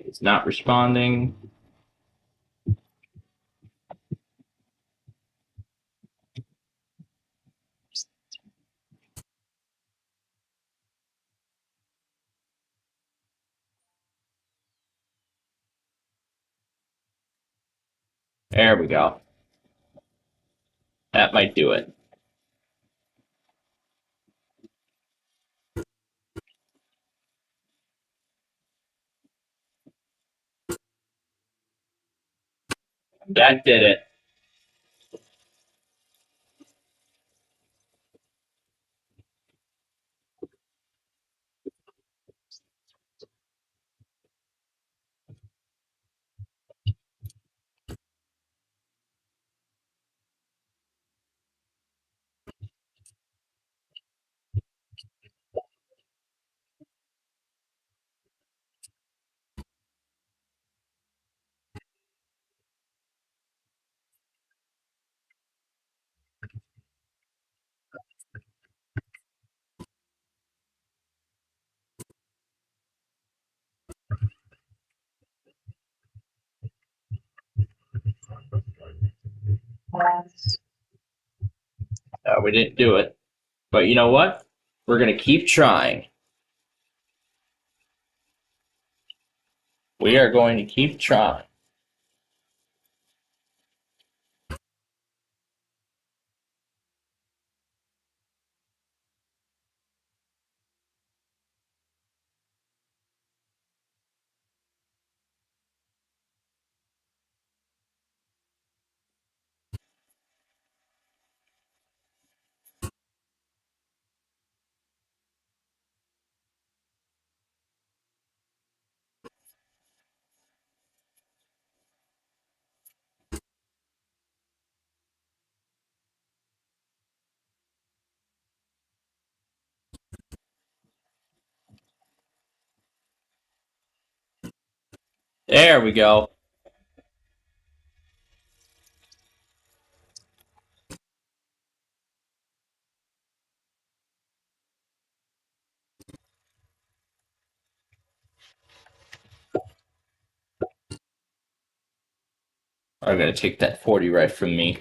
S3: it's not responding. There we go. That might do it. That did it.
S1: We didn't do it. But you know what? We're going to keep trying. We are going to keep trying. There we go. I'm going to take that 40 right from me.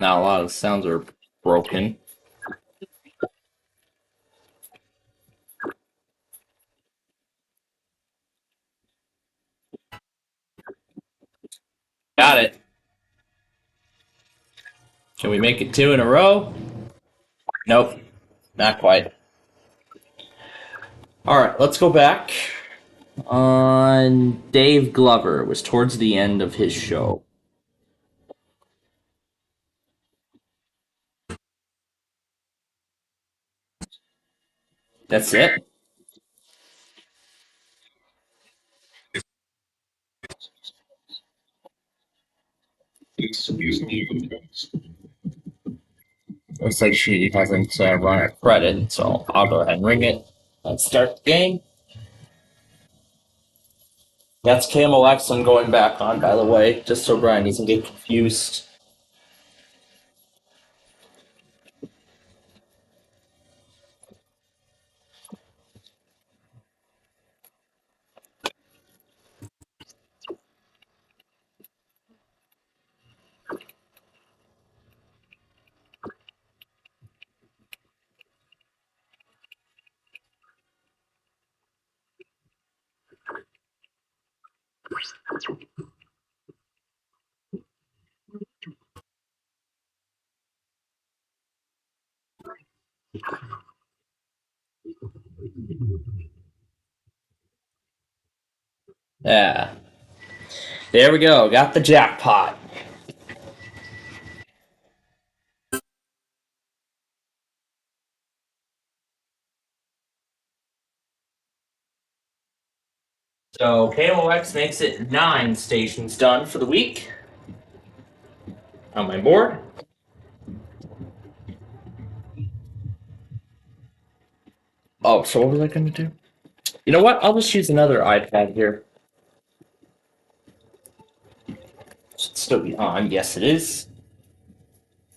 S1: Now a lot of the sounds are broken. Got it. Can we make it 2 in a row? Nope. Not quite. Alright, let's go back. On Dave Glover. It was towards the end of his show. That's it? Looks like she hasn't run a credit, so I'll go ahead and ring it. Let's start the game. That's KMOX I'm going back on, by the way, just so Brian doesn't get confused. Yeah. There we go. Got the jackpot. So KMOX makes it 9 stations done for the week. On my board. Oh, so what was I going to do? You know what? I'll just use another iPad here. Should still be on. Yes, it is.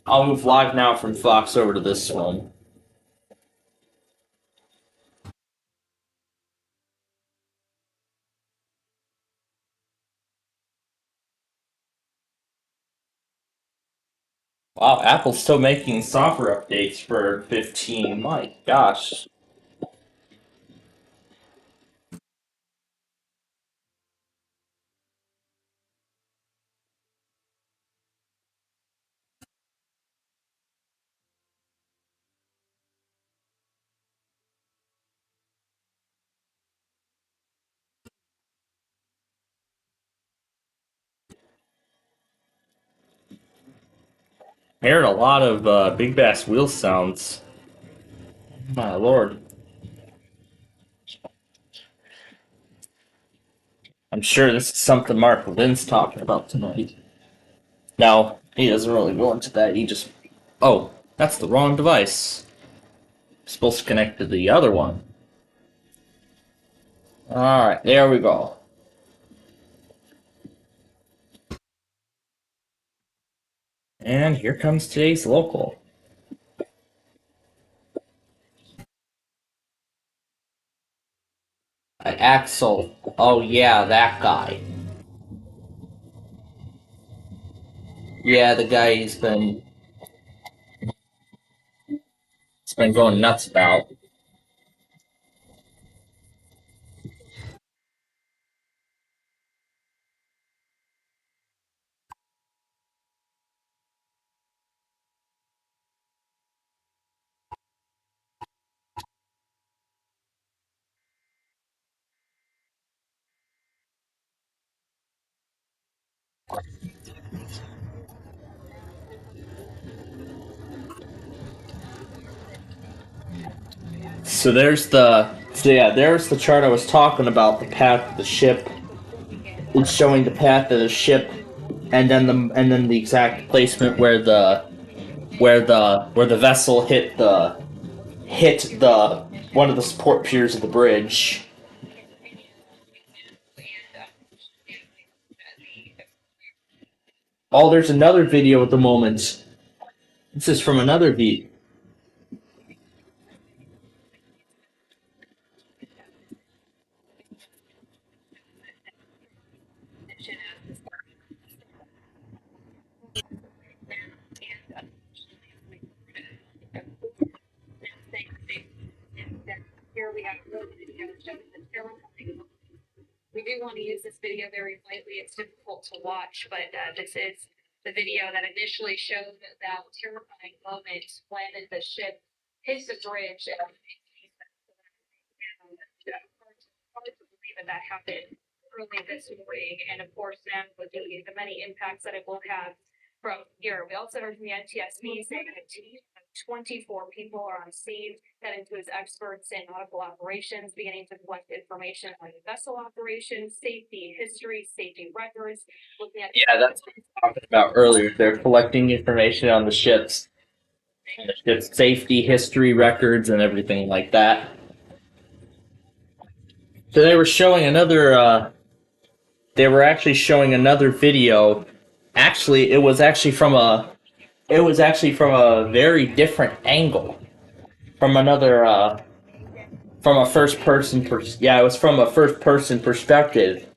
S1: I'll move live now from Fox over to this one. Wow, Apple's still making software updates for 15. My gosh. Hearing a lot of big bass wheel sounds. My lord. I'm sure this is something Mark Lynn's talking about tonight. No, he doesn't really go into that. He just... Oh, that's the wrong device. I'm supposed to connect to the other one. Alright, there we go. And here comes today's local.
S3: Axel. Oh yeah, that guy. Yeah, the guy he's been going nuts about. There's the chart I was talking about, the path of the ship. It's showing the path of the ship, and then the exact placement where the vessel hit the one of the support piers of the bridge. Oh, there's another video at the moment. This is from another video.
S11: Here we have the video showing the terrifying. We do want to use this video very lightly. It's difficult to watch, but this is the video that initially showed that terrifying moment when the ship hit the bridge. And hard to believe that happened early this morning, and of course, then with the many impacts that it will have from here. We also heard from the NTSB saying that 24 people are on scene. That includes experts in nautical operations, beginning to collect information on vessel operations, safety history, safety records. Looking at
S3: That's what I was talking about earlier. They're collecting information on the ship's safety, history, records, and everything like that. So they were showing another. They were actually showing another video. Actually, it was actually from a. It was actually from a very different angle, from another. From a first person. It was from a first person perspective.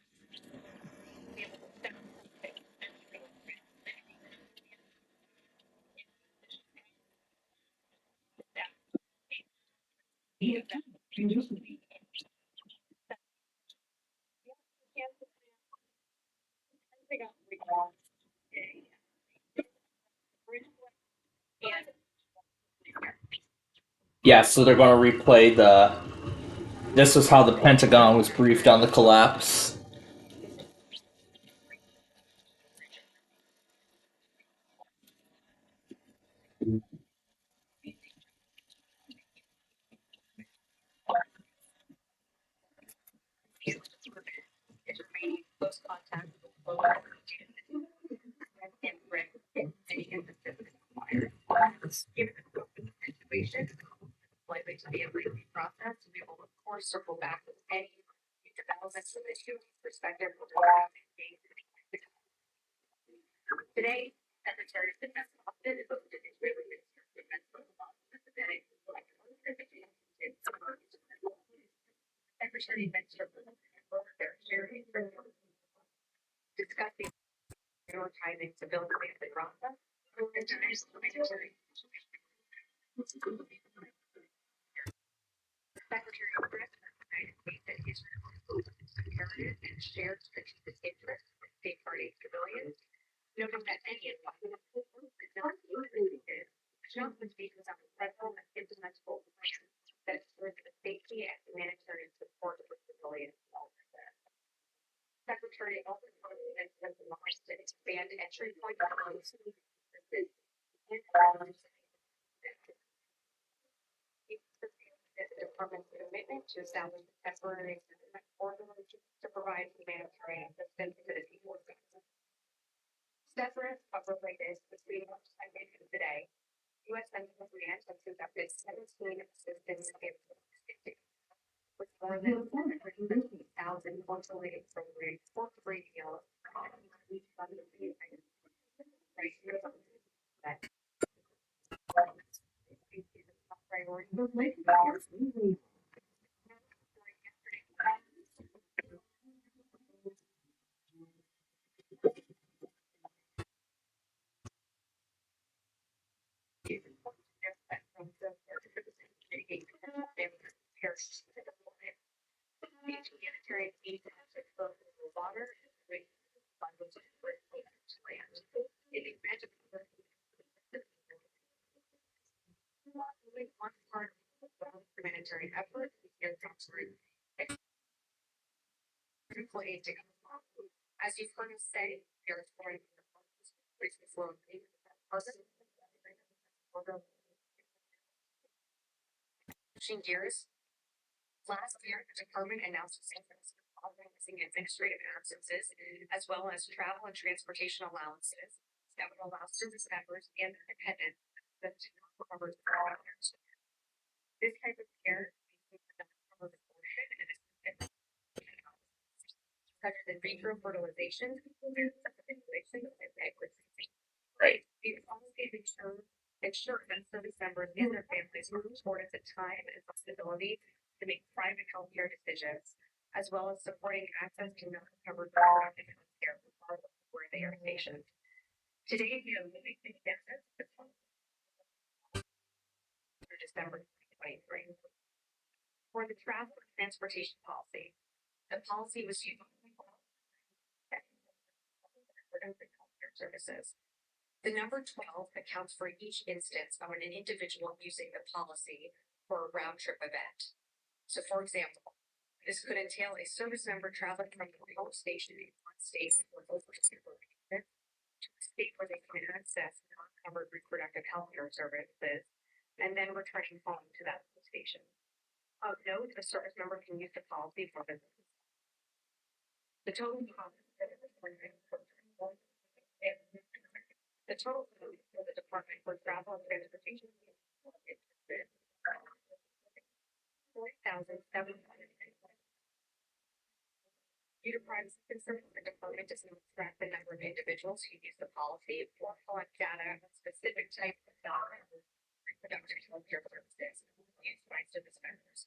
S3: Yeah, so they're going to replay the. This was how the Pentagon was briefed on the collapse.
S11: close contact with given the situation, likely to be a lengthy process. We will, of course, circle back with any developments from the human perspective. Today, Secretary of Defense Austin hosted Israeli Minister of Defense today. Secretary of Defense sharing discussing prioritizing to build the process. Secretary of Defense that Israel imperative and shared strategic interests with state party civilians, noting that any advisement announcements because of the federal and implementable plans that serve the safety and humanitarian support of civilians. Secretary also has launched to expand entry point department's commitment to establish a temporary ordinance to provide humanitarian assistance to the people of Gaza. Severance of related between today. U.S. Central Command has conducted 17 assistance campaigns with more than 450,000 consulate programs for free meals. experience need to have exposure to water and bundles of land. In the event of one part of the humanitarian effort, is transferring employees to come. As you've heard us say, we are exploring before switching gears. Last year, the department announced authorizing administrative absences as well as travel and transportation allowances that would allow service members and their dependents to cover all others. This type of care is covered abortion and is such as in vitro fertilization, and egg retrieval.
S3: Right.
S11: These policies ensure that service members and their families are afforded the time and flexibility to make private healthcare decisions, as well as supporting access to non-covered reproductive health care regardless of where they are stationed. Today, we have moving benefits through December 2023. For the travel and transportation policy, the policy was used healthcare services. The number 12 accounts for each instance of an individual using the policy for a round trip event. So, for example, this could entail a service member traveling from the remote station in one state with over to a state where they can access non-covered reproductive health care services, and then returning home to that station. Of note, a service member can use the policy for business. The total cost for the department for travel and transportation is $40,700. Due to privacy concerns, the department does not track the number of individuals who use the policy or collect data on specific types of reproductive health care services used by service members.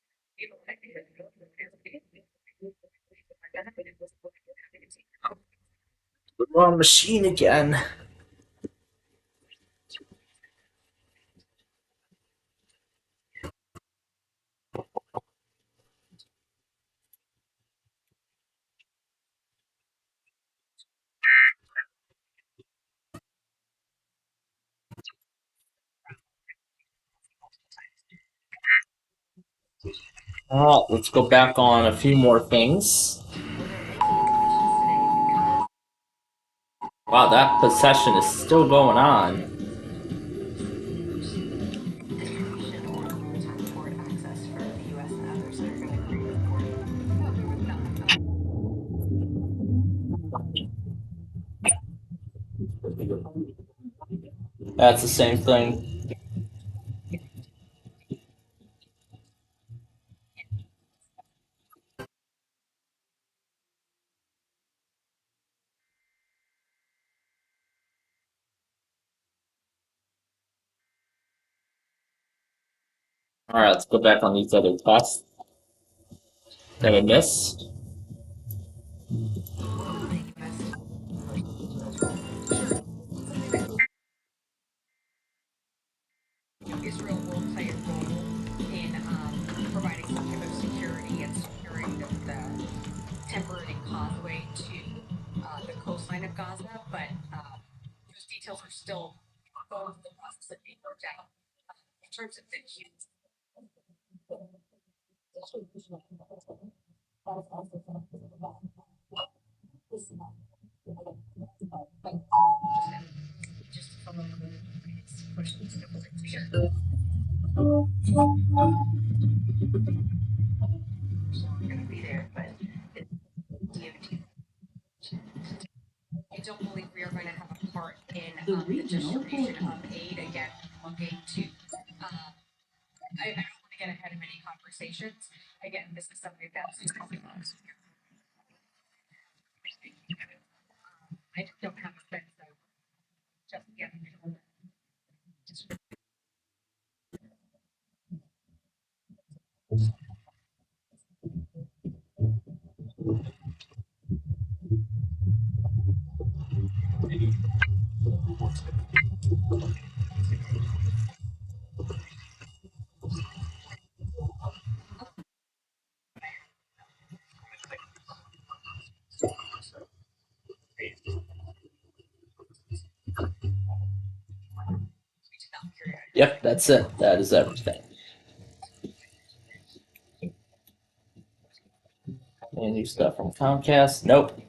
S3: Wrong machine again. Let's go back on a few more things. Wow, that procession is still going on. That's the same thing. Alright, let's go back on these other tests that I missed.
S11: Israel will play a role in providing some type of security and securing the temporary causeway to the coastline of Gaza, but those details are still going through the process of being worked out. In terms of the cues. I don't believe we are going to have a part in the distribution of aid again. Looking to, I don't want to get ahead of any conversations. Again, this is something that's I don't have a sense of just yet.
S3: Yep, that's it. That is everything. Any new stuff from Comcast? Nope.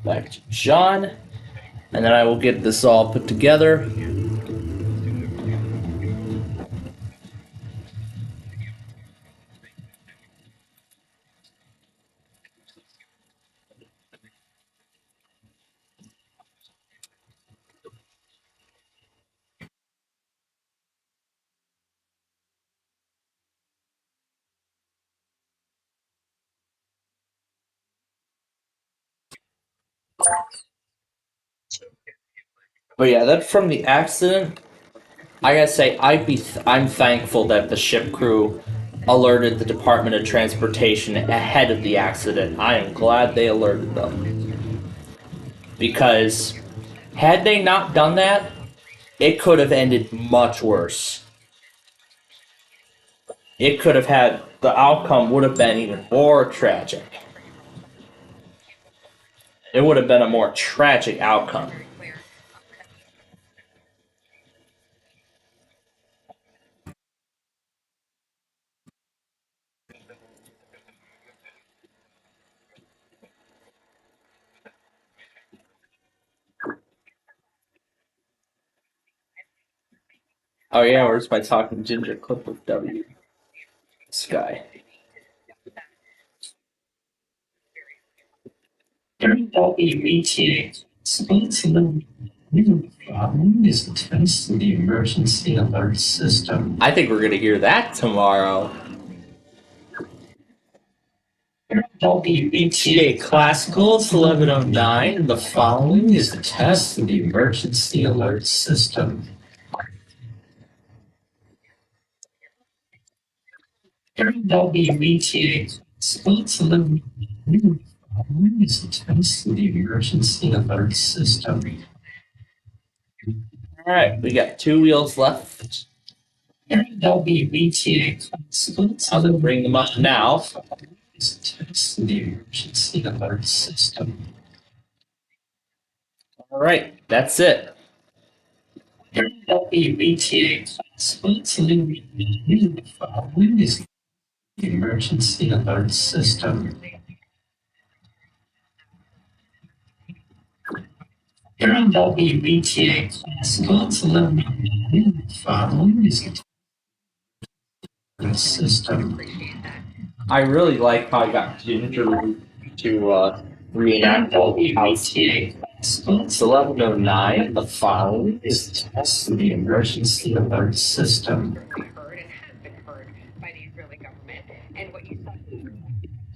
S3: Back to John. And then I will get this all put together. But yeah, that from the accident, I gotta say, I'm thankful that the ship crew alerted the Department of Transportation ahead of the accident. I am glad they alerted them. Because had they not done that, it could have ended much worse. It could have had, the outcome would have been even more tragic. It would have been a more tragic outcome. Oh yeah, where's my talking ginger clip of W? Sky.
S10: WETA spokesman new problem is attached to the emergency alert system.
S3: I think we're gonna hear that tomorrow.
S10: WETA Classicals 1109. The following is a test of the emergency alert system. WETA spokesman new problem is a test of the emergency alert system.
S3: Alright, we got 2 wheels left.
S10: WETA
S3: I'll bring them up now.
S10: is a test of the emergency alert system.
S3: Alright, that's it.
S10: WETA spokesman new following is the emergency alert system. WETA spokesman new following is the system.
S3: I really like how I got Ginger to reenact all the house.
S10: It's 1109. The following is the test of the emergency alert system.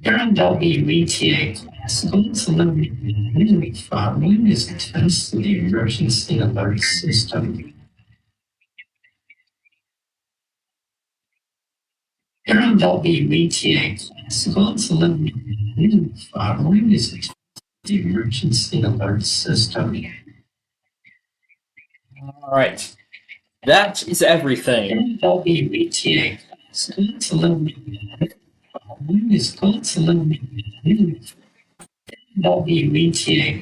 S10: WETA spokesman new following is the test of the emergency alert system. WETA spokesman new following is the test of the emergency alert system.
S3: Alright. That is everything.
S10: WETA spokesman following is spokesman new. WETA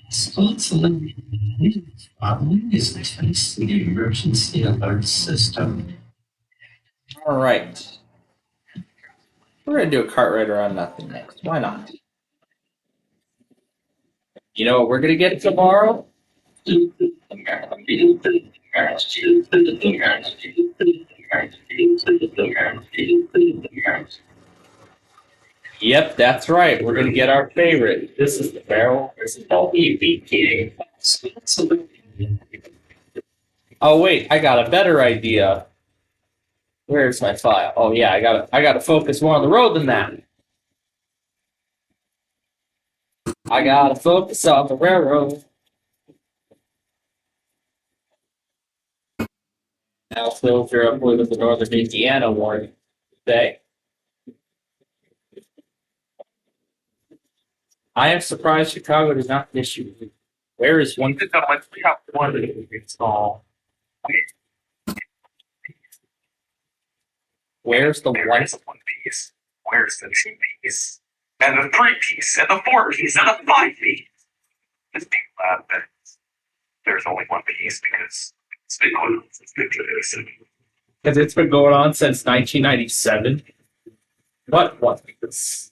S10: spokesman new following is the test of the emergency alert system.
S3: Alright. We're gonna do a cart ride around nothing next. Why not? You know what we're gonna get tomorrow? Yep, that's right. We're gonna get our favorite. This is the barrel. This is WETA. Oh wait, I got a better idea. Where's my file? Oh yeah, I gotta focus more on the road than that. I gotta focus on the railroad. Now filter up with the Northern Indiana warning today. I am surprised Chicago does not issue. Where is one?
S9: We have one to install.
S3: Where's the
S9: Where's the 1 piece? Where's the 2 piece? And the 3 piece, and the 4 piece, and the 5 piece. This big lab. there's only one piece because it's been going on since 1997.
S10: Because it's been going on since 1997. What one piece?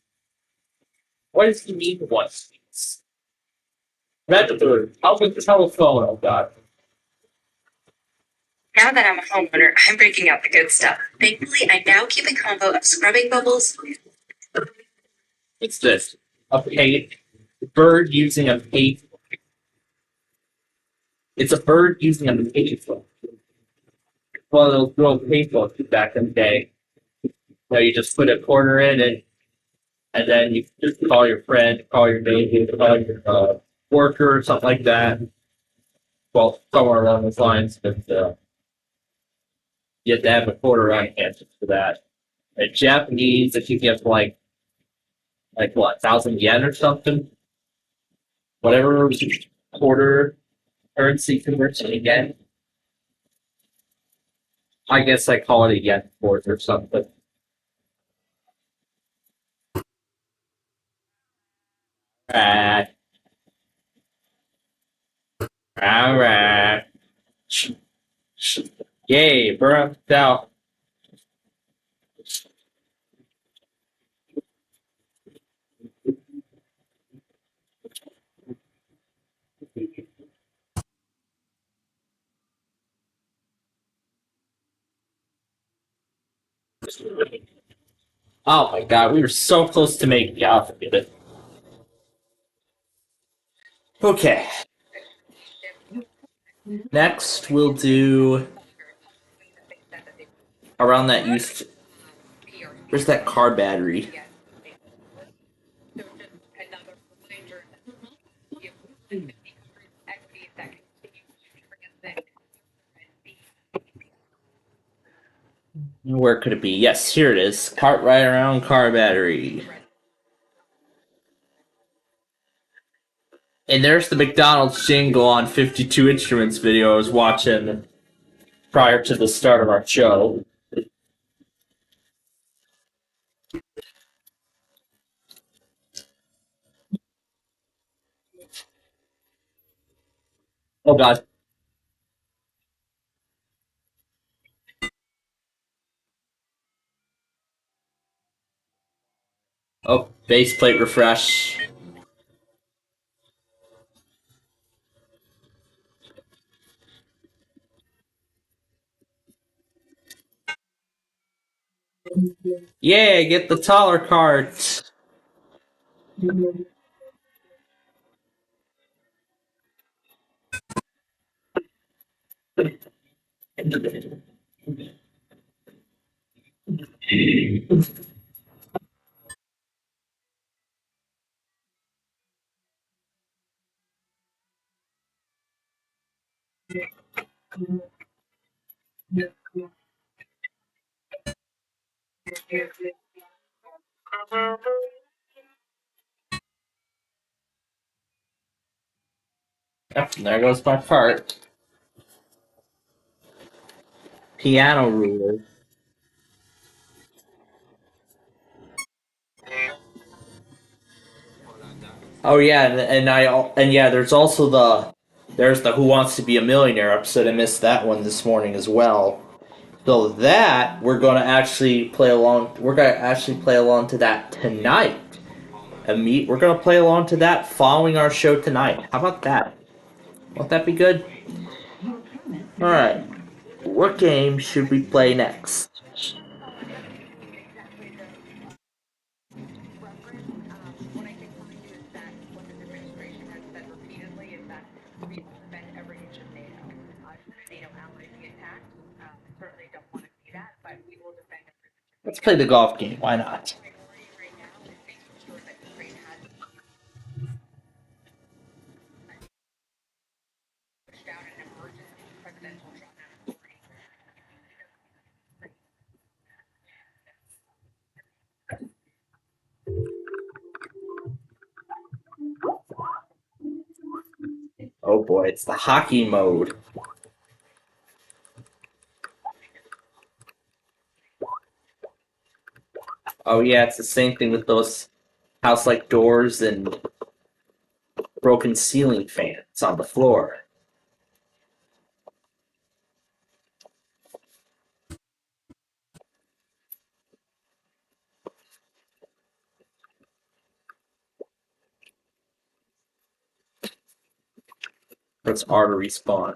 S10: What does he mean one piece? Register. How with the telephone? Oh God.
S12: Now that I'm a homeowner, I'm breaking out the good stuff. Thankfully, I now keep a combo of scrubbing bubbles.
S10: What's this? A paint bird using a paint. It's a bird using a paint book. One of those little paint books back in the day. So you just put a quarter in and then you just call your friend, call your neighbor, call your worker or something like that. Well, somewhere along those lines, but you have to have a quarter on hand for that. In Japanese, if you give like what, 1,000 yen or something, whatever quarter currency converts to yen. I guess I call it a yen quarter or something. Alright. Alright. Yay, burnt out. Oh my god, we were so close to making out. Forget it.
S3: Okay. Next, we'll do around that used. Where's that car battery? Where could it be? Yes, here it is. Cart ride around car battery. And there's the McDonald's jingle on 52 Instruments video I was watching prior to the start of our show. Oh god. Oh, base plate refresh. Yeah, get the taller cart. Yep, and there goes my cart. Piano ruler. Oh yeah, and yeah, there's also there's the Who Wants to Be a Millionaire episode. I missed that one this morning as well. So that we're gonna actually play along. We're gonna actually play along to that tonight. We're gonna play along to that following our show tonight. How about that? Won't that be good? All right. What game should we play next? Let's play the golf game. Why not? Oh boy, it's the hockey mode. Oh yeah, it's the same thing with those house-like doors and broken ceiling fans on the floor. Press R to respawn.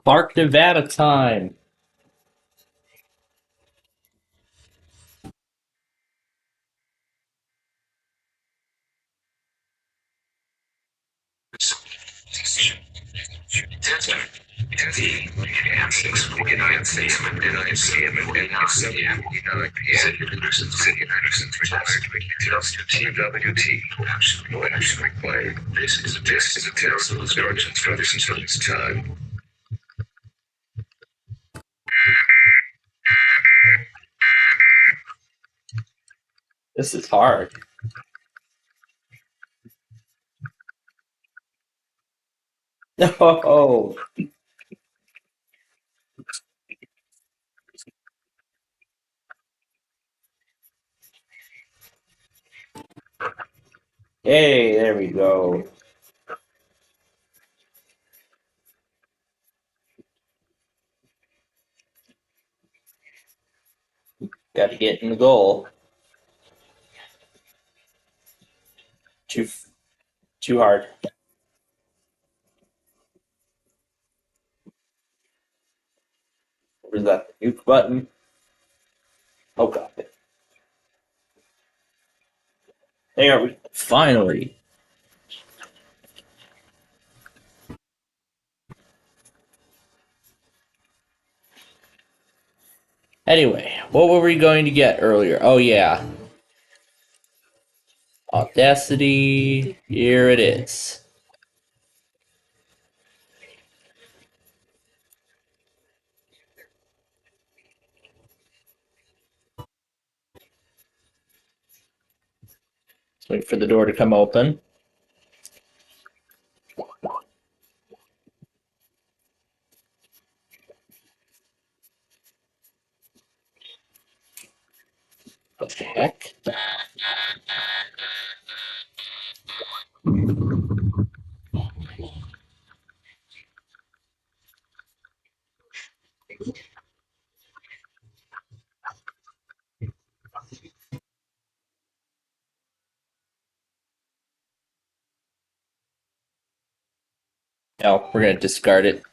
S3: Clark, Nevada time.
S9: This is a terrible instructions for this instructions time.
S3: This is hard. Oh. Hey, there we go. Got to get in the goal. Too hard. Where's that nuke button? Oh god. There we finally. Anyway, what were we going to get earlier? Oh yeah. Audacity. Here it is. Let's wait for the door to come open. What the heck? No, we're gonna discard it.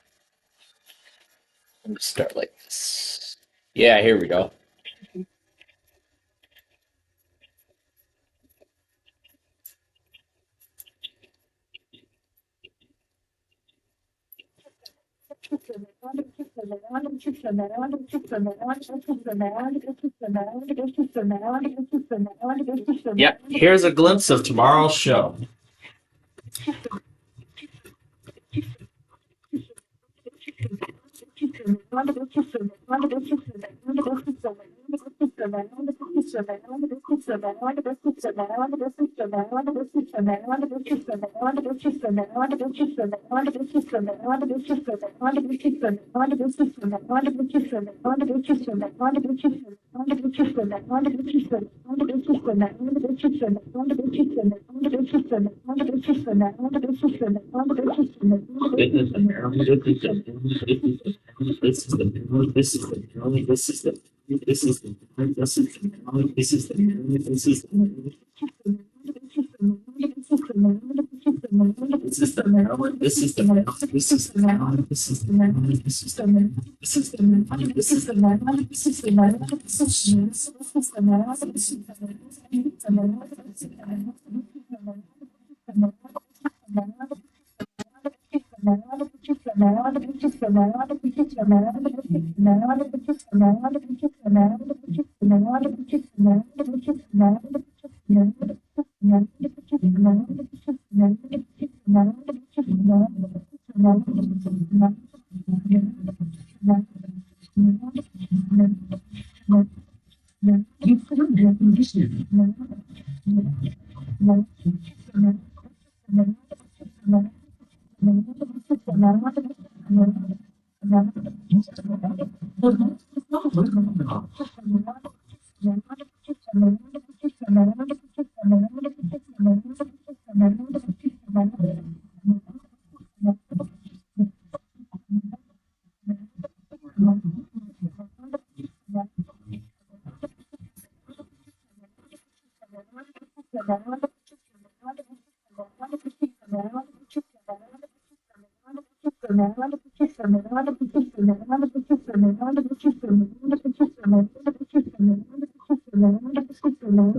S3: Let's start like this. Yeah, here we go. Yep, here's a glimpse of tomorrow's show.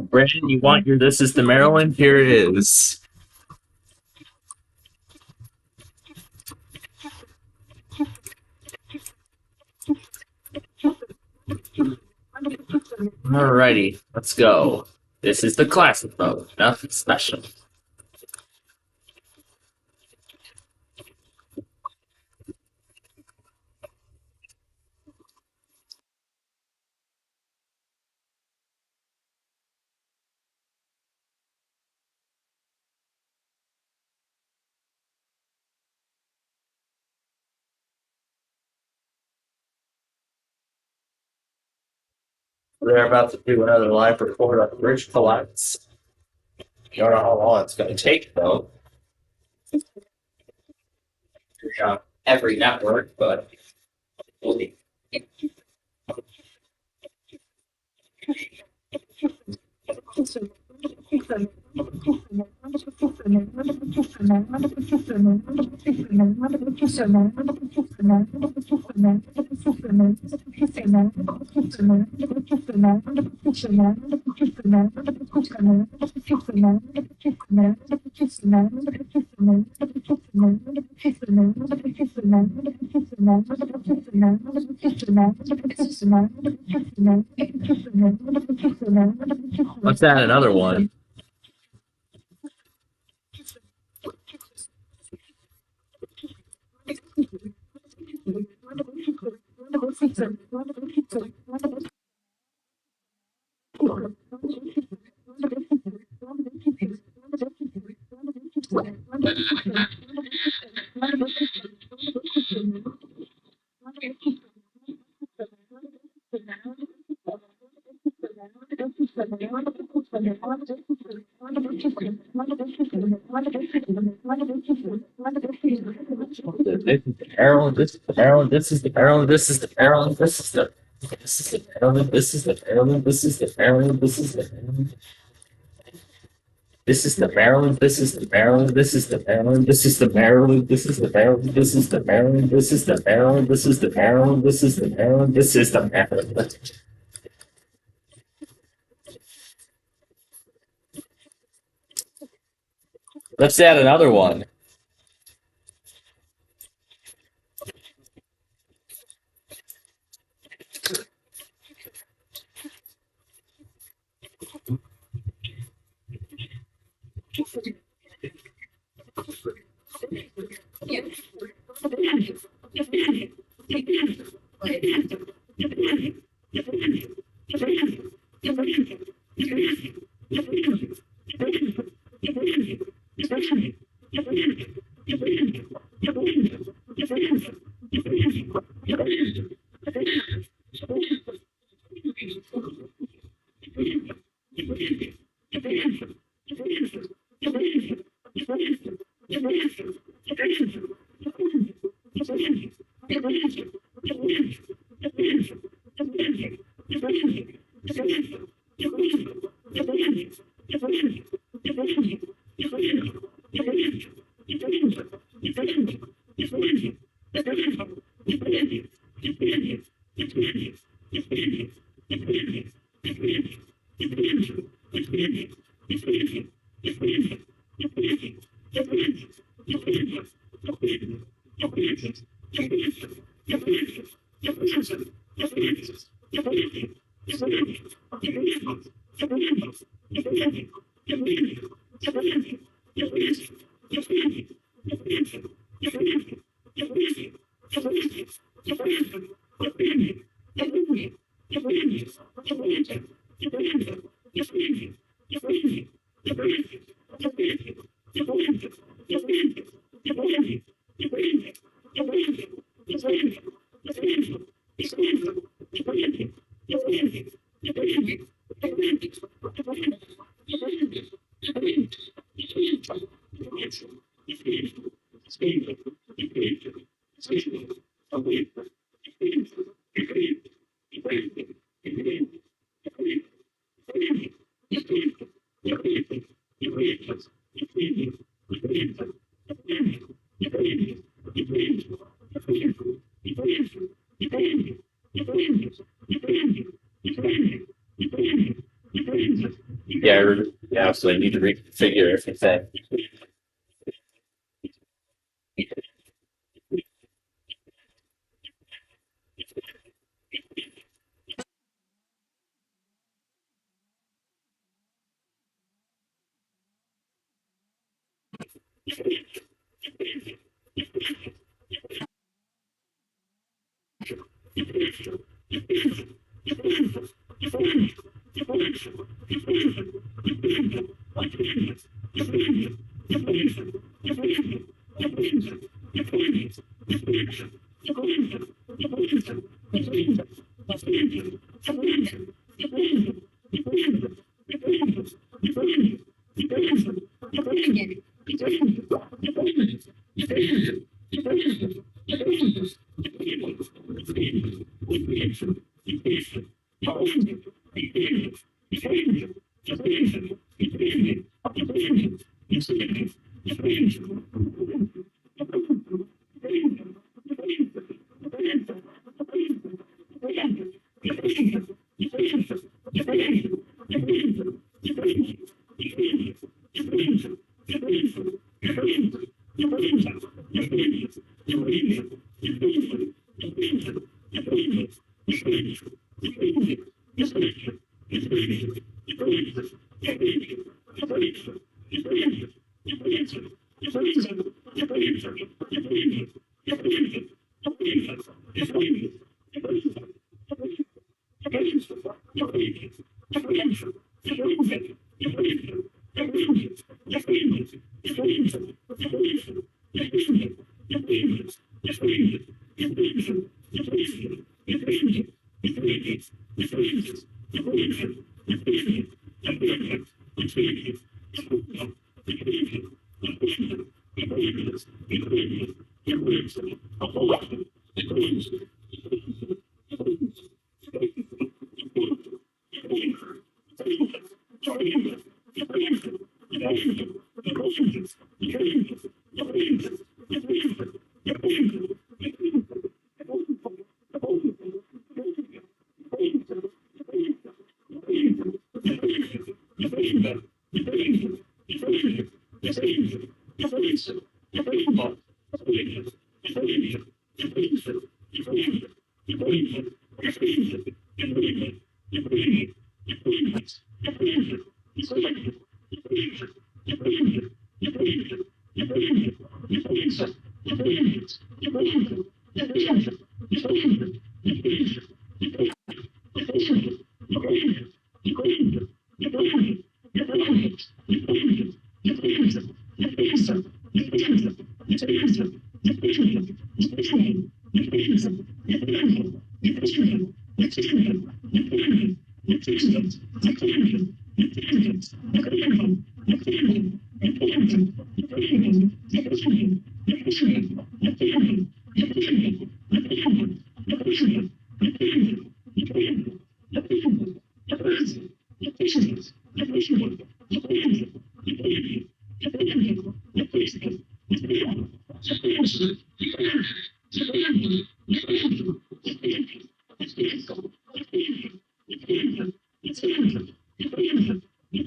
S3: Brandon, you want your This is the Maryland? Here it is. Alrighty, let's go. This is the classic mode, nothing special. They're about to do another live report on bridge collapse. You don't know how long it's going to take, though. Not every network, but we'll see. Let's add another one. Maryland, this is the Maryland, this is the Maryland, this is the Maryland, this is the Maryland, this is the Maryland, this is the Maryland, this is the Maryland. This is the Maryland, this is the Maryland, this is the Maryland, this is the Maryland, this is the Maryland, this is the Maryland, this is the Maryland, this is the Maryland, this is the Maryland, this is the Maryland. Let's add another one.
S10: Yeah, so I need to reconfigure everything.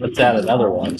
S10: Let's add another one.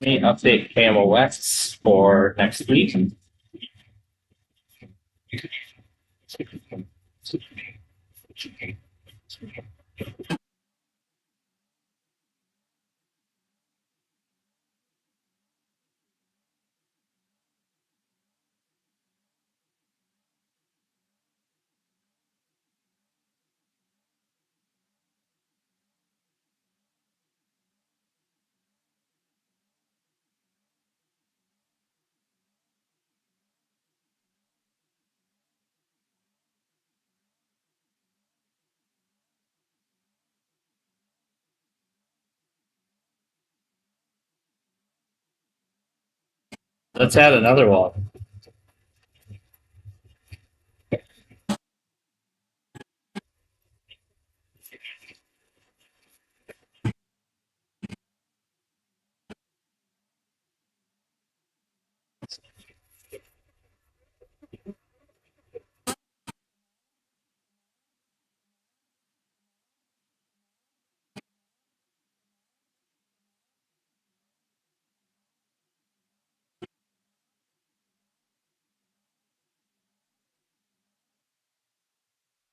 S3: Let me update KMOX for next week. Let's add another one.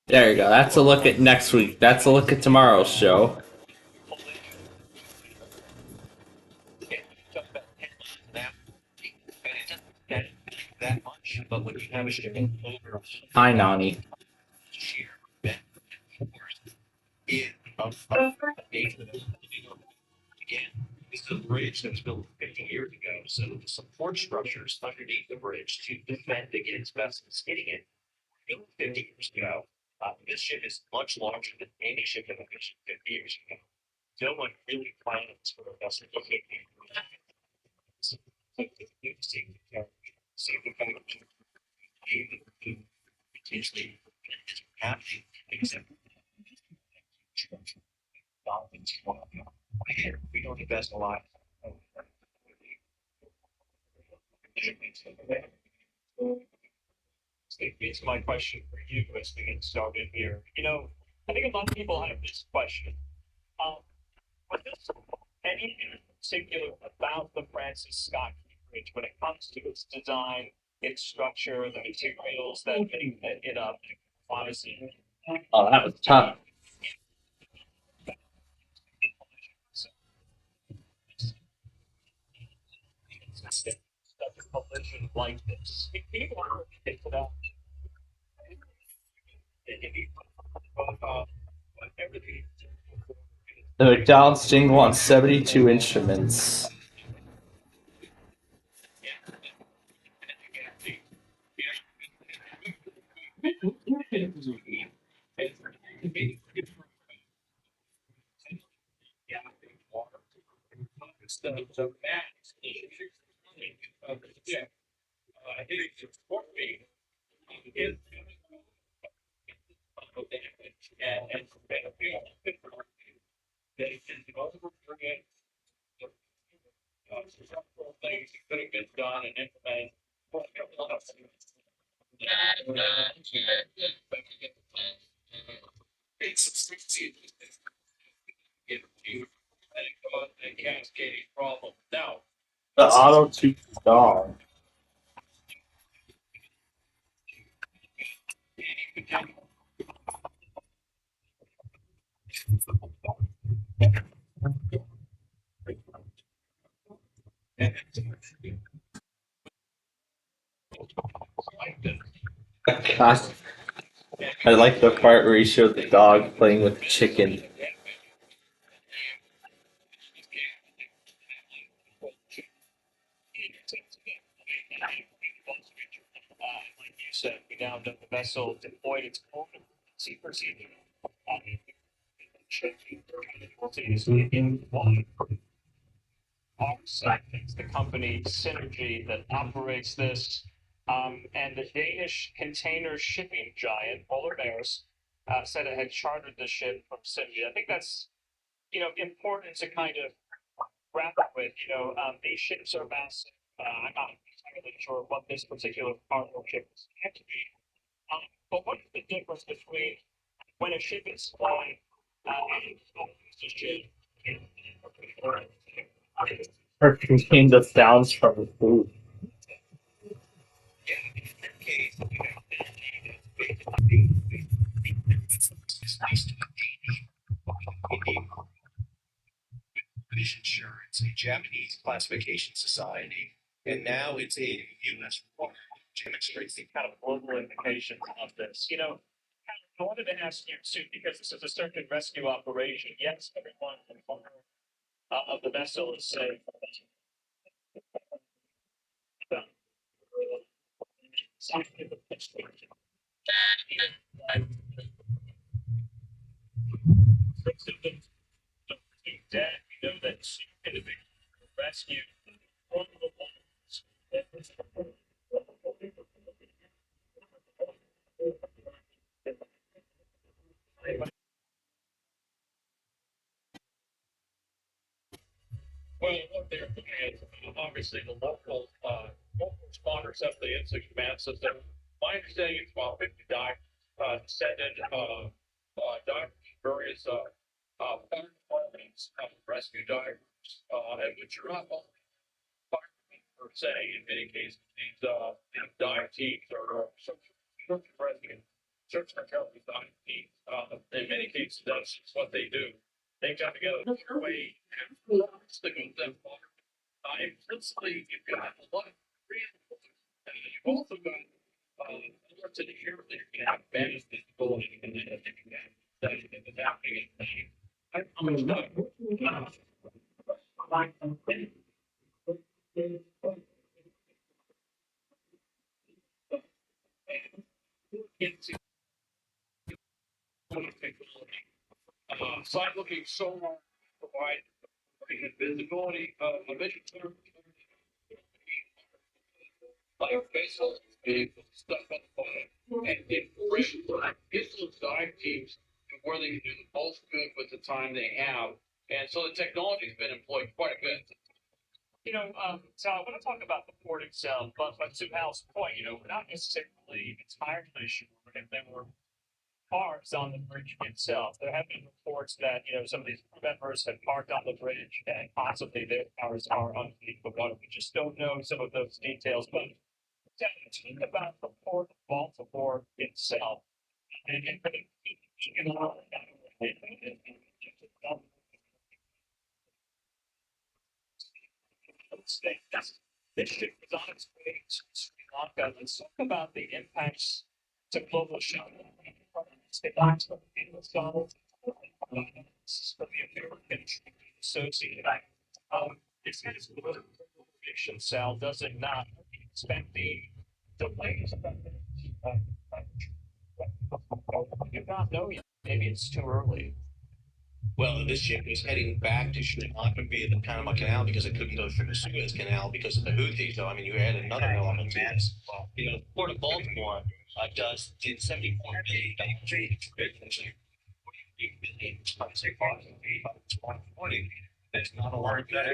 S3: There you go. That's a look at next week. That's a look at tomorrow's show.
S13: That much, but when you have a shipping over
S3: Hi, Nani.
S13: again, this is a bridge that was built 50 years ago, so the support structures underneath the bridge to defend against vessels hitting it built 50 years ago. This ship is much larger than any ship that was built 50 years ago. No one really plans for a vessel to hit it. So, safety factors potentially happening, except we don't invest a lot. It's my question for you as we get started here. You know, I think a lot of people have this question. Was this anything particular about the Francis Scott Key Bridge when it comes to its design, its structure, the materials that make it up? Honestly,
S3: Oh, that was tough.
S13: such a collision like this. Can you get to that? Everything.
S3: The McDonald's Sting wants 72 instruments.
S13: Things could have been done and implemented. A cascading problem. Now,
S3: The auto tune dog. God. I like the part where he showed the dog playing with the chicken.
S13: like you said, we now know the vessel deployed its own emergency procedure. It's the company Synergy that operates this, and the Danish container shipping giant Polar Bears said it had chartered the ship from Synergy. I think that's important to kind of wrap up with. These ships are massive. I'm not entirely sure what this particular cargo ship is meant to be. But what is the difference between when a ship is flying and a ship?
S10: Or contain the sounds from the food.
S13: British Insurance, a Japanese classification society, and now it's a U.S. war, which demonstrates the kind of global implications of this. I wanted to ask you too, because this is a search and rescue operation. Yes, everyone of the vessel is safe. Six of them dead. We know that two individuals were rescued. One of the ones well, what they're looking at, obviously, the local responders have the insect command system. My understanding is about 50 divers descended, divers, various fire departments, rescue divers, and which are not all firemen per se. In many cases, these dive teams are search and rescue, search and recovery dive teams. In many cases, that's what they do. They come together. Your way to go that far. Implicitly, you've got a lot of real. You've also got parts of the air that you can have managed visibility and then you can have that is happening. I'm going side looking sonar provide visibility of emission like vessels, vehicles, stuff on the bottom, and infrared gives those dive teams to where they can do the most good with the time they have. And so the technology's been employed quite a bit. So I want to talk about the port itself, but to Hal's point, we're not necessarily entirely sure if there were cars on the bridge itself. There have been reports that, some of these crew members have parked on the bridge and possibly their cars are underneath the water. We just don't know some of those details. But talk about the port of Baltimore itself. This ship is on its way to Sri Lanka. Let's talk about the impacts to global shipping. Associated. It's kind of information cell, does it not? Expect the delays. You not know yet. Maybe it's too early. Well, this ship is heading back to Sri Lanka via the Panama Canal because it couldn't go through the Suez Canal because of the Houthis. So, you add another element to this. The Port of Baltimore did $74 million. There's not a lot of that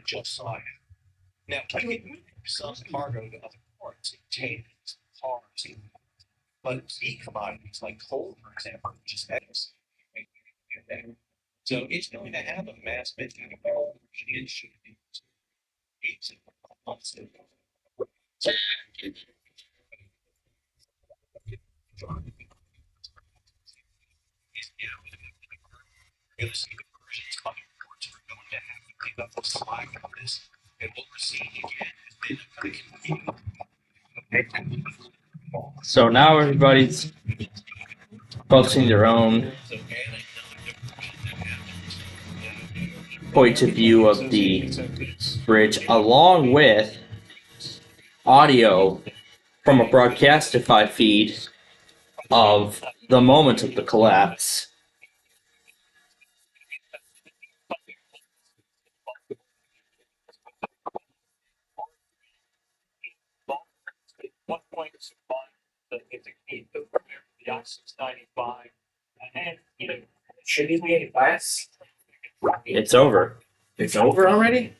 S13: just like now you can move some cargo to other ports, containers, cars, but key commodities like coal, for example, which is X. So it's going to have a mass mixing of it should be
S10: So now everybody's posting their own point of view of the bridge, along with audio from a Broadcastify feed
S3: of the moment of the collapse.
S10: Should he be in class?
S3: It's over. It's over already?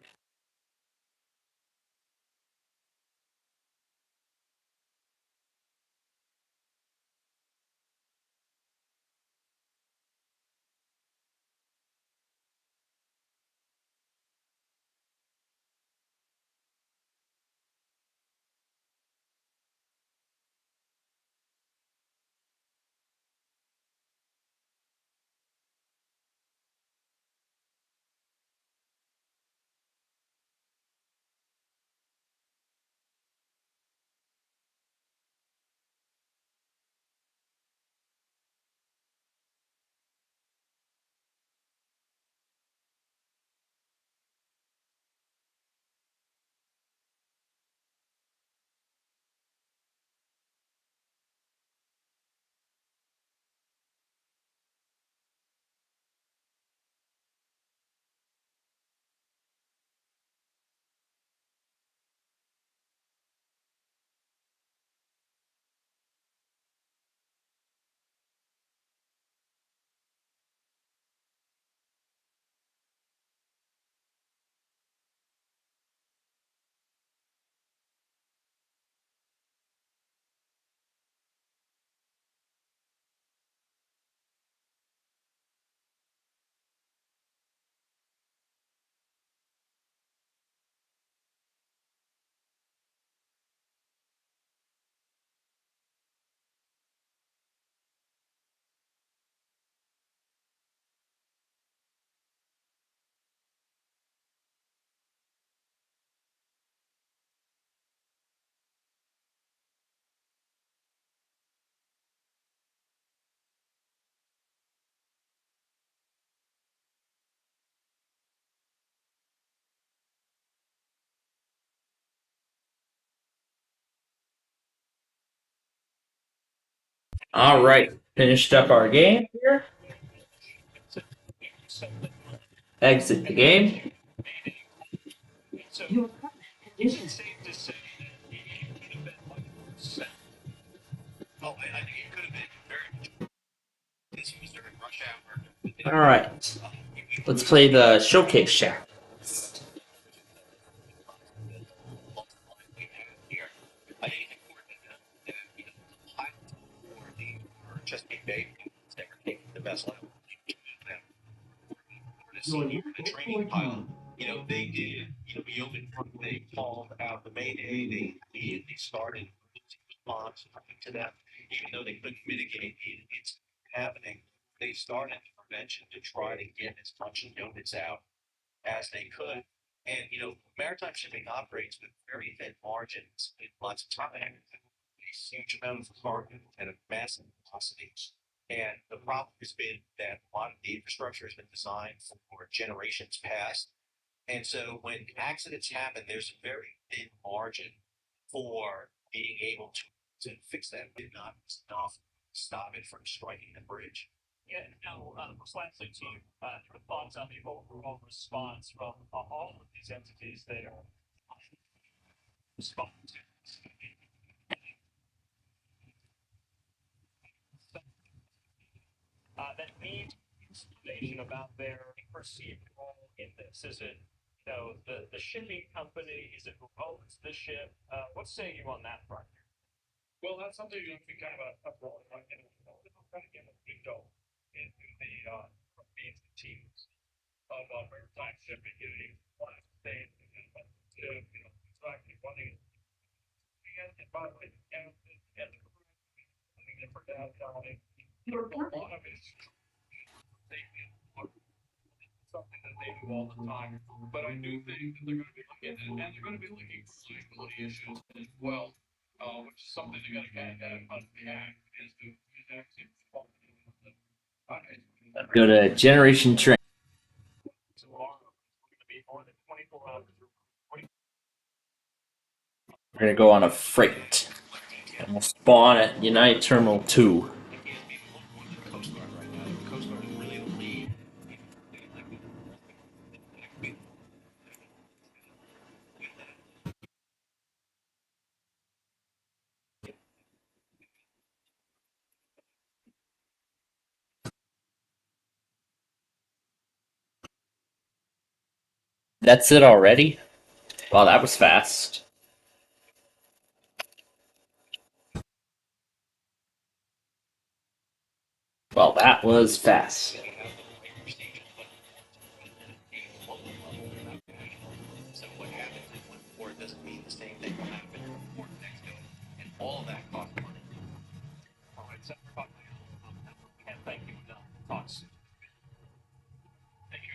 S3: All right, finished up our game here. Exit the game. All right, let's play the showcase shack.
S13: The training pilot, they did, we opened, they called out the Mayday, they immediately started response to them, even though they couldn't mitigate it's happening. They started prevention to try to get as much units out as they could. And, maritime shipping operates with very thin margins in lots of time, a huge amount of cargo and a massive velocity. And the problem has been that a lot of the infrastructure has been designed for generations past. And so when accidents happen, there's a very thin margin for being able to fix that. Did not enough stop it from striking the bridge. Yeah, no, lastly, to your thoughts on the overall response from all of these entities that are responding to that need information about their perceived role in this. Is it, the shipping company? Is it who owns the ship? What say you on that front? Well, that's something you have to be kind of a broad, kind of get a window into the means and teams of maritime shipping. You want to stay to, exactly running. And by the way, and for that, a lot of it is something that they do all the time. But I do think that they're going to be looking at, and they're going to be looking for liability issues as well, which is something they're going to kind of react is to actually respond.
S3: Go to Generation Train. We're gonna go on a freight. And we'll spawn at United Terminal 2.
S1: That's it already? Wow, that was fast. Well, that was fast.
S13: So what happens in one port doesn't mean the same thing will happen in the port next to it, and all of that costs money. All right, so we can't thank you enough. Talk soon. Thank you.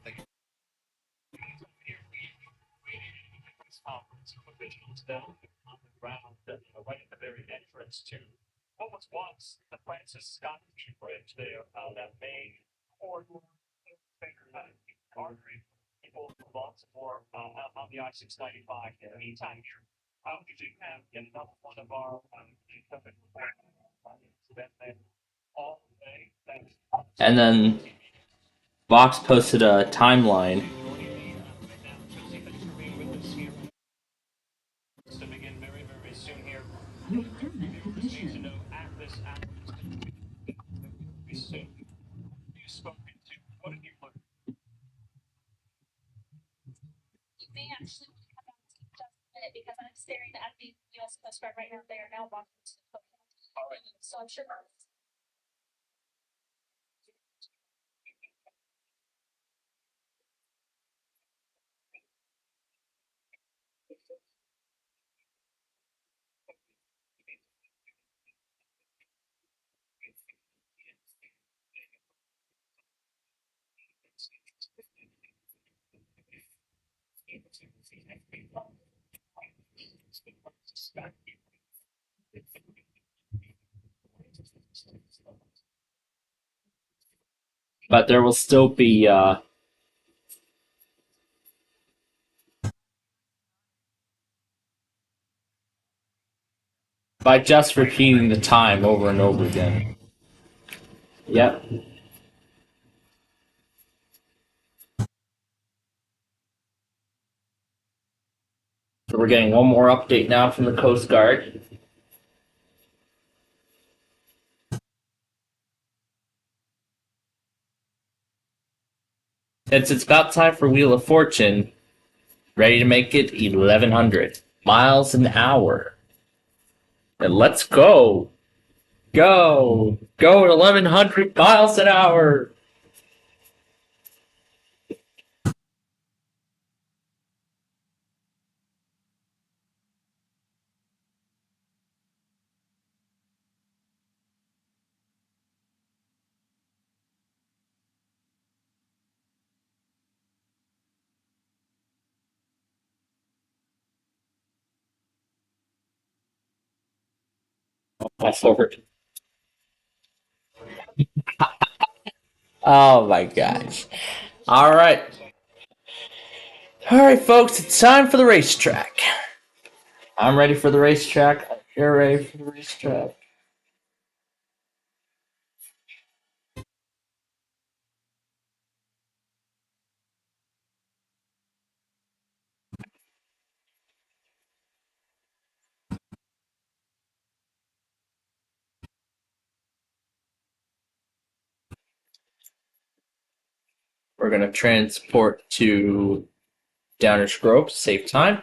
S13: Thank you. Here this conference of officials down on the ground, right at the very entrance to what was once the Francis Scott Key Bridge there, that main corridor artery. People lots more on the I-695 in the meantime here. We do have yet another one of our all the way.
S1: And then Vox posted a timeline.
S13: To begin very, very soon here. Viewers need to know at this hour be soon. You've spoken to, what have you learned?
S14: You may actually want to come back to just a minute because I'm staring at the U.S. Coast Guard right now. They are now walking to the boat. All right. So I'm sure.
S1: But there will still be by just repeating the time over and over again. Yep. So we're getting one more update now from the Coast Guard. It's about time for Wheel of Fortune. Ready to make it 1,100 miles an hour. And let's go! Go! Go at 1,100 miles an hour! Fast forward. Oh my gosh. Alright. Alright, folks, it's time for the racetrack. I'm ready for the racetrack. You're ready for the racetrack. We're going to transport to Downers Grove to save time.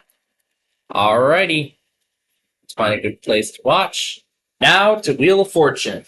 S1: Alrighty. Let's find a good place to watch. Now to Wheel of Fortune.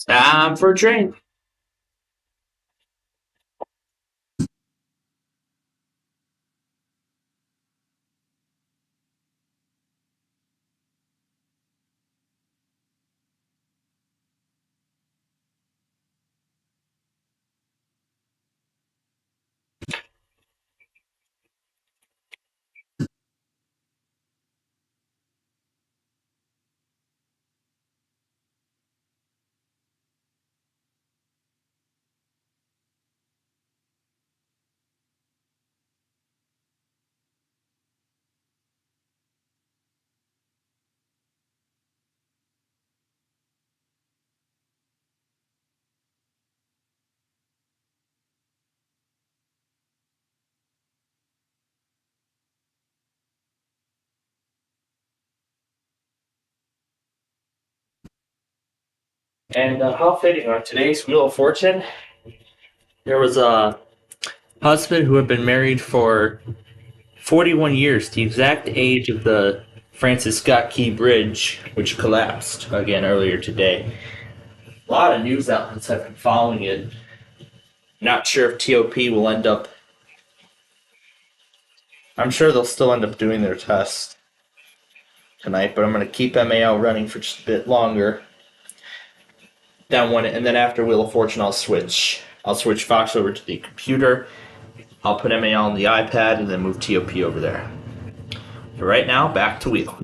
S3: Time for a drink. And how fitting on today's Wheel of Fortune, there was a husband who had been married for 41 years, the exact age of the Francis Scott Key Bridge, which collapsed again earlier today. A lot of news outlets have been following it. Not sure if TOP will end up. I'm sure they'll still end up doing their test tonight, but I'm going to keep MAL running for just a bit longer. That one, and then after Wheel of Fortune, I'll switch Fox over to the computer. I'll put MAL on the iPad and then move TOP over there. So right now, back to Wheel.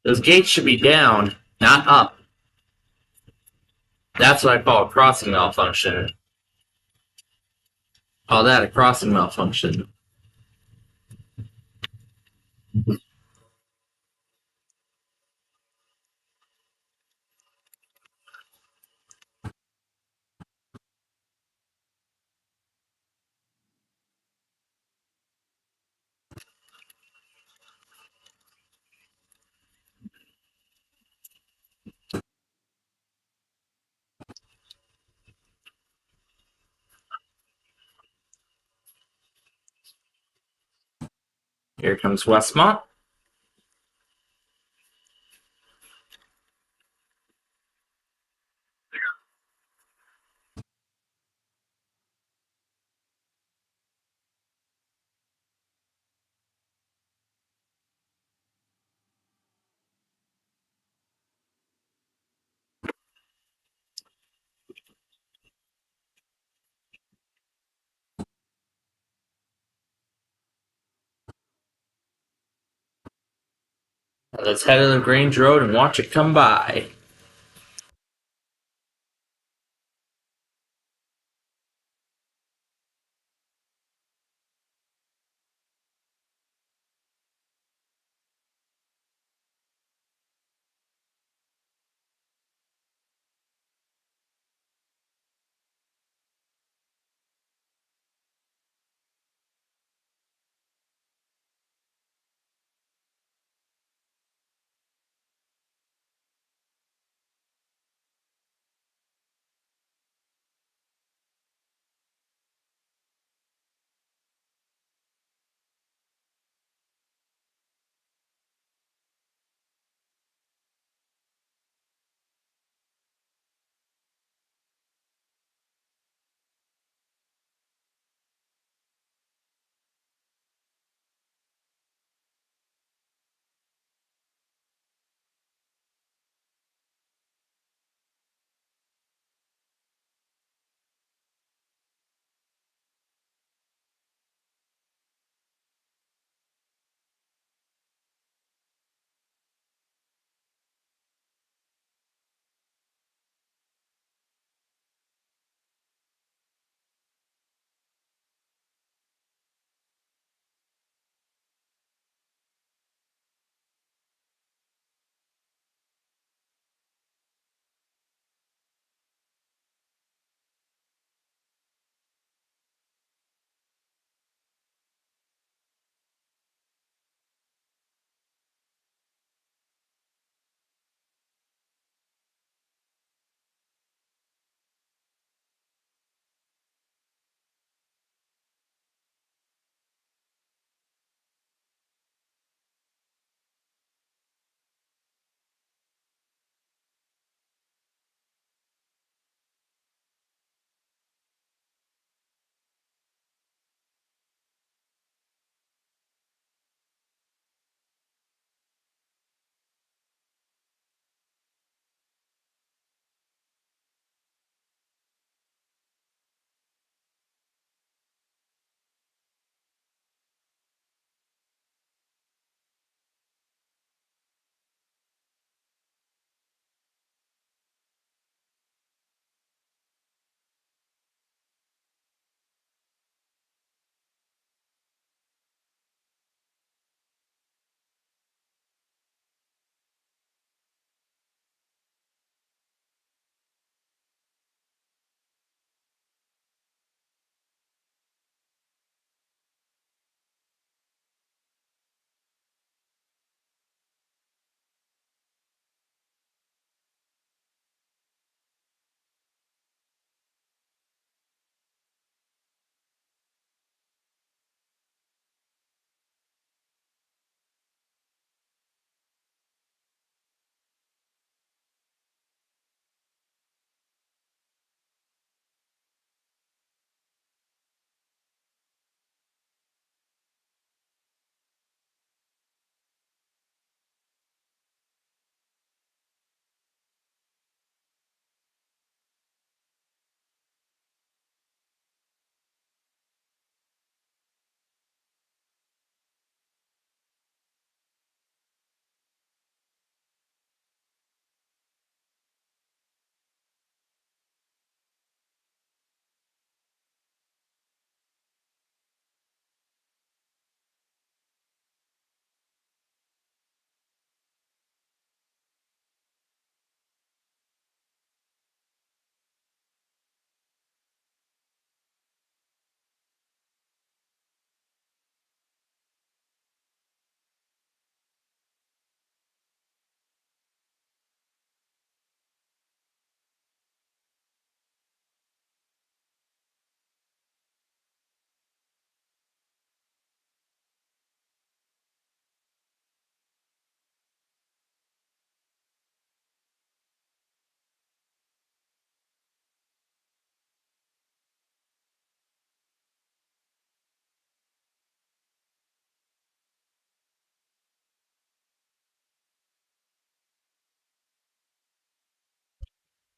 S3: Those gates should be down, not up. That's what I call a crossing malfunction. Call that a crossing malfunction. Here comes Westmont. Let's head to the Grange Road and watch it come by.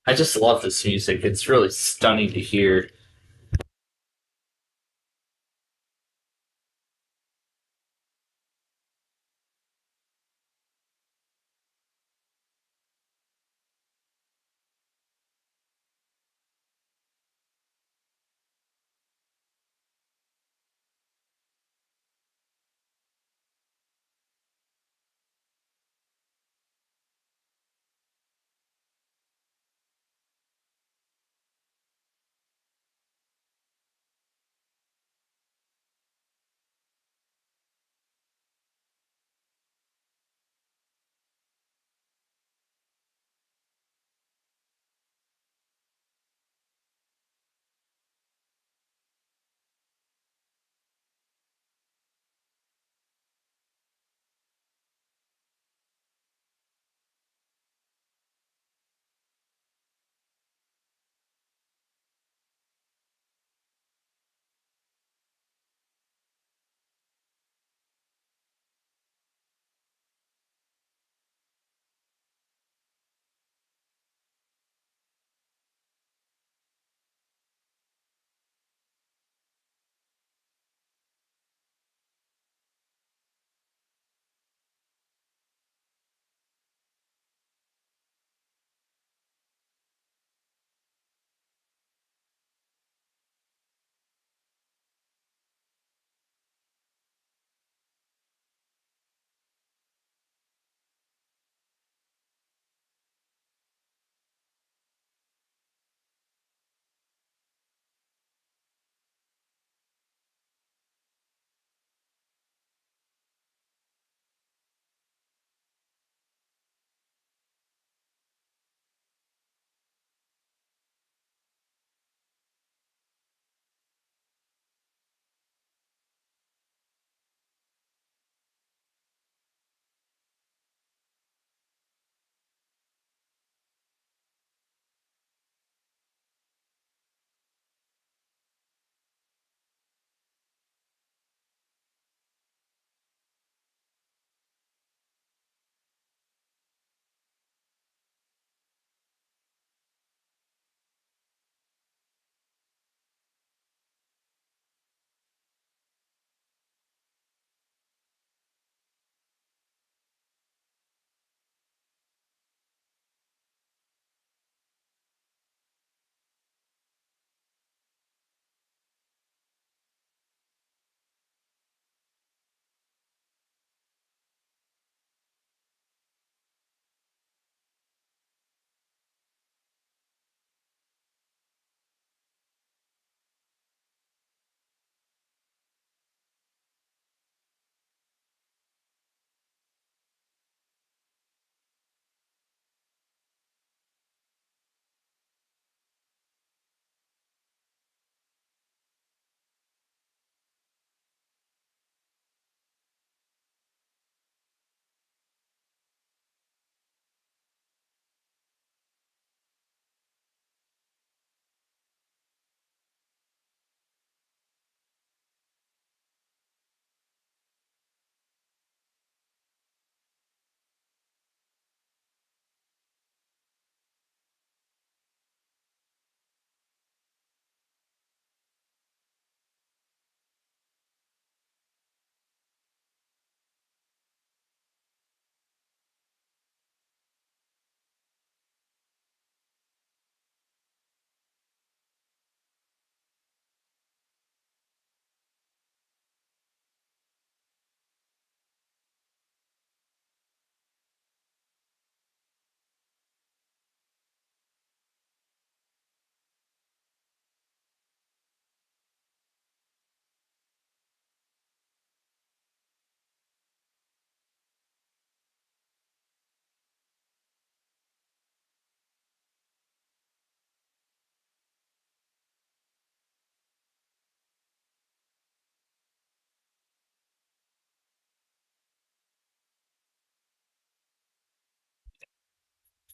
S3: I just love this music. It's really stunning to hear.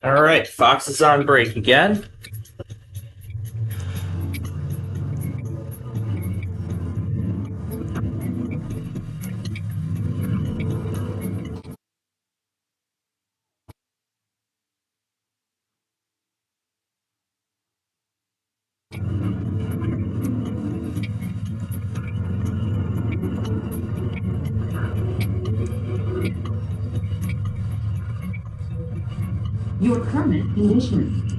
S3: All right, Fox is on break again.
S15: Your current condition.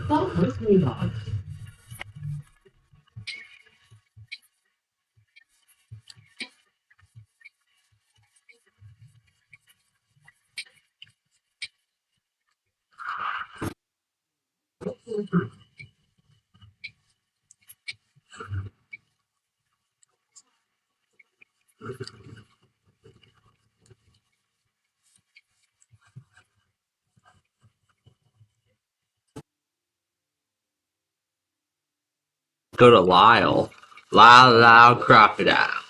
S15: Software radar.
S1: Go to Lyle. Lyle Crocodile.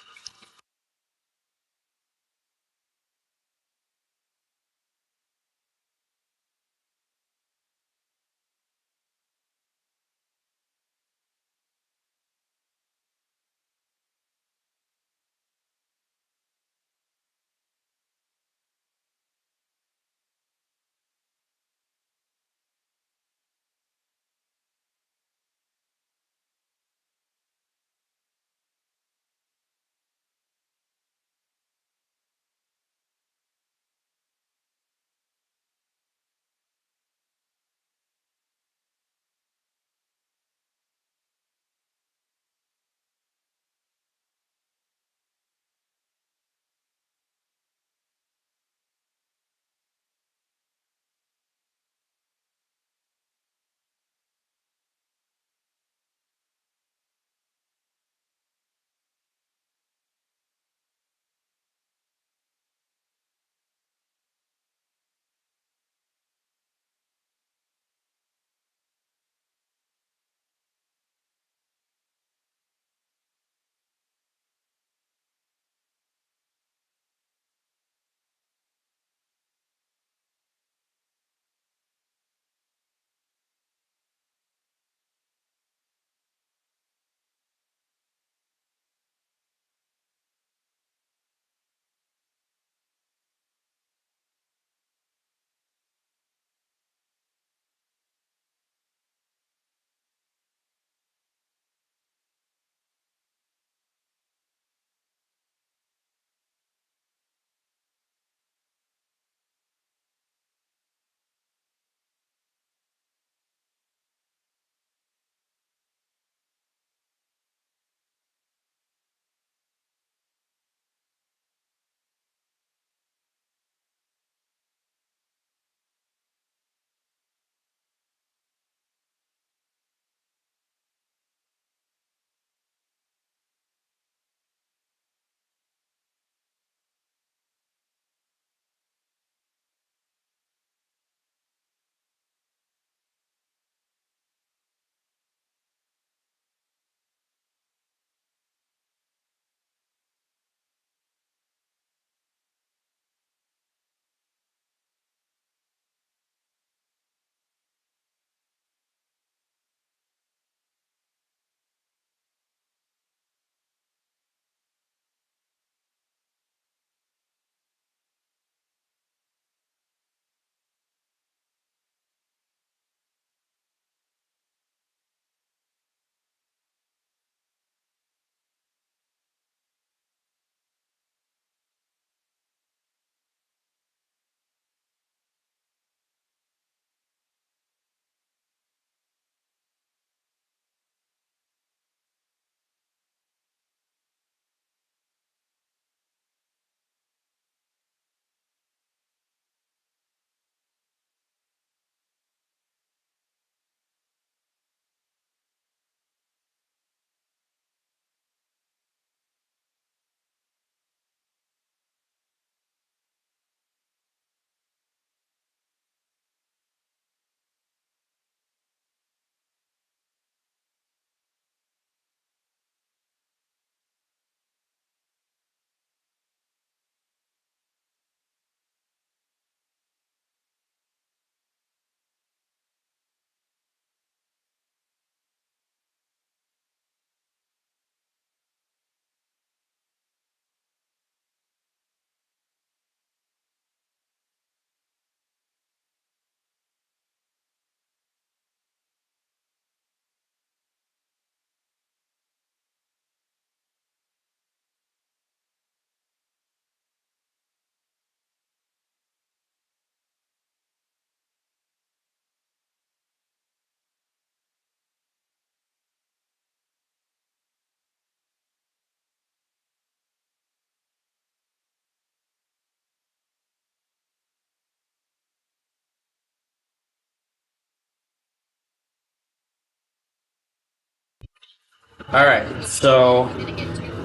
S3: Alright, so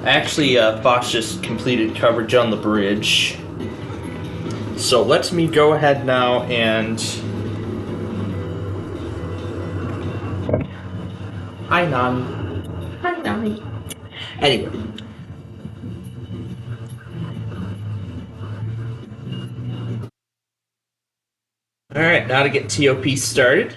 S3: actually, Fox just completed coverage on the bridge. So let me go ahead now and... Hi, Nani. Hi, Nani. Anyway. Alright, now to get TOP started.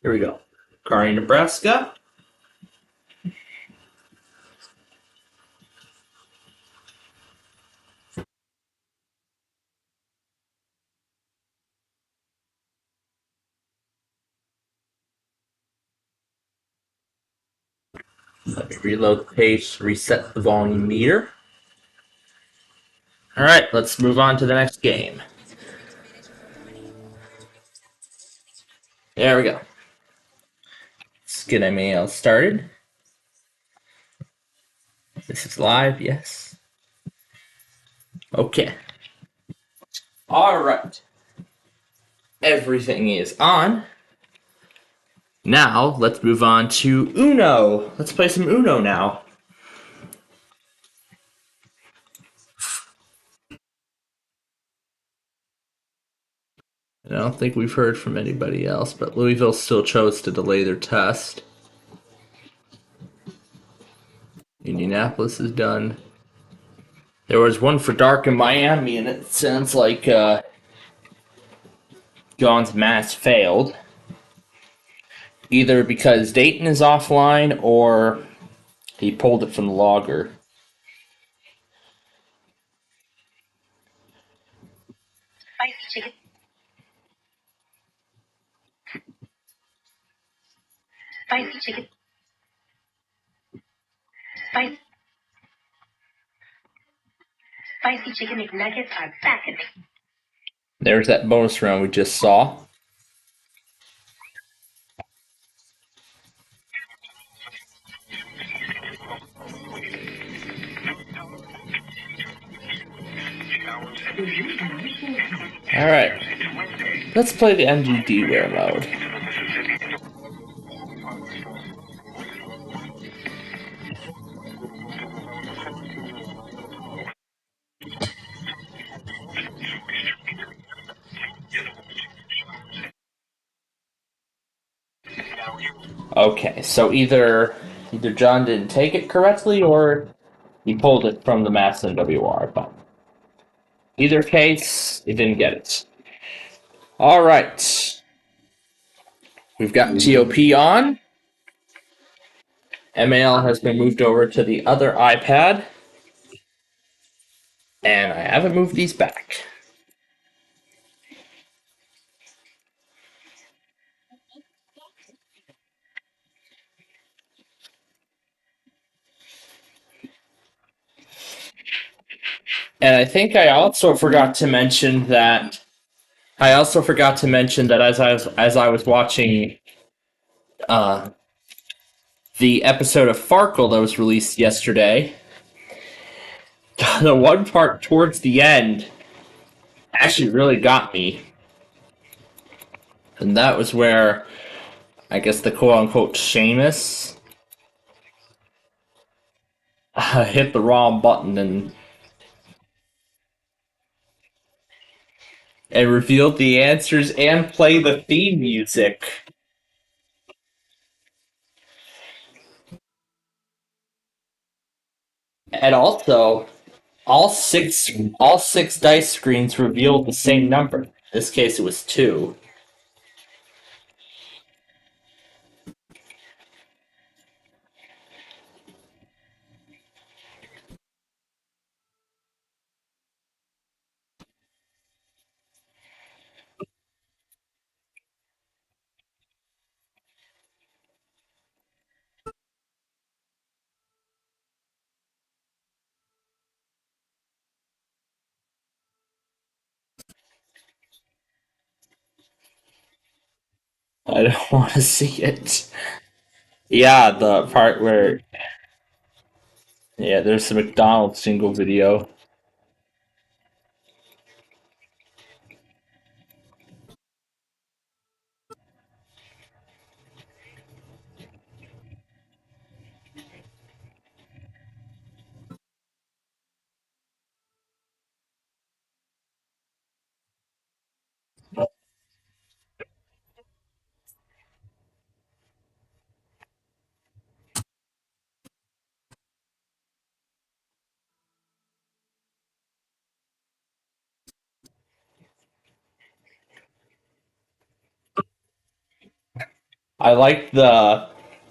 S3: Here we go. Kearney, Nebraska. Let me reload the page, reset the volume meter. Alright, let's move on to the next game. There we go. Let's get MAL started. This is live, yes. Okay. Alright. Everything is on. Now, let's move on to Uno. Let's play some Uno now. I don't think we've heard from anybody else, but Louisville still chose to delay their test. Indianapolis is done. There was one for dark in Miami, and it sounds like John's mass failed. Either because Dayton is offline, or he pulled it from the logger.
S12: Spicy chicken. Spicy chicken. Spicy chicken McNuggets are back in.
S3: There's that bonus round we just saw. Alright. Let's play the MGD wear mode. Okay, so either John didn't take it correctly, or he pulled it from the mass NWR, but either case, he didn't get it. Alright. We've got TOP on. MAL has been moved over to the other iPad. And I haven't moved these back. And I think I also forgot to mention that as I was watching the episode of Farkle that was released yesterday, the one part towards the end actually really got me. And that was where, I guess, the quote-unquote Seamus hit the wrong button and revealed the answers and played the theme music. And also, all six dice screens revealed the same number. In this case, it was 2. I don't want to see it. Yeah, the part where Yeah, there's a McDonald's jingle video.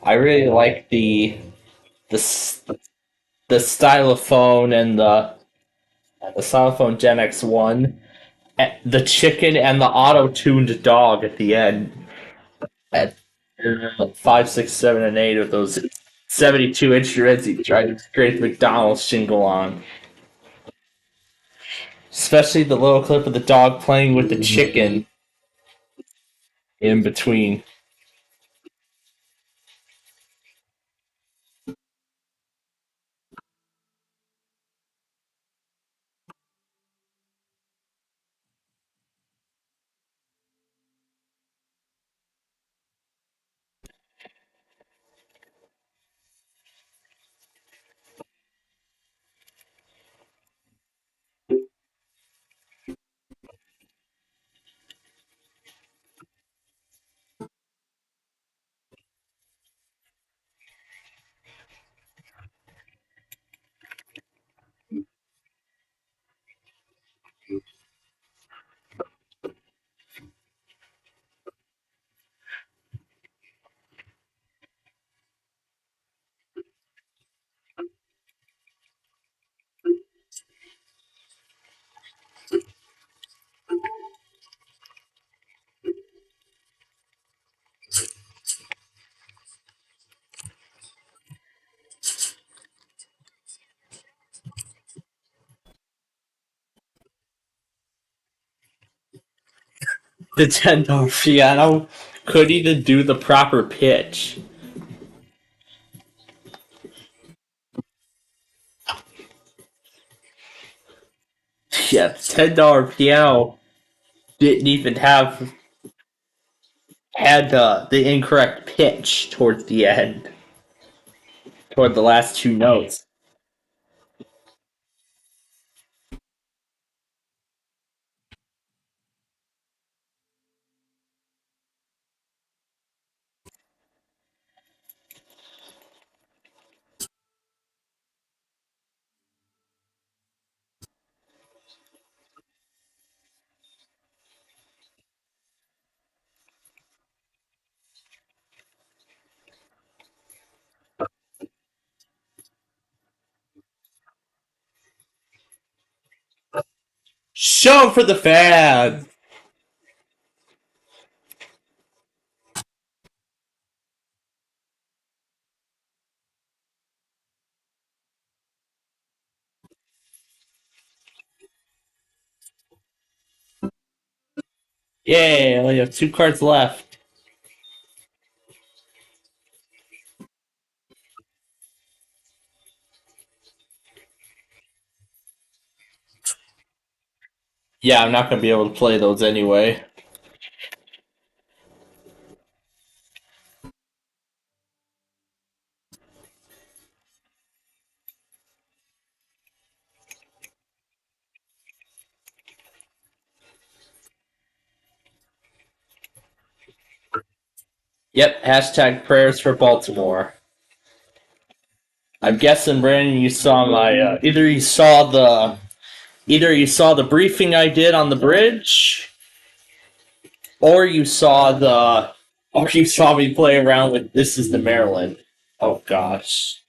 S3: I really like the s- the stylophone and the stylophone Gen X1, the chicken and the auto-tuned dog at the end. At 5, 6, 7, and 8 of those 72 instruments he tried to create the McDonald's jingle on. Especially the little clip of the dog playing with the chicken in between. The $10 piano couldn't even do the proper pitch. Yeah, the $10 piano didn't even had the incorrect pitch towards the end, toward the last two notes. Show for the fans! Yay, I only have 2 cards left. Yeah, I'm not gonna be able to play those anyway. Yep, hashtag prayers for Baltimore. I'm guessing, Brandon, you saw my either you saw the briefing I did on the bridge, or you saw me play around with This Is the Maryland. Oh gosh.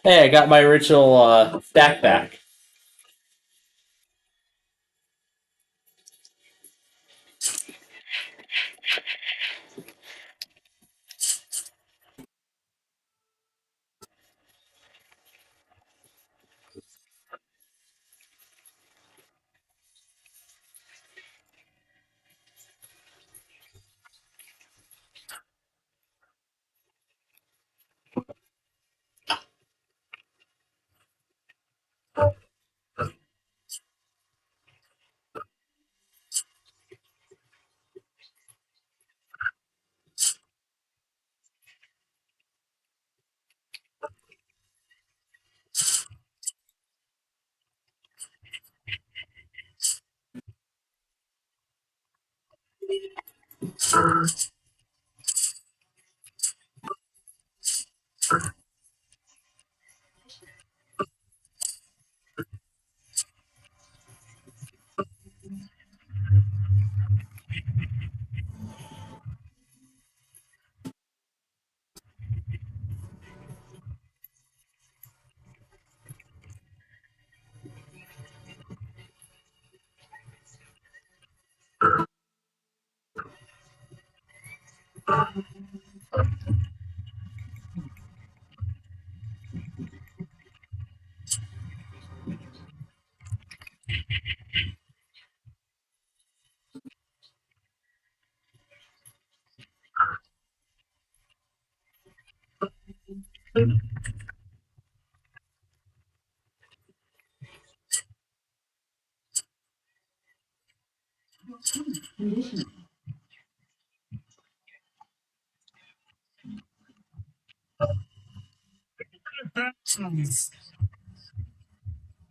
S3: Hey, I got my original stack back.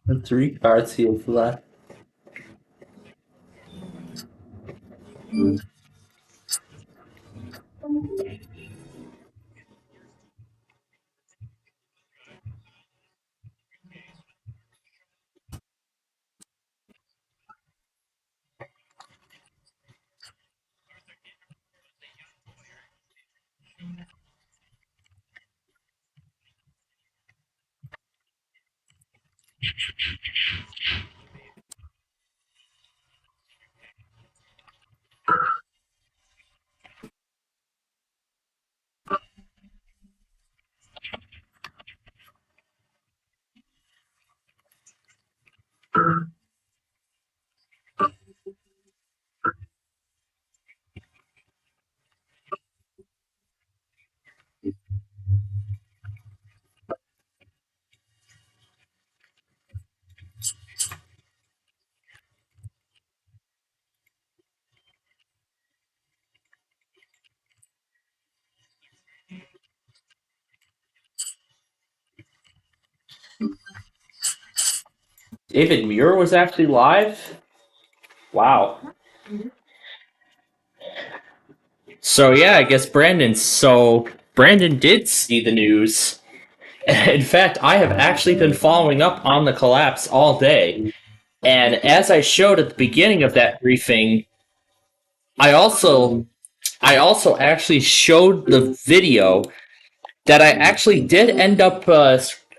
S3: The 3 cards he has left. David Muir was actually live? Wow. So yeah, I guess Brandon did see the news. In fact, I have actually been following up on the collapse all day. And as I showed at the beginning of that briefing, I also actually showed the video that I actually did end up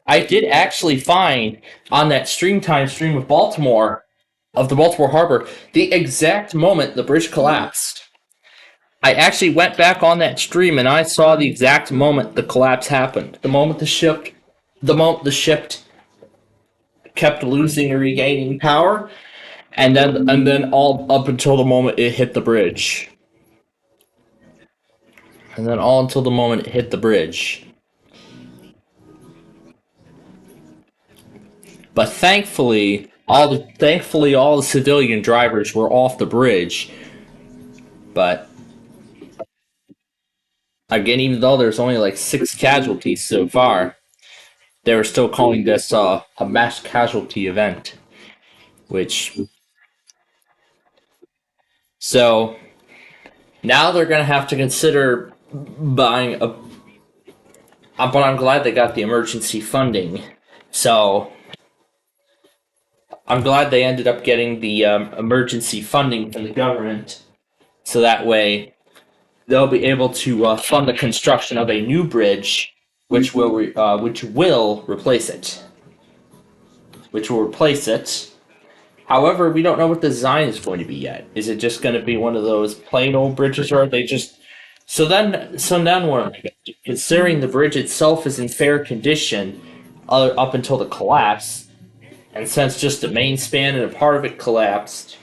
S3: I did actually find on that stream of Baltimore, of the Baltimore Harbor, the exact moment the bridge collapsed. I actually went back on that stream and I saw the exact moment the collapse happened. The moment the ship kept losing or regaining power, and then all up until the moment it hit the bridge. And then all until the moment it hit the bridge. But thankfully, all the civilian drivers were off the bridge. But again, even though there's only like 6 casualties so far, they were still calling this a mass casualty event. So now they're gonna have to consider buying a. But I'm glad they got the emergency funding. So I'm glad they ended up getting the emergency funding from the government. So that way they'll be able to fund the construction of a new bridge, which will replace it. However, we don't know what the design is going to be yet. Is it just going to be one of those plain old bridges, or are they just? So then what? Considering the bridge itself is in fair condition, up until the collapse, and since just the main span and a part of it collapsed,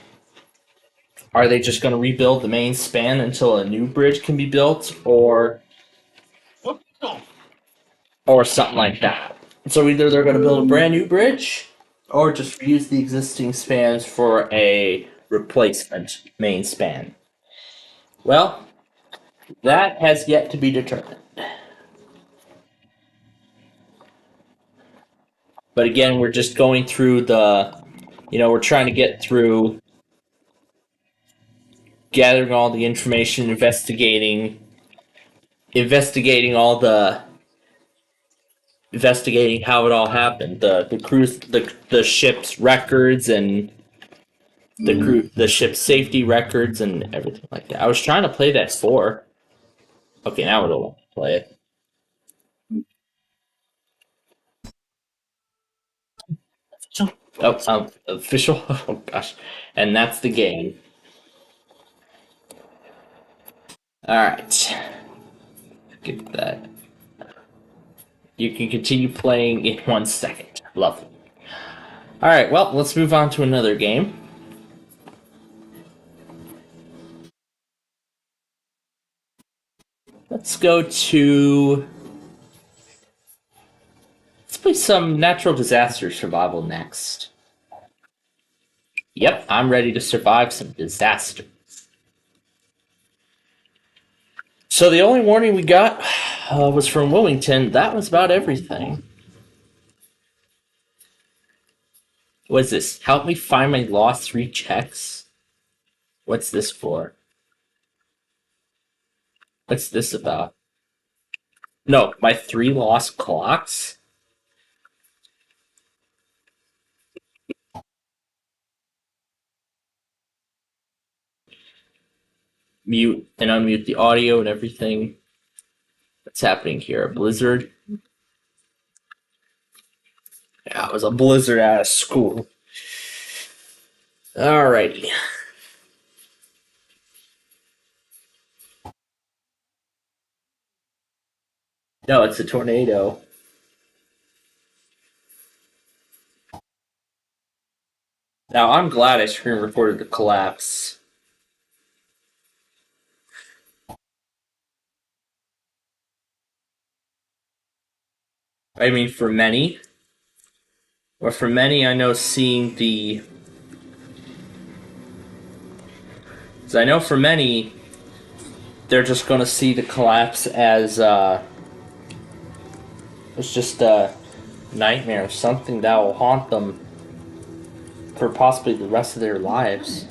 S3: are they just going to rebuild the main span until a new bridge can be built, or something like that? So either they're going to build a brand new bridge, or just use the existing spans for a replacement main span. Well, that has yet to be determined. But again, we're just going through we're trying to get through gathering all the information, investigating how it all happened, the ship's records and the ship's safety records and everything like that. I was trying to play that 4. Okay, now it'll play it. Oh, official. Oh gosh, and that's the game. All right. Get that. You can continue playing in 1 second. Lovely. Alright, well, let's move on to another game. Let's go to... Let's play some natural disaster survival next. Yep, I'm ready to survive some disaster. So the only warning we got was from Wilmington. That was about everything. What's this? Help me find my lost 3 checks? What's this for? What's this about? No, my 3 lost clocks? Mute and unmute the audio and everything. What's happening here? A blizzard? Yeah, it was a blizzard out of school. Alrighty. No, it's a tornado. Now, I'm glad I screen recorded the collapse. I mean, for many. Or for many, I know seeing the... Because I know for many, they're just going to see the collapse as, it's just a nightmare, something that will haunt them for possibly the rest of their lives.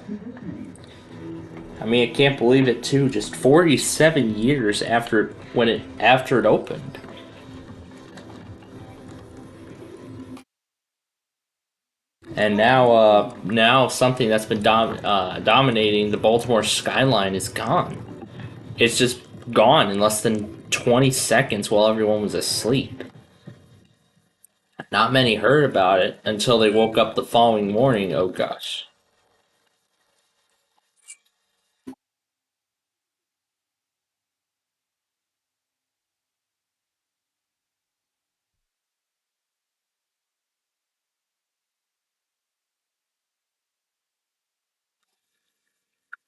S3: I mean, I can't believe it too. Just 47 years after it opened. And now something that's been dominating the Baltimore skyline is gone. It's just gone in less than 20 seconds while everyone was asleep. Not many heard about it until they woke up the following morning. Oh gosh.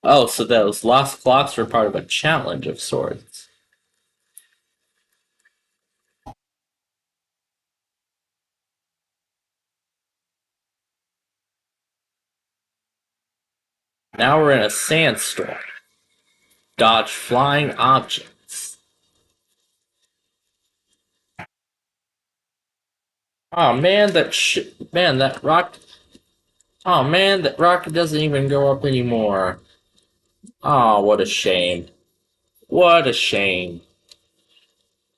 S3: Oh, so those lost clocks were part of a challenge of sorts. Now we're in a sandstorm. Dodge flying objects. Oh man, that rock. Oh man, that rocket doesn't even go up anymore. Oh, what a shame. What a shame.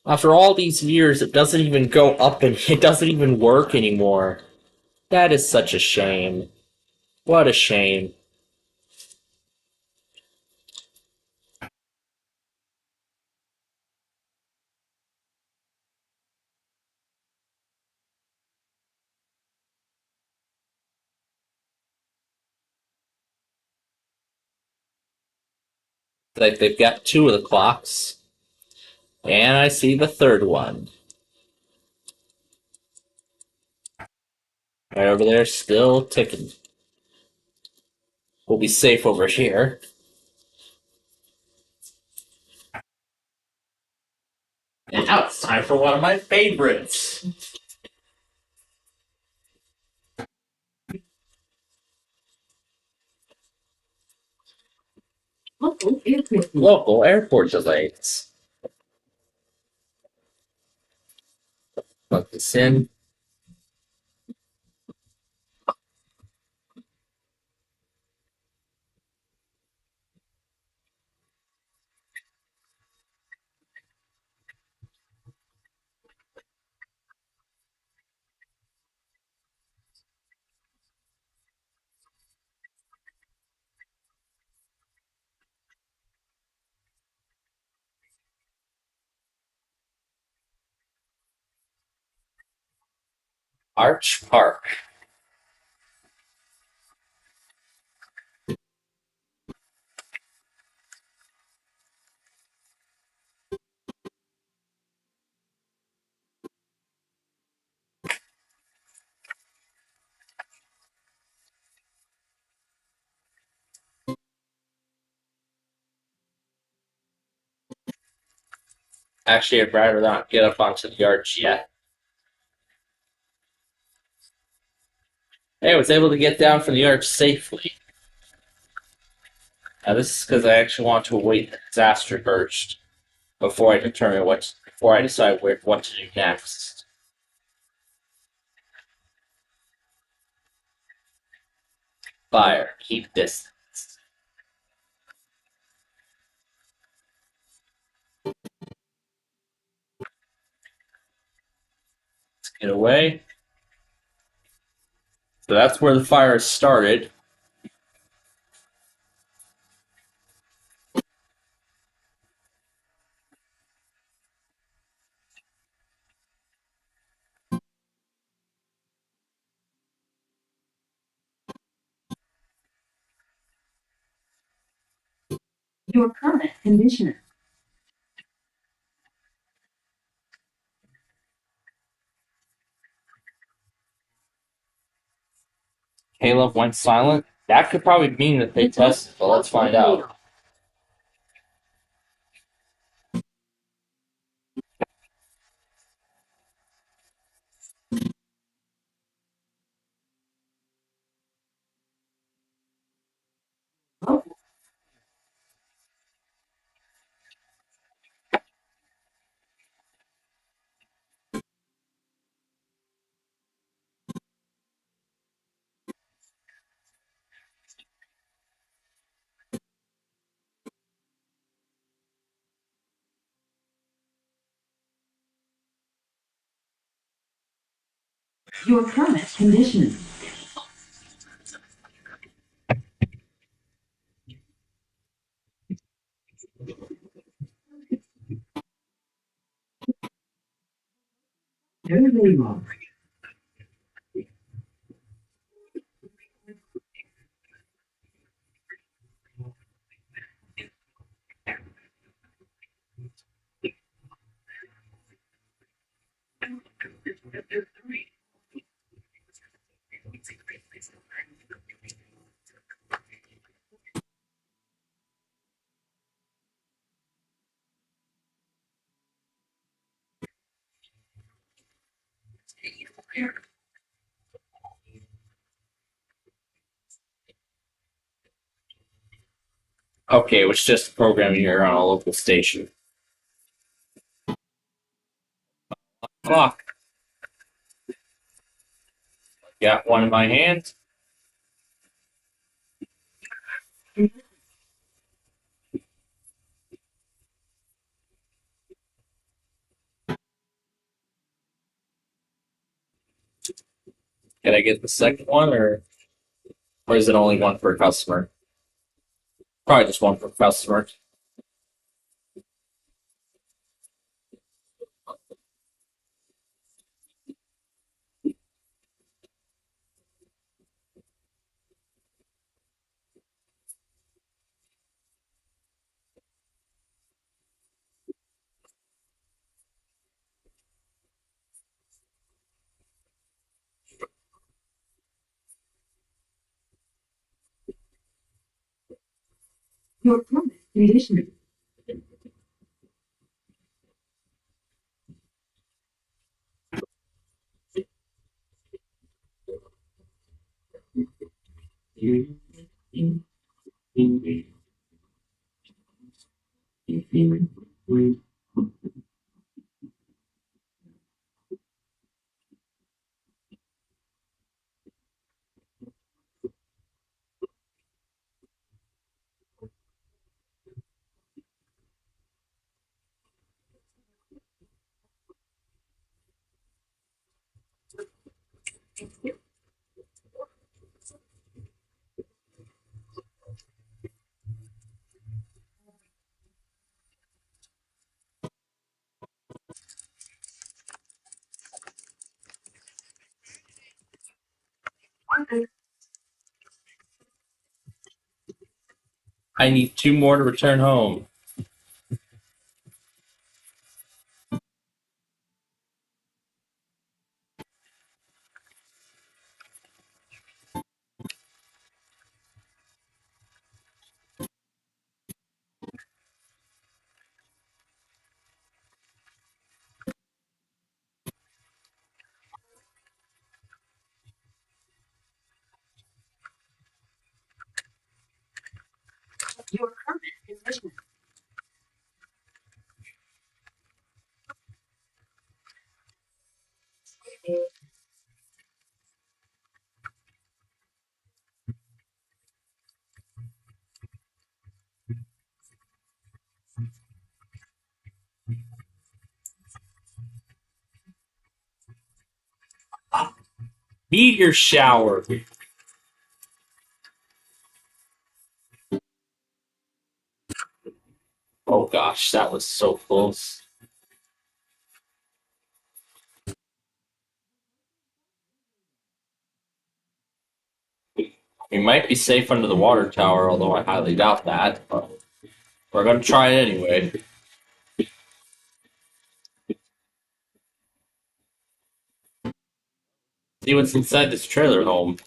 S3: After all these years, it doesn't even go up and it doesn't even work anymore. That is such a shame. What a shame. Like they've got 2 of the clocks. And I see the 3rd one. Right over there, still ticking. We'll be safe over here. And now it's time for one of my favorites. Local airport delays. Plug this in. Arch Park.
S1: Actually, I'd rather not get up onto the arch yet. Hey, I was able to get down from the arch safely. Now this is because I actually want to await the disaster burst before I determine before I decide what to do next. Fire, keep distance. Let's get away. So that's where the fire started.
S12: Your current condition.
S1: Caleb went silent. That could probably mean that they tested, but let's find out.
S12: Your current condition.
S1: Okay, it was just programming here on a local station. Clock. Got one in my hand. Can I get the second one, or is it only one per customer? Probably just one per customer.
S12: Your current condition.
S1: I need 2 more to return home.
S12: Your permit is written.
S10: Meteor shower. Oh gosh, that was so close. We might be safe under the water tower, although I highly doubt that. But we're gonna try it anyway. See what's inside this trailer home.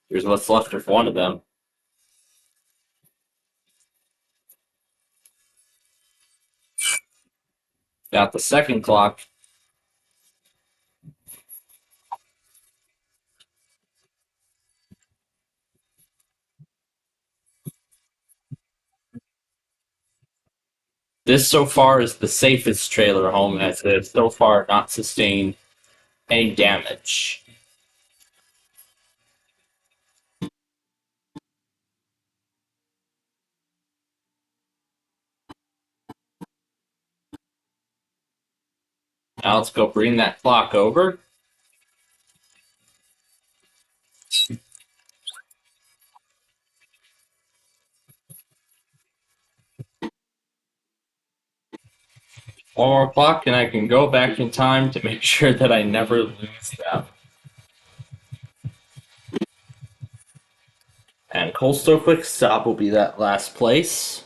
S10: Here's what's left of one of them. Got the second clock. This so far is the safest trailer home as it has so far not sustained any damage. Now let's go bring that clock over. One more clock and I can go back in time to make sure that I never lose them. And Coastal Quick Stop will be that last place.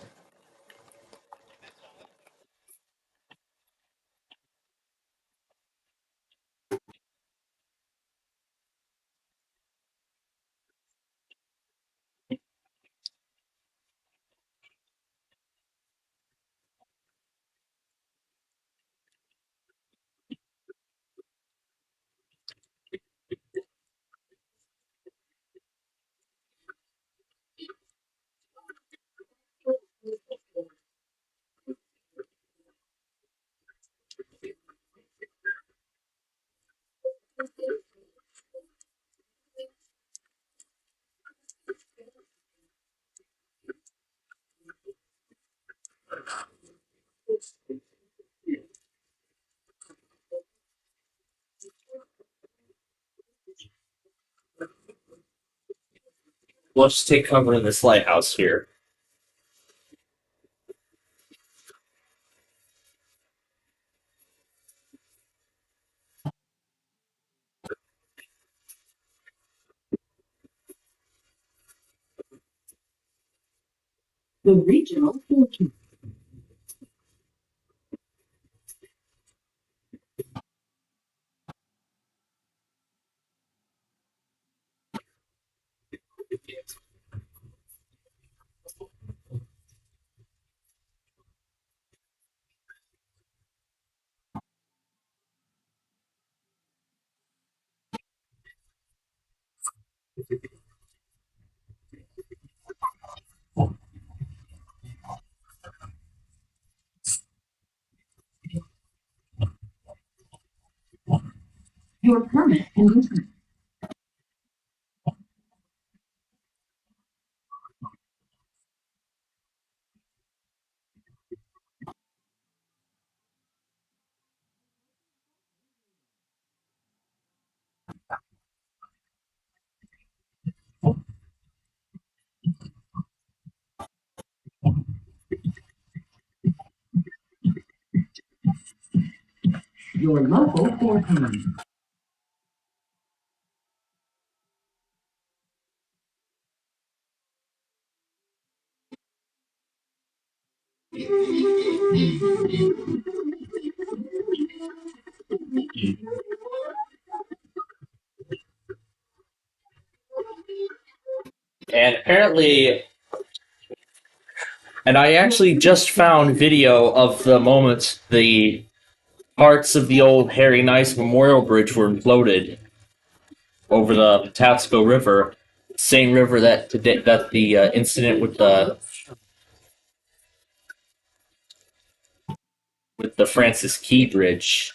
S10: Let's take cover in this lighthouse here.
S12: The regional fortune. Your permit is written. Your local fortune.
S3: apparently, and I actually just found video of the moment the parts of the old Harry Nice Memorial Bridge were imploded over the Patapsco River, same river that the incident with the Francis Key Bridge.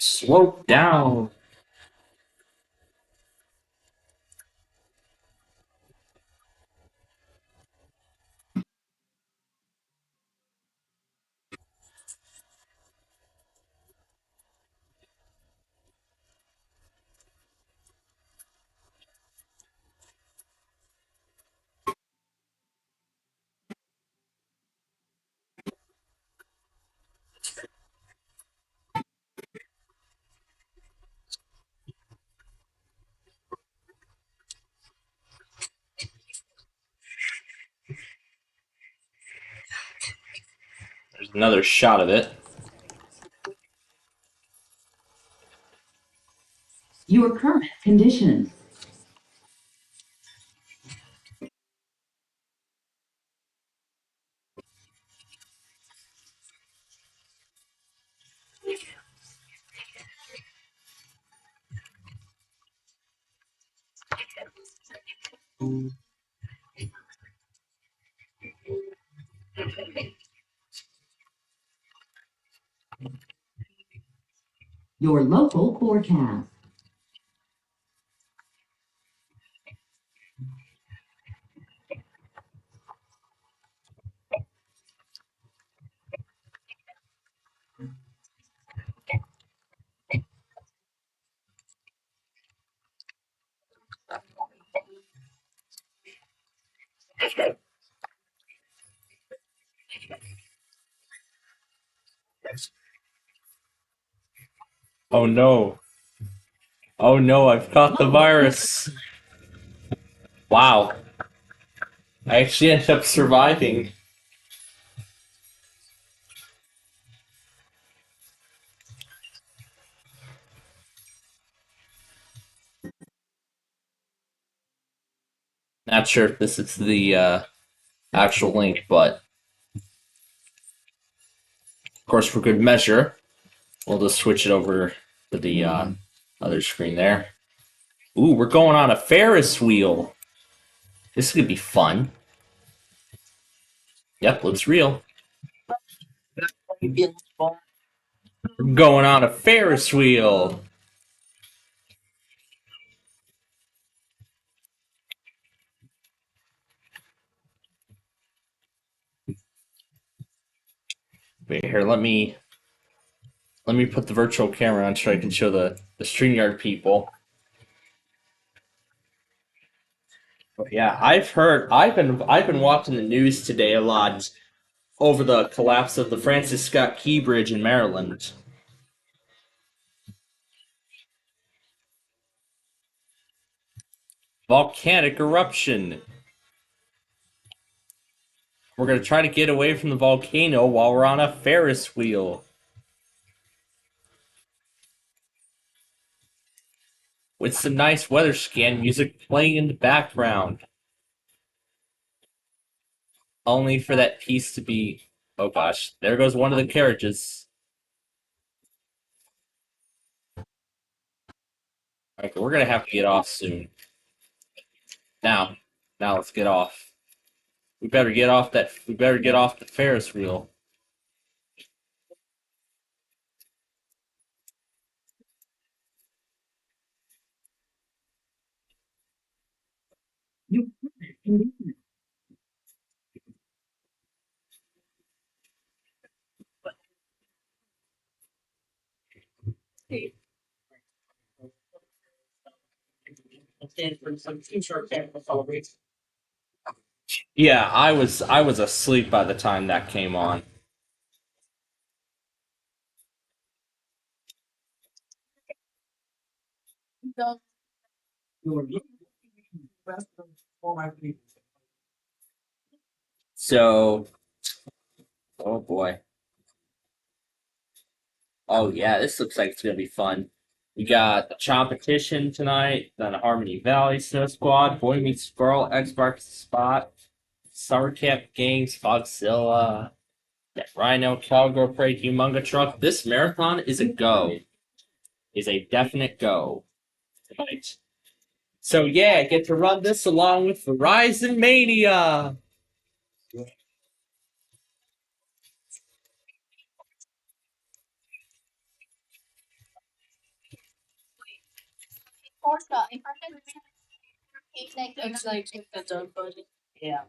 S3: Slow down. There's another shot of it.
S15: Your current conditions. Your local forecast.
S3: Oh no. Oh no, I've caught the virus. Wow. I actually ended up surviving. Not sure if this is the actual link, but of course, for good measure, we'll just switch it over to the other screen there. Ooh, we're going on a Ferris wheel. This could be fun. Yep, looks real. We're going on a Ferris wheel. Wait, here, let me put the virtual camera on so I can show the StreamYard people. But yeah, I've been watching the news today a lot over the collapse of the Francis Scott Key Bridge in Maryland. Volcanic eruption. We're gonna try to get away from the volcano while we're on a Ferris wheel. With some nice weather scan music playing in the background. Only for that piece to be... Oh gosh, there goes one of the carriages. Okay, we're gonna have to get off soon. Now let's get off. We better get off the Ferris wheel. Yeah, I was asleep by the time that came on. So
S1: Oh boy. Oh yeah, this looks like it's gonna be fun. We got the competition tonight, then Harmony Valley Snow Squad, Boy Meets Girl, X-Mark Spot, Summer Camp Games, Fogzilla, Rhino, Cowgirl Parade, Humunga Truck. This marathon is a go. Is a definite go tonight. So yeah, I get to run this along with Verizon Mania.
S14: It's like that's our budget.
S2: Yeah.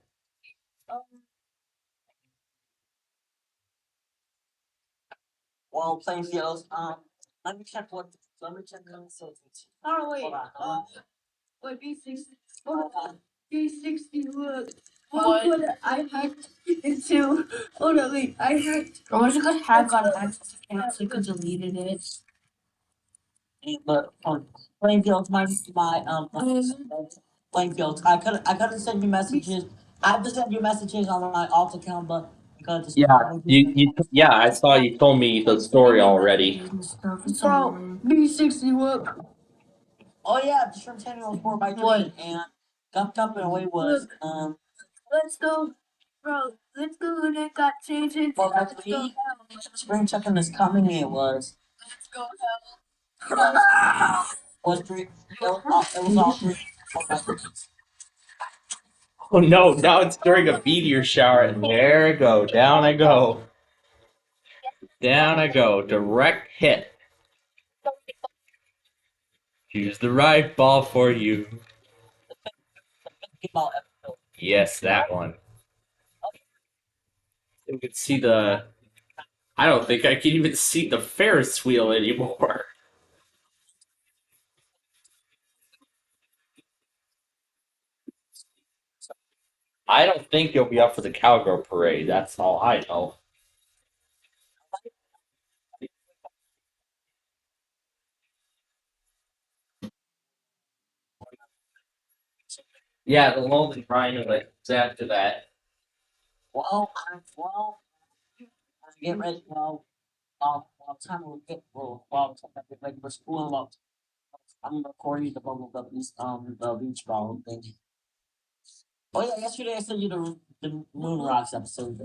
S2: Well, Plainfield, let me check what, let me check on the
S14: Oh wait,
S2: Hold on.
S14: what B60?
S2: Hold on.
S14: B60 look. What I hacked into? Oh no, wait, I hacked. Or was it because I got access to account, so I could deleted it.
S2: But Plainfield, my Plainfield, I couldn't send you messages. I have to send you messages on my alt account, but because it's
S1: Yeah, I saw you told me the story already.
S14: Bro, B60 look.
S2: Oh yeah, the shrimp tanning was 4x3 and Gumped Up and Away was
S14: Let's go, bro. Let's go and it got changed into
S2: 4x3. Spring chicken is coming. It was
S14: Let's go hell.
S2: was three. It was all three. 4x3.
S1: Oh no, now it's during a meteor shower, and there I go. Down I go. Down I go. Direct hit. Choose the right ball for you. Yes, that one. You can see the. I don't think I can even see the Ferris wheel anymore. I don't think you'll be up for the Cowgirl Parade. That's all I know. Yeah, the Lonely Rhino is after that.
S2: Well, get ready. Time will get time I get ready for school. I'm recording the bubble the beach ball thing. Oh yeah, yesterday I sent you the Moon Rocks episode.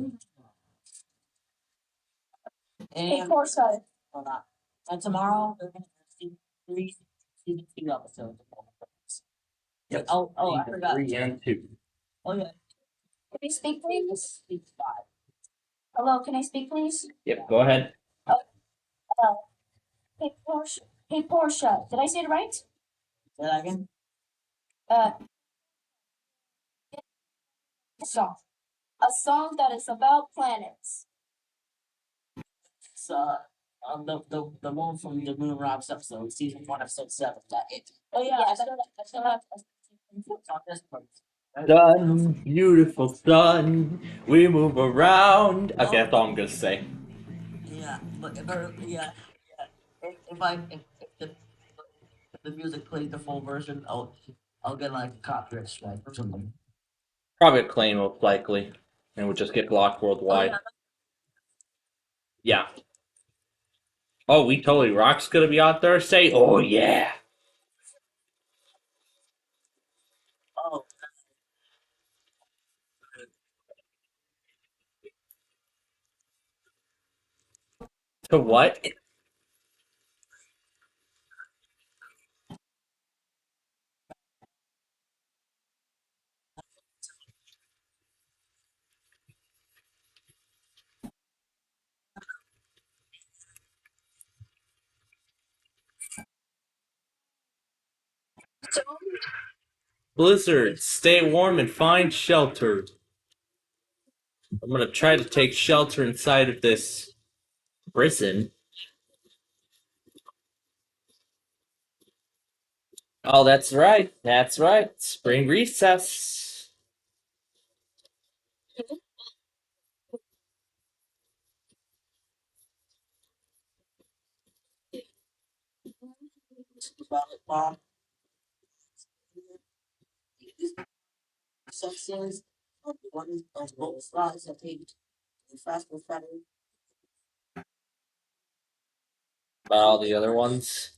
S2: And
S14: Porsche.
S2: hold on. And tomorrow we're gonna see season 2 episodes.
S1: Yep.
S2: I forgot.
S1: 3 and 2.
S2: Oh yeah.
S14: Can I speak, please?
S2: Speak 5.
S14: Hello, can I speak, please?
S1: Yep, go ahead.
S14: Hey, Porsche. Hey, Porsche. Did I say it right?
S2: Say that again.
S14: Uh, song. A song that is about planets.
S2: It's the one from the Moon Rocks episode, season 1, episode 7. That it.
S14: Oh yeah, I still have.
S2: On this part.
S1: Sun, beautiful sun, we move around. Okay, that's all I'm gonna say.
S2: Yeah, but if the music plays the full version, I'll get like a copyright strike or something.
S1: Probably a claim, most likely, and would just get blocked worldwide. Yeah. Oh, We Totally Rock's gonna be on Thursday? Oh, yeah.
S2: Oh.
S1: To what? Blizzard, stay warm and find shelter. I'm gonna try to take shelter inside of this prison. Oh, that's right. That's right. Spring recess.
S2: Sections. One of both sides I think
S1: About all the other ones.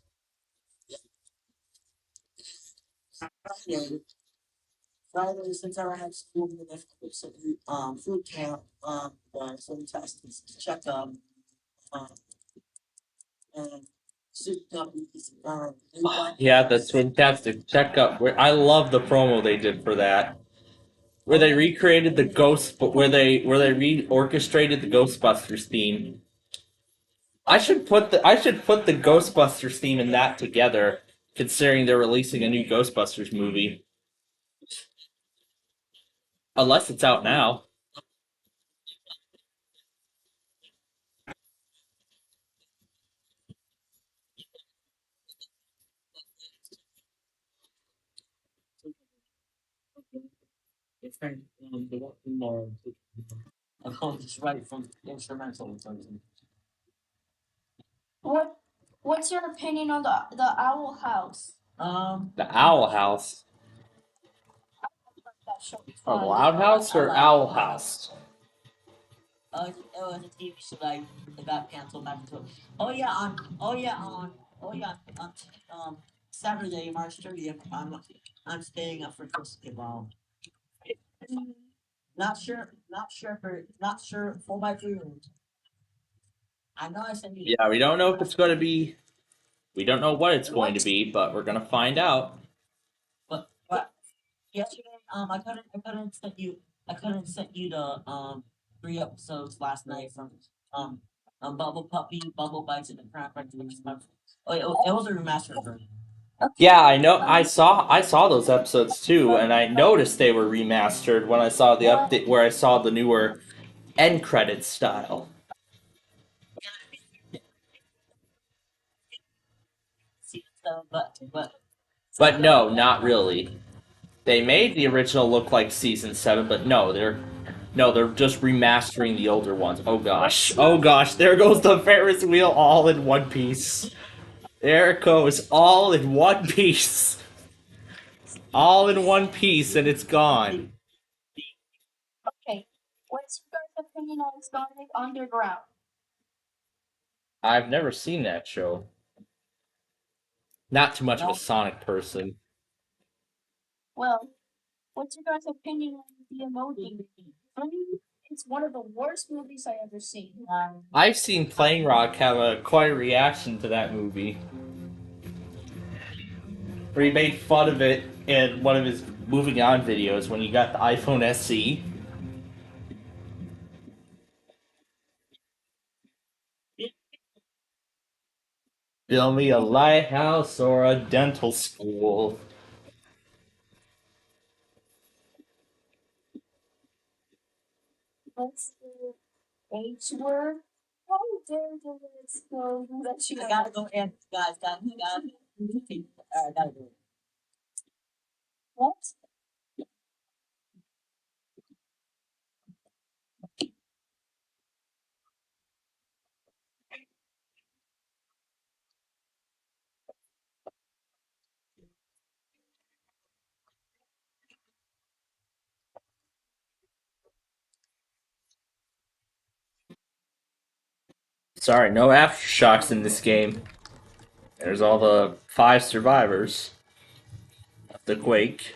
S16: Friday, since I had school, we left food camp, some tests, checkup, and soup puppies,
S1: Yeah, that's fantastic. Checkup. I love the promo they did for that, where they recreated the ghost, but where they re-orchestrated the Ghostbusters theme. I should put the Ghostbusters theme and that together, considering they're releasing a new Ghostbusters movie. Unless it's out now.
S16: I'm just right from instrumental.
S14: What's your opinion on the Owl House?
S1: The Owl House.
S14: That show is
S1: Or
S14: fun.
S1: Loud House or Owl House?
S16: It was a TV show that got canceled back into. On Saturday, March 30th, I'm staying up for Christmas ball. Not sure for 4x3 rooms. I know I said you.
S1: Yeah, we don't know if it's going to be. We don't know what it's going to be, but we're going to find out.
S16: But yesterday, I couldn't send you the 3 episodes last night from Bubble Puppy, Bubble Bites, and the Crap Recordings. Oh, it was a remastered version.
S1: Yeah, I know. I saw those episodes too, and I noticed they were remastered when I saw the update where I saw the newer end credits style. But no, not really. They made the original look like season 7, but no, they're just remastering the older ones. Oh gosh, there goes the Ferris wheel all in one piece. There it goes, all in one piece. All in one piece, and it's gone.
S14: Okay, what's your guys' opinion on Sonic Underground?
S1: I've never seen that show. Not too much of a Sonic person.
S14: Well, what's your guys' opinion on the emoji? For me, it's one of the worst movies I ever seen.
S1: I've seen Plain Rock have quite a reaction to that movie. Where he made fun of it in one of his moving on videos when he got the iPhone SE. Build me a lighthouse or a dental school.
S14: What's the H word? How dare you go that you
S16: I gotta go and guys, gotta go.
S14: What?
S1: Sorry, no aftershocks in this game. There's all the 5 survivors of the quake.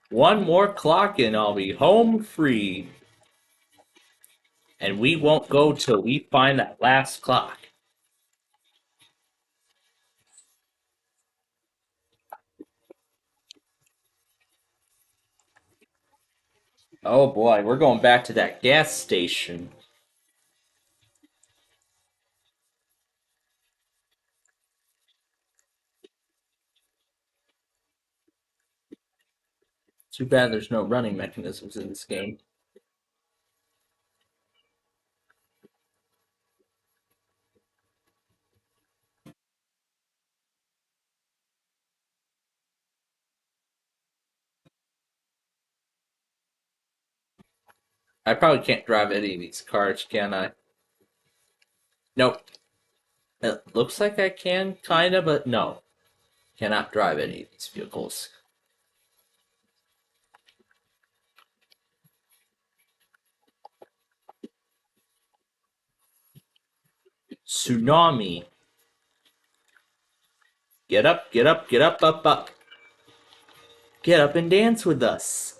S1: One more clock and I'll be home free. And we won't go till we find that last clock. Oh boy, we're going back to that gas station. Too bad there's no running mechanisms in this game. I probably can't drive any of these cars, can I? Nope. It looks like I can, kinda, but no. Cannot drive any of these vehicles.
S3: Tsunami. Get up, get up, get up, up, up. Get up and dance with us.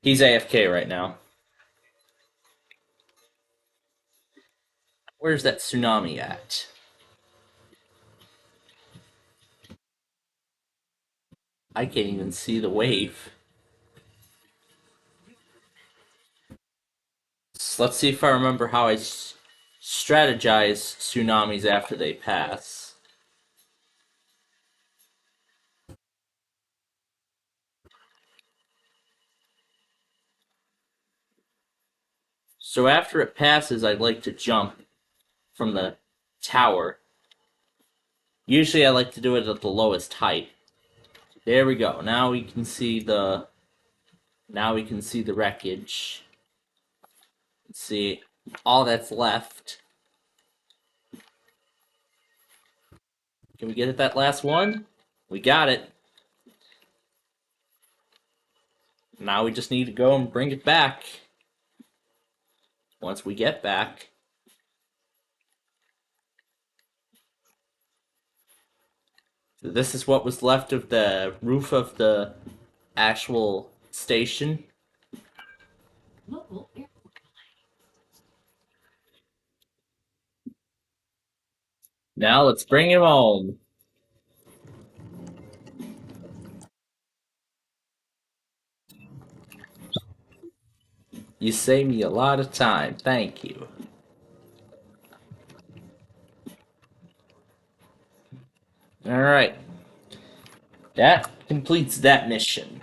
S3: He's AFK right now. Where's that tsunami at? I can't even see the wave. So let's see if I remember how I strategize tsunamis after they pass. So after it passes, I'd like to jump from the tower. Usually I like to do it at the lowest height. There we go. Now we can see the wreckage. Let's see all that's left. Can we get at that last one? We got it. Now we just need to go and bring it back. Once we get back. This is what was left of the roof of the actual station. Now let's bring him home. You saved me a lot of time. Thank you. Alright. That completes that mission.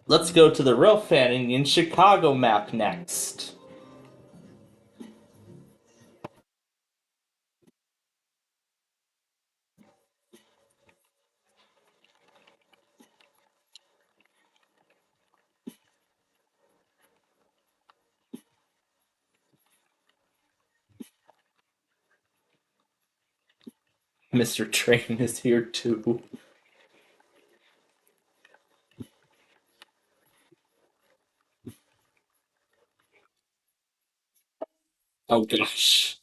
S3: Let's go to the real fanning in Chicago map next. Mr. Train is here too. Oh gosh.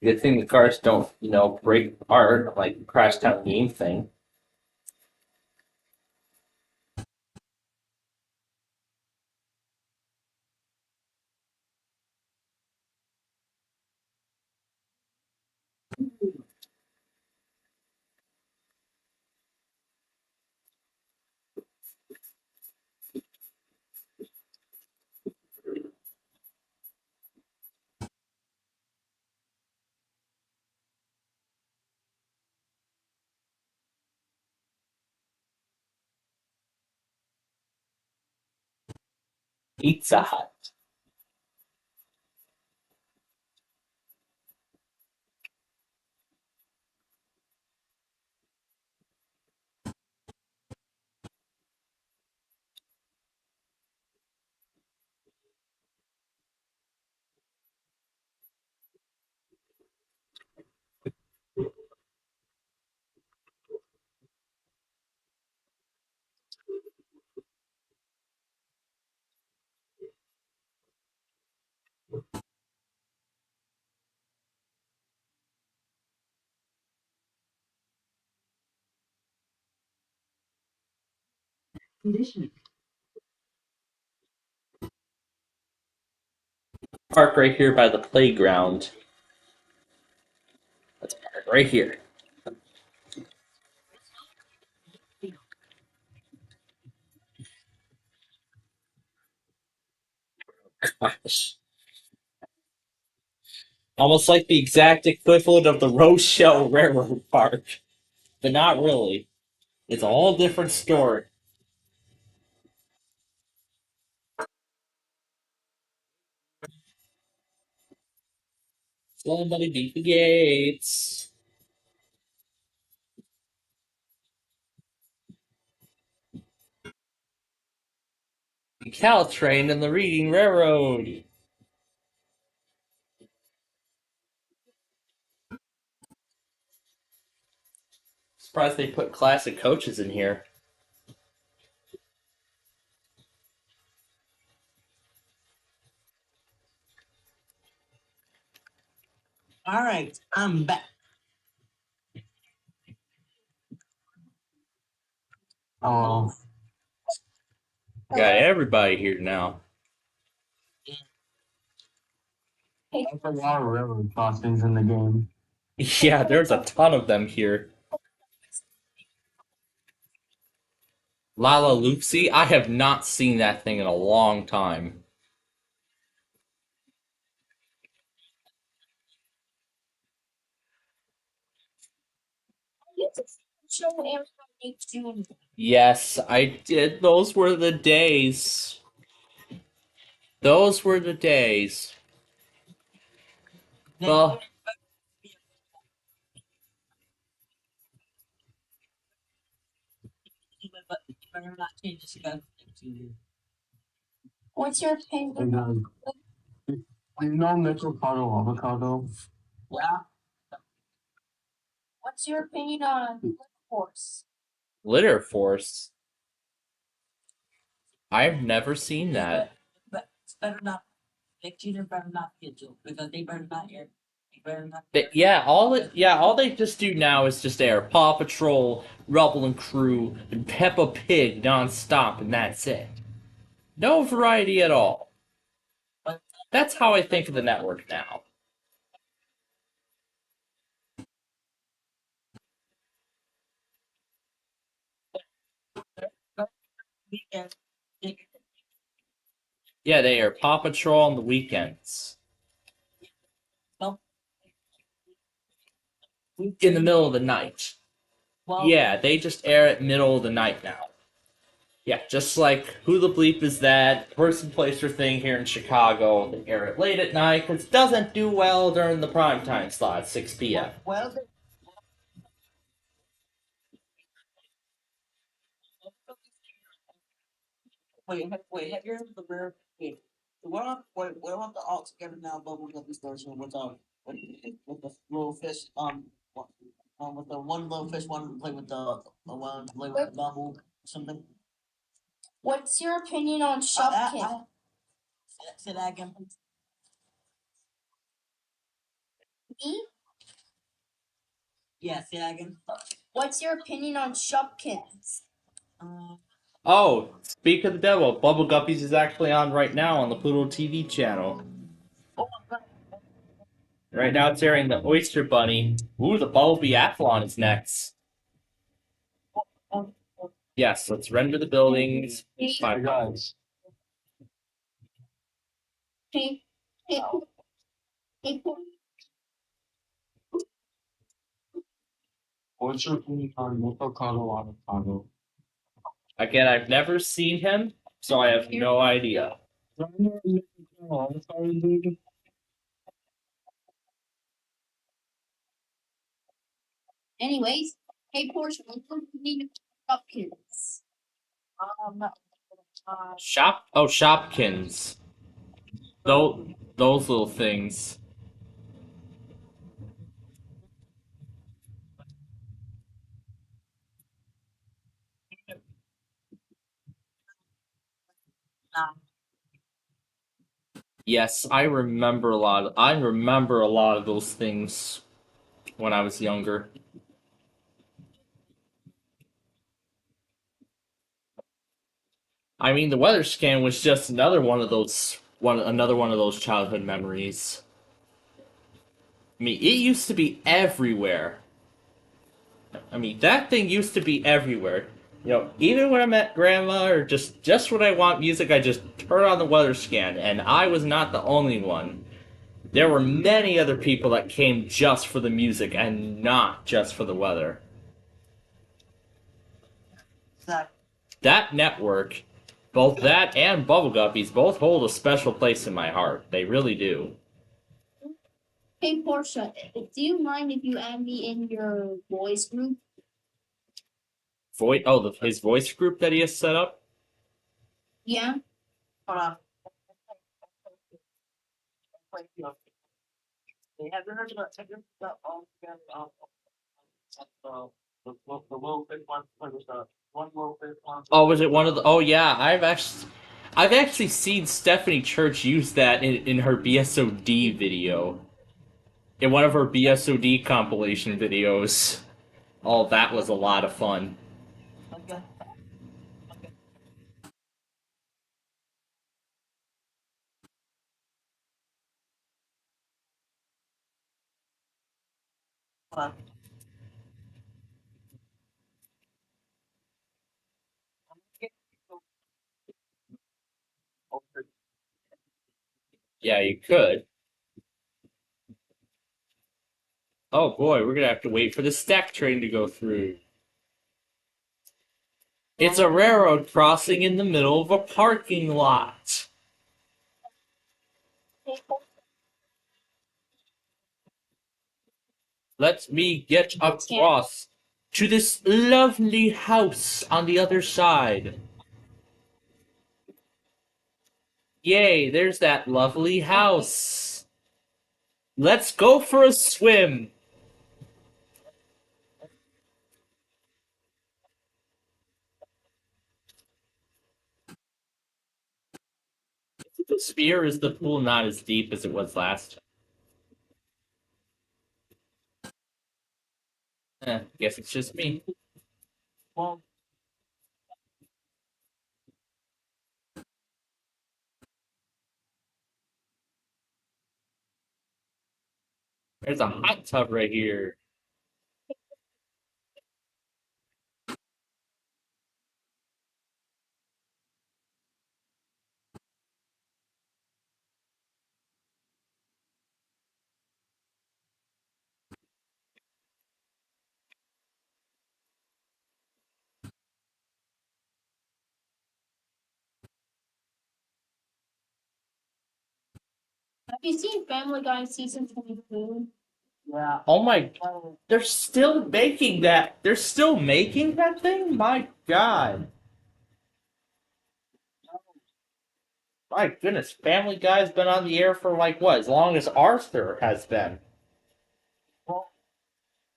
S3: Good thing the cars don't, break apart like Crash Town game thing. Pizza Hut.
S15: Condition.
S3: Park right here by the playground. Let's park right here. Gosh. Almost like the exact equivalent of the Rochelle Railroad Park. But not really. It's a whole different story. Somebody beat the gates. The Caltrain and the Reading Railroad. Surprised they put classic coaches in here.
S16: All right, I'm back. Oh,
S3: Got everybody here now.
S16: there's a lot of railroad crossings in the game.
S3: Yeah, there's a ton of them here. Lala Loopsy? I have not seen that thing in a long time.
S16: Show everybody June.
S3: Yes, I did. Those were the days. Those were the days. Well,
S16: But you better not change the scope to.
S6: What's your opinion?
S16: You know Metro Avocado? Yeah.
S6: What's your opinion on horse?
S3: Litter Force. I've never seen that.
S16: But it's better not. Nick Jeter better not get you because they better not hear. They better not.
S3: All they just do now is just air Paw Patrol, Rubble and Crew, and Peppa Pig nonstop, and that's it. No variety at all. That's how I think of the network now.
S16: Weekend.
S3: Yeah, they air Paw Patrol on the weekends.
S16: Well,
S3: In the middle of the night.
S16: well,
S3: Yeah, they just air it middle of the night now. Yeah, just like Who the Bleep Is That, Person, Place, or Thing here in Chicago. They air it late at night because it doesn't do well during the primetime slot, 6 p.m.
S16: well. Wait, have you heard of the rare? Wait, what about the all together now bubble guppies version with the little fish? With the one little fish, one play with the one play with the bubble, something.
S6: What's your opinion on Shopkin?
S16: Say that again, please.
S6: Me?
S16: Yeah, say that again.
S6: What's your opinion on Shopkins?
S3: Oh, speak of the devil, Bubble Guppies is actually on right now on the Pluto TV channel. Right now it's airing the Oyster Bunny. Ooh, the Bumblebee Athlon is next. Yes, let's render the buildings. Five guys.
S16: What's your opinion on Avocado Avocado?
S3: Again, I've never seen him, so I have no idea.
S17: Anyways, hey Portia, what do you need Shopkins?
S1: Shopkins. Those little things. Yes, I remember a lot. I remember a lot of those things when I was younger. I mean, the weather scan was just another one of those childhood memories. I mean, it used to be everywhere. I mean, that thing used to be everywhere. You know, even when I'm at grandma or just when I want music, I just turn on the weather scan, and I was not the only one. There were many other people that came just for the music and not just for the weather. That network, both that and Bubble Guppies, both hold a special place in my heart. They really do.
S17: Hey Portia, do you mind if you add me in your boys group?
S1: His voice group that he has set up?
S17: Yeah.
S16: Hold on. Have you heard about the little big one? What was the one little big one?
S1: Oh, was it one of the? Oh yeah, I've actually seen Stephanie Church use that in her BSOD video. In one of her BSOD compilation videos. Oh, that was a lot of fun.
S16: Okay.
S1: Yeah, you could. Oh boy, we're gonna have to wait for the stack train to go through. It's a railroad crossing in the middle of a parking lot. Let me get across to this lovely house on the other side. Yay, there's that lovely house. Let's go for a swim. The sphere is the pool not as deep as it was last. Guess it's just me.
S16: Well,
S1: There's a hot tub right here.
S17: Have you seen Family Guy season 22?
S16: yeah.
S1: Oh my, they're still making that. They're still making that thing? My god. My goodness, Family Guy's been on the air for like what, as long as Arthur has been.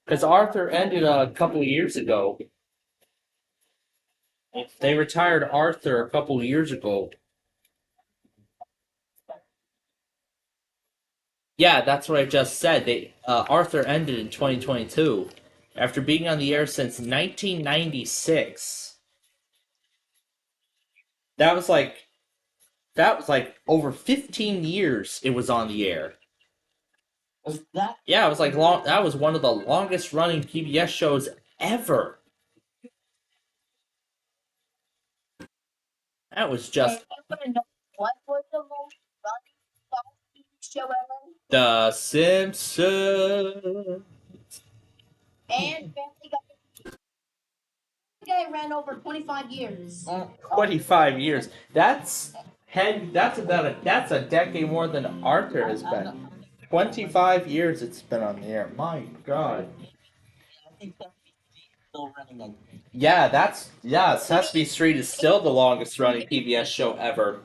S1: Because Arthur ended a couple years ago. They retired Arthur a couple years ago. Yeah, that's what I just said. Arthur ended in 2022 after being on the air since 1996. That was like over 15 years it was on the air. Yeah, it was like long. That was one of the longest running PBS shows ever. That was just
S17: What was the most running show ever?
S1: The Simpsons.
S17: And Family Guy. Family Guy ran over 25 years.
S1: 25 years. That's
S3: That's a decade more than Arthur has been. 25 years it's been on the air. My God.
S16: I think that's still running like.
S3: Yeah, Sesame Street is still the longest running PBS show ever.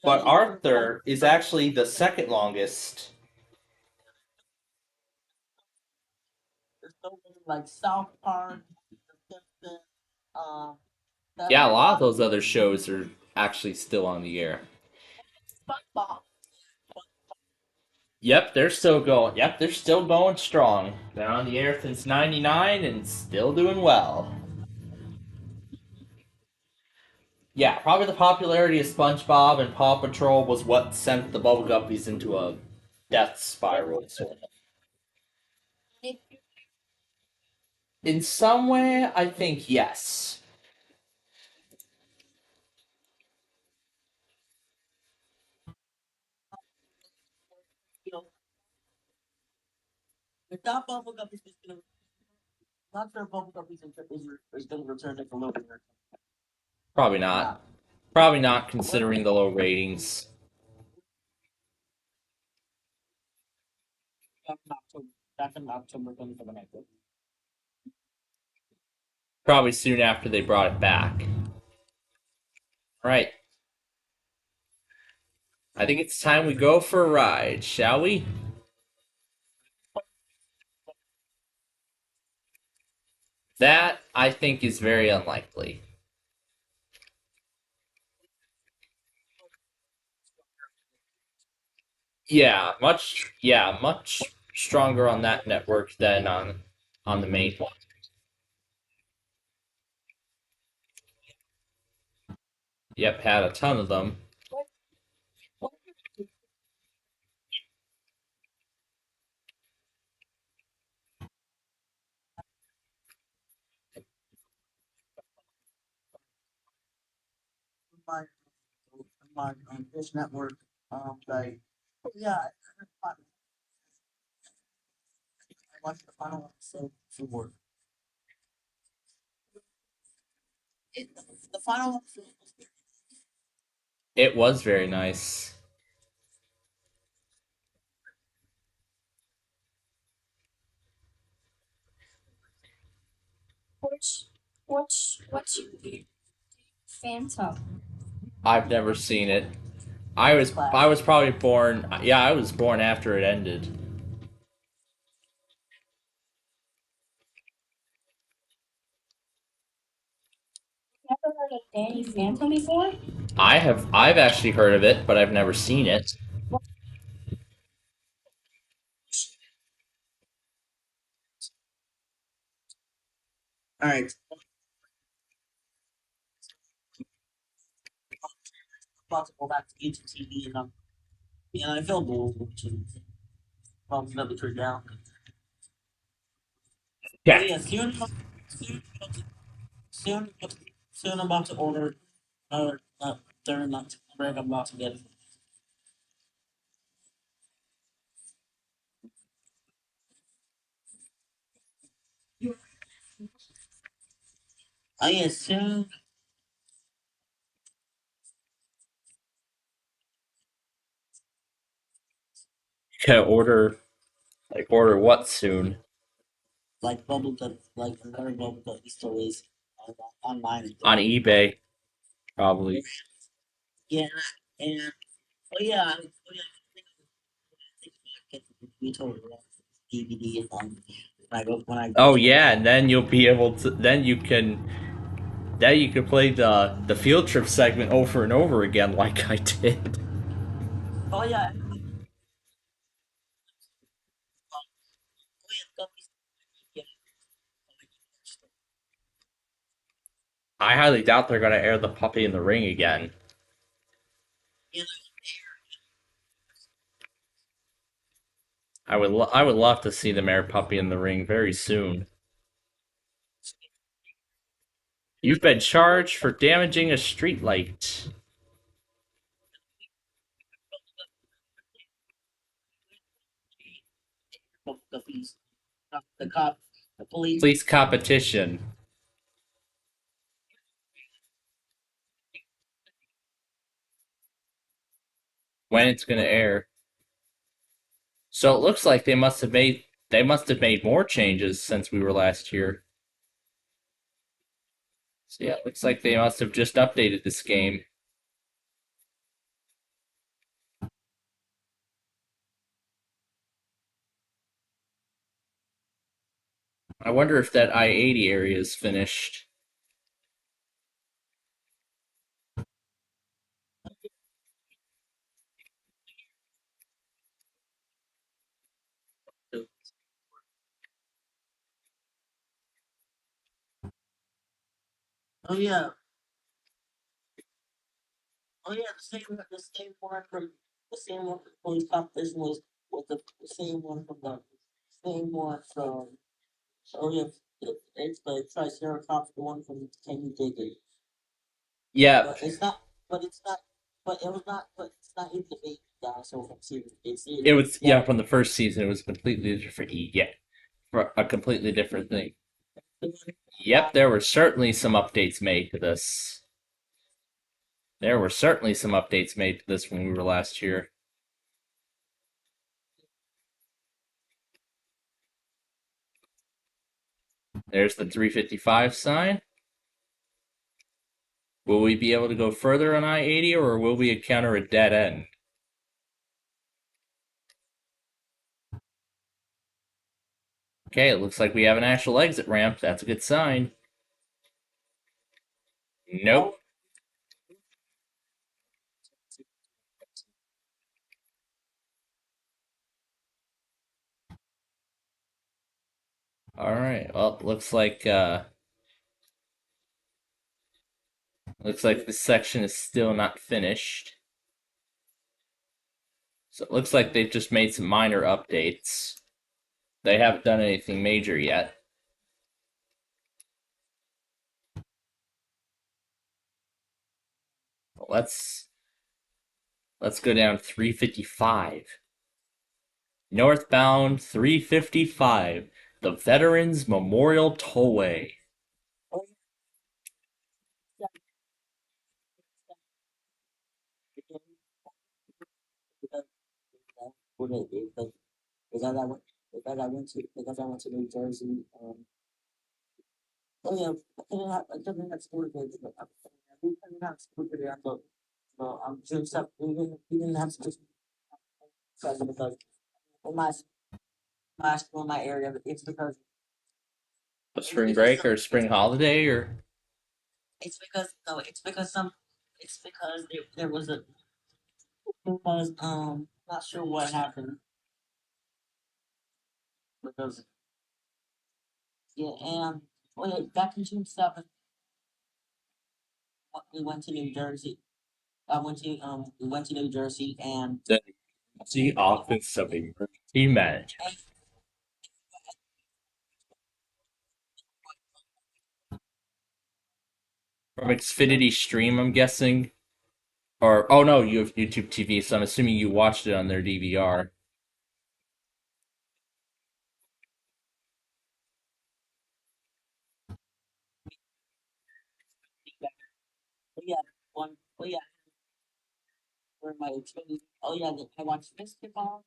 S3: But Arthur is actually the second longest.
S16: There's still running like South Park, The Simpsons,
S3: Yeah, a lot of those other shows are actually still on the air.
S16: SpongeBob.
S3: Yep, they're still going. Yep, they're still going strong. Been on the air since '99 and still doing well. Yeah, probably the popularity of SpongeBob and Paw Patrol was what sent the Bubble Guppies into a death spiral, sort of. In some way, I think yes.
S16: Without Bubble Guppies, is gonna. Not sure Bubble Guppies is gonna return to Nickelodeon.
S3: Probably not. Probably not, considering the low ratings.
S16: Back in October 2017.
S3: Probably soon after they brought it back. Right. I think it's time we go for a ride, shall we? That, I think, is very unlikely. Much stronger on that network than on the main one. Yep, had a ton of them.
S16: My Dish Network, like, yeah, I watched the final episode for it. The final episode was
S3: It was very nice.
S17: What's your Phantom?
S3: I've never seen it. I was probably born. Yeah, I was born after it ended.
S17: Never heard of Danny Phantom before?
S3: I've actually heard of it, but I've never seen it.
S16: all right. About to go back to YouTube TV and I feel bored to probably never turn down.
S3: Yeah.
S16: Yeah, soon, soon I'm about to order. They're not bread. I'm about to get. Oh yeah, soon.
S3: Can order what soon?
S16: Like bubble gut, like another bubble gut stories online.
S3: On eBay, probably.
S16: Yeah, and yeah, we told DVD and when I.
S3: Oh yeah, and then you'll be able to. Then you can play the field trip segment over and over again, like I did.
S16: Oh yeah.
S3: I highly doubt they're gonna air the Puppy in the Ring again. I would love to see them air Puppy in the Ring very soon. You've been charged for damaging a streetlight.
S16: The
S3: Police competition.
S1: when it's going to air. So it looks like they must have made more changes since we were last here. So yeah, it looks like they must have just updated this game. I wonder if that I-80 area is finished.
S16: Oh yeah. Oh yeah, the same one from Police Competition was the same one from the same one from. Oh yeah, it's the Triceratops, the one from Can You Dig It?
S1: Yeah.
S16: But it's not. But it's not. But it was not. But it's not in the big dinosaur from season.
S1: It was from the first season. It was completely different. Yeah, for a completely different thing. Yep, there were certainly some updates made to this. There were certainly some updates made to this when we were last here. There's the 355 sign. Will we be able to go further on I-80, or will we encounter a dead end? Okay, it looks like we have an actual exit ramp. That's a good sign. Nope. Alright, well, looks like this section is still not finished. So it looks like they've just made some minor updates. They haven't done anything major yet. Let's go down 355. Northbound 355, the Veterans Memorial Tollway.
S16: Because I went to New Jersey. Oh yeah, I didn't have school today, but we didn't have school today. So I'm doing stuff. We didn't have school because in my school in my area, it's because
S1: A spring break or spring holiday or
S16: it's because no, it's because there was a because not sure what happened because yeah and oh yeah back in June 7th we went to New Jersey. We went to New Jersey and
S1: the Office of Emergency Management. From Xfinity Stream, I'm guessing. Or, oh no, you have YouTube TV, so I'm assuming you watched it on their DVR.
S16: oh yeah oh yeah for my oh yeah I watched basketball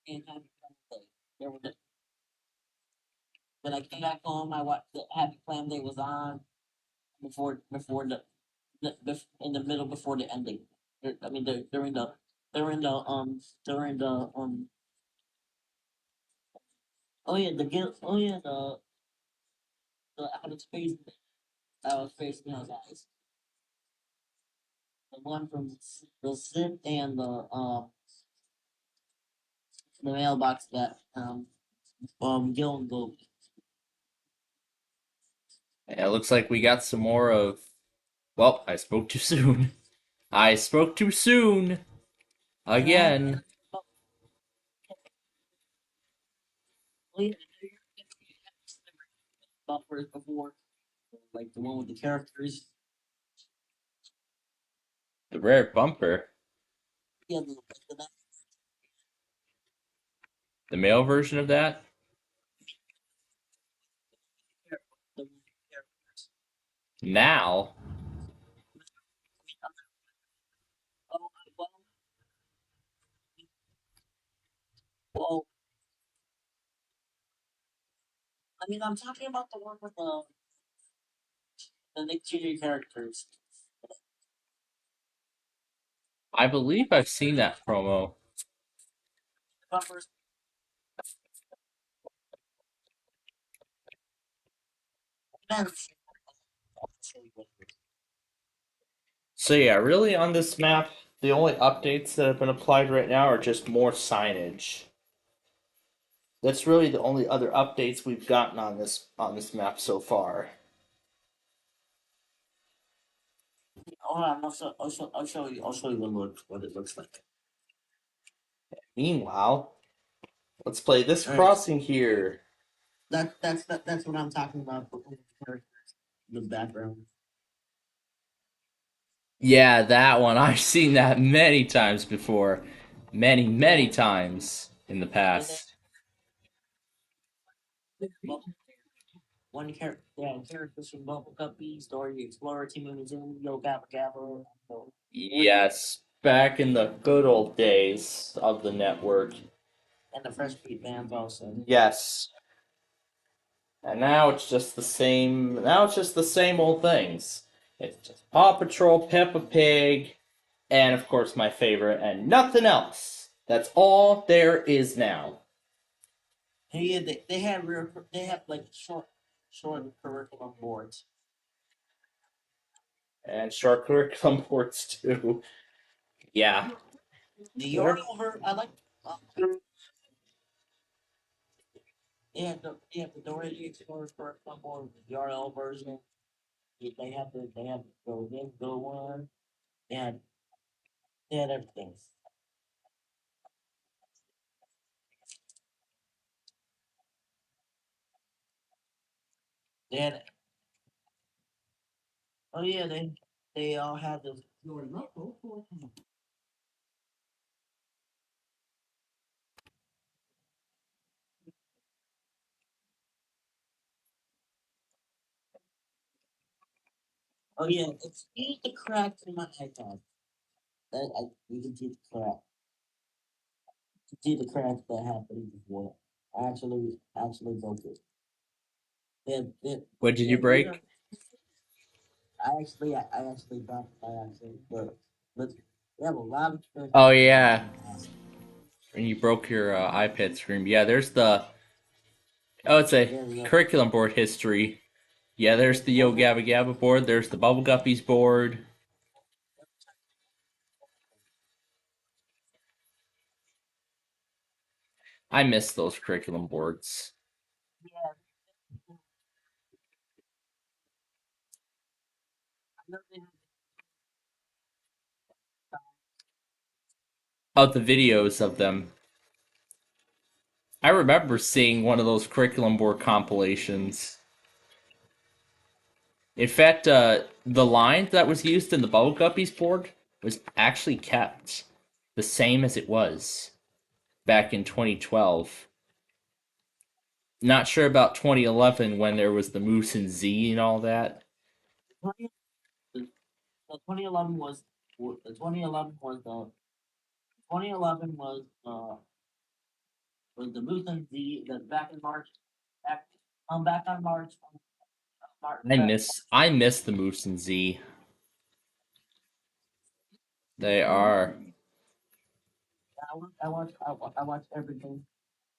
S16: and Happy Clam Day. There was a, when I came back home, I watched the Happy Clam Day was on before in the middle before the ending. I mean during the oh yeah oh yeah the outer space guys. The one from the Sid and the mailbox that Gil and Gold.
S1: Yeah, it looks like we got some more of. Well, I spoke too soon. I spoke too soon. Again.
S16: Buffers before, like the one with the characters.
S1: The rare bumper.
S16: Yeah,
S1: The male version of that. Now.
S16: mean, I'm talking about the one with the Nick Jr. characters.
S1: I believe I've seen that promo. So yeah, really on this map, the only updates that have been applied right now are just more signage. That's really the only other updates we've gotten on this map so far.
S16: Hold on, I'll show you what it looks like.
S1: Meanwhile, let's play this crossing here.
S16: That's what I'm talking about. The background.
S1: Yeah, that one. I've seen that many times before. Many times in the past.
S16: One character, characters from Bubble Guppy, Story Explorer, Team Museum, Yo Gabba Gabba.
S1: Yes, back in the good old days of the network.
S16: And the Fresh Beat Bands also.
S1: Yes. And now it's just the same. Now it's just the same old things. It's just Paw Patrol, Peppa Pig, and of course my favorite, and nothing else. That's all there is now.
S16: Yeah, they have like short curriculum boards.
S1: And short curriculum boards too. Yeah.
S16: The URL I like. They have the Dora Explorer curriculum board, the URL version. They have the go one. They had everything. They had. Oh yeah, they all had the. Oh yeah, it's the crack in my iPad. You can see the crack. You can see the cracks that happened before. Actually broke it.
S1: What did you break?
S16: I actually dropped by accident, but we have a lot of.
S1: Oh yeah. And you broke your iPad screen. Yeah, there's the. Oh, it's a curriculum board history. Yeah, there's the Yo Gabba Gabba board. There's the Bubble Guppies board. I miss those curriculum boards. Oh, the videos of them. I remember seeing one of those curriculum board compilations. In fact, the line that was used in the Bubble Guppies board was actually kept the same as it was back in 2012. Not sure about 2011 when there was the Moose and Z and all that.
S16: The 2011 was the 2011 was the 2011 was the Moose and Z the back in March back on March.
S1: I miss the Moose and Z. They are.
S16: I watched everything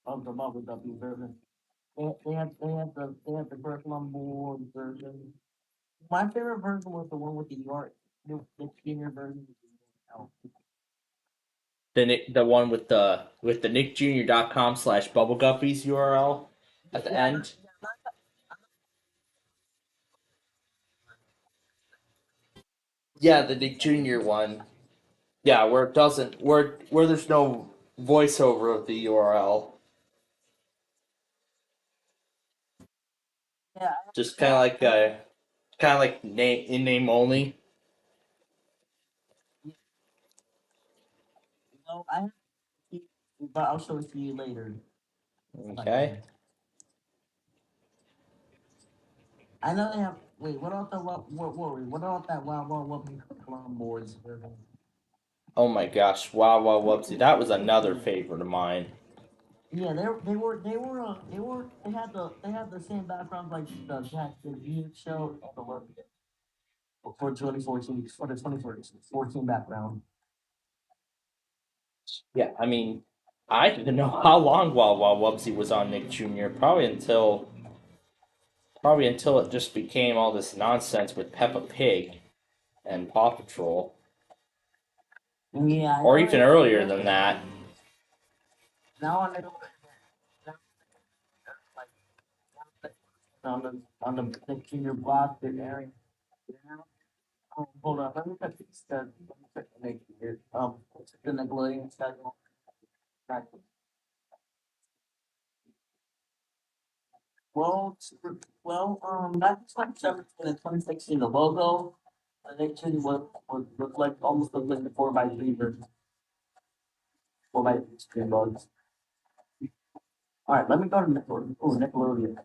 S16: of the Bubble Guppy version. They have the curriculum board version. My favorite version was the one with the art, the junior version.
S1: The one with the nickjr.com/bubbleguppies URL at the end. Yeah, the Nick Jr. one. Yeah, where it doesn't where there's no voiceover of the URL.
S16: Yeah.
S1: Just kind of like name in name only.
S16: No, but I'll show it to you later.
S1: Okay.
S16: I know they have. Wait, what about that Wow curriculum boards version?
S1: Oh my gosh, wow, Whoopsie. That was another favorite of mine.
S16: Yeah, they had the same background like the Jack the Geek show for 2014 for the 2014 background.
S3: Yeah, I mean, I didn't know how long Wild Wubsy was on Nick Jr. Probably until it just became all this nonsense with Peppa Pig and Paw Patrol,
S16: Yeah,
S3: or even earlier than that.
S16: now I know on the Nick Jr. block the area. Oh, hold on, let me check let me check the Nick here. The Nickelodeon schedule. Right. Well, back in 2017 and 2016, the logo, Nick Jr. was looked like almost looked like the 4x3 version. 4x3 screen bugs. All right, let me go to Nickelodeon. Oh, Nickelodeon.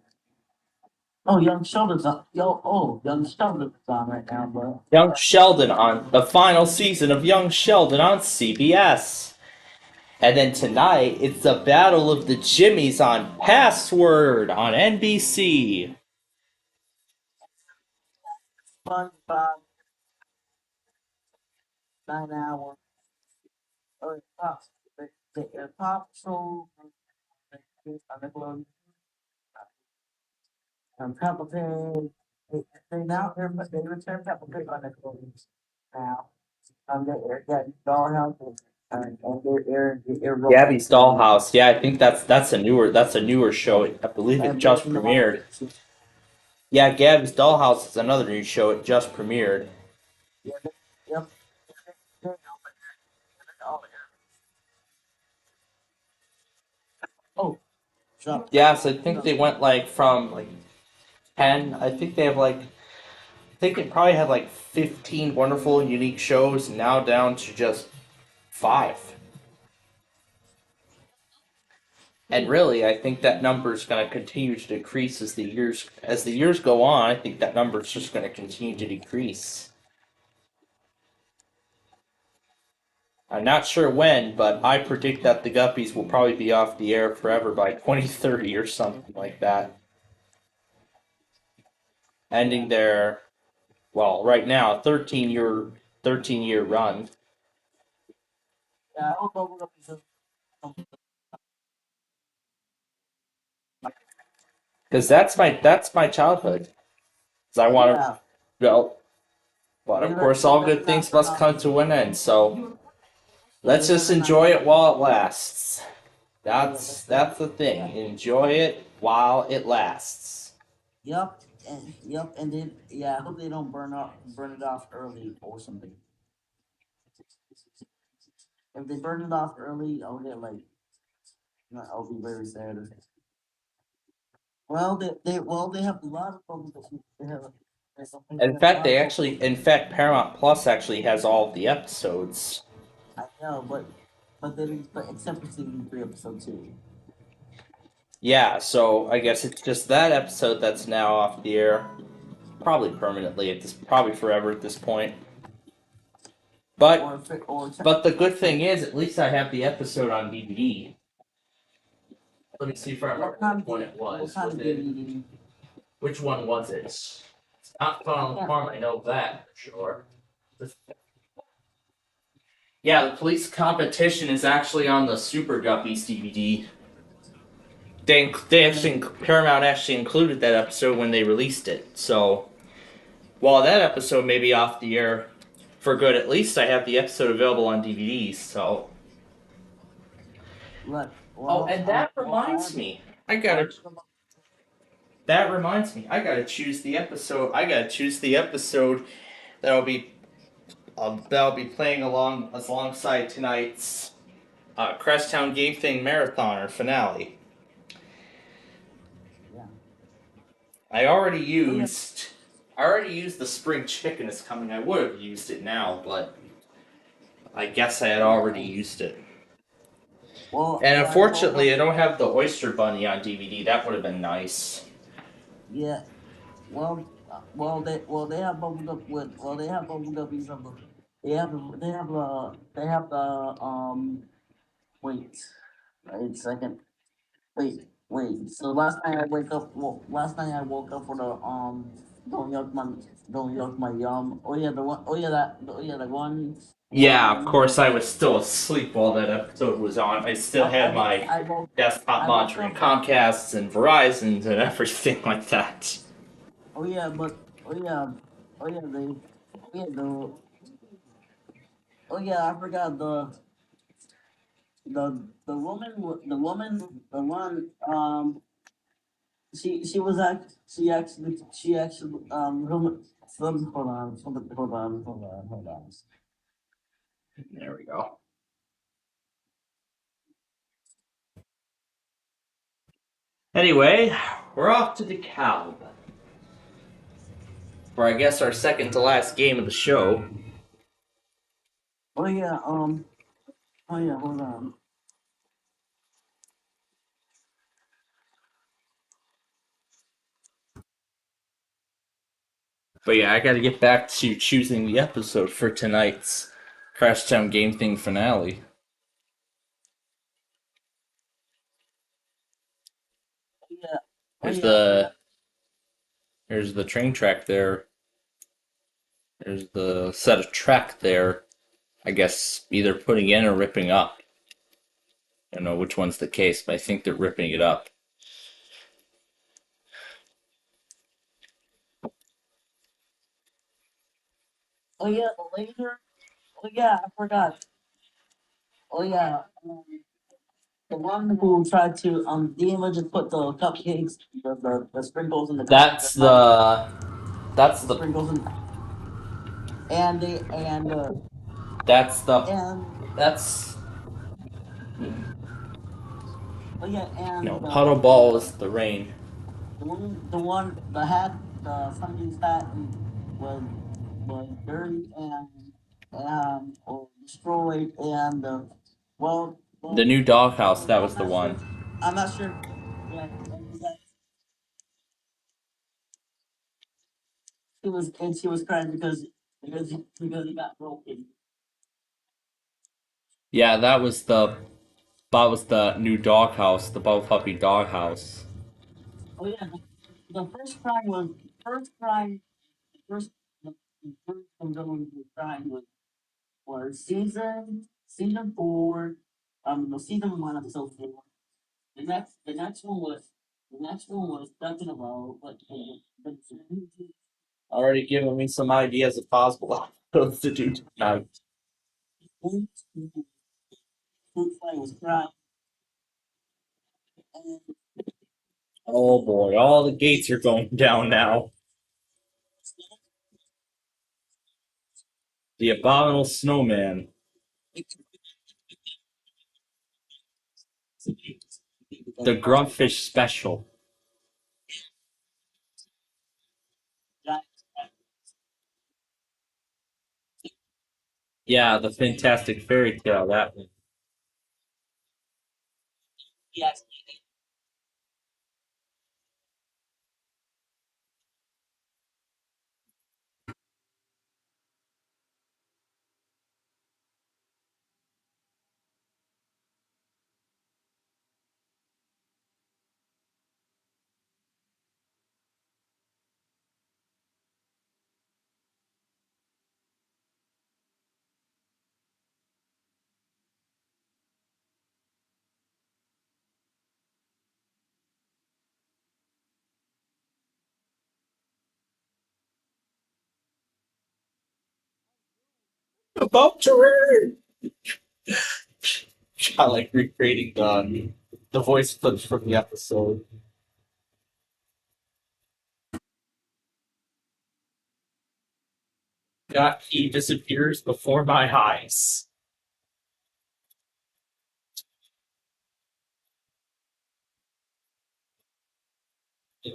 S16: Oh, Young Sheldon's on right now, bro.
S3: Young Sheldon on the final season of Young Sheldon on CBS. And then tonight, it's the Battle of the Jimmies on Password on NBC.
S16: SpongeBob, 9 hours. Oh, the Pop Show on Nickelodeon. Peppa Pig. They return Peppa Pig on Nickelodeon now. They air Dollhouse and they air
S3: Gabby's Dollhouse. Yeah, I think that's a newer show. I believe it just premiered. Yeah, Gabby's Dollhouse is another new show. It just premiered.
S16: Yep. Oh,
S3: Yes, I think they went from 10. I think they probably had 15 wonderful and unique shows, and now down to just 5. And really, I think that number is going to continue to decrease as the years go on. I think that number is just going to continue to decrease. I'm not sure when, but I predict that the Guppies will probably be off the air forever by 2030 or something like that. Ending their, well, right now, 13-year run.
S16: Yeah, I hope Bubble Guppies
S3: Because that's my childhood. Because I want to go. But of course, all good things must come to an end. So let's just enjoy it while it lasts. That's the thing. Enjoy it while it lasts.
S16: Yep, and then I hope they don't burn it off early or something. If they burn it off early, I'll get I'll be very sad. Well, they have a lot of problems. They have.
S3: In fact, Paramount Plus actually has all of the episodes.
S16: I know, but except for season 3, episode 2.
S3: Yeah, so I guess it's just that episode that's now off the air, probably permanently probably forever at this point. But the good thing is, at least I have the episode on DVD. Let me see if I remember which one it was. Which one was it? It's not Fun on the Farm, I know that for sure. Yeah, the police competition is actually on the Super Guppies DVD. Paramount actually included that episode when they released it. So while that episode may be off the air for good, at least I have the episode available on DVD. So. And that reminds me, I gotta choose the episode. I gotta choose the episode that'll be playing alongside tonight's Cresttown Game Thing Marathon or finale. I already used the spring chicken is coming. I would have used it now, but I guess I had already used it. And unfortunately, I don't have the Oyster Bunny on DVD. That would have been nice.
S16: Yeah. They have Bubble Guppies on the. They have the wait a second. Wait. So last night I wake up. Well, last night I woke up for the don't yuck my yum. Oh yeah, the one. Oh yeah, that. Oh yeah, the one.
S3: Yeah, of course, I was still asleep while that episode was on. I still had my desktop monitoring Comcasts and Verizons and everything like that.
S16: Oh yeah, but oh yeah, oh yeah, they. Oh yeah, the. Oh yeah, I forgot the one she was she actually hold on.
S3: There we go. Anyway, we're off to the Calb. For I guess our second to last game of the show.
S16: Oh yeah, hold on.
S3: But yeah, I gotta get back to choosing the episode for tonight's Crashtown Game Thing finale.
S16: Yeah.
S3: Here's the train track there. There's the set of track there. I guess either putting in or ripping up. I don't know which one's the case, but I think they're ripping it up.
S16: Oh yeah, the laser. Oh yeah, I forgot. Oh yeah, the one who tried to Dima just put the cupcakes, the sprinkles in the
S3: That's the
S16: sprinkles in, and they
S3: that's the
S16: and
S3: that's
S16: oh yeah, and
S3: puddle ball is the rain.
S16: the hat, somebody's hat was dirty and or destroyed and
S3: The new doghouse, that was the one.
S16: I'm not sure. Yeah, she was crying because he got broken.
S3: Yeah, that was the new doghouse, the Bubble Puppy doghouse.
S16: Oh yeah, the first crying was first crying first the first one going to crying was season 4, the season 1 episode 4. The next one was talking about what
S3: Already giving me some ideas of possible episodes to do tonight.
S16: was crying.
S3: Oh boy, all the gates are going down now. The Abominable Snowman. The Grumpfish Special. Yeah, the Fantastic Fairy Tale, that one.
S16: Yes.
S3: About to rain! I like recreating the voice clips from the episode. God, he disappears before my eyes.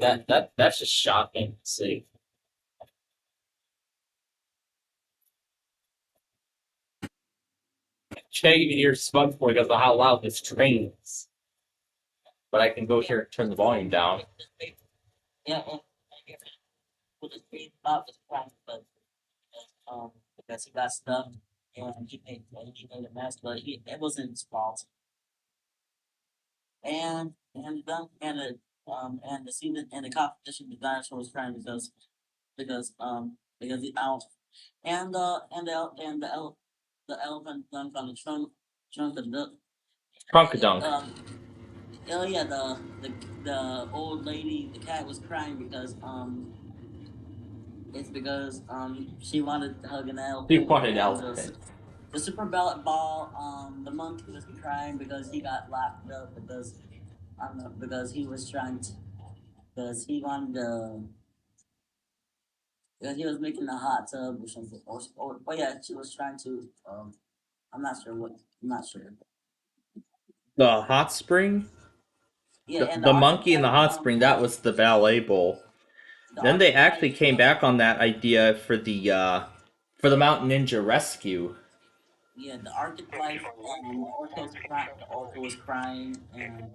S3: That's just shocking to see. Can't even hear SpongeBob because of how loud this train is. But I can go here and turn the volume down.
S16: Yeah, with his green Bob was crying, but because he got stuck and he made a mess, but it wasn't his fault. and the scene and the competition the dinosaur was crying because the owl the elephant dunked on the trunk of the
S3: Trunkadunk.
S16: oh yeah the old lady the cat was crying because it's because she wanted to hug an
S3: He
S16: elephant
S3: wanted
S16: and
S3: elephant.
S16: the super ballot ball the monkey was crying because he got locked up because he was trying to because he wanted to because he was making a hot tub or something or yeah she was trying to I'm not sure what I'm not sure
S3: The hot spring?
S16: yeah and the
S3: The monkey in the
S16: architect
S3: hot spring, that was the ballet bowl.
S16: the
S3: Then they
S16: architect
S3: actually came back on that idea for the Mountain Ninja Rescue.
S16: yeah the architect the orca was crying and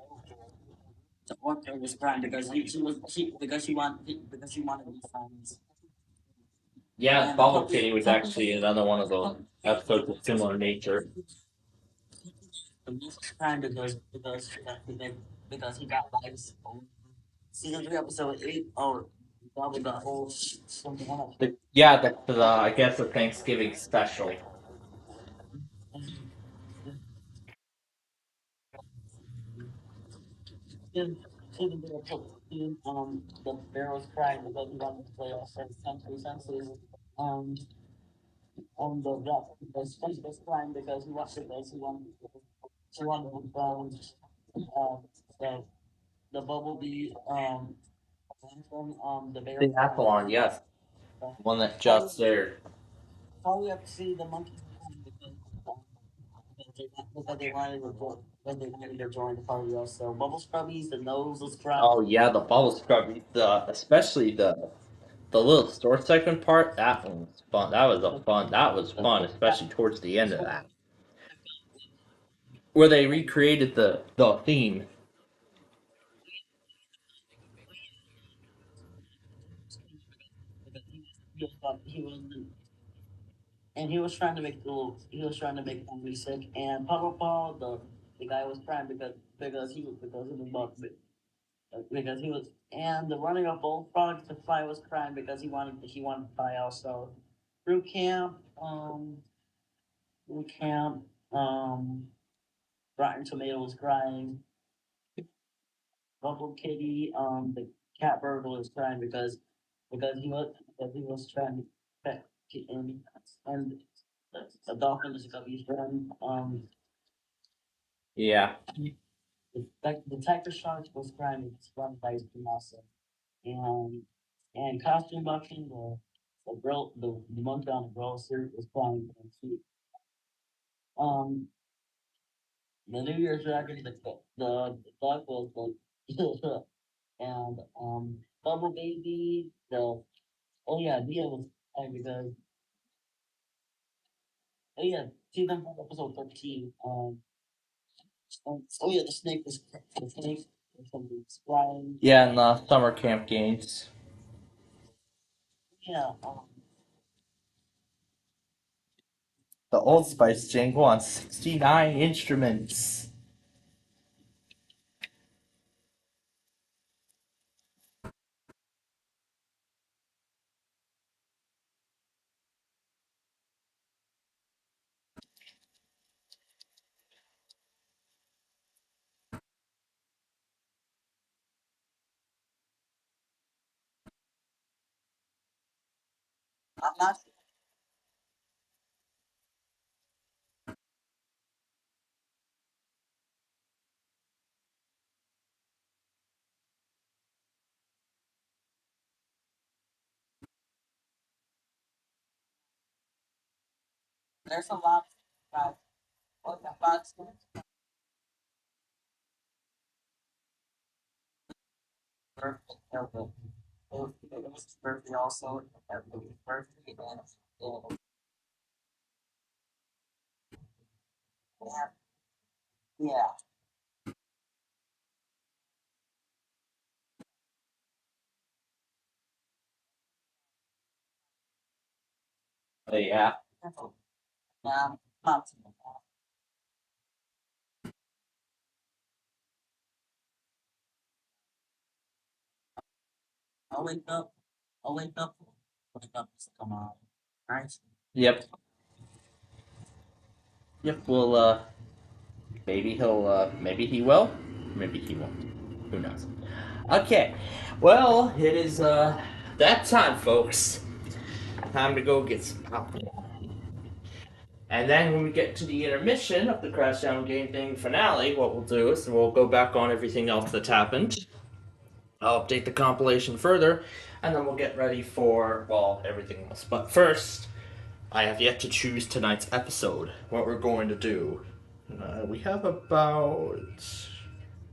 S16: the orca was crying because she wanted to be friends.
S3: Yeah,
S16: And the
S3: Bubble
S16: puppy,
S3: Kitty was actually another one of those episodes of similar nature.
S16: the wolf was crying because he got lice. Season 3, episode 8. Oh, that was the whole something else.
S3: I guess the Thanksgiving special.
S16: Season season 3, episode 15. The bear was crying because he wanted to play all century senses. Um, the snake was crying because he wanted to um the the bumblebee the bear
S3: The
S16: crying.
S3: Athlon, yes. One that
S16: Probably,
S3: just there.
S16: probably have to see the monkey because they wanted to join the party also. Bubble Scrubbies, the nose was crying.
S3: Oh yeah, the bubble scrub, especially the little store segment part. That one was fun. That was fun, especially towards the end of that, where they recreated the theme.
S16: He was and he was trying to make he was trying to make the movie sick. And Papa Paul, the guy was crying because he was about because he was and the running of bullfrogs to fly was crying because he wanted to fly also. Fruit camp, fruit camp, Rotten Tomato was crying. Bubble Kitty, the cat burglar was crying because he was trying to pet kitten and the dolphin is a guppies friend.
S3: Yeah.
S16: The tiger shark was crying because run by his also. And and costume bucking the girl the monkey on the girl suit was crying and she the New Year's dragon the dog was the and Bubble Baby the oh yeah, Dia was crying because oh yeah, season 4, episode 13. Oh yeah, the snake or something was crying.
S3: Yeah, in the summer camp games.
S16: Yeah,
S3: The Old Spice jingle on 69 instruments.
S16: I'm not there's a lot of what the fox birthday it was his birthday also. His birthday and yeah, yeah.
S3: Yeah.
S16: Not I'll wake up. I'll wake up. Wake up tomorrow. Alright?
S3: Yep. Yep. Well, maybe maybe he will, maybe he won't. Who knows? Okay. Well, it is that time, folks. Time to go get some popcorn. And then when we get to the intermission of the Crashdown Game Thing finale, what we'll do is we'll go back on everything else that's happened. I'll update the compilation further, and then we'll get ready for, well, everything else. But first, I have yet to choose tonight's episode, what we're going to do. We have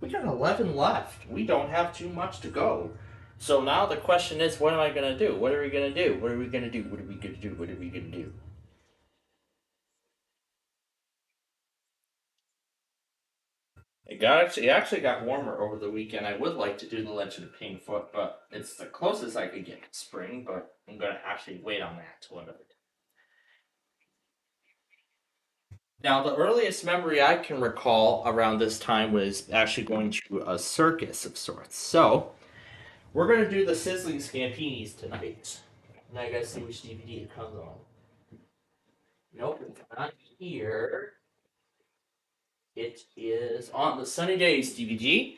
S3: we got 11 left. We don't have too much to go. So now the question is, what am I going to do? What are we going to do? What are we going to do? What are we going to do? What are we going to do? It actually got warmer over the weekend. I would like to do the Legend of Painfoot, but it's the closest I could get to spring, but I'm going to actually wait on that till another day. Now, the earliest memory I can recall around this time was actually going to a circus of sorts. So, we're going to do the Sizzling Scampinis tonight. And I gotta see which DVD it comes on. Nope, it's not here. It is on the Sunny Days DVD.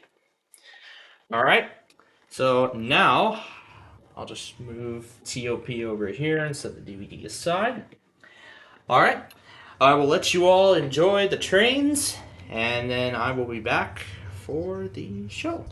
S3: Alright, so now I'll just move TOP over here and set the DVD aside. Alright, I will let you all enjoy the trains, and then I will be back for the show.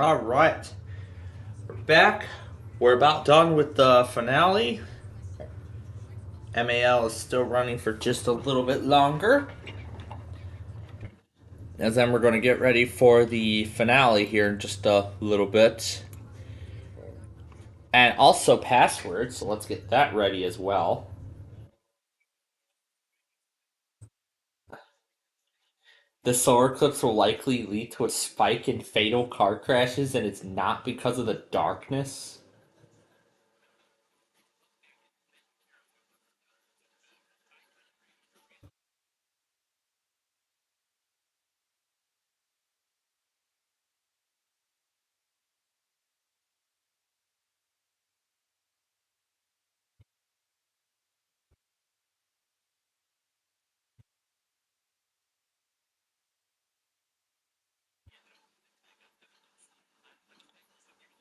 S3: All right, we're back. We're about done with the finale. MAL is still running for just a little bit longer. And then we're going to get ready for the finale here in just a little bit. And also passwords, so let's get that ready as well. The solar eclipse will likely lead to a spike in fatal car crashes, and it's not because of the darkness.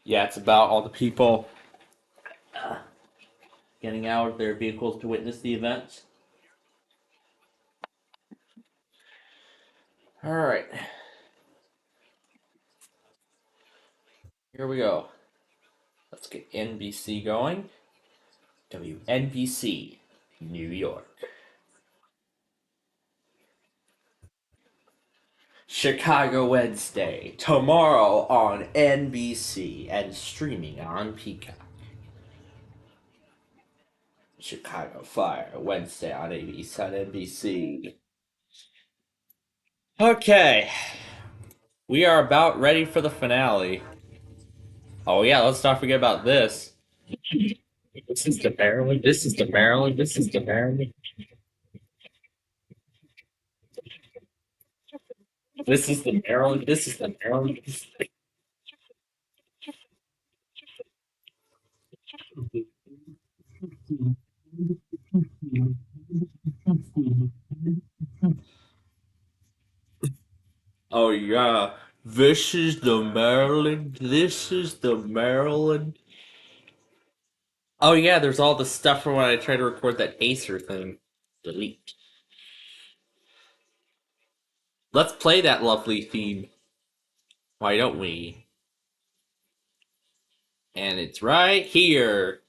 S3: Yeah, it's about all the people getting out of their vehicles to witness the event. Alright. Here we go. Let's get NBC going. WNBC, New York. Chicago Wednesday, tomorrow on NBC and streaming on Peacock. Chicago Fire, Wednesday on ABC on NBC. Okay. We are about ready for the finale. Oh yeah, let's not forget about this. This is the Maryland, this is the Maryland, this is the Maryland. This is the Maryland, this is the Maryland. Oh yeah, this is the Maryland, this is the Maryland. Oh yeah, there's all the stuff from when I tried to record that Acer thing. Delete. Let's play that lovely theme. Why don't we? And it's right here.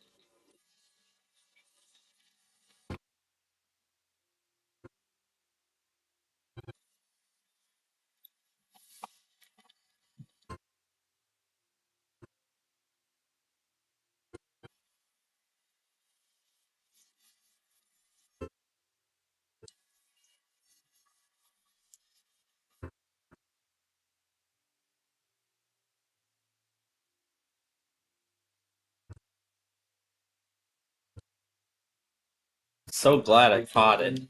S3: So glad I caught it.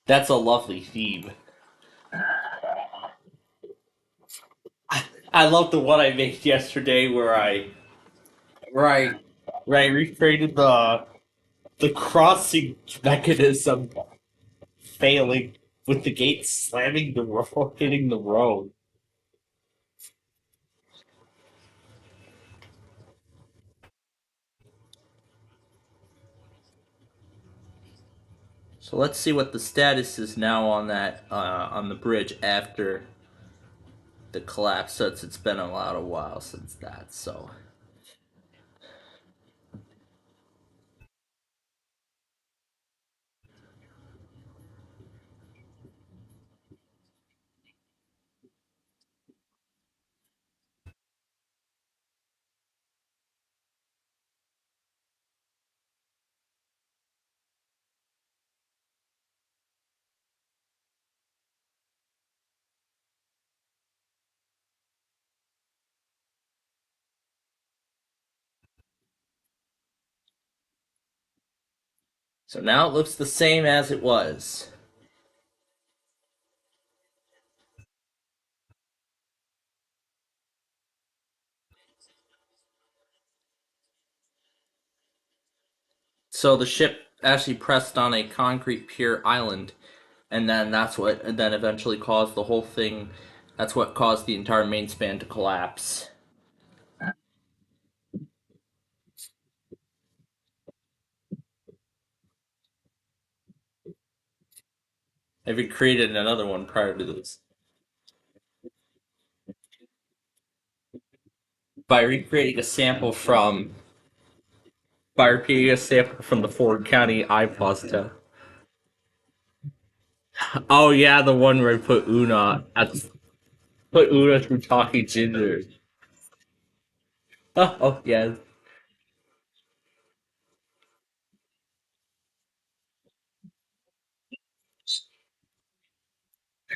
S3: That's a lovely theme. I love the one I made yesterday where I recreated the crossing mechanism failing with the gate slamming the road, hitting the road. So let's see what the status is now on that on the bridge after the collapse. Since it's been a while since that. So. So now it looks the same as it was. So the ship actually pressed on a concrete pier island, and then eventually caused the whole thing. That's what caused the entire main span to collapse. They've even created another one prior to this. By recreating a sample from the Ford County iPasta. Oh yeah, the one where I put Una. Put Una through Talking Ginger. Oh yeah.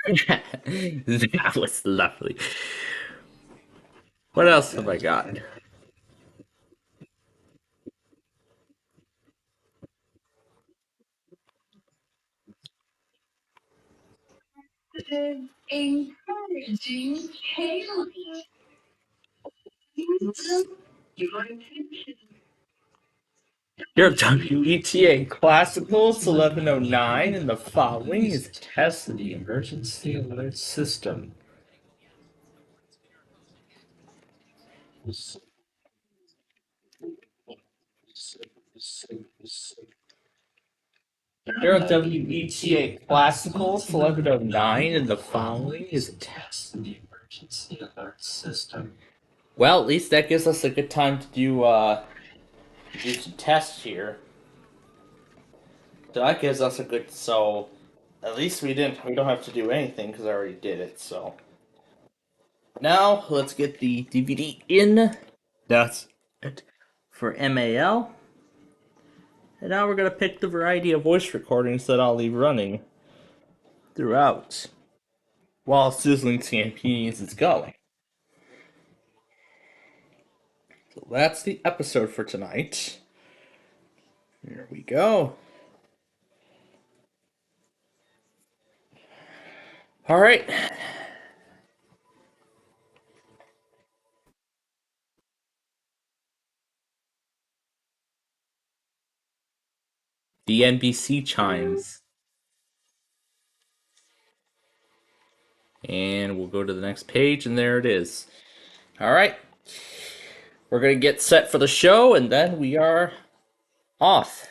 S3: That was lovely. What else have I got?
S15: Encouraging Haley.
S3: Your WETA Classicals 1109 and the following is test the emergency alert system. Here at WETA Classicals 1109 and the following is test the emergency alert system. Well, at least that gives us a good time to do some tests here. So that gives us a good, so at least we don't have to do anything because I already did it, so. Now, let's get the DVD in. That's it for MAL. And now we're going to pick the variety of voice recordings that I'll leave running throughout while Sizzling Champions is going. So that's the episode for tonight. Here we go. Alright. The NBC chimes. And we'll go to the next page, and there it is. Alright. We're going to get set for the show, and then we are off.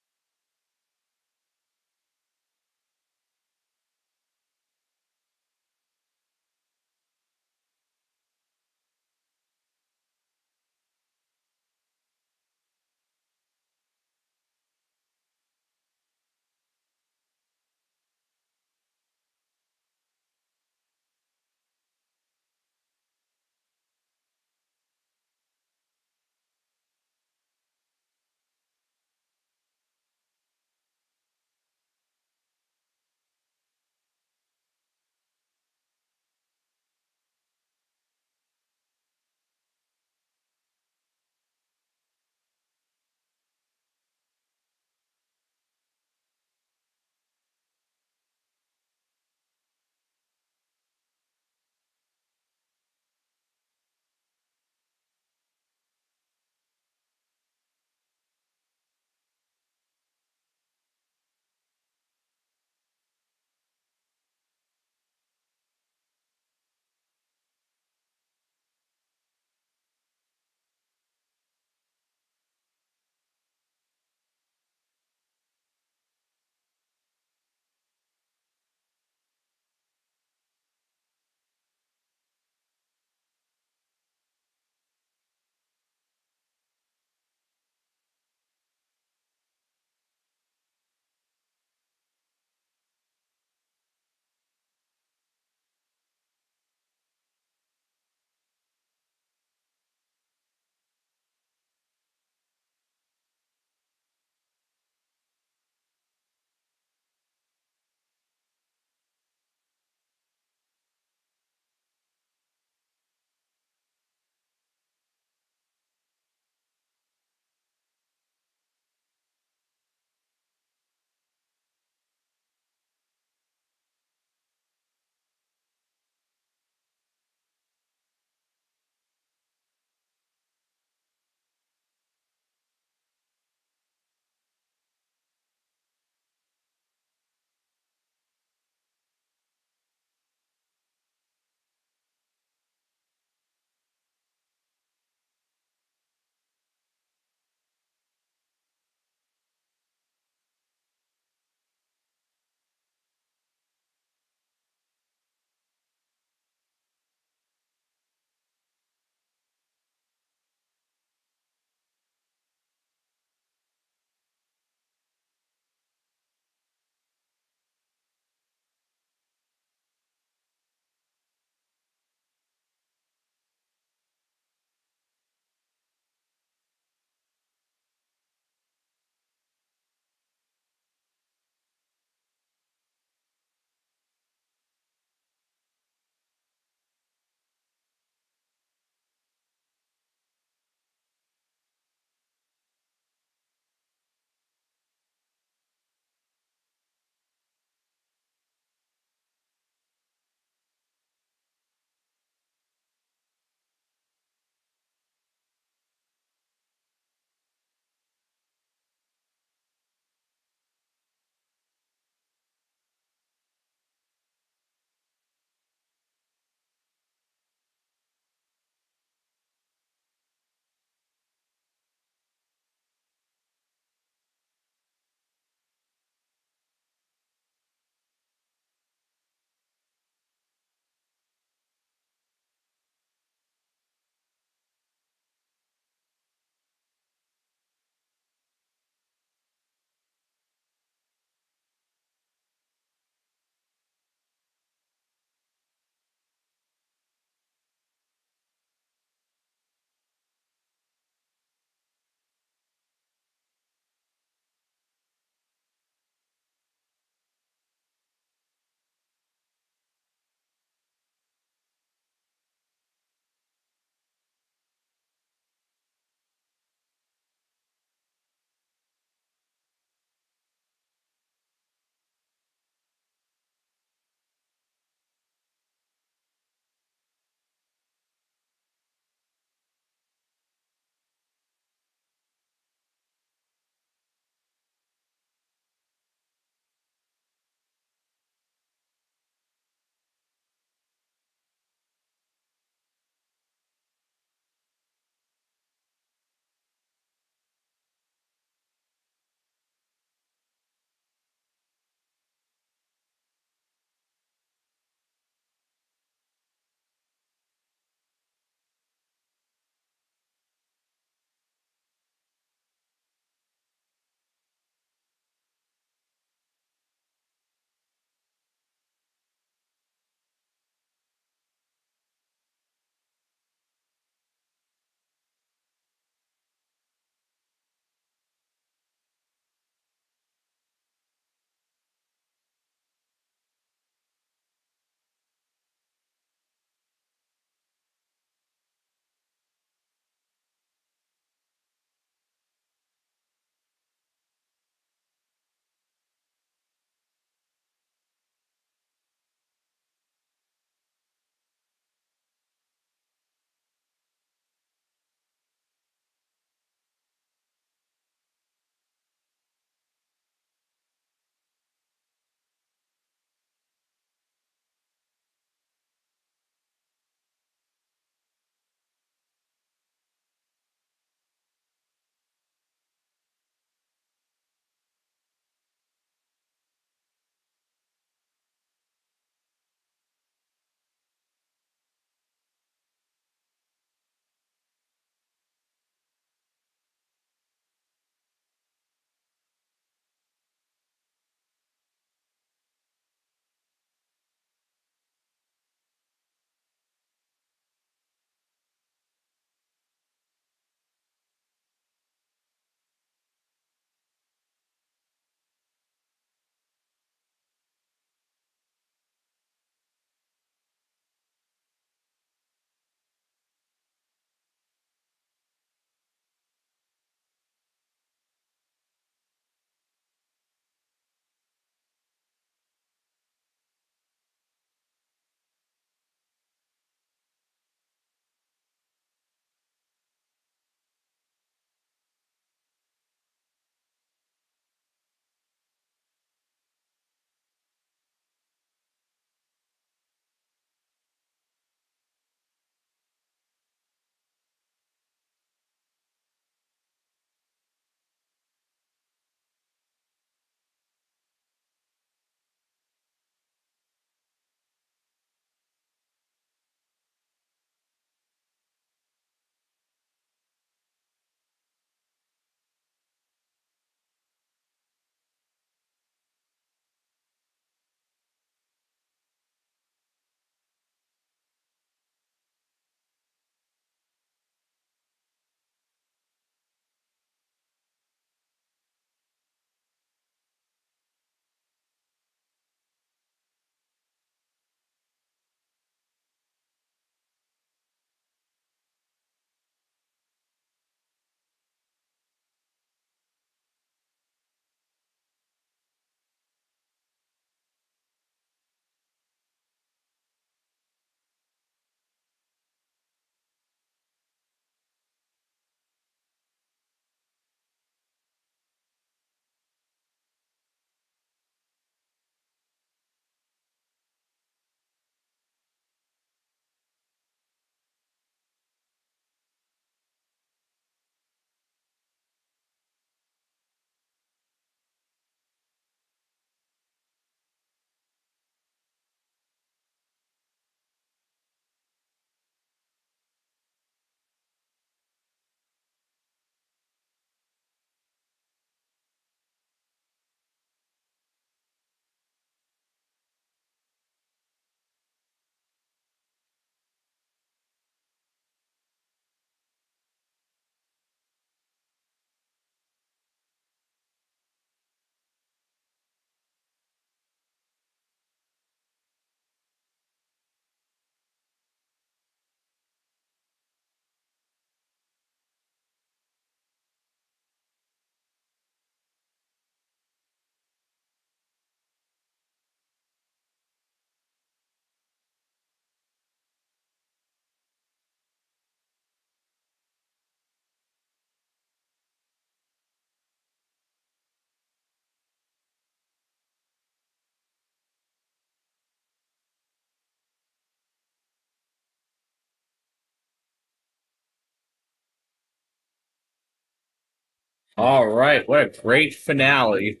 S1: All right, what a great finale.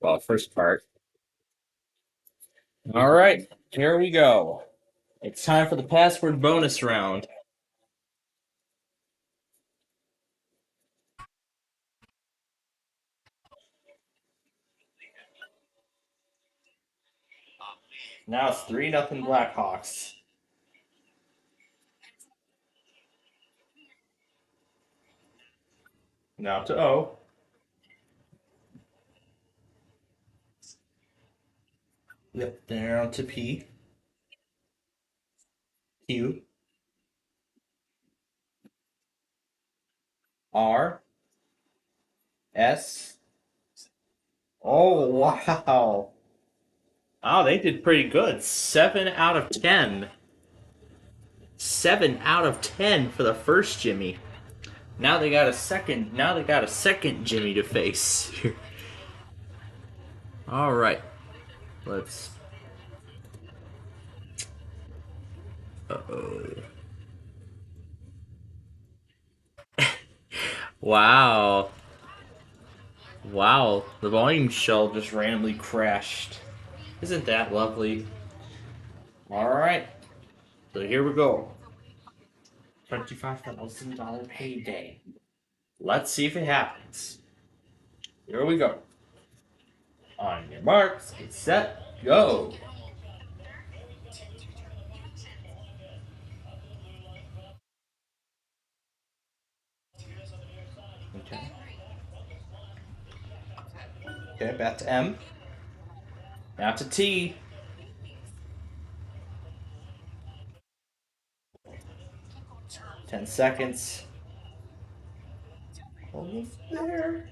S1: Well, first part. All right, here we go. It's time for the password bonus round. Now it's 3-0 Blackhawks. Now to O. Yep, down to P. Q. R. S. Oh, wow. Oh, they did pretty good. 7 out of 10. 7 out of 10 for the first Jimmy. Now they got a second Jimmy to face. All right. Let's Uh-oh. Wow. Wow, the volume shelf just randomly crashed. Isn't that lovely? Alright, so here we go. $25,000 payday. Let's see if it happens. Here we go. On your marks, get set, go. Okay. Okay, back to M. Now to T. Ten seconds. Almost there.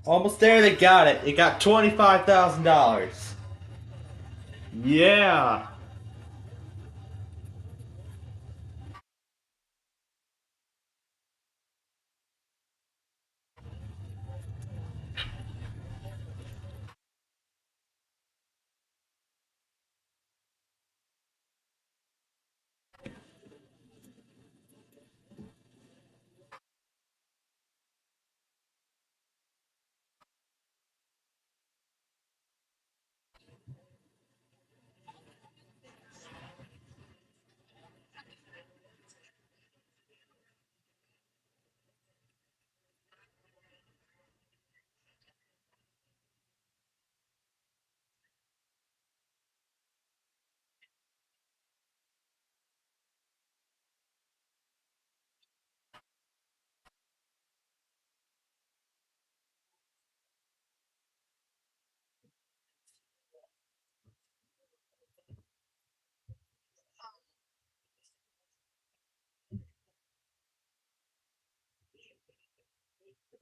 S1: Almost there, they got it. They got $25,000. Yeah.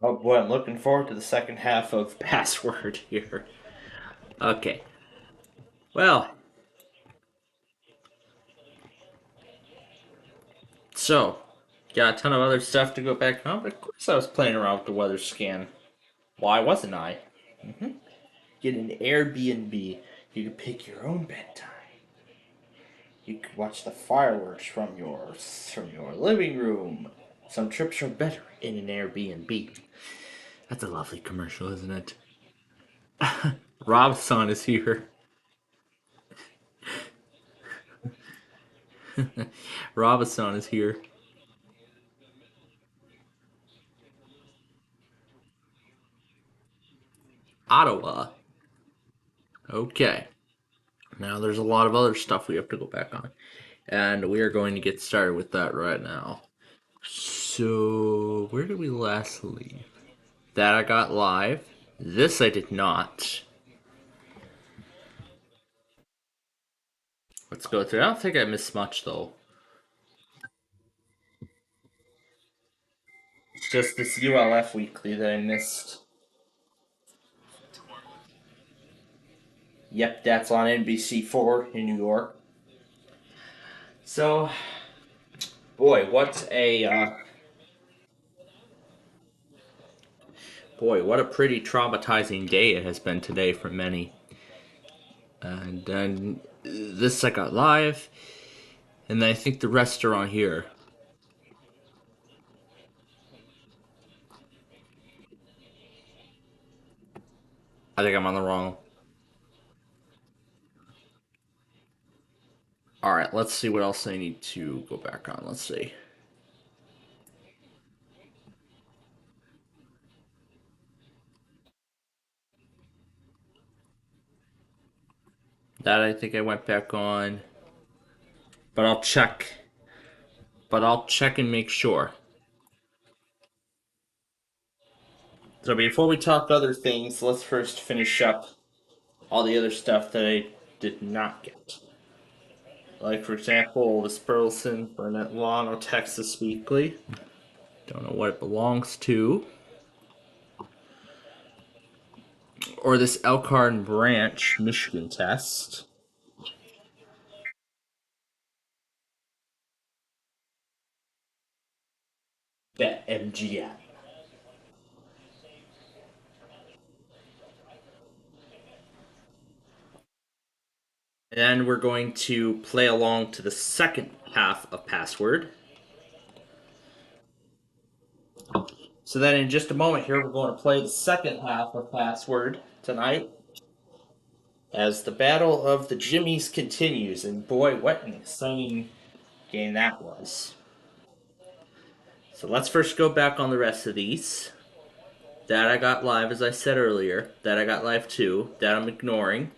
S1: Oh boy, I'm looking forward to the second half of Password here. Okay. Well, so, got a ton of other stuff to go back on, but of course I was playing around with the weather scan. Why wasn't I? Get an Airbnb. You could pick your own bedtime. You could watch the fireworks from your living room. Some trips are better in an Airbnb. That's a lovely commercial, isn't it? Robson is here. Robson is here. Ottawa. Okay. Now there's a lot of other stuff we have to go back on. And we are going to get started with that right now. So, where did we last leave? That I got live. This I did not. Let's go through. I don't think I missed much though. It's just this ULF weekly that I missed. Yep, that's on NBC4 in New York. So, boy, what a pretty traumatizing day it has been today for many. And then this I got live, and then I think the rest are on here. I think I'm on the wrong. Alright, let's see what else I need to go back on. Let's see. That I think I went back on. But I'll check. But I'll check and make sure. So before we talk other things, let's first finish up all the other stuff that I did not get. Like, for example, this Burleson Burnett Lano Texas Weekly. Don't know what it belongs to. Or this Elkhorn Branch Michigan test. Bet MGM. And we're going to play along to the second half of Password. So then in just a moment here, we're going to play the second half of Password tonight. As the Battle of the Jimmies continues. And boy, what an exciting game that was. So let's first go back on the rest of these. That I got live, as I said earlier. That I got live too. That I'm ignoring.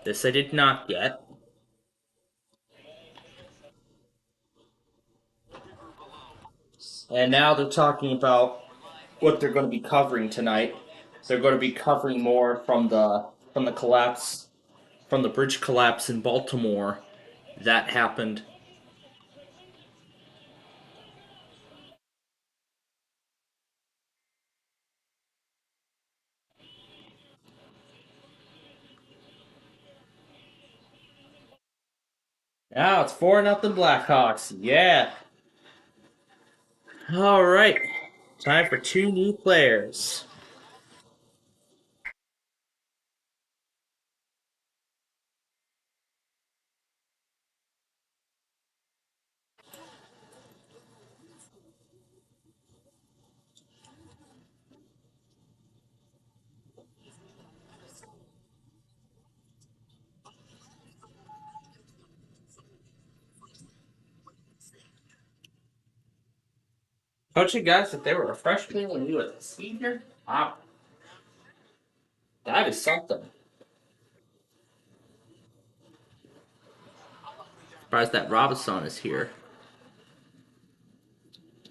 S1: This I did not get. And now they're talking about what they're going to be covering tonight. They're going to be covering more from the collapse, from the bridge collapse in Baltimore that happened. Now it's 4-0 Blackhawks. Yeah. All right. Time for 2 new players. Coaching guys, if they were a freshman when you were a senior, wow. That is something. Surprised that Robinson is here.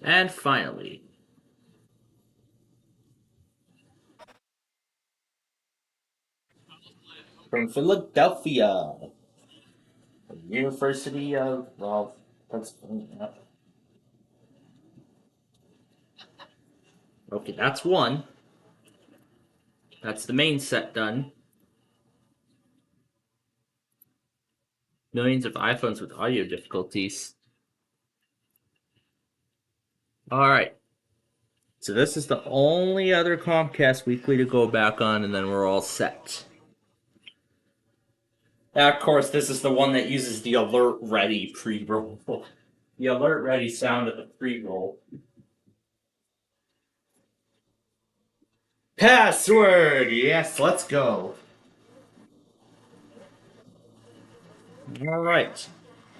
S1: And finally, from Philadelphia, University of, well, Pennsylvania. Okay, that's one. That's the main set done. Millions of iPhones with audio difficulties. Alright. So this is the only other Comcast Weekly to go back on, and then we're all set. Now, of course, this is the one that uses the alert ready pre-roll. The alert ready sound of the pre-roll. Password! Yes, let's go. Alright,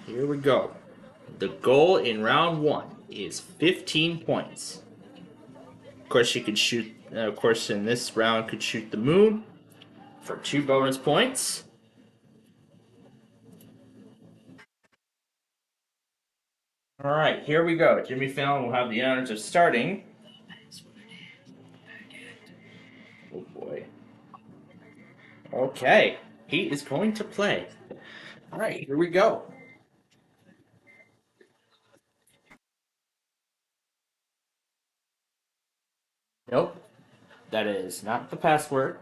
S1: here we go. The goal in round 1 is 15 points. Of course, you could shoot, of course, in this round, could shoot the moon for 2 bonus points. Alright, here we go. Jimmy Fallon will have the honors of starting. Oh boy. Okay, he is going to play. Alright, here we go. Nope, that is not the password.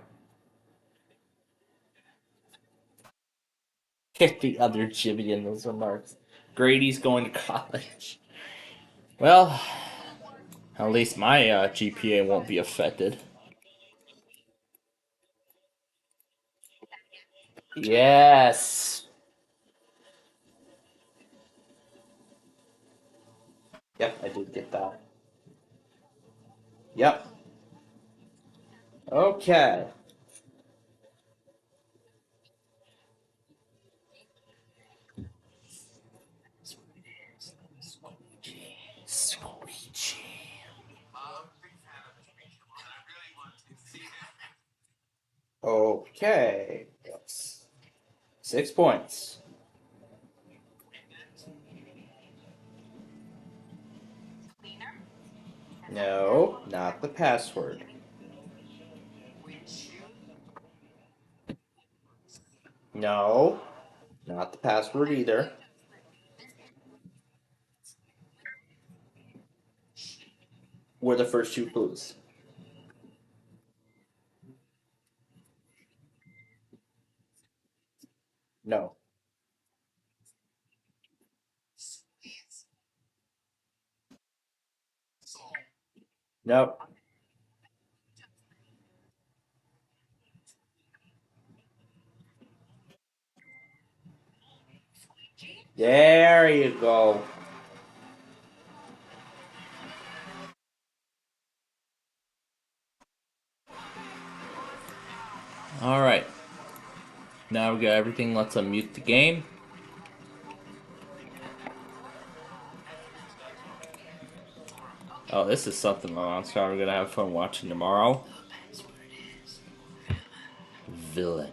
S1: Hit the other Jimmy in those remarks. Grady's going to college. Well, at least my GPA won't be affected. Yes. Yep, I did get that. Yep. Okay.
S3: Okay. 6 points. No, not the password. No, not the password either. Were the first 2 clues. No. Nope. There you go. Alright. Now we got everything. Let's unmute the game. Oh, this is something Monster. We're gonna have fun watching tomorrow. Villain.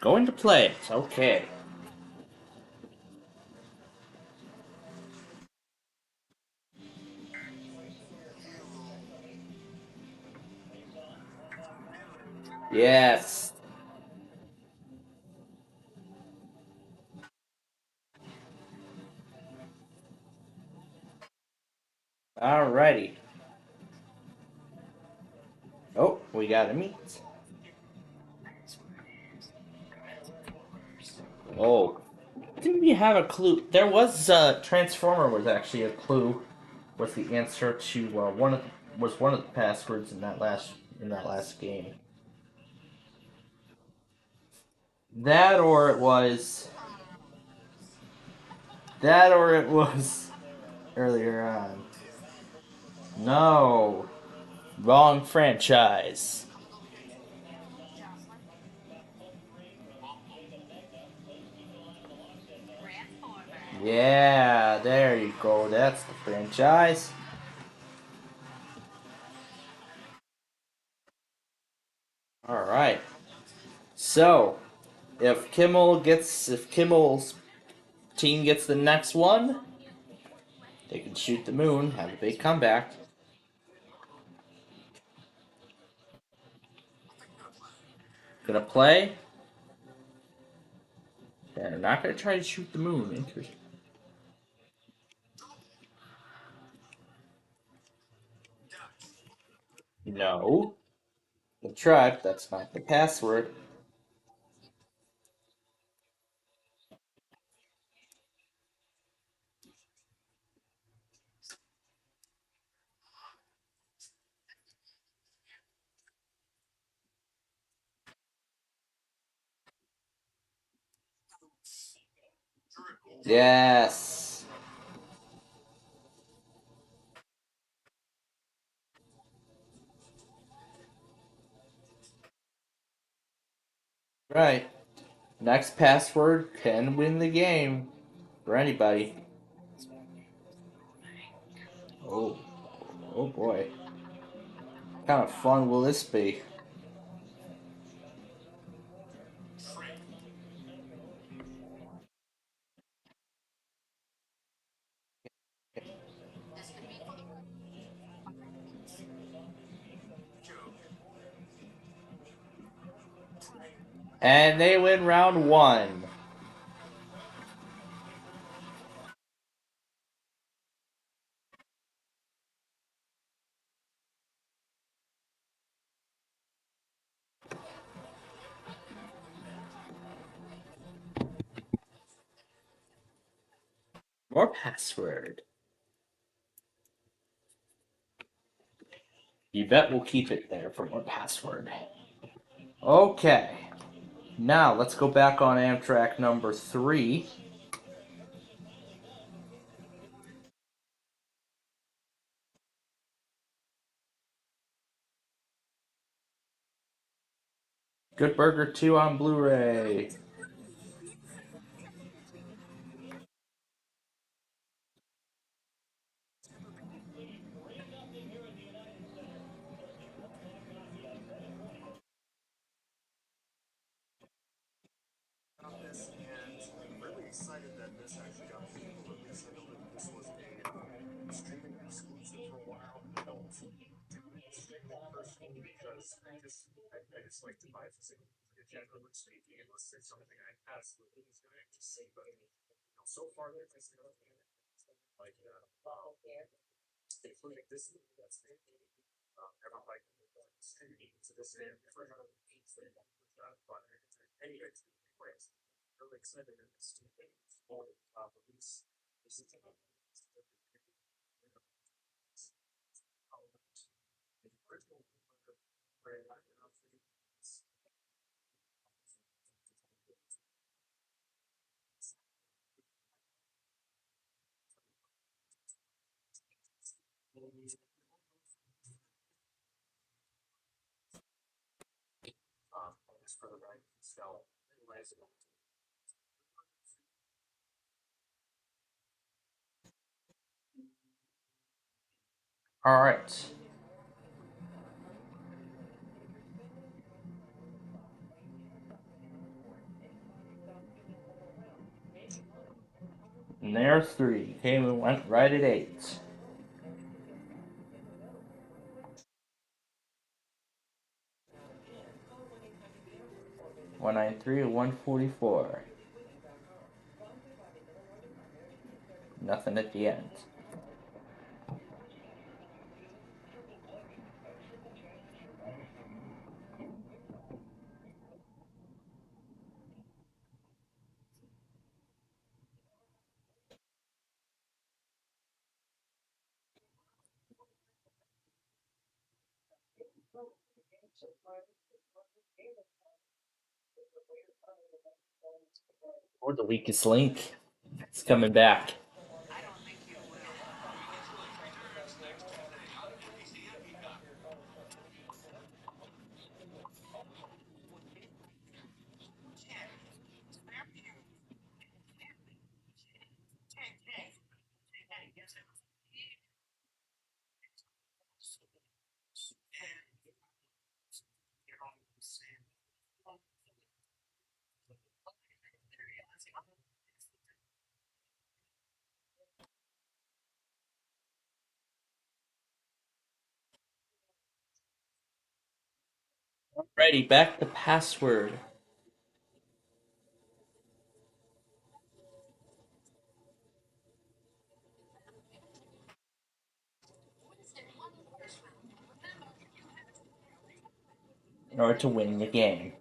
S3: Going to play it. Okay. Yes. Alrighty. Oh, we got a meet. Oh. Didn't we have a clue? There was Transformer was actually a clue. Was the answer to one of the passwords in that last game. That or it was earlier on. No. Wrong franchise. Yeah, there you go. That's the franchise. Alright. So, if Kimmel's team gets the next one, they can shoot the moon, have a big comeback. Gonna play. Yeah, they're not gonna try to shoot the moon. Interesting. No. The tribe, that's not the password. Yes. Right. Next password can win the game for anybody. Oh. Oh boy. What kind of fun will this be? And they win round 1. More password. You bet we'll keep it there for more password. Okay. Now let's go back on Amtrak number 3. Good Burger 2 on Blu-ray. All right. And there's 3. Came and went right at 8. $193 and $144. Nothing at the end. Or the weakest link. It's coming back. Alrighty, back to password. In order to win the game.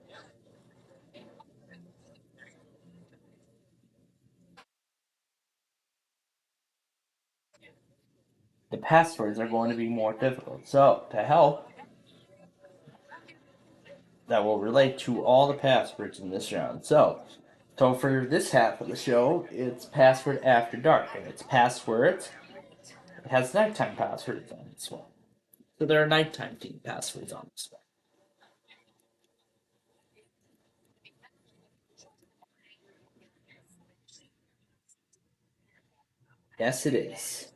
S3: The passwords are going to be more difficult. So, to help, that will relate to all the passwords in this round. So for this half of the show, it's password after dark, and it's passwords. It has nighttime passwords on this one. So there are nighttime themed passwords on this one. Yes, it is.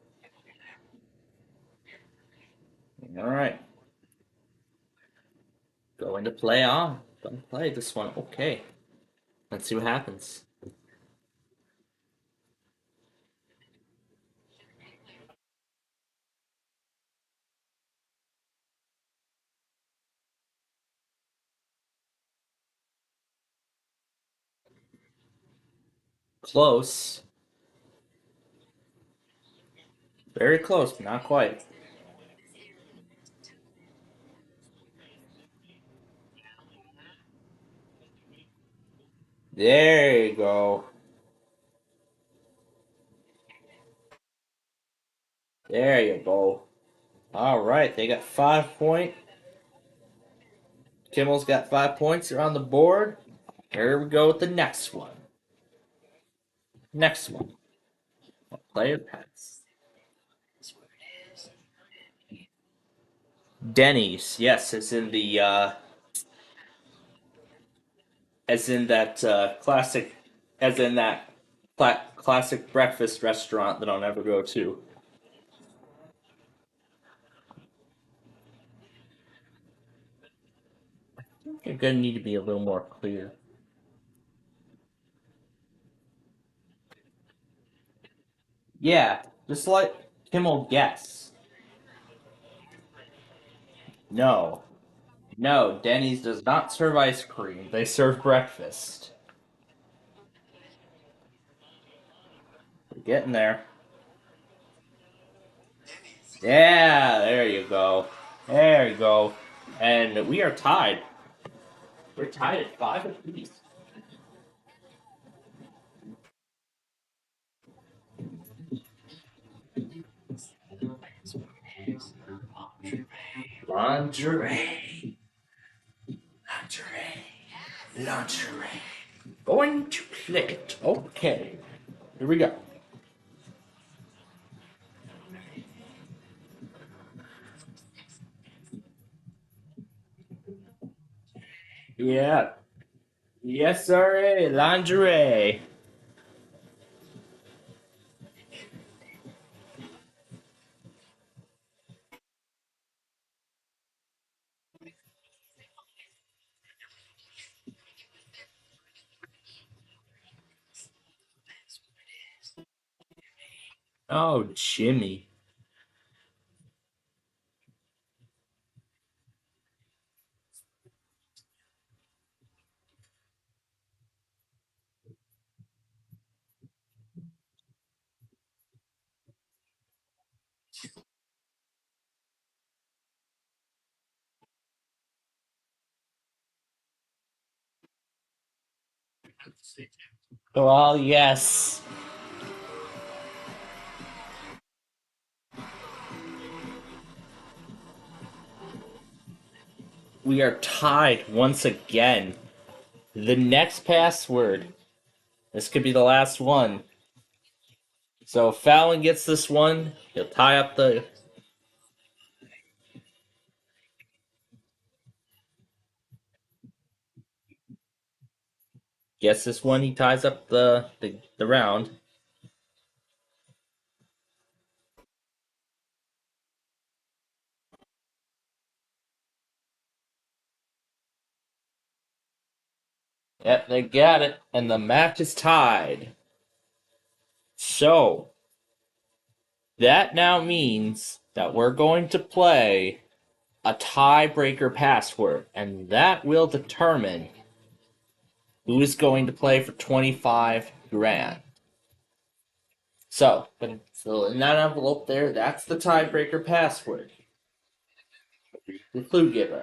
S3: Alright. Going to play on. Going to play this one. Okay. Let's see what happens. Close. Very close, but not quite. There you go. There you go. Alright, they got 5 points. Kimmel's got 5 points. They're on the board. Here we go with the next one. Next one. Player pass. Denny's. Yes, as in the as in that classic, as in that classic breakfast restaurant that I'll never go to. You're gonna need to be a little more clear. Yeah, just like Kimmel guess. No.
S1: No, Denny's does not serve ice cream. They serve breakfast. We're getting there. Yeah, there you go. There you go. And we are tied. We're tied at 5 apiece. Lingerie. Lingerie. Going to click it. Okay. Here we go. Yeah. Yes, sir. Lingerie. Oh, Jimmy. Well, yes. We are tied once again. The next password. This could be the last one. So if Fallon gets this one, he'll tie up the... Gets this one, he ties up the round. Yep, they got it. And the match is tied. So, that now means that we're going to play a tiebreaker password. And that will determine who is going to play for 25 grand. So in that envelope there, that's the tiebreaker password. The clue giver.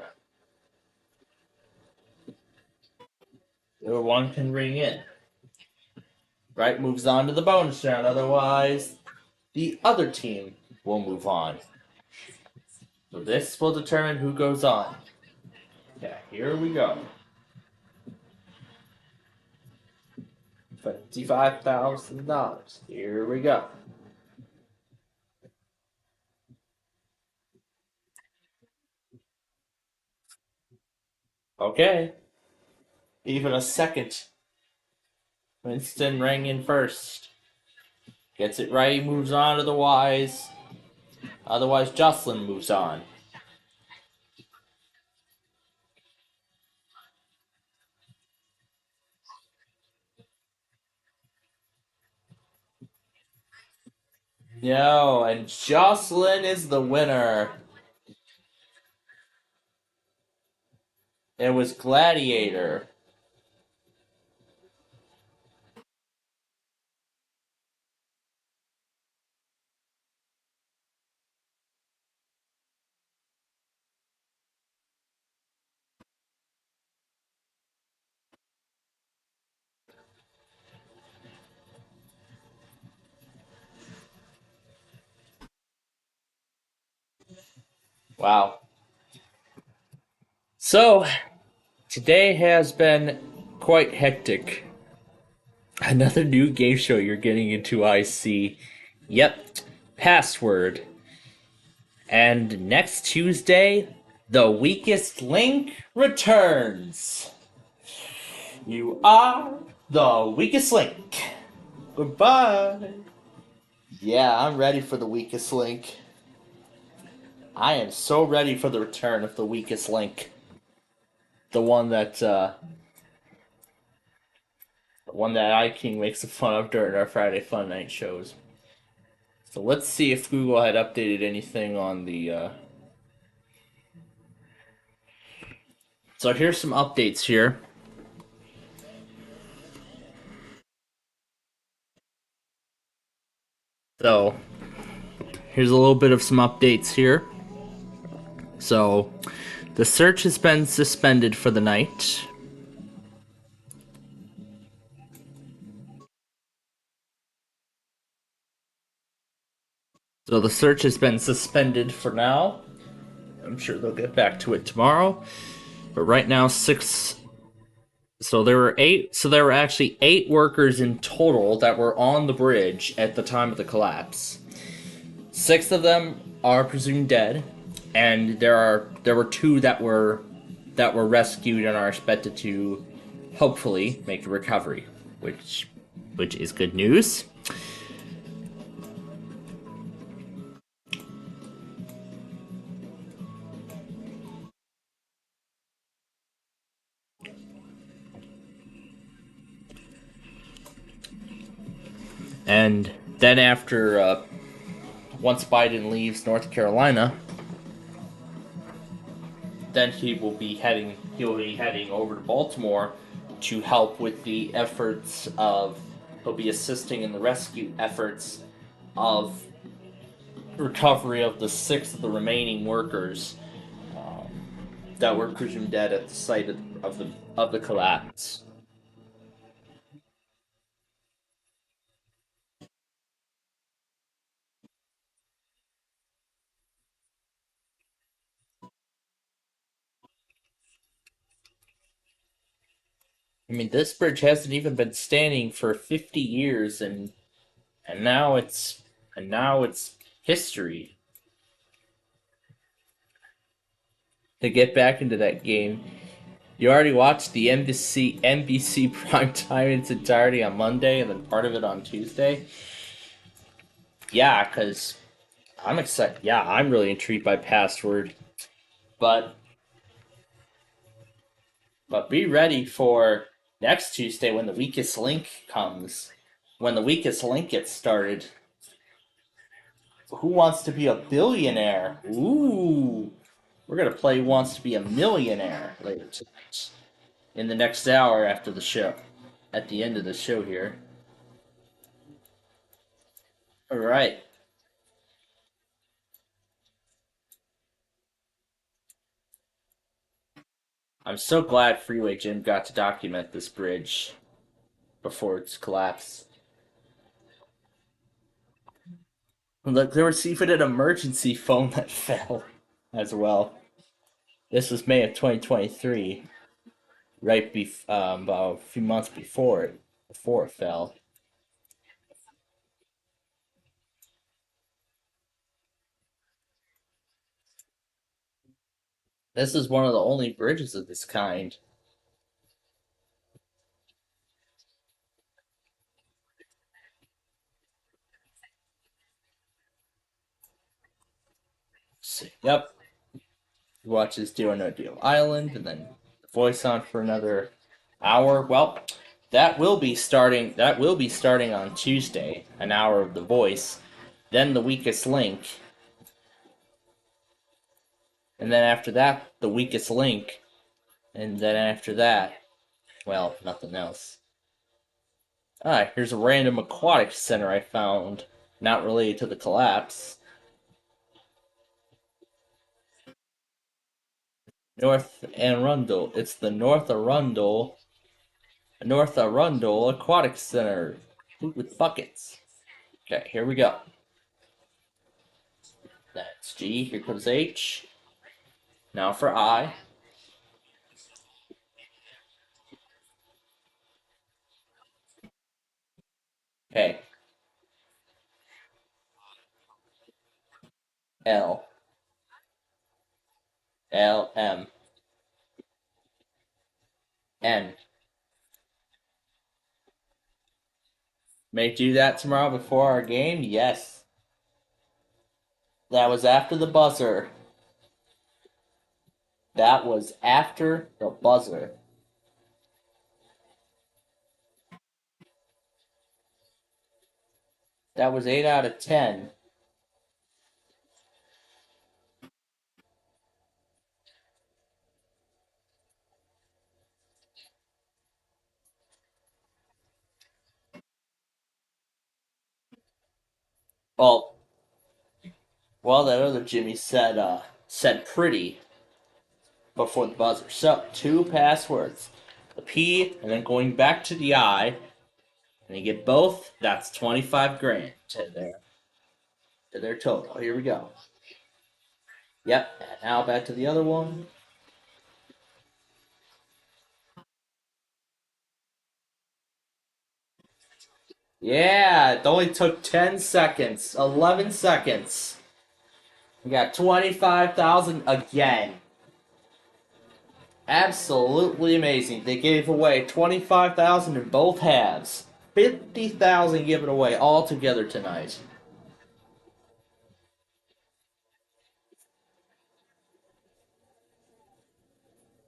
S1: Or one can ring in. Right, moves on to the bonus round. Otherwise, the other team will move on. So this will determine who goes on. Yeah, here we go. $25,000. Here we go. Okay. Even a second. Winston rang in first. Gets it right, he moves on to the wise. Otherwise, Jocelyn moves on. No, and Jocelyn is the winner. It was Gladiator. Wow. So, today has been quite hectic. Another new game show you're getting into, I see. Yep, Password. And next Tuesday, The Weakest Link returns. You are the weakest link. Goodbye. Yeah, I'm ready for The Weakest Link. I am so ready for the return of The Weakest Link. The one that iKing makes fun of during our Friday Fun Night shows. So let's see if Google had updated anything on the
S3: So here's some updates here. So here's a little bit of some updates here. So the search has been suspended for the night. So the search has been suspended for now. I'm sure they'll get back to it tomorrow. But right now, 6. So there were 8. So there were actually 8 workers in total that were on the bridge at the time of the collapse. 6 of them are presumed dead, and there were 2 that were rescued and are expected to hopefully make a recovery, which is good news. And then after, once Biden leaves North Carolina, then he will be heading over to Baltimore to help with the efforts of, he'll be assisting in the rescue efforts of recovery of the 6 of the remaining workers that were presumed dead at the site of the collapse. I mean, this bridge hasn't even been standing for 50 years, and now it's history. To get back into that game, you already watched the NBC primetime in its entirety on Monday, and then part of it on Tuesday. Yeah, because I'm excited. Yeah, I'm really intrigued by Password, but be ready for next Tuesday when the weakest link comes. When the weakest link gets started. Who Wants to Be a Billionaire? Ooh. We're going to play Who Wants to Be a Millionaire later tonight. In the next hour after the show. At the end of the show here. Alright. I'm so glad Freeway Jim got to document this bridge before its collapse. Look, there was even an emergency phone that fell as well. This was May of 2023, about a few months before it fell. This is one of the only bridges of this kind. Yep. Watches Do or No Deal Island, and then the voice on for another hour. Well, that will be starting on Tuesday, an hour of The Voice, then The Weakest Link, and then after that, The Weakest Link, and then after that, well, nothing else. Here's a random aquatic center I found, not related to the collapse. North Arundel. It's the North Arundel Aquatic Center with buckets. Okay, here we go. That's G. Here comes H. Now for I. Okay. L. L. M. N. May do that tomorrow before our game? Yes. That was after the buzzer. That was after the buzzer. That was 8 out of 10. Well, that other Jimmy said pretty before the buzzer. So, two passwords. The P, and then going back to the I, and you get both, that's 25 grand to their total. Here we go. Yep, and now back to the other one. Yeah, it only took 10 seconds, 11 seconds. We got 25,000 again. Absolutely amazing. They gave away 25,000 in both halves. 50,000 given away all together tonight.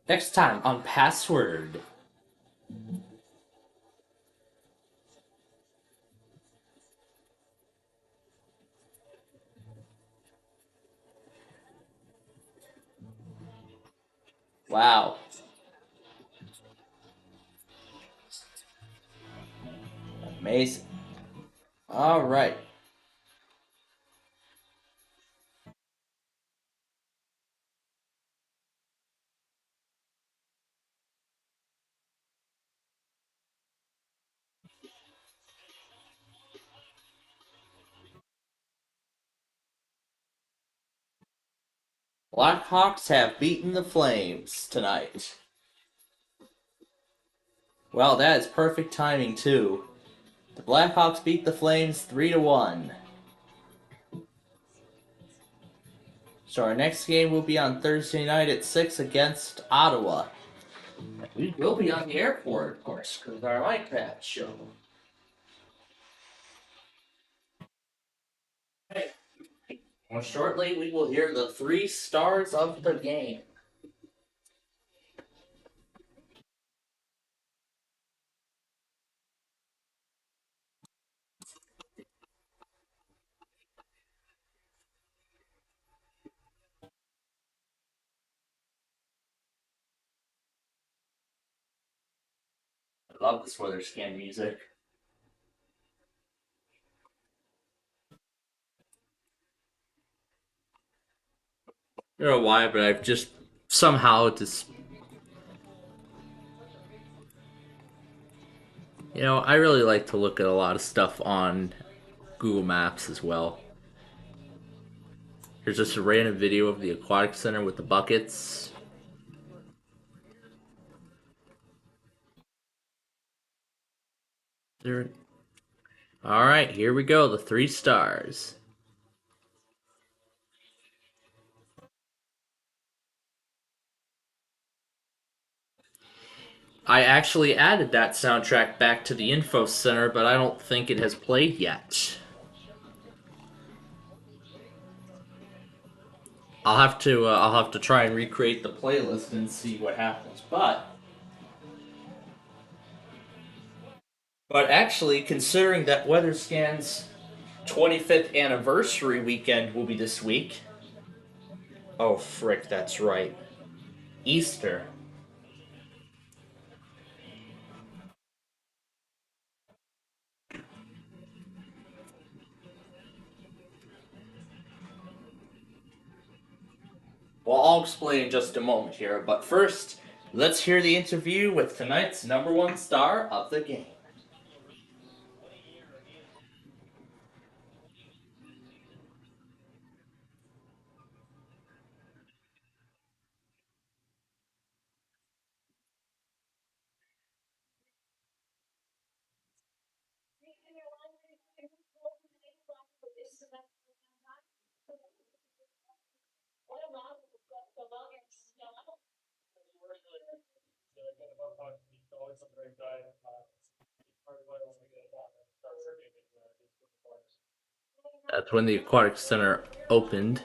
S3: Next time on Password. Wow. Amazing. Alright. Blackhawks have beaten the Flames tonight. Well, that is perfect timing, too. The Blackhawks beat the Flames 3-1. So our next game will be on Thursday night at 6 against Ottawa. We will be on the airport, of course, because our iPad show. Well, shortly we will hear the 3 stars of the game. I love this weather scan music. I don't know why, but I've just somehow just... You know, I really like to look at a lot of stuff on Google Maps as well. Here's just a random video of the aquatic center with the buckets. There. Alright, here we go, the 3 stars. I actually added that soundtrack back to the info center, but I don't think it has played yet. I'll have to try and recreate the playlist and see what happens. But actually, considering that WeatherScan's 25th anniversary weekend will be this week. Oh frick, that's right. Easter. Well, I'll explain in just a moment here, but first, let's hear the interview with tonight's #1 star of the game. That's when the aquatic center opened.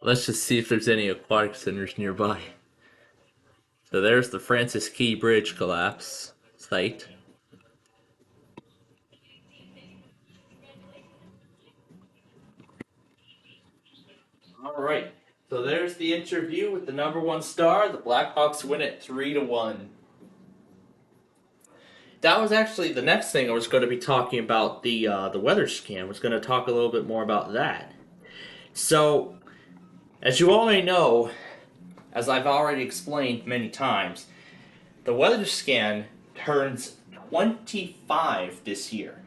S3: Let's just see if there's any aquatic centers nearby. So there's the Francis Key Bridge collapse site. All right. So there's the interview with the number one star. The Blackhawks win it 3-1. That was actually the next thing I was going to be talking about. The weather scan. I was going to talk a little bit more about that. So, as you all may know, as I've already explained many times, the weather scan turns 25 this year.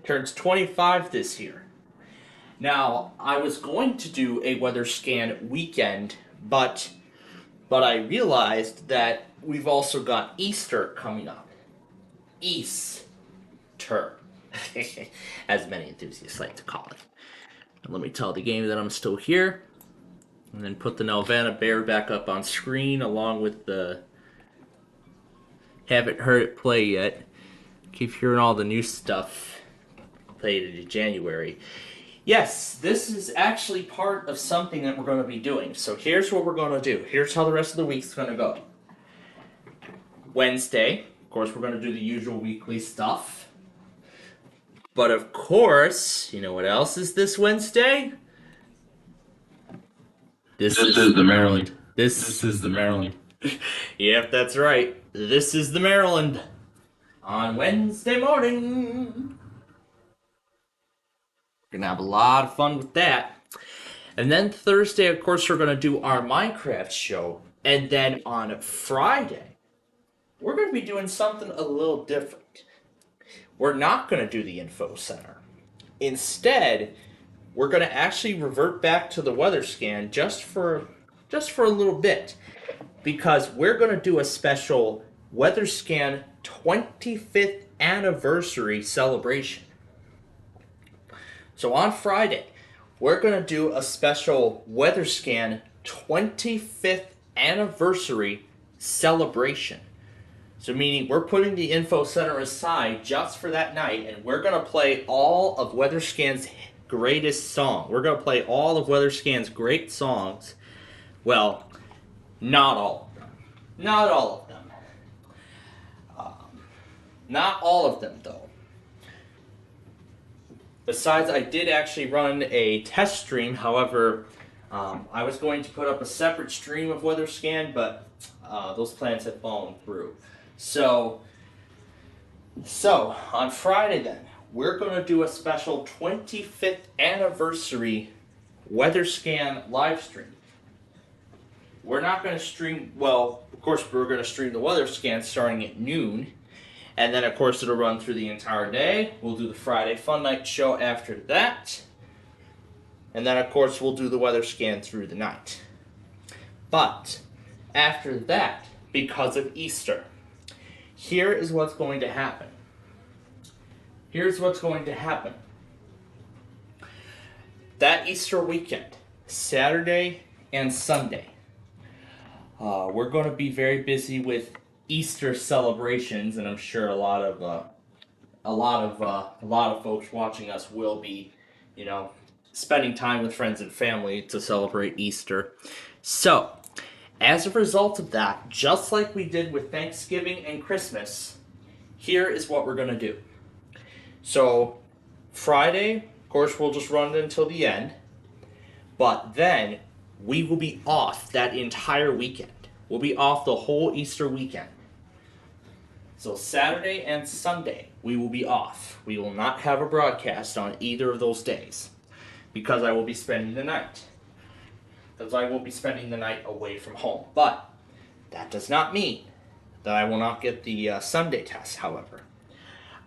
S3: Turns 25 this year. Now, I was going to do a weather scan weekend, but I realized that we've also got Easter coming up. Easter, as many enthusiasts like to call it. And let me tell the game that I'm still here, and then put the Nelvana Bear back up on screen along with the haven't heard it play yet. Keep hearing all the new stuff played in January. Yes, this is actually part of something that we're going to be doing. So here's what we're going to do. Here's how the rest of the week's going to go. Wednesday, of course, we're going to do the usual weekly stuff. But of course, you know what else is this Wednesday? This is the Maryland. This is the Maryland. Yep, that's right. This is the Maryland. On Wednesday morning. We're gonna have a lot of fun with that. And then Thursday, of course, we're gonna do our Minecraft show. And then on Friday, we're gonna be doing something a little different. We're not gonna do the info center. Instead, we're gonna actually revert back to the weather scan just for a little bit, because we're gonna do a special weather scan 25th anniversary celebration. So on Friday, we're going to do a special weather scan 25th anniversary celebration. So meaning we're putting the info center aside just for that night, and we're going to play all of Weather Scan's greatest song. We're going to play all of Weather Scan's great songs. Well, not all of them. Not all of them. Not all of them, though. Besides, I did actually run a test stream. However, I was going to put up a separate stream of Weather Scan, but those plans have fallen through. So on Friday then, we're going to do a special 25th anniversary Weather Scan live stream. We're not going to stream, well, of course, we're going to stream the Weather Scan starting at noon. And then, of course, it'll run through the entire day. We'll do the Friday Fun Night show after that. And then, of course, we'll do the weather scan through the night. But after that, because of Easter, here is what's going to happen. Here's what's going to happen. That Easter weekend, Saturday and Sunday, we're going to be very busy with Easter celebrations, and I'm sure a lot of folks watching us will be, spending time with friends and family to celebrate Easter. So, as a result of that, just like we did with Thanksgiving and Christmas, here is what we're going to do. So, Friday, of course, we'll just run it until the end, but then we will be off that entire weekend. We'll be off the whole Easter weekend. So Saturday and Sunday, we will be off. We will not have a broadcast on either of those days, because I will be spending the night. Because I will be spending the night away from home. But that does not mean that I will not get the Sunday test, however.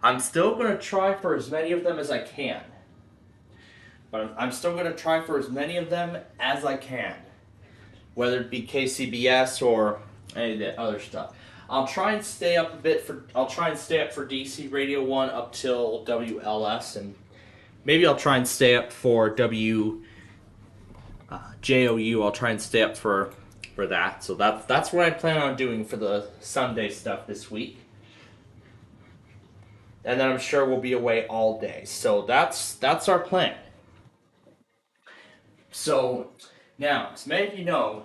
S3: I'm still going to try for as many of them as I can. But I'm still going to try for as many of them as I can. Whether it be KCBS or any of the other stuff. I'll try and stay up for DC Radio 1 up till WLS, and maybe I'll try and stay up for JOU. I'll try and stay up for that. So that's what I plan on doing for the Sunday stuff this week. And then I'm sure we'll be away all day. So that's our plan. So now, as many of you know,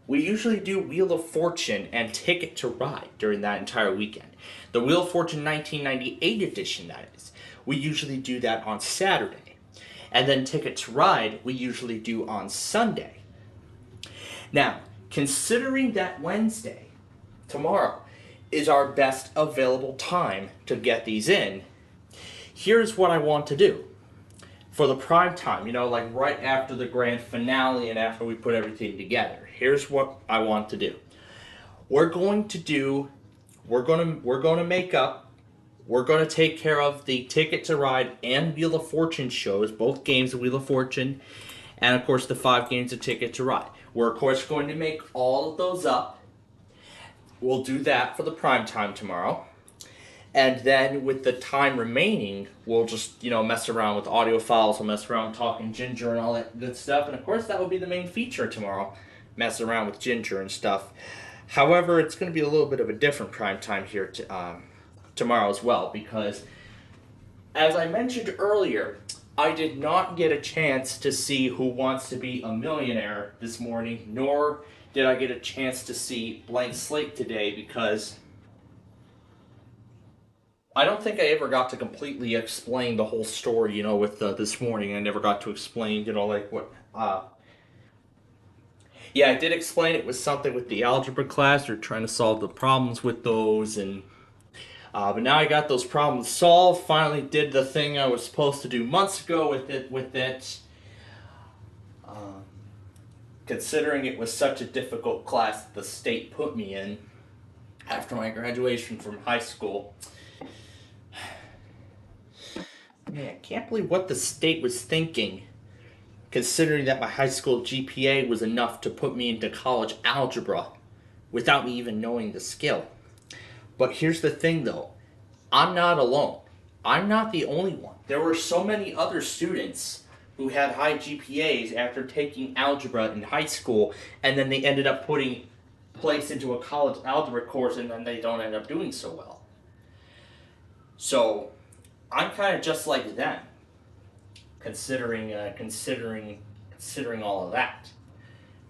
S3: we usually do Wheel of Fortune and Ticket to Ride during that entire weekend. The Wheel of Fortune 1998 edition, that is. We usually do that on Saturday. And then Ticket to Ride, we usually do on Sunday. Now, considering that Wednesday, tomorrow, is our best available time to get these in, here's what I want to do. For the prime time, like right after the grand finale and after we put everything together, here's what I want to do. We're going to take care of the Ticket to Ride and Wheel of Fortune shows, both games of Wheel of Fortune, and of course the 5 games of Ticket to Ride. We're of course going to make all of those up. We'll do that for the prime time tomorrow. And then with the time remaining, we'll just, mess around with audio files, we'll mess around talking Ginger and all that good stuff. And of course that will be the main feature tomorrow, mess around with Ginger and stuff. However, it's going to be a little bit of a different prime time here tomorrow as well, because as I mentioned earlier, I did not get a chance to see Who Wants to Be a Millionaire this morning, nor did I get a chance to see Blank Slate today, because I don't think I ever got to completely explain the whole story, with this morning. I never got to explain, like what... Yeah, I did explain it was something with the algebra class. They're trying to solve the problems with those, and... but now I got those problems solved. Finally did the thing I was supposed to do months ago with it. Considering it was such a difficult class that the state put me in after my graduation from high school... Man, I can't believe what the state was thinking, considering that my high school GPA was enough to put me into college algebra without me even knowing the skill. But here's the thing though, I'm not alone. I'm not the only one. There were so many other students who had high GPAs after taking algebra in high school, and then they ended up putting placed into a college algebra course, and then they don't end up doing so well. So I'm kind of just like them, considering all of that.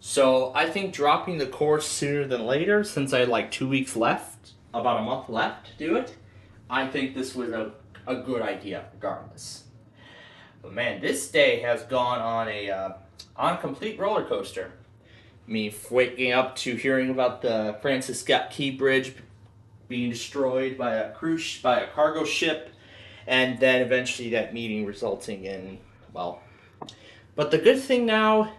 S3: So I think dropping the course sooner than later, since I had like 2 weeks left, about a month left to do it, I think this was a good idea regardless. But man, this day has gone on a complete roller coaster. Me waking up to hearing about the Francis Scott Key Bridge being destroyed by a cargo ship, and then eventually that meeting resulting in, well... But the good thing now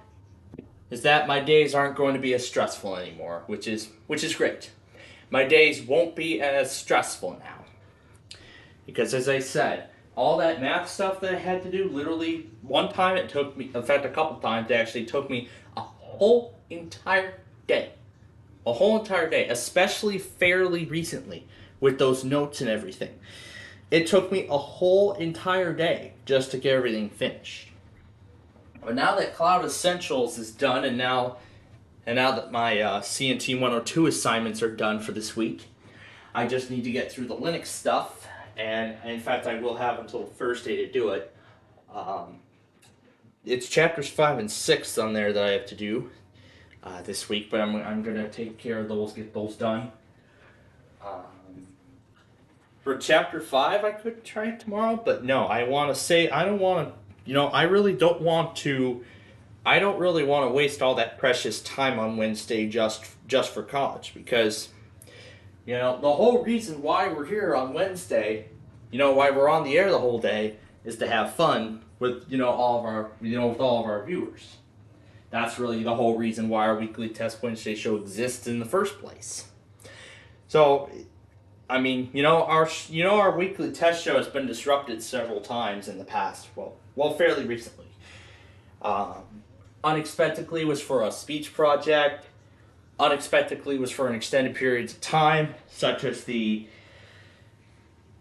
S3: is that my days aren't going to be as stressful anymore, which is great. My days won't be as stressful now. Because as I said, all that math stuff that I had to do, literally one time it took me, in fact a couple times, it actually took me a whole entire day. A whole entire day, especially fairly recently, with those notes and everything. It took me a whole entire day just to get everything finished. But now that Cloud Essentials is done, and now that my CNT 102 assignments are done for this week, I just need to get through the Linux stuff, and in fact I will have until Thursday to do it. It's chapters 5 and 6 on there that I have to do this week, but I'm going to take care of those, get those done. For chapter 5, I could try it tomorrow, but no, I don't really want to waste all that precious time on Wednesday just for college, because, the whole reason why we're here on Wednesday, why we're on the air the whole day, is to have fun with, all of our viewers. That's really the whole reason why our weekly Test Wednesday show exists in the first place. So, I mean, our weekly test show has been disrupted several times in the past. Well, fairly recently. Unexpectedly was for a speech project. Unexpectedly was for an extended periods of time, such as the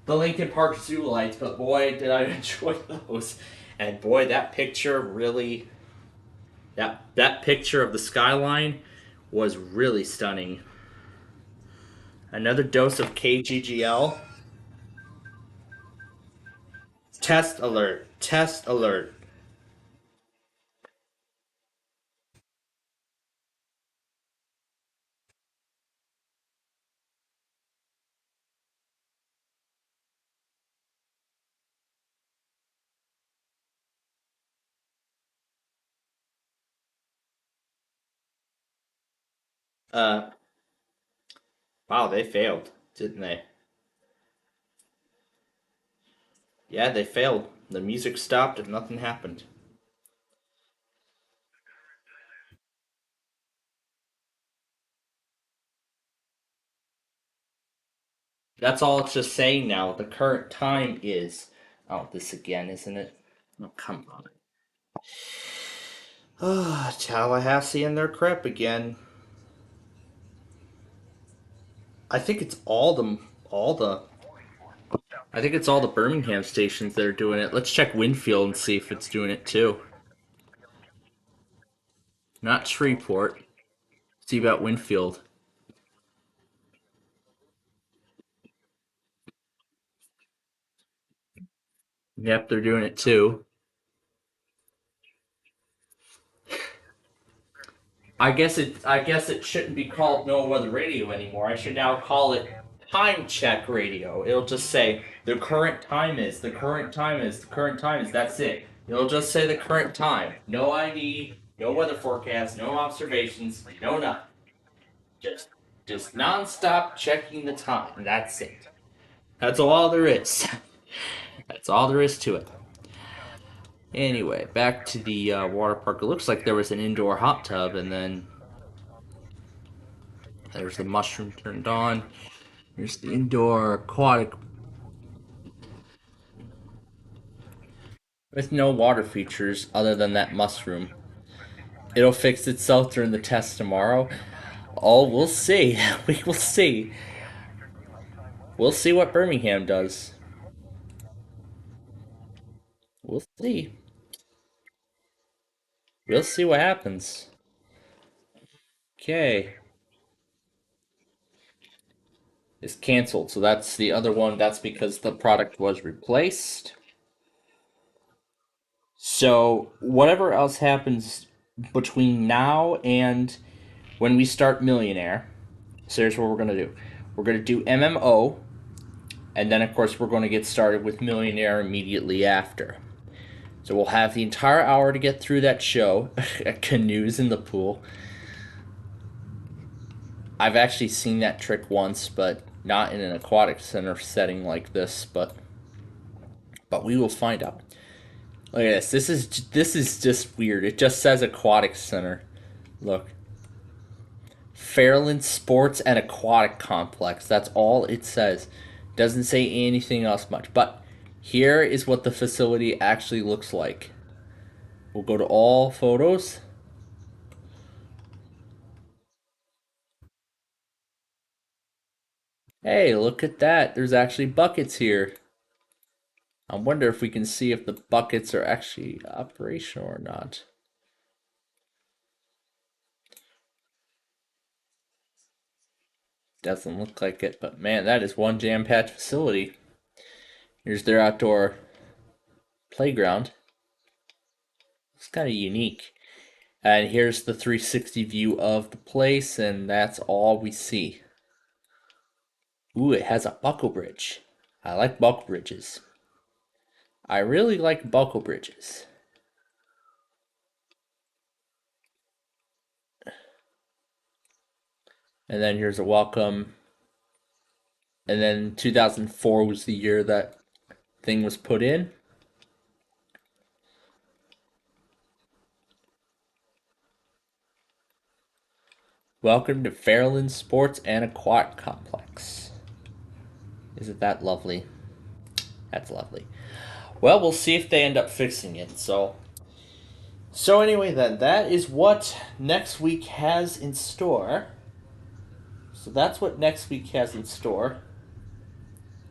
S3: Lincoln Park Zoo lights. But boy, did I enjoy those! And boy, that picture really, that picture of the skyline was really stunning. Another dose of KGGL. Test alert. Test alert. Wow, they failed, didn't they? Yeah, they failed. The music stopped and nothing happened. That's all it's just saying now. The current time is... Oh, this again, isn't it? Oh, come on. Tallahassee and their crap again. I think it's all the I think it's all the Birmingham stations that are doing it. Let's check Winfield and see if it's doing it too. Not Shreveport. See about Winfield. Yep, they're doing it too. I guess it shouldn't be called No Weather Radio anymore. I should now call it Time Check Radio. It'll just say the current time is, the current time is, the current time is. That's it. It'll just say the current time. No ID, no weather forecast, no observations, no nothing. Just non-stop checking the time. That's it. That's all there is. That's all there is to it. Anyway, back to the water park. It looks like there was an indoor hot tub, and then there's the mushroom turned on. There's the indoor aquatic with no water features other than that mushroom. It'll fix itself during the test tomorrow. Oh, we'll see. We will see. We'll see what Birmingham does. We'll see. We'll see what happens. Okay. It's canceled, so that's the other one. That's because the product was replaced. So whatever else happens between now and when we start Millionaire, so here's what we're going to do. We're going to do MMO, and then of course we're going to get started with Millionaire immediately after. So we'll have the entire hour to get through that show. Canoes in the pool. I've actually seen that trick once, but not in an aquatic center setting like this, but we will find out. Look at this. This is just weird. It just says aquatic center. Look. Fairland Sports and Aquatic Complex. That's all it says. Doesn't say anything else much. But here is what the facility actually looks like. We'll go to all photos. Hey, look at that. There's actually buckets here. I wonder if we can see if the buckets are actually operational or not. Doesn't look like it, but man, that is one jam-packed facility. Here's their outdoor playground. It's kind of unique. And here's the 360 view of the place, and that's all we see. Ooh, it has a buckle bridge. I like buckle bridges. I really like buckle bridges. And then here's a welcome. And then 2004 was the year that thing was put in. Welcome to Fairland Sports and Aquatic Complex. Isn't that lovely? That's lovely. Well, we'll see if they end up fixing it. So anyway then, that is what next week has in store. So that's what next week has in store.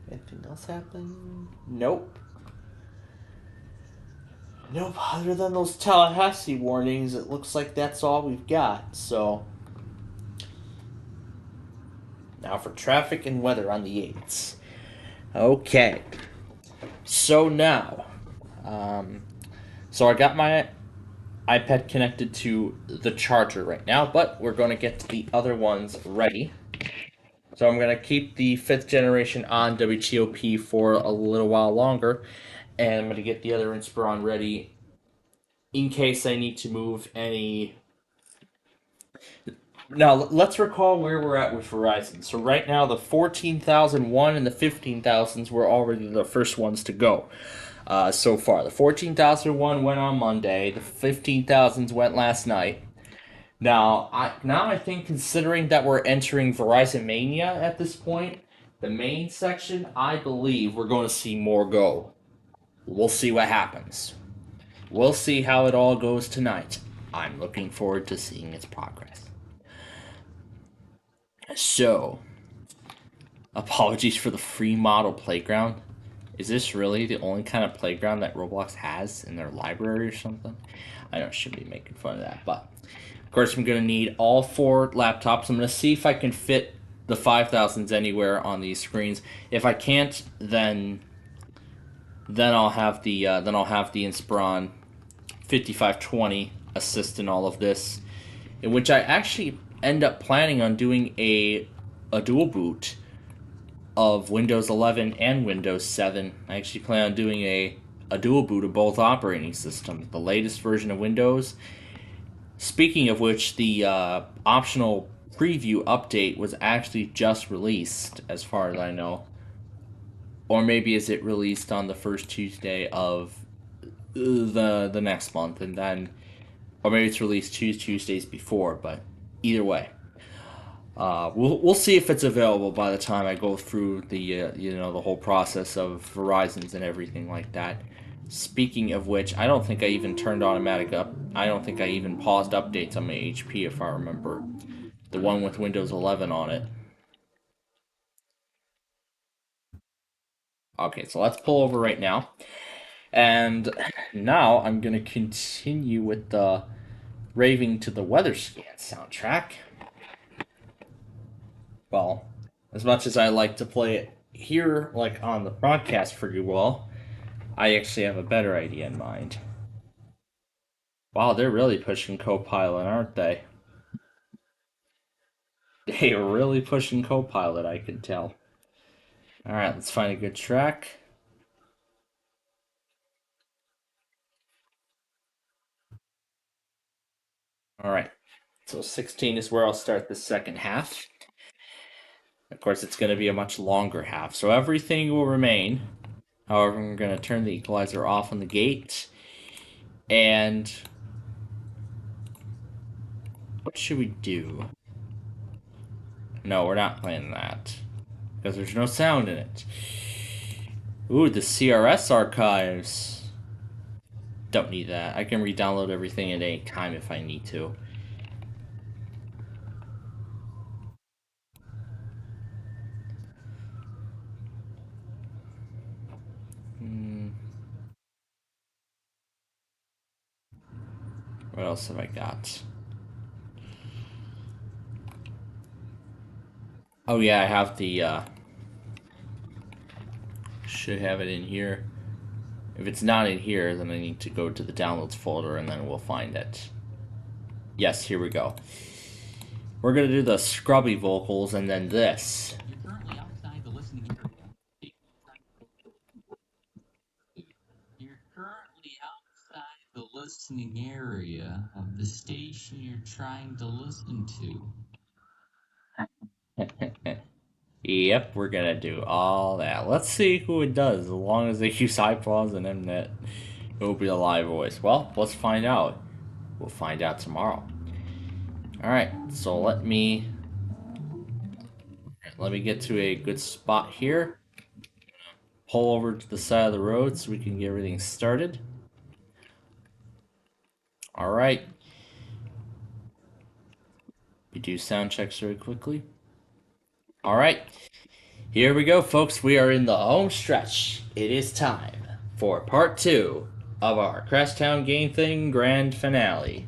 S3: Anything else happen? Nope. Nope, other than those Tallahassee warnings, it looks like that's all we've got. So now for traffic and weather on the 8s. Okay. So now, so I got my iPad connected to the charger right now, but we're going to get the other ones ready. So I'm going to keep the 5th generation on WTOP for a little while longer, and I'm going to get the other Inspiron ready in case I need to move any Now let's recall where we're at with Verizon. So right now the 14,001 and the 15,000s were already the first ones to go. So far, the 14,001 went on Monday. The 15,000s went last night. Now I think, considering that we're entering Verizon Mania at this point, the main section, I believe we're going to see more go. We'll see what happens. We'll see how it all goes tonight. I'm looking forward to seeing its progress. So, apologies for the free model playground. Is this really the only kind of playground that Roblox has in their library or something? I know I shouldn't be making fun of that, but of course I'm going to need all 4 laptops. I'm going to see if I can fit the 5000s anywhere on these screens. If I can't, then I'll have the Inspiron 5520 assist in all of this, in which I actually end up planning on doing a dual boot of Windows 11 and Windows 7. I actually plan on doing a dual boot of both operating systems, the latest version of Windows. Speaking of which, the optional preview update was actually just released, as far as I know. Or maybe is it released on the first Tuesday of the next month, and then, or maybe it's released 2 Tuesdays before, but either way. We'll see if it's available by the time I go through the the whole process of Verizon's and everything like that. Speaking of which, I don't think I even turned automatic up. I don't think I even paused updates on my HP, if I remember. The one with Windows 11 on it. Okay, so let's pull over right now. And now I'm going to continue with the Raving to the Weather Scan soundtrack. Well, as much as I like to play it here, like on the broadcast for you all, I actually have a better idea in mind. Wow, they're really pushing Copilot, aren't they? They're really pushing Copilot, I can tell. Alright, let's find a good track. Alright, so 16 is where I'll start the second half. Of course, it's going to be a much longer half, so everything will remain. However, I'm going to turn the equalizer off on the gate. And what should we do? No, we're not playing that, because there's no sound in it. Ooh, the CRS archives. Don't need that. I can re-download everything at any time if I need to. What else have I got? Oh yeah, I have the, should have it in here. If it's not in here, then I need to go to the downloads folder and then we'll find it. Yes, here we go. We're gonna do the scrubby vocals and then this.
S18: You're currently outside the listening area of the station you're trying to listen to.
S3: Yep, we're gonna do all that. Let's see who it does. As long as they use iPods and Mnet, it will be a live voice. Well, let's find out. We'll find out tomorrow. Alright, so let me get to a good spot here. Pull over to the side of the road so we can get everything started. Alright. We do sound checks very quickly. Alright. Here we go, folks. We are in the home stretch. It is time for part 2 of our Crashtown Game Thing grand finale.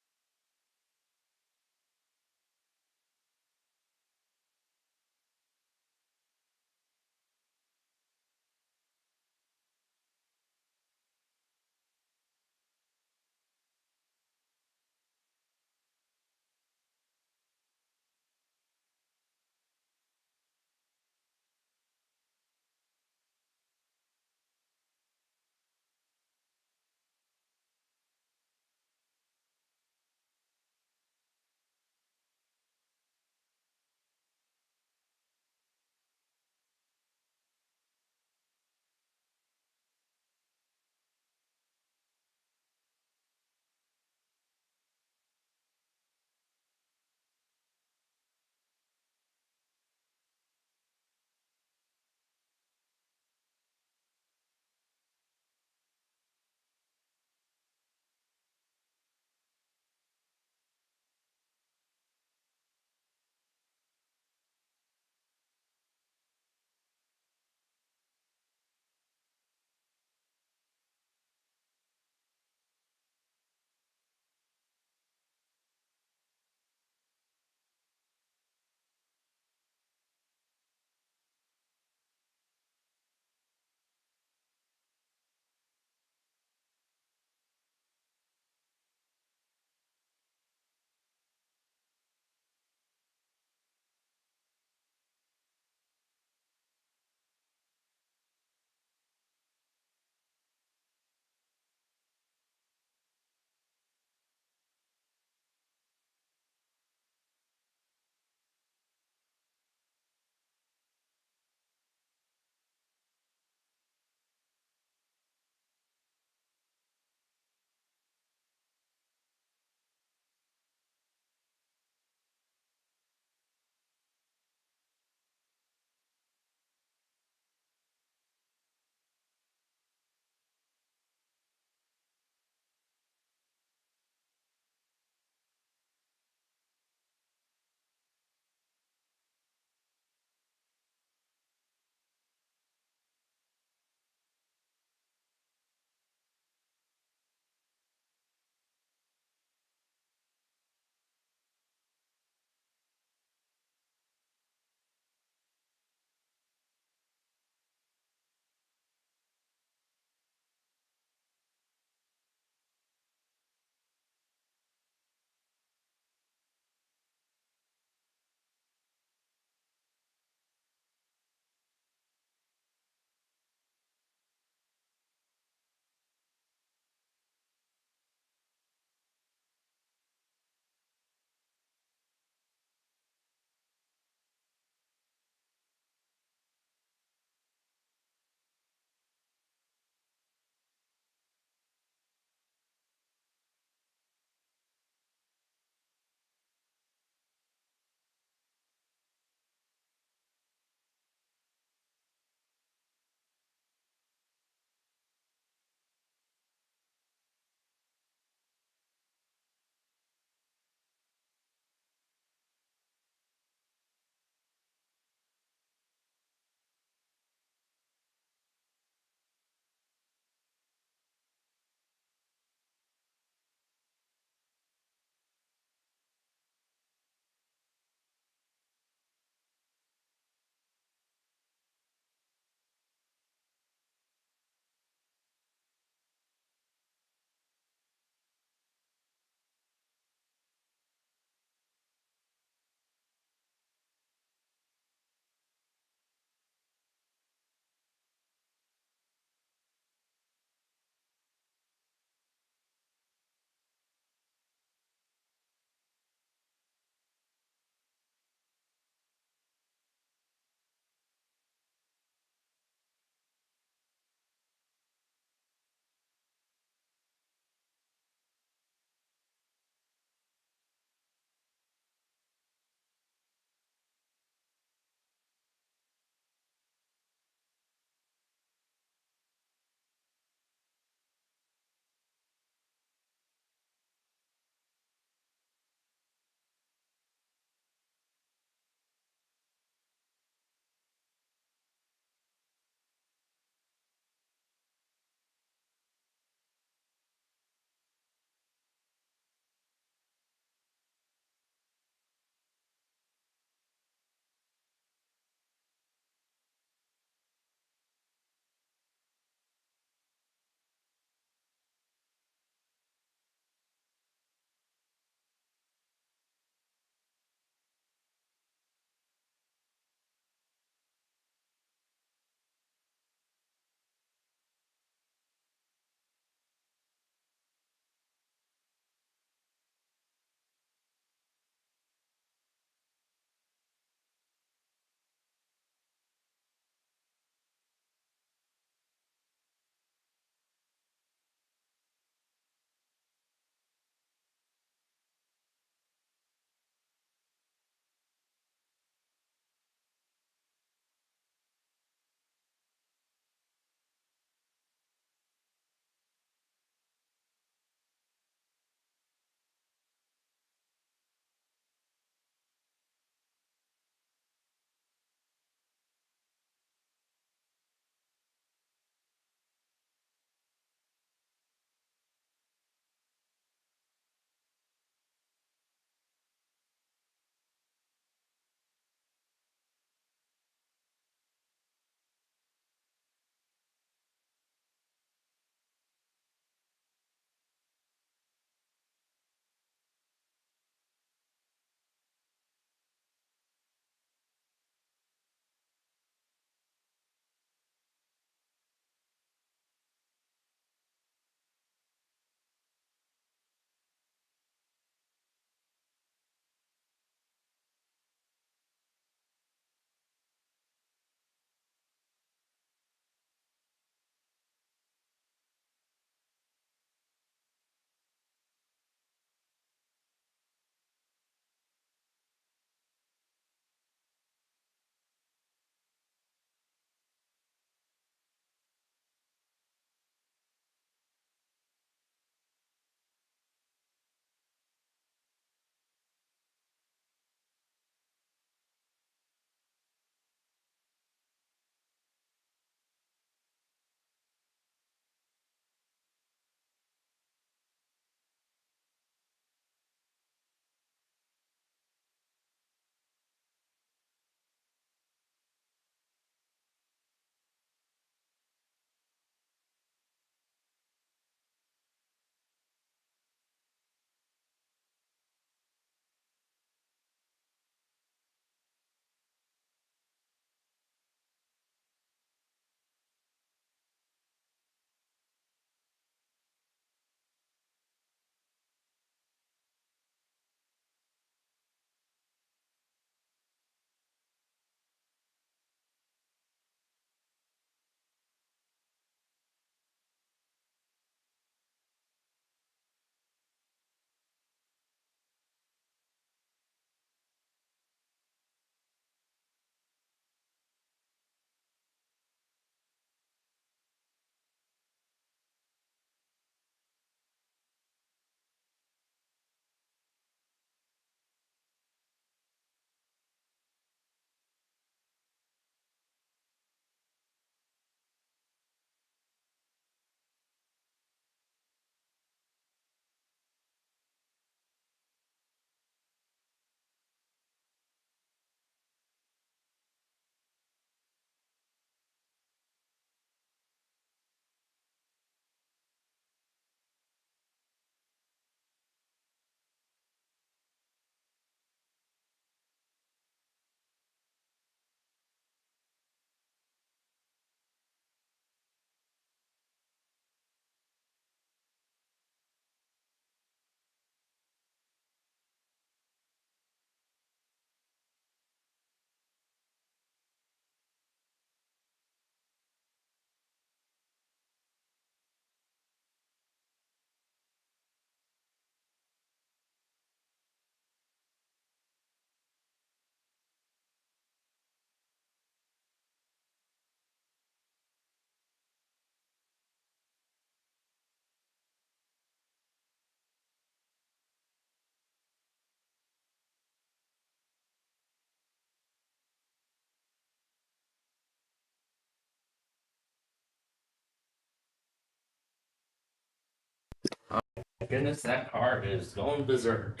S1: goodness, that car is going berserk.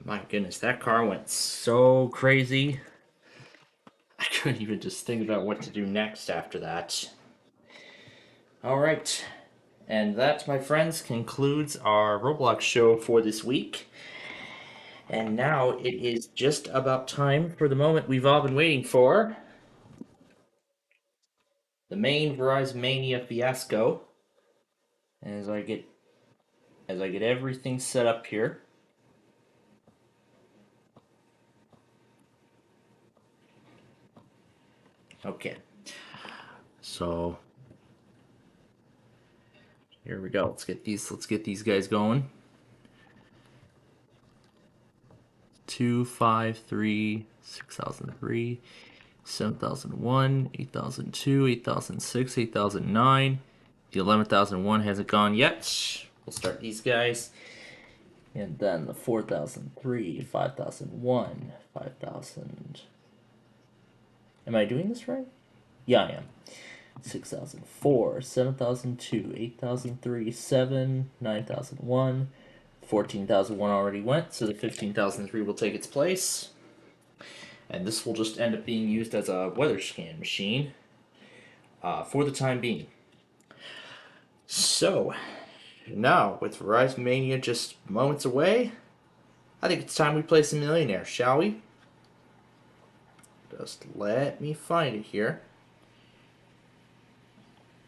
S1: My goodness, that car went so crazy. I couldn't even just think about what to do next after that. Alright, and that, my friends, concludes our Roblox show for this week. And now it is just about time for the moment we've all been waiting for. The main Verizon Mania fiasco. As I get everything set up here. Okay. So here we go. Let's get these guys going. 2, 5, 3, 6003, 7001, 8002, 8006, 8009. The 11,001 hasn't gone yet. We'll start these guys. And then the 4003, 5001, 5000. Am I doing this right? Yeah, I am. 6004, 7002, 8003, 7, 9001, 14,001 already went, so the 15,003 will take its place. And this will just end up being used as a weather scan machine for the time being. So, now, with Verizon Mania just moments away, I think it's time we play some Millionaire, shall we? Just let me find it here.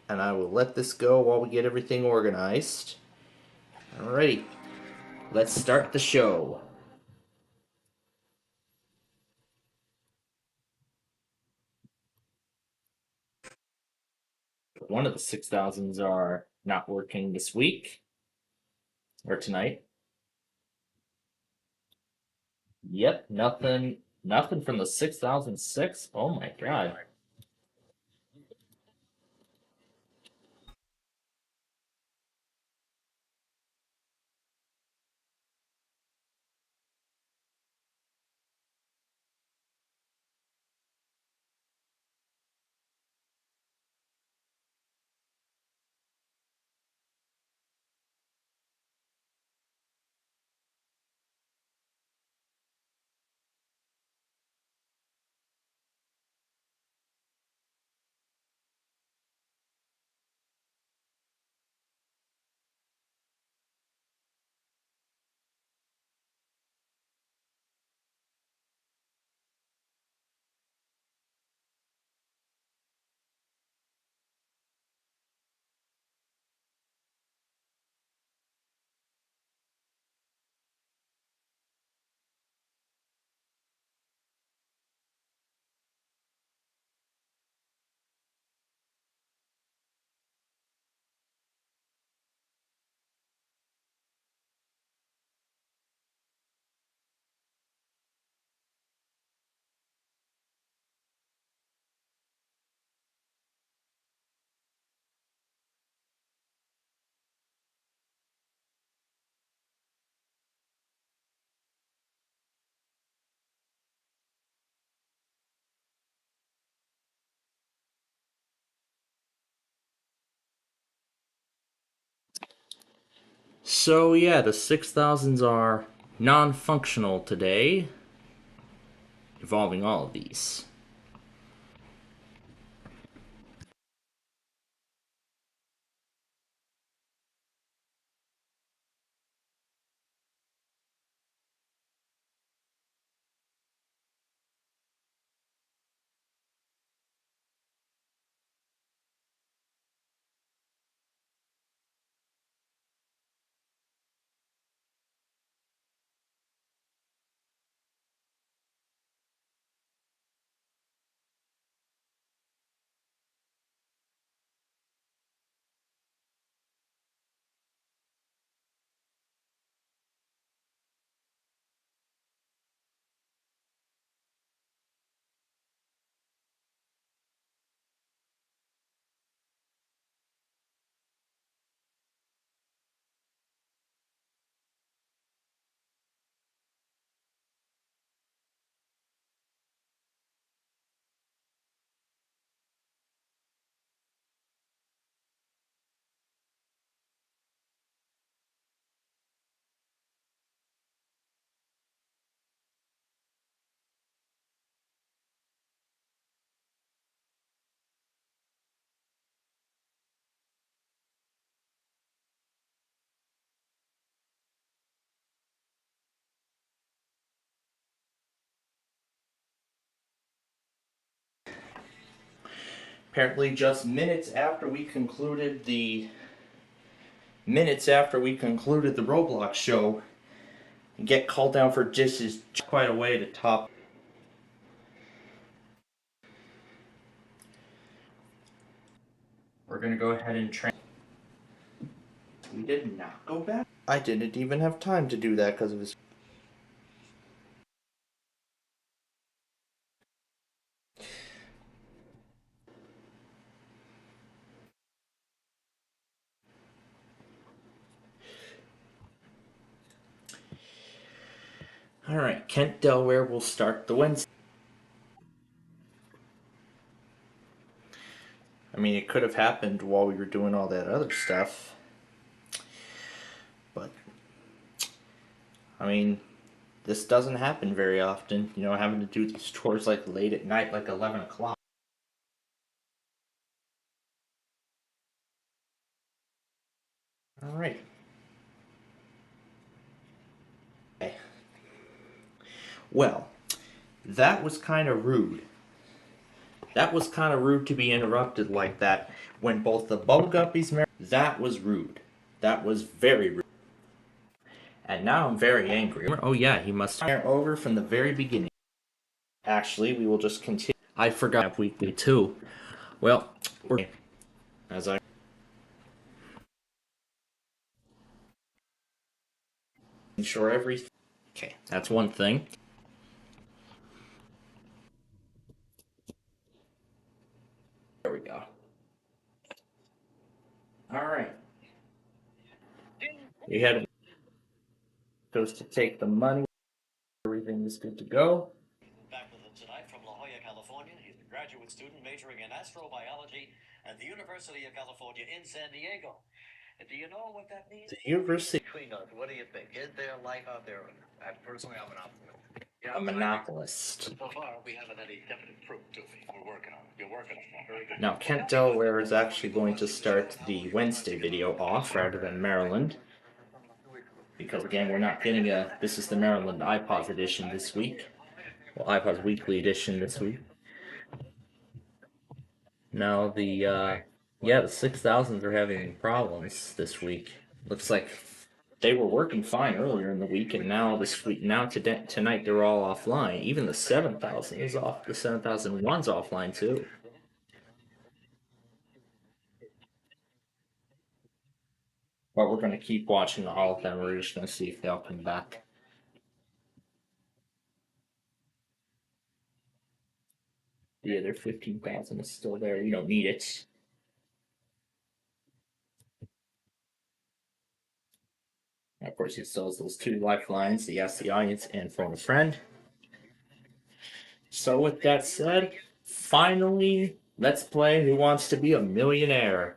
S1: And I will let this go while we get everything organized. Alrighty, let's start the show. One of the 6,000s are not working this week. Or tonight. Yep, nothing from the 6006. Oh my god. So yeah, the 6,000s are non-functional today, involving all of these.
S3: Apparently just minutes after we concluded the Roblox show, get called down for dishes quite a way to top. We're gonna go ahead and we did not go back. I didn't even have time to do that because of his. Alright, Kent, Delaware will start the Wednesday. I mean, it could have happened while we were doing all that other stuff. But, I mean, this doesn't happen very often. You know, having to do these chores like late at night, like 11 o'clock. Alright. Okay. Well, that was kind of rude. That was kind of rude to be interrupted like that when both the Bubble Guppies married. That was rude. That was very rude. And now I'm very angry. Oh yeah, he must start over from the very beginning. Actually, we will just continue. I forgot weekly too. Well, we're as I ensure everything. Okay, that's one thing. There we go. All right. We had goes to take the money. Everything is good to go.
S19: Back with us tonight from La Jolla, California. He's a graduate student majoring in astrobiology at the University of California in San Diego. Do you know what that means?
S3: The university.
S19: Between us, what do you think? Is there life out there? Personally, I'm an optimist.
S3: A monopolist.
S19: So far, we haven't any definite proof, do we? We're working on it. You're working on it. Very good.
S3: Now, Kent, Delaware is actually going to start the Wednesday video off rather than Maryland. Because again, we're not getting this is the Maryland iPods edition this week. Well, iPods Weekly edition this week. Now the 6000s are having problems this week. Looks like they were working fine earlier in the week, and now tonight they're all offline. Even the 7000 is off. The 7001's offline too. But we're going to keep watching all of them. We're just going to see if they'll come back. The other 15,000 is still there. You don't need it. And of course, he still has those two lifelines, the Ask the Audience and Phone a Friend. So with that said, finally, let's play Who Wants to Be a Millionaire?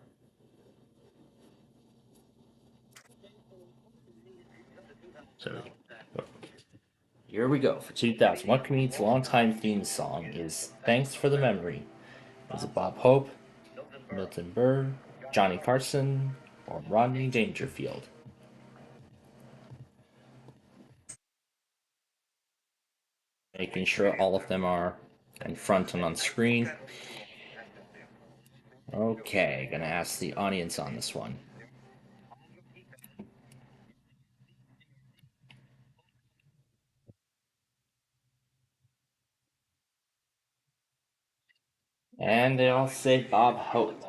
S3: So, here we go for 2000. One comedian's longtime theme song is Thanks for the Memory. Is it Bob Hope, Milton Berle, Johnny Carson, or Rodney Dangerfield? Making sure all of them are in front and on screen. Okay, gonna ask the audience on this one. And they all say Bob Hope.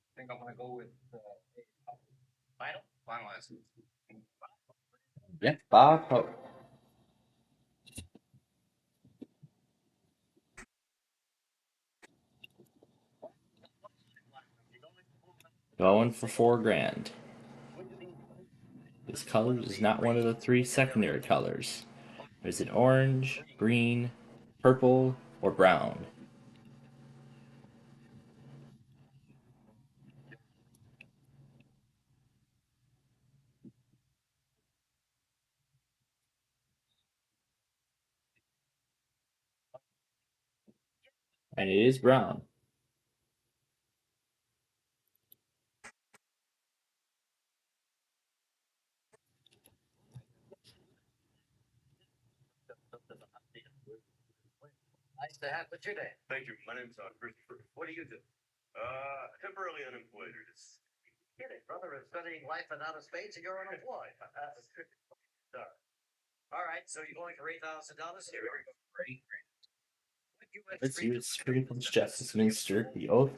S19: I think I'm going to go with final answer.
S3: Yeah, Bob Hope. Going for $4,000. This color is not one of the three secondary colors. Is it orange, green, purple, or brown? And it is brown.
S19: Nice to have with you there.
S13: Thank you. My name's Christopher.
S19: What do you do?
S13: Temporarily unemployed.
S19: Kidding, brother is studying life in outer space and you're unemployed. All right, so you're going for $8,000 here.
S3: Let's use Supreme Court Justice administered the oath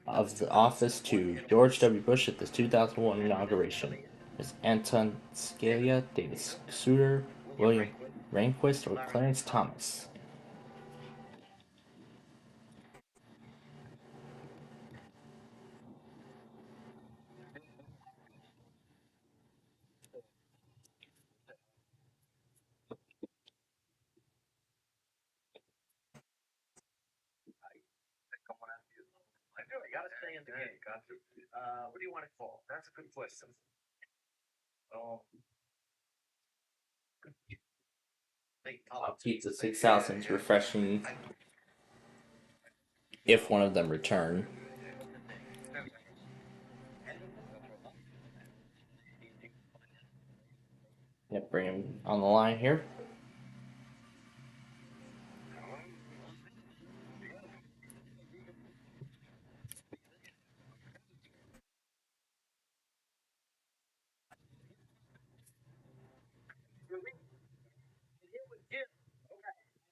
S3: of the office to George W. Bush at the 2001 inauguration. Ms. Anton Scalia, Davis Souter, William Rehnquist, or Clarence Thomas?
S19: I do. You gotta stay in the game. Got to. What do you want it for? That's a good question. Oh.
S3: I'll keep the 6,000s refreshing if one of them return. Yep, bring him on the line here.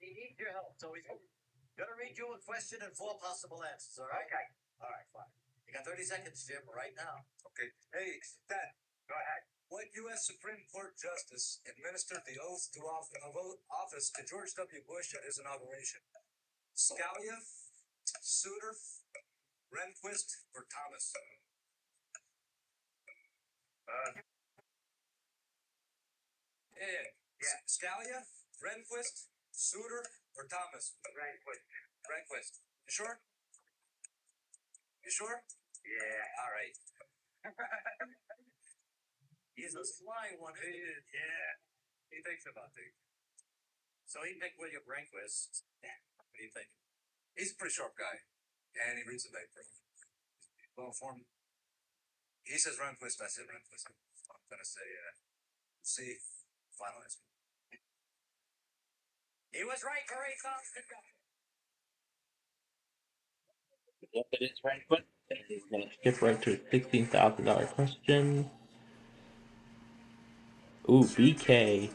S19: He needs your help, so he's gonna read you a question and 4 possible answers, all right? Okay. All right, fine. You got 30 seconds, Jim, right now.
S9: Okay. Hey, Dad. Go ahead. What U.S. Supreme Court justice administered the oath of office to George W. Bush at his inauguration? Scalia, Souter, Rehnquist, or Thomas? Scalia, Rehnquist, Souter, or Thomas? Rehnquist. Rehnquist. You sure? You sure?
S19: Yeah, all right. He's a sly one.
S9: Yeah. He thinks about things.
S19: So he picked William Rehnquist. What do you think?
S9: He's a pretty sharp guy, and he reads the paper. Well informed. He says Rehnquist. I said Rehnquist. I'm gonna say C. Final answer.
S19: He was right for $8,000.
S3: Yep, it is right, but he's going to skip right to a $16,000 question. Ooh, BK.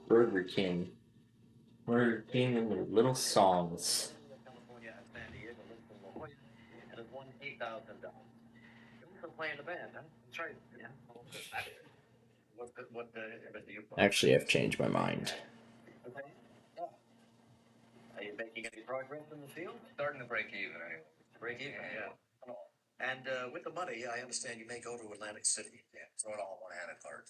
S3: Burger King. Burger King and their little songs.
S19: California and San Diego lives in La Jolla and has won $8,000. You also play in the band, huh? That's right. Yeah. What do you play?
S3: Actually, I've changed my mind.
S19: Are you making any progress in the field?
S9: Starting to break even anyway.
S19: Break even, yeah. And with the money, I understand you may go to Atlantic City.
S9: Yeah, throw it all in one hand at heart.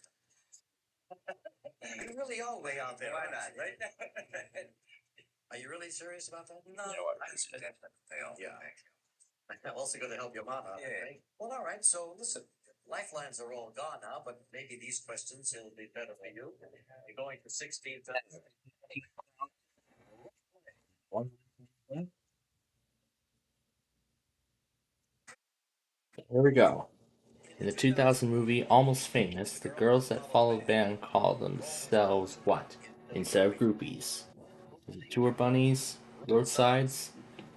S19: You really are way out there.
S9: Why
S19: aren't
S9: not,
S19: you?
S9: right?
S19: Are you really serious about that?
S9: No, I just pay off.
S19: Yeah. I'm also going to help your mom out.
S9: Yeah.
S19: Right? Well, all right. So listen, lifelines are all gone now, but maybe these questions will be better for you. You're going for 16,000.
S3: Here we go. In the 2000 movie Almost Famous, the girls that follow the band call themselves what? Instead of groupies. Is it tour bunnies, roadsides,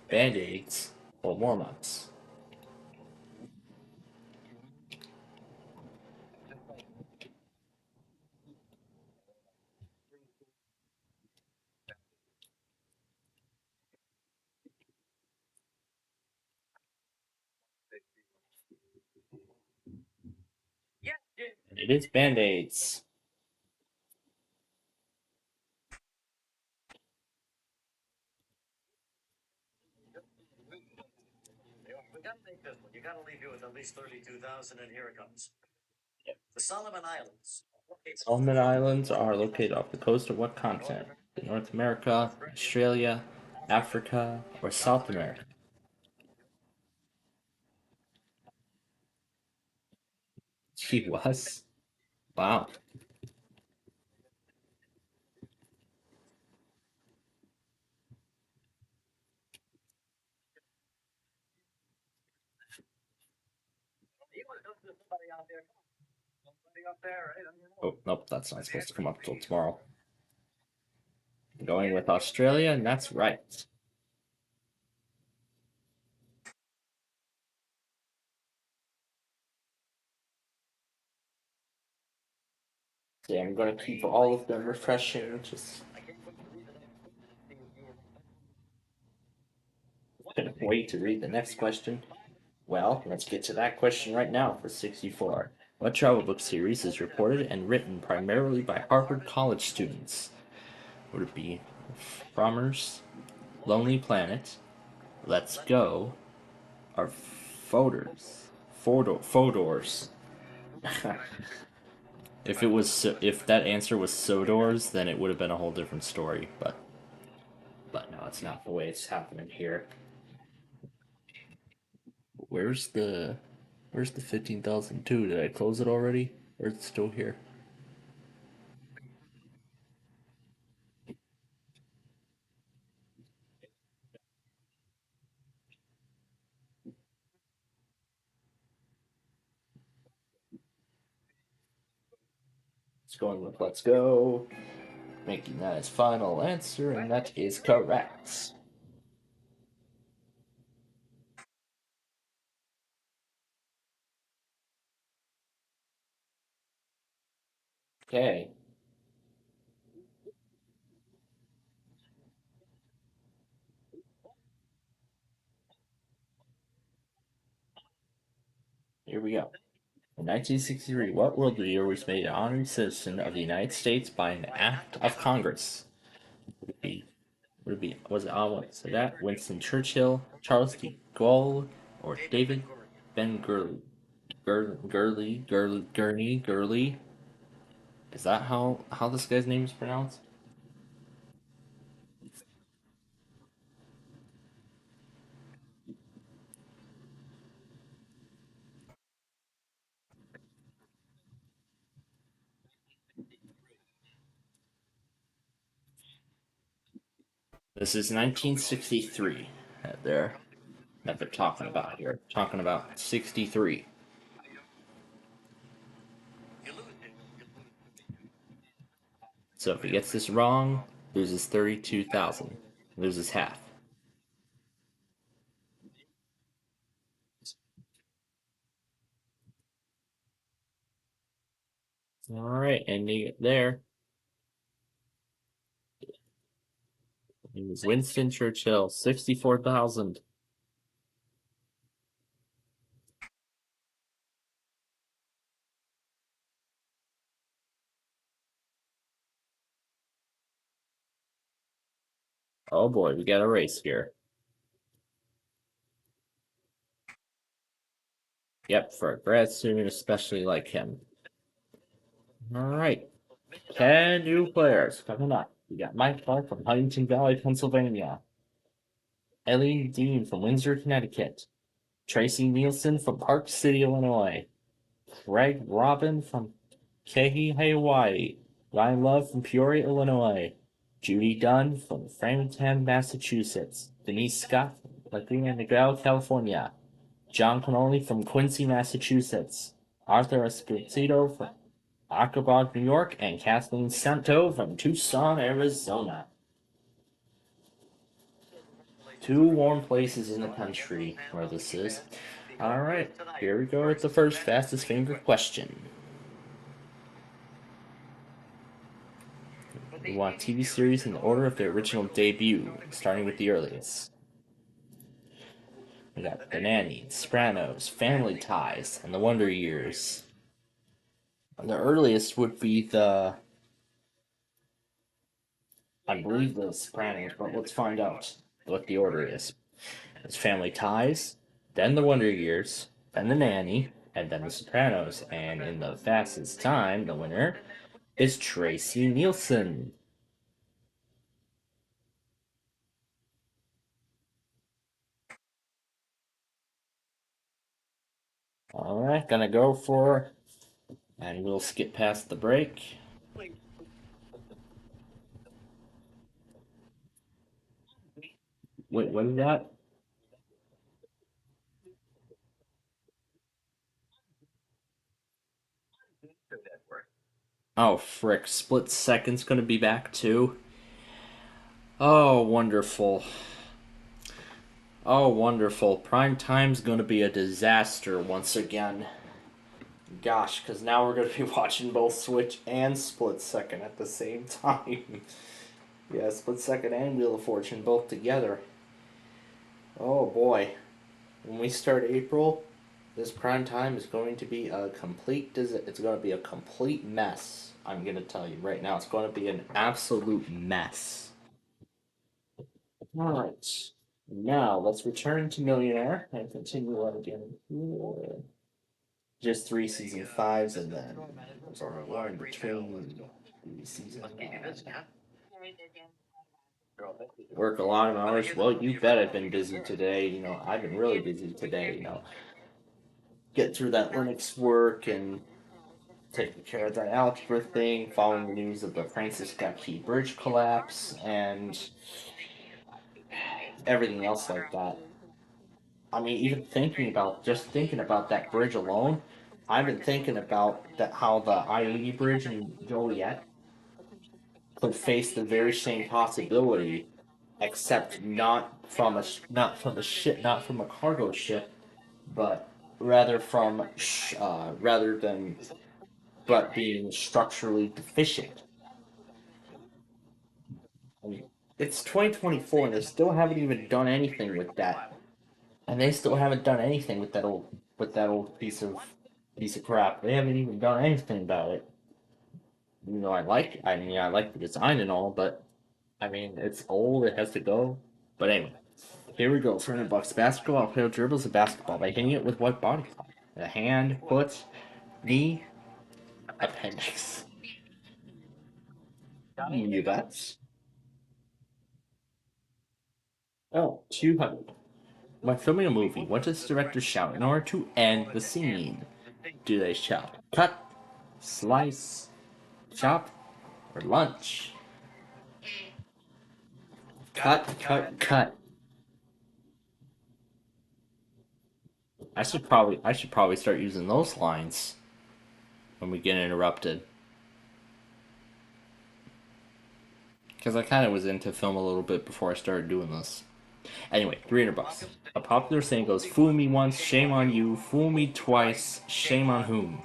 S3: band-aids, or warm-ups? And it is band-aids.
S19: We got to make this one. You got to leave you with at least 32,000, and here it comes. The Solomon Islands.
S3: Solomon Islands are located off the coast of what continent? North America, Australia, Africa, or South America? He was? Wow.
S1: Oh, nope, that's not supposed to come up till tomorrow. Going with Australia, and that's right. Yeah, I'm going to keep all of them refreshing. Just gonna wait to read the next question. Well, let's get to that question right now for 64. What travel book series is reported and written primarily by Harvard College students? Would it be Frommers, Lonely Planet, Let's Go, or Fodors? If that answer was Sodors, then it would have been a whole different story. But no, it's not the way it's happening here. Where's the 15,002? Did I close it already, or is it still here? It's going with Let's Go, making that his final answer, and that is correct. Okay. Here we go. In 1963, what world leader was made an honorary citizen of the United States by an act of Congress? Would it be, was it that Winston Churchill, Charles de Gaulle, or David Ben Gurney? Is that how this guy's name is pronounced? This is 1963 that they're talking about here. Talking about 63. So if he gets this wrong, loses 32,000. Loses half. Alright, ending it there. It was Winston Churchill, 64,000. Oh boy, we got a race here. Yep, for a grad student especially like him. Alright. 10 new players coming up. We got Mike Clark from Huntington Valley, Pennsylvania. Ellie Dean from Windsor, Connecticut. Tracy Nielsen from Park City, Illinois. Craig Robin from Kehi, Hawaii. Ryan Love from Peoria, Illinois. Judy Dunn from Framingham, Massachusetts. Denise Scott from Laguna Niguel, California. John Connolly from Quincy, Massachusetts. Arthur Esposito from Aquebogue, New York. And Kathleen Santo from Tucson, Arizona. 2 warm places in the country where this is. Alright, here we go with the first fastest finger question. We want TV series in the order of their original debut, starting with the earliest. We got The Nanny, Sopranos, Family Ties, and The Wonder Years. The earliest would be I believe The Sopranos, but let's find out what the order is. It's Family Ties, then The Wonder Years, then The Nanny, and then The Sopranos. And in the fastest time, the winner is Tracy Nielsen. Alright, gonna go for, and we'll skip past the break. Wait, what is that? Oh, frick. Split Second's gonna be back too? Oh, wonderful. Oh, wonderful. Prime time's gonna be a disaster once again. Gosh, because now we're gonna be watching both Switch and Split Second at the same time. Yeah, Split Second and Wheel of Fortune both together. Oh boy. When we start April, this prime time is going to be a complete it's going to be a complete mess. I'm going to tell you right now, it's going to be an absolute mess. All right. Now, let's return to Millionaire and continue on again. Just 3 season 5s and then one between season 5. Work a lot of hours. Well, you bet I've been busy today. You know, I've been really busy today. You know, get through that Linux work and taking care of that algebra thing, following the news of the Francis Scott Key Bridge collapse, and everything else like that. I mean, even just thinking about that bridge alone, I've been thinking about that how the I-80 bridge in Joliet could face the very same possibility, except not from a cargo ship, but rather than but being structurally deficient. I mean, it's 2024 and they still haven't even done anything with that. And they still haven't done anything with that old piece of crap. They haven't even done anything about it. You know, I like the design and all, but I mean, it's old. It has to go. But anyway, here we go. For $100 basketball, player dribbles a basketball by hitting it with what body part? A hand, foot, knee, appendix. You bet. Oh, 200. When filming a movie, what does the director shout in order to end the scene? Do they shout cut, slice, chop, or lunch? Cut, cut, cut. I should probably start using those lines when we get interrupted. Because I kind of was into film a little bit before I started doing this. Anyway, $300. A popular saying goes, fool me once, shame on you. Fool me twice, shame on whom?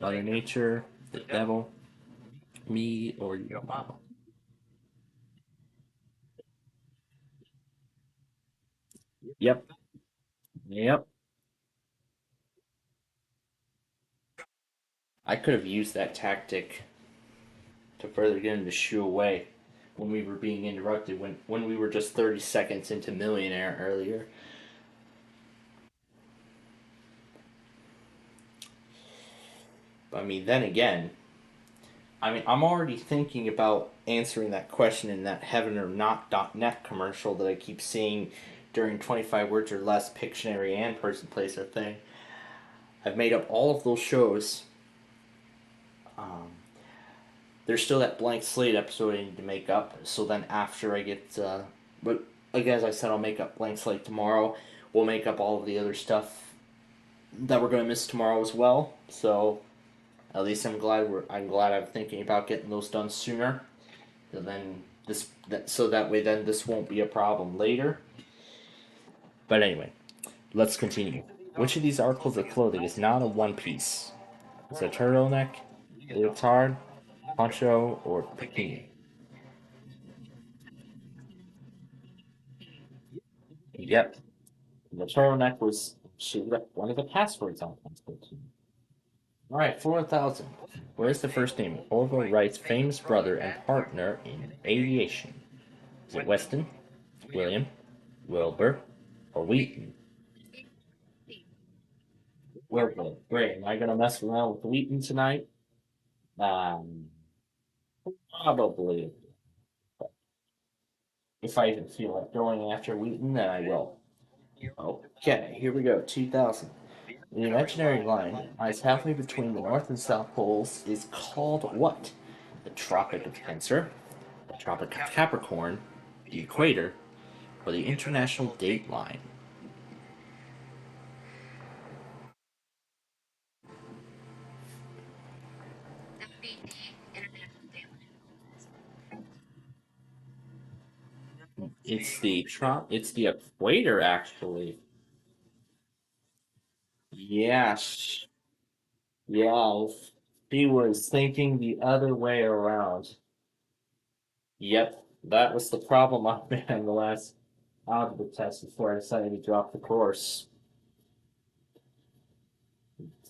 S1: Mother Nature, the devil, me, or you. Yep. Yep. I could have used that tactic to further get him to shoo away when we were being interrupted, when we were just 30 seconds into Millionaire earlier. I mean, then again, I'm already thinking about answering that question in that Heaven or Not.net commercial that I keep seeing during 25 words or less Pictionary and Person, Place, or Thing. I've made up all of those shows. There's still that Blank Slate episode I need to make up, so then after I get, but again, as I said, I'll make up Blank Slate tomorrow. We'll make up all of the other stuff that we're going to miss tomorrow as well, so at least I'm glad I'm thinking about getting those done sooner. So that way then this won't be a problem later. But anyway, let's continue. Which of these articles of clothing is not a one piece? Is it a turtleneck, leotard, poncho, or bikini? Yep. The turtleneck was one of the passwords on Facebook. Alright, 4,000. What is the first name of Orville Wright's famous brother and partner in aviation? Is it Weston, William, Wilbur, or Wheaton? Wilbur. Great. Am I going to mess around with Wheaton tonight? Probably. If I even feel like going after Wheaton, then I will. Okay, here we go. 2000. The imaginary line lies halfway between the North and South Poles is called what? The Tropic of Cancer, the Tropic of Capricorn, the Equator, or the International Date Line? It's the equator, actually. Yes. Yes. She was thinking the other way around. Yep, that was the problem I made on the last algebra test before I decided to drop the course.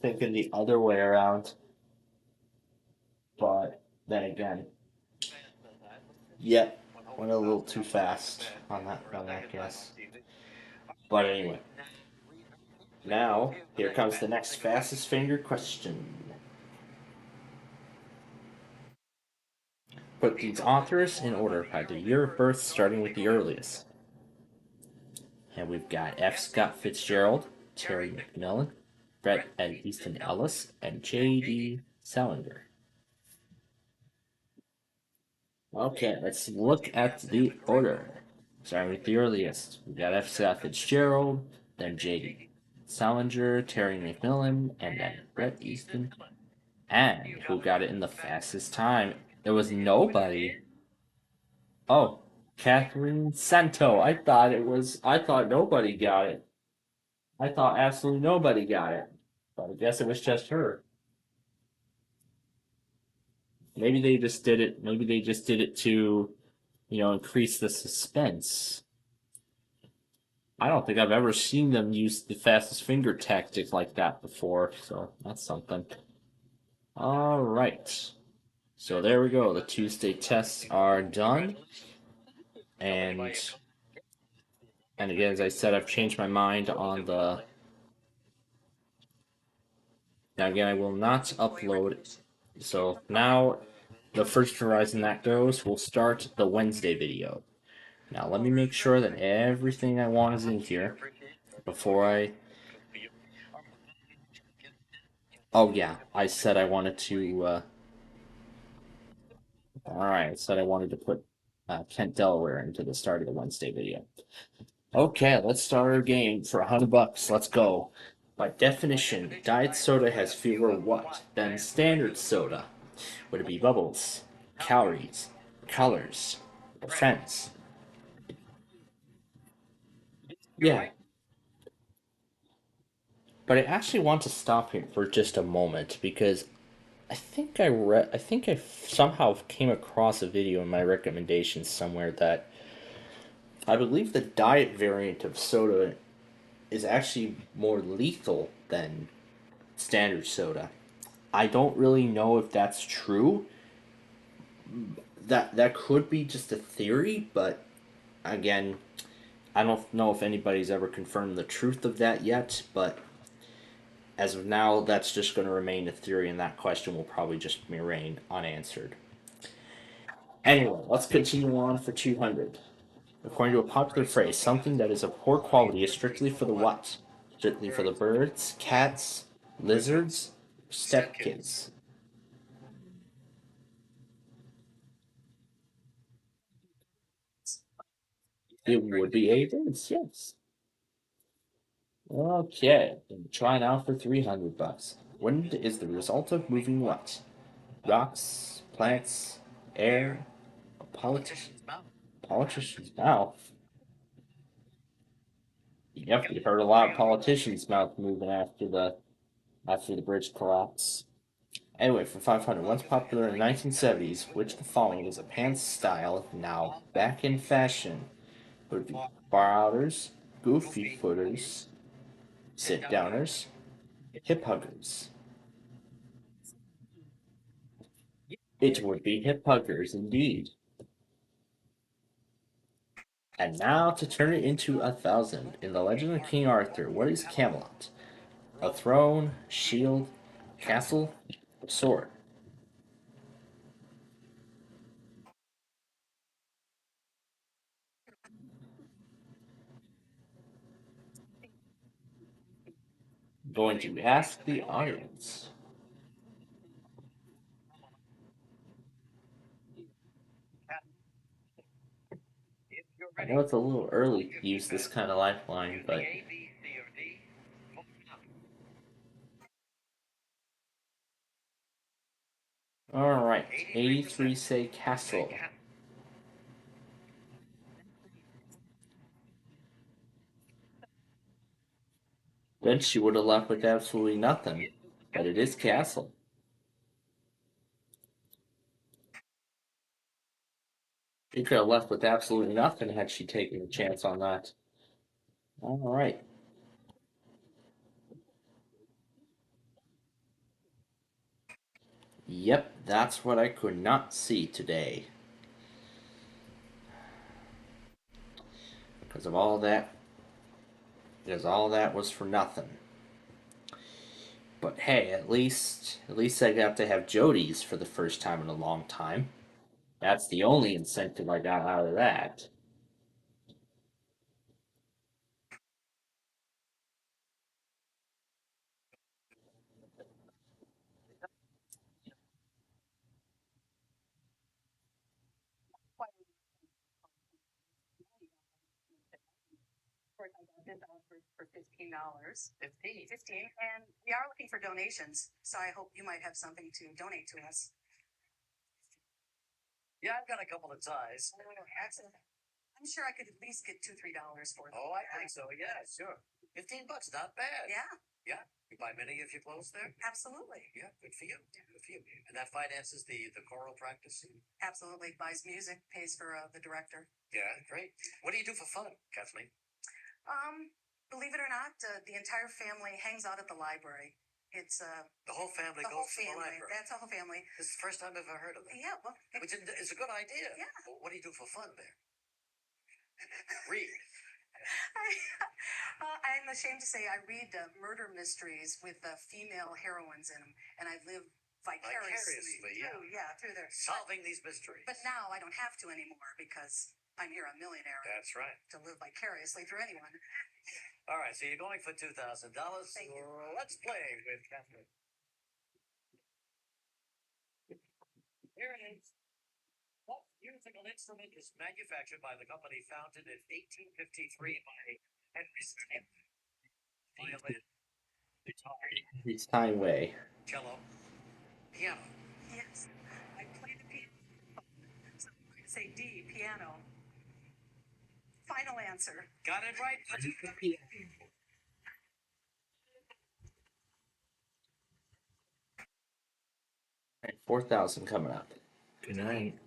S1: Thinking the other way around. But then again, yep, went a little too fast on that guess. But anyway, now here comes the next fastest finger question. Put these authors in order by the year of birth, starting with the earliest. And we've got F. Scott Fitzgerald, Terry McMillan, Brett and Easton Ellis, and J.D. Salinger. Okay, let's look at the order. Starting with the earliest, we've got F. Scott Fitzgerald, then J.D. Salinger, Terry McMillan, and then Brett Easton. And who got it in the fastest time? It was nobody. Oh, Catherine Santo. I thought nobody got it. I thought absolutely nobody got it. But I guess it was just her. Maybe they just did it. Maybe they just did it to, increase the suspense. I don't think I've ever seen them use the fastest finger tactic like that before, so that's something. All right. So there we go. The Tuesday tests are done. And again, as I said, I've changed my mind on the... Now again, I will not upload. So now, the first Horizon that goes will start the Wednesday video. Now let me make sure that everything I want is in here before I... Oh yeah, I said I wanted to... Alright, I said I wanted to put Kent, Delaware into the start of the Wednesday video. Okay, let's start our game for $100. Let's go. By definition, diet soda has fewer what than standard soda? Would it be bubbles, calories, colors, or friends? Yeah. But I actually want to stop here for just a moment because I think I somehow came across a video in my recommendations somewhere that I believe the diet variant of soda is actually more lethal than standard soda. I don't really know if that's true. That could be just a theory, but again, I don't know if anybody's ever confirmed the truth of that yet, but as of now, that's just going to remain a theory, and that question will probably just remain unanswered. Anyway, let's continue on for 200. According to a popular phrase, something that is of poor quality is strictly for the what? Strictly for the birds, cats, lizards, stepkids. It would be a birds, yes. Okay, try now for $300. Wind is the result of moving what? Rocks, plants, air, a politician's mouth. Yep, we heard a lot of politicians' mouth moving after the bridge collapse. Anyway, for 500, once popular in the 1970s, which of the following is a pants style now back in fashion? Would be bar outers, goofy footers, sit downers, hip huggers. It would be hip huggers indeed. And now to turn it into 1,000. In the Legend of King Arthur, what is Camelot? A throne, shield, castle, sword. Going to ask the audience. I know it's a little early to use this kind of lifeline, but... Alright, 83 say castle.
S3: Then she would have left with absolutely nothing. But it is Castle. She could have left with absolutely nothing had she taken a chance on that. All right. Yep, that's what I could not see today. Because all that was for nothing. But hey, at least I got to have Jody's for the first time in a long time. That's the only incentive I got out of that.
S20: For $15. 15. And we are looking for donations, so I hope you might have something to donate to us.
S19: Yeah, I've got a couple of ties.
S20: I'm sure I could at least get $2-3 for them.
S19: Oh, I think so. Yeah, sure. $15, not bad.
S20: Yeah,
S19: Yeah. You buy many of your clothes there?
S20: absolutely.
S19: Yeah, good for you. Good for you. And that finances the choral practice?
S20: Absolutely. Buys music, pays for the director.
S19: Yeah, great. What do you do for fun, Kathleen?
S20: Believe it or not, the entire family hangs out at the library. It's
S19: The whole family
S20: the
S19: goes
S20: whole
S19: to the
S20: family.
S19: library.
S20: That's the whole family.
S19: This is the first time I've ever heard of that.
S20: Yeah, well,
S19: Which is a good idea.
S20: Yeah.
S19: Well, what do you do for fun there? Read.
S20: I'm ashamed to say I read murder mysteries with female heroines in them, and I live vicariously through their
S19: Solving these mysteries.
S20: But now I don't have to anymore because I'm here a millionaire.
S19: That's right.
S20: To live vicariously through anyone.
S19: All right, so you're going for $2,000.
S20: Thank you.
S19: Let's play with Kathleen. Here it is. What musical instrument is manufactured by the company founded in 1853 by Henry Smith? Violin, guitar,
S3: It's Steinway.
S19: cello, piano.
S20: Yes, I play the piano. So I'm going to say D, piano. Final answer.
S19: Got it right.
S3: Alright, 4,000 coming up. Good night.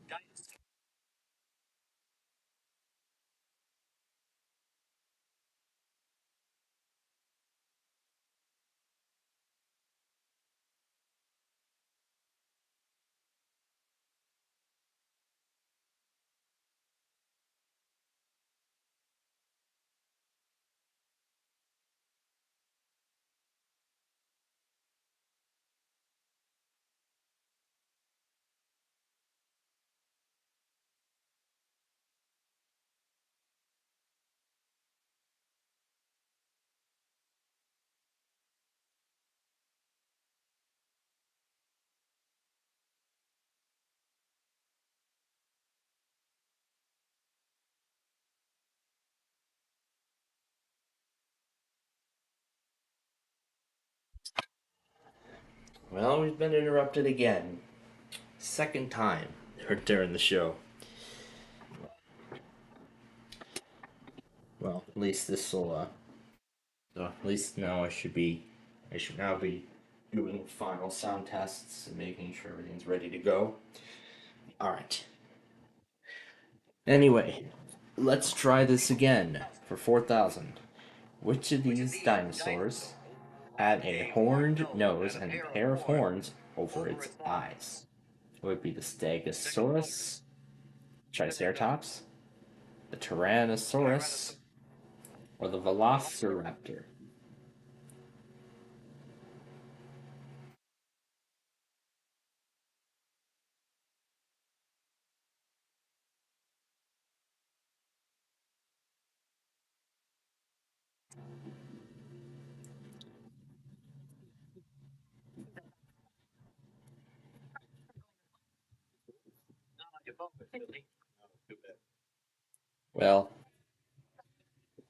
S3: Well, we've been interrupted again. Second time during the show. Well, at least this will, at least now I should now be doing final sound tests and making sure everything's ready to go. Alright. Anyway, let's try this again for 4,000. Which of these dinosaurs had a horned nose and a pair of horns over its eyes? Would it be the Stegosaurus, Triceratops, the Tyrannosaurus, or the Velociraptor? Well,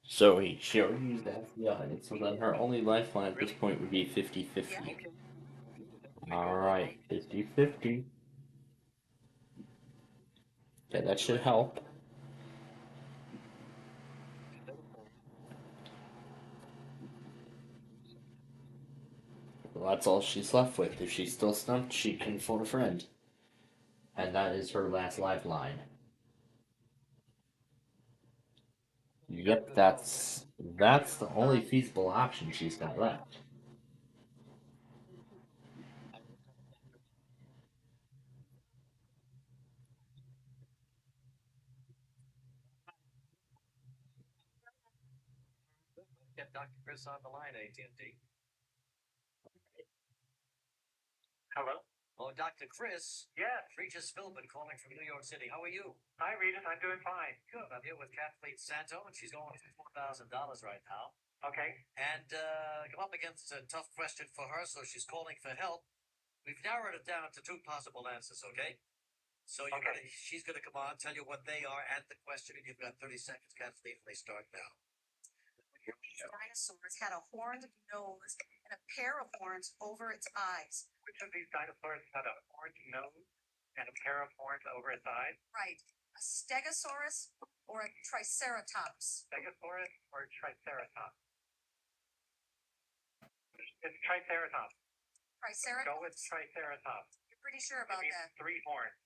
S3: so she already used the FBI, so then her only lifeline at this point would be 50-50. Alright, 50-50. Okay, that should help. Well, that's all she's left with. If she's still stumped, she can phone a friend. And that is her last lifeline. Yep, that's the only feasible option she's got left.
S19: Get Dr. Chris on the line, AT&T. Hello? Oh, Dr. Chris? Yes. Regis Philbin calling from New York City. How are you? Hi, Regis. I'm doing fine. Good. I'm here with Kathleen Santo, and she's going for $4,000 right now. Okay. And come up against a tough question for her, so she's calling for help. We've narrowed it down to two possible answers, okay? So she's going to come on, tell you what they are, and the question, and you've got 30 seconds, Kathleen, they start now.
S20: Dinosaurs had a horned nose and a pair of horns over its eyes.
S19: Which of these dinosaurs had a horned nose and a pair of horns over its eyes?
S20: Right. A stegosaurus or a triceratops?
S19: Stegosaurus or triceratops? It's triceratops.
S20: Triceratops?
S19: Go with triceratops.
S20: You're pretty sure about that?
S19: 3 horns.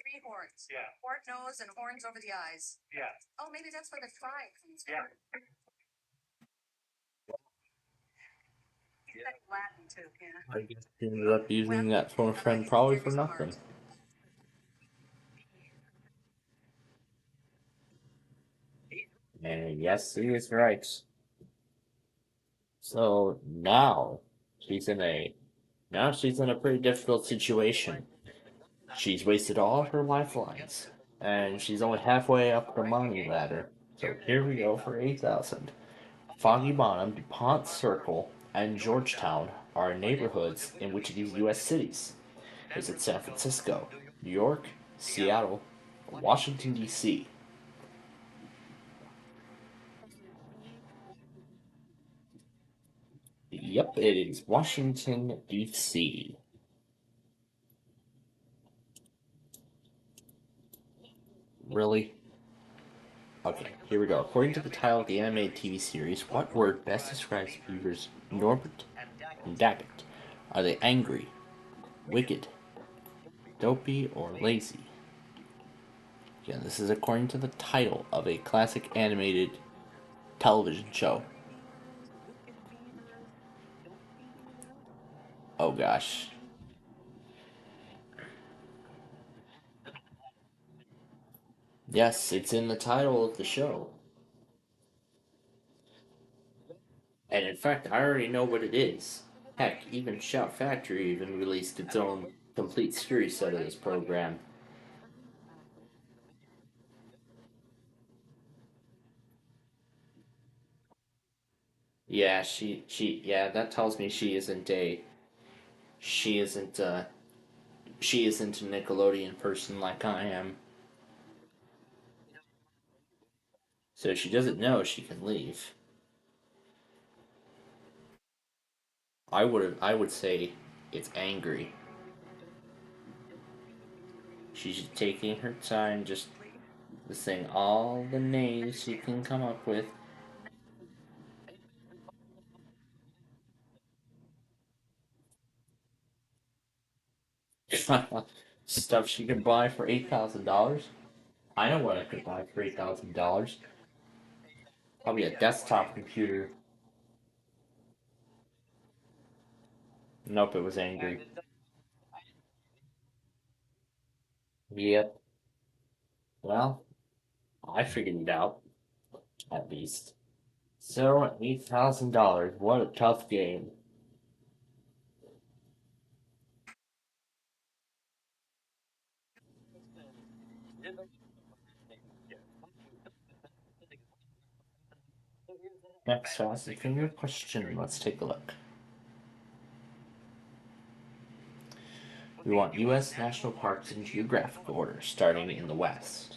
S20: 3 horns?
S19: Yeah.
S20: Horned nose and horns over the eyes?
S19: Yeah.
S20: Oh, maybe that's where the tri comes from.
S19: Yeah.
S20: He said Latin too, yeah.
S3: I guess she ended up using that phone a friend probably for nothing. And yes, he is right. So now she's in a pretty difficult situation. She's wasted all of her lifelines, and she's only halfway up the money ladder. So here we go for 8,000. Foggy Bottom, DuPont Circle, and Georgetown are neighborhoods in which of these U.S. cities? Is it San Francisco, New York, Seattle, or Washington, D.C.? Yep, it is Washington, D.C. Really? Okay, here we go. According to the title of the animated TV series, what word best describes Beaver's Norbert and Daggett? Are they angry, wicked, dopey, or lazy? Again, this is according to the title of a classic animated television show. Oh gosh. Yes, it's in the title of the show. And in fact, I already know what it is. Heck, even Shout Factory even released its own complete series set of this program. Yeah, yeah, that tells me she isn't a Nickelodeon person like I am. So if she doesn't know, she can leave. I would say it's angry. She's taking her time, just saying all the names she can come up with. Stuff she could buy for $8,000. I know what I could buy for $8,000. Probably a desktop computer. Nope, it was angry. Yep. Well, I figured it out, at least. So, $8,000. What a tough game. Next, fast and finger question. Let's take a look. We want U.S. national parks in geographical order, starting in the west.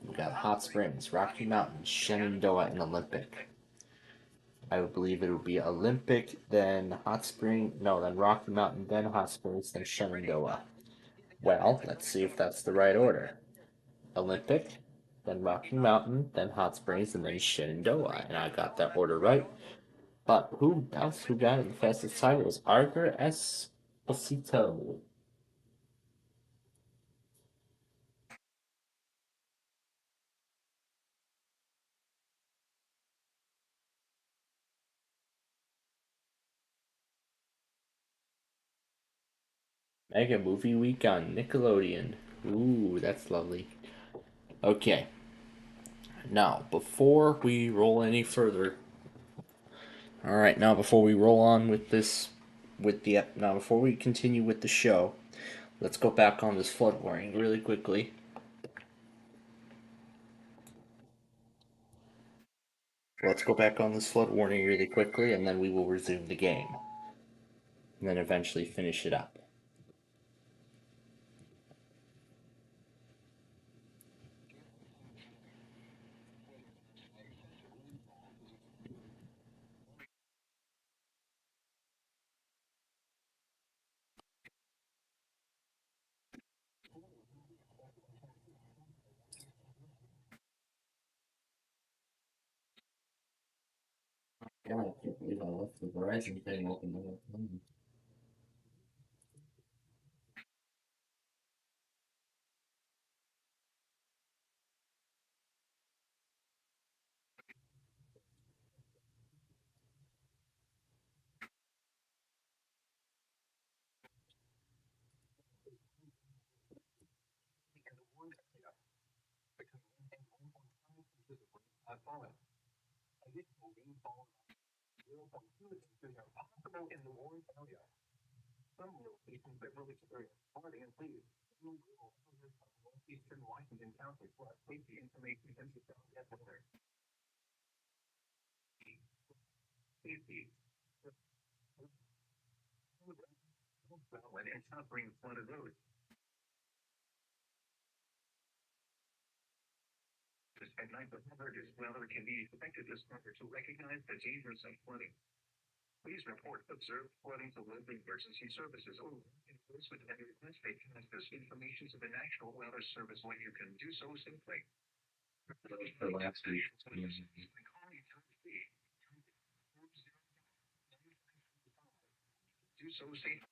S3: We got Hot Springs, Rocky Mountains, Shenandoah, and Olympic. I would believe it would be Olympic, then then Rocky Mountain, then Hot Springs, then Shenandoah. Well, let's see if that's the right order. Olympic, then Rocky Mountain, then Hot Springs, and then Shenandoah. And I got that order right. But who else who got it the fastest time was Arthur Esposito. Mega Movie Week on Nickelodeon. Ooh, that's lovely. Okay. Now, before we roll any further, all right. Now, before we roll on with this, before we continue with the show, let's go back on this flood warning really quickly. Let's go back on this flood warning really quickly, and then we will resume the game, and then eventually finish it up. God, I can't believe I left the Verizon thing open.
S9: At night, the hazardous weather can be expected this summer to recognize the dangers of flooding. Please report observed flooding to local emergency services or enforcement and request they pass this information to the National Weather Service when you can do so safely.
S3: For last week.
S9: Do so safely.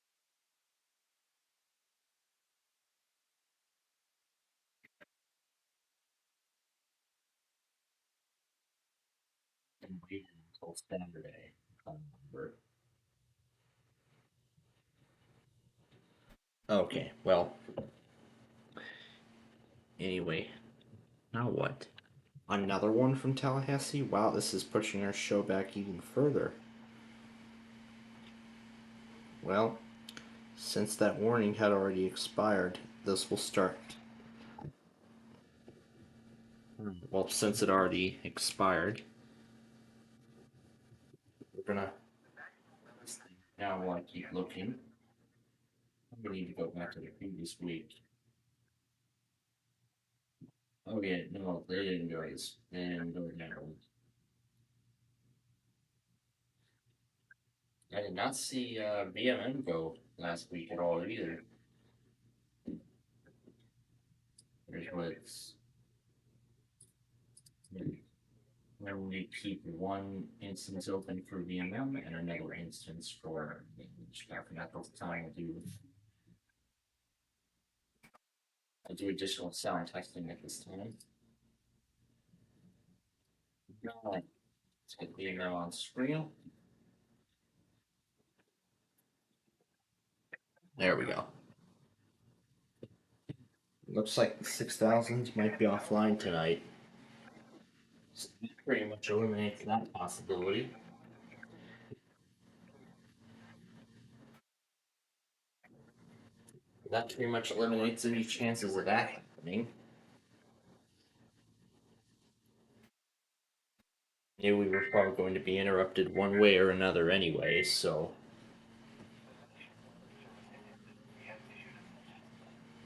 S3: And waited until Saturday. I remember. Okay, well. Anyway, now what? Another one from Tallahassee? Wow, this is pushing our show back even further. Well, since that warning had already expired, this will start. Well, since it already expired, we're gonna. Now, while I keep looking, we need to go back to the previous week. Oh, yeah, no, they didn't go this. They didn't go that one. I did not see BMN go last week at all either. There's what's. Where we keep one instance open for VMM and another instance for staffing at the time I do additional sound testing at this time. Let's get VMM on screen. There we go. Looks like the 6000s might be offline tonight. So that pretty much eliminates that possibility. That pretty much eliminates any chances of that happening. Knew we were probably going to be interrupted one way or another anyway, so.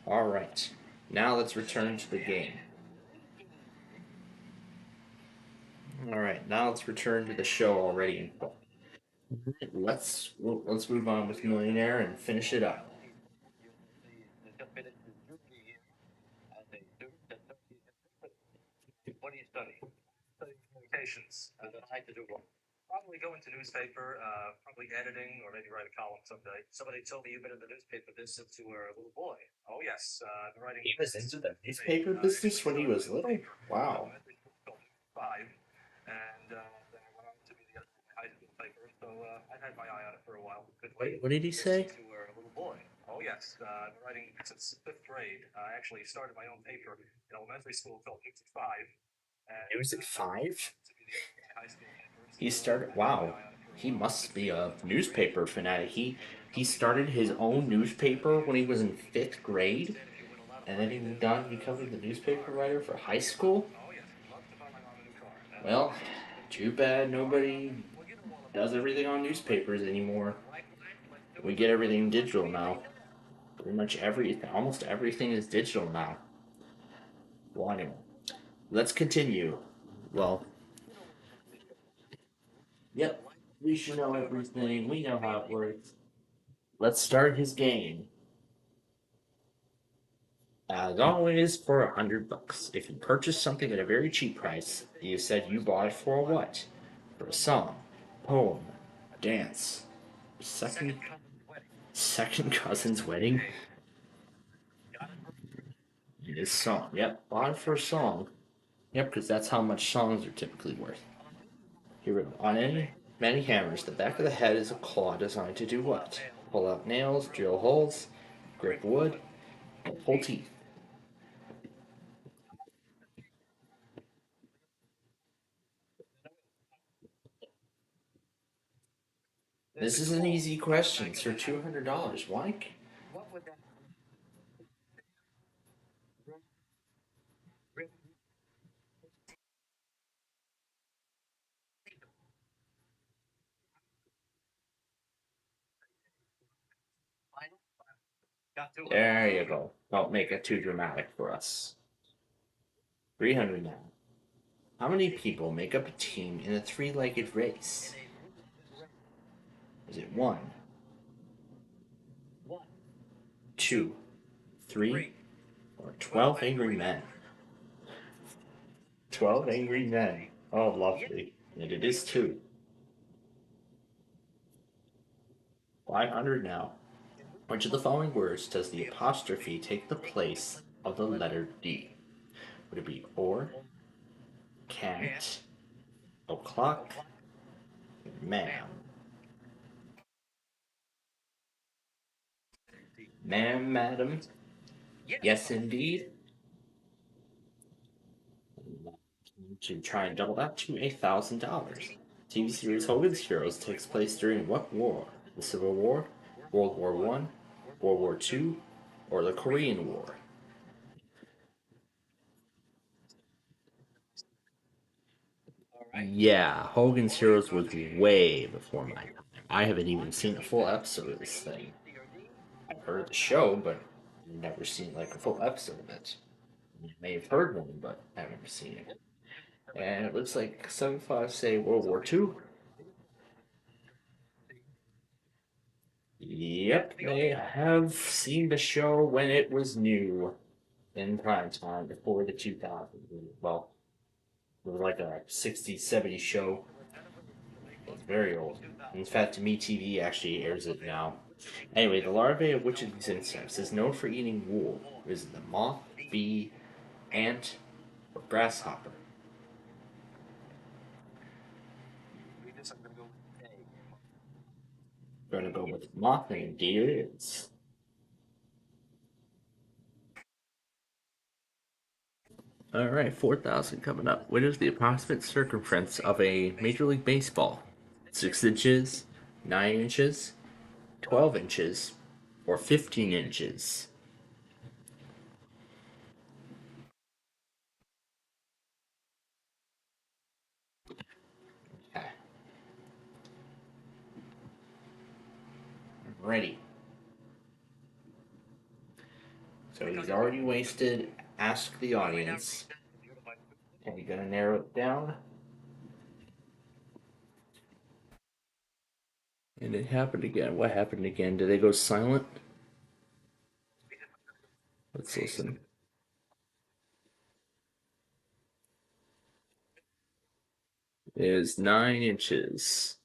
S3: Alright, now let's return to the game. Alright, now let's return to the show already. Let's move on with Millionaire and finish it up.
S19: What do you study? Study communications. And then I had to do what?
S13: Probably go into newspaper, probably editing, or maybe write a column someday. Somebody told me you've been in the newspaper business since you were a little boy. Oh yes, I've been writing.
S3: He was into the newspaper business when he was little? Wow.
S13: 5, and then I went on to be the editor of my high school paper. So I've had my eye on it for a while. Good
S3: Wait, what did he say?
S13: Since you were a little boy. Oh yes, I've been writing since 5th grade. I actually started my own paper in elementary school called News at 5. And,
S3: It was at 5?
S13: high school paper.
S3: He started. Wow. He must be a newspaper fanatic. He started his own newspaper when he was in 5th grade, and then he moved on to becoming the newspaper writer for high school? Well, too bad nobody does everything on newspapers anymore. We get everything digital now. Pretty much almost everything is digital now. Well, anyway, let's continue. Well, yep, we should know everything. We know how it works. Let's start his game. As always, for $100. If you purchase something at a very cheap price, you said you bought it for what? For a song, poem, dance, second cousin's wedding. His song. Yep, bought it for a song. Yep, because that's how much songs are typically worth. Here we go. On many hammers, the back of the head is a claw designed to do what? Pull out nails, drill holes, grip wood, and pull teeth. This is an easy question. It's for $200. Why?
S13: What would that?
S3: There you go. Don't make it too dramatic for us. 300 now. How many people make up a team in a three-legged race? Is it 1, 2, 3, or 12 angry men? 12 angry men. Oh, lovely. And it is 2. 500 now. Which of the following words does the apostrophe take the place of the letter D? Would it be or, cat, o'clock, ma'am? Ma'am, madam? Yes, indeed. To try and double that to $1,000. TV series Hogan's Heroes takes place during what war? The Civil War, World War I, World War II, or the Korean War? Yeah, Hogan's Heroes was way before my time. I haven't even seen a full episode of this thing. I've heard of the show, but never seen like a full episode of it. I may have heard one, but I've never seen it. And it looks like 75 say World War II. Yep, they have seen the show when it was new in prime time before the 2000s. Well, it was like a 60s, 70s show. It's very old. In fact, MeTV actually airs it now. Anyway, the larvae of which of these insects is known for eating wool? Is it the moth, bee, ant, or grasshopper? We're gonna go with moth, and indeed it is. Alright, 4,000 coming up. What is the approximate circumference of a Major League Baseball? 6 inches, 9 inches, 12 inches, or 15 inches? Okay. Ready. So he's already wasted Ask the Audience. And you're gonna narrow it down. And it happened again. What happened again? Did they go silent? Let's listen. is 9 inches.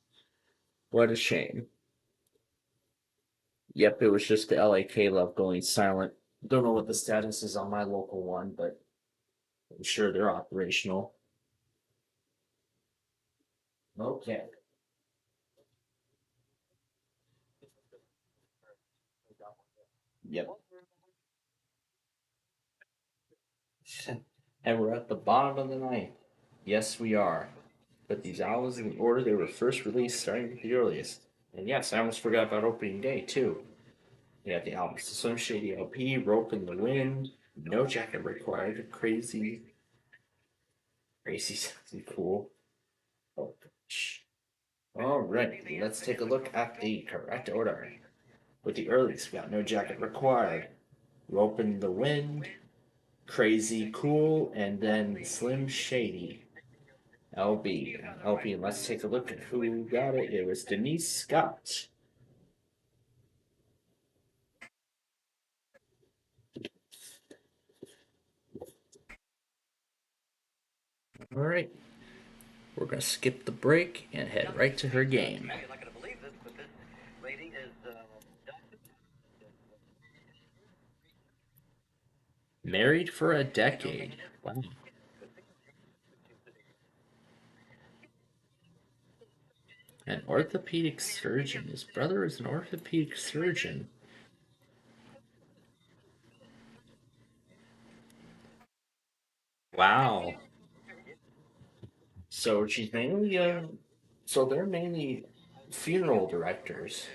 S3: What a shame. Yep, it was just the LAK Love going silent. Don't know what the status is on my local one, but I'm sure they're operational. Okay. Yep. And we're at the bottom of the ninth. Yes, we are. But these owls in the order they were first released, starting with the earliest. And yes, I almost forgot about opening day, too. We got the albums The Slim Shady LP, Rope in the Wind, No Jacket Required, Crazy, Something Cool. Oh, shh. Alright, let's take a look at the correct order. With the earliest, we got No Jacket Required, Rope in the Wind, Crazy Cool, and then Slim Shady. LB. LB, and let's take a look at who got it. It was Denise Scott. Alright. We're going to skip the break and head right to her game.
S19: You're not going to believe this, but this lady is
S3: Married for a decade. Wow. An orthopedic surgeon. His brother is an orthopedic surgeon. Wow. So she's mainly so they're mainly funeral directors.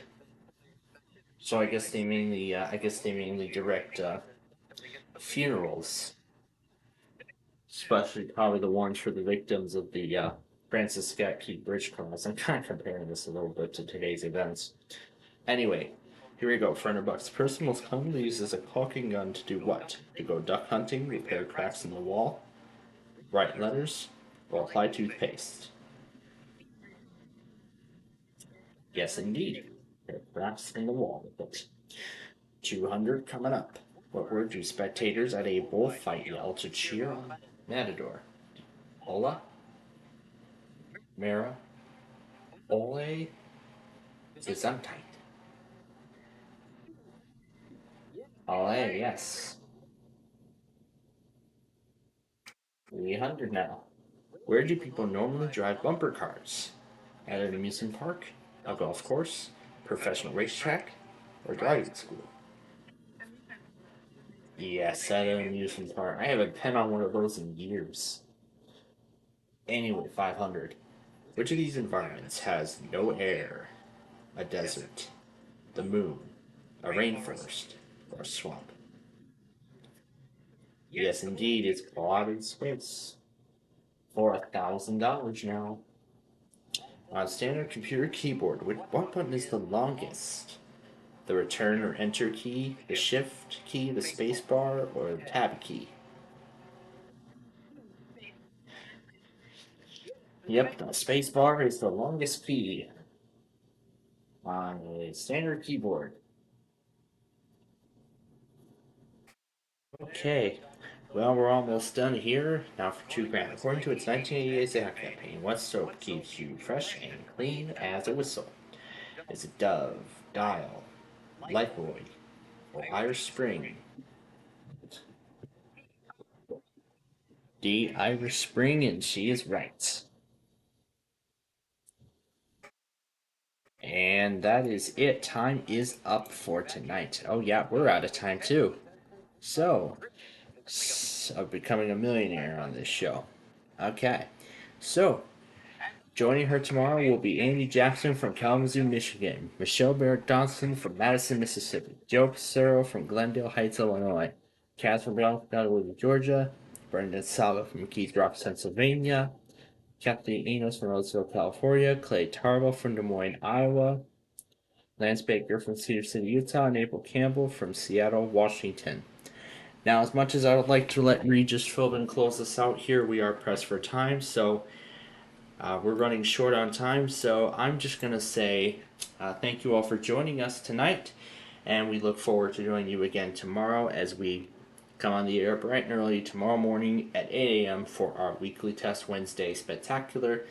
S3: So I guess they mainly direct funerals, especially probably the ones for the victims of the Francis Scott Key Bridge collapse. I'm kind of comparing this a little bit to today's events. Anyway, here we go. For $100, the person most commonly uses a caulking gun to do what? To go duck hunting, repair cracks in the wall, write letters, or apply toothpaste. Yes, indeed. Repair cracks in the wall with it. 200 coming up. What word do spectators at a bullfight yell to cheer on Matador? Hola? Mara? Ole? Gesundheit. Ole, yes. 300 now. Where do people normally drive bumper cars? At an amusement park, a golf course, professional racetrack, or driving school? Yes, at an amusement park. I haven't been on one of those in years. Anyway, 500. Which of these environments has no air? A desert, the moon, a rainforest, or a swamp? Yes, indeed, it's clouded space. For $1,000 now. On a standard computer keyboard, what button is the longest? The return or enter key, the shift key, the space bar, or the tab key? Yep, the space bar is the longest key on a standard keyboard. Okay, well, we're almost done here. Now for $2,000. According to its 1988 ad campaign, what soap keeps you fresh and clean as a whistle? Is it Dove, Dial, Lifebuoy, or Irish Spring? D. Irish Spring, and she is right. And that is it. Time is up for tonight. Oh yeah, we're out of time too. So, of becoming a millionaire on this show. Okay, so joining her tomorrow will be Andy Jackson from Kalamazoo, Michigan, Michelle Barrett Dawson from Madison, Mississippi, Joe Pissarro from Glendale Heights, Illinois, Catherine Brown from Honolulu, Georgia, Brendan Saba from Keith Rock, Pennsylvania, Kathleen Enos from Roseville, California, Clay Tarbo from Des Moines, Iowa, Lance Baker from Cedar City, Utah, and April Campbell from Seattle, Washington. Now, as much as I would like to let Regis Philbin close this out here, we are pressed for time, so we're running short on time, so I'm just going to say thank you all for joining us tonight, and we look forward to joining you again tomorrow as we come on the air bright and early tomorrow morning at 8 a.m. for our weekly Test Wednesday Spectacular.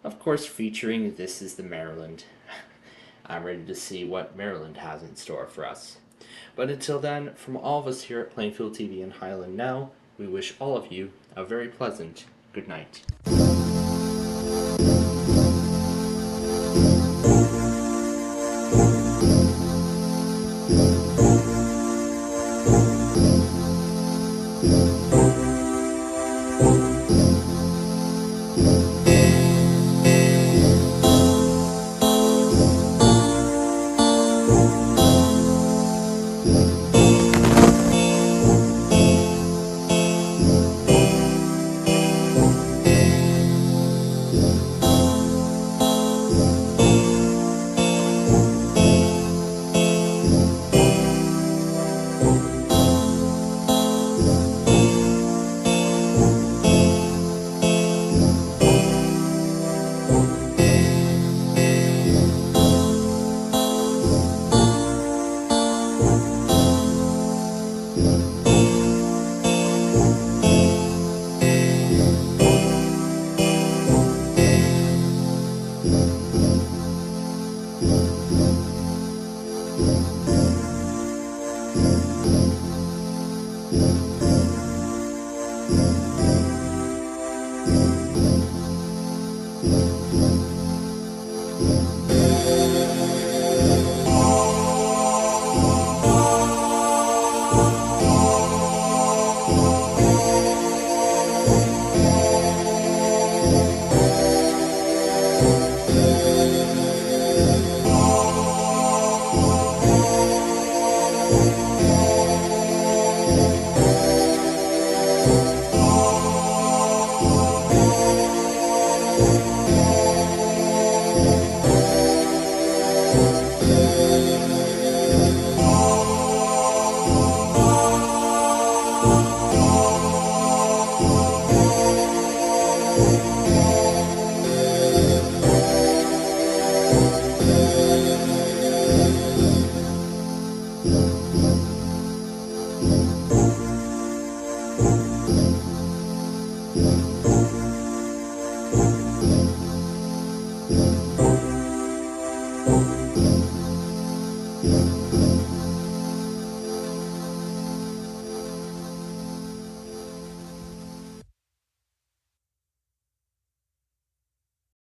S3: Of course, featuring This is the Maryland. I'm ready to see what Maryland has in store for us. But until then, from all of us here at Plainfield TV and Highland Now, we wish all of you a very pleasant good night.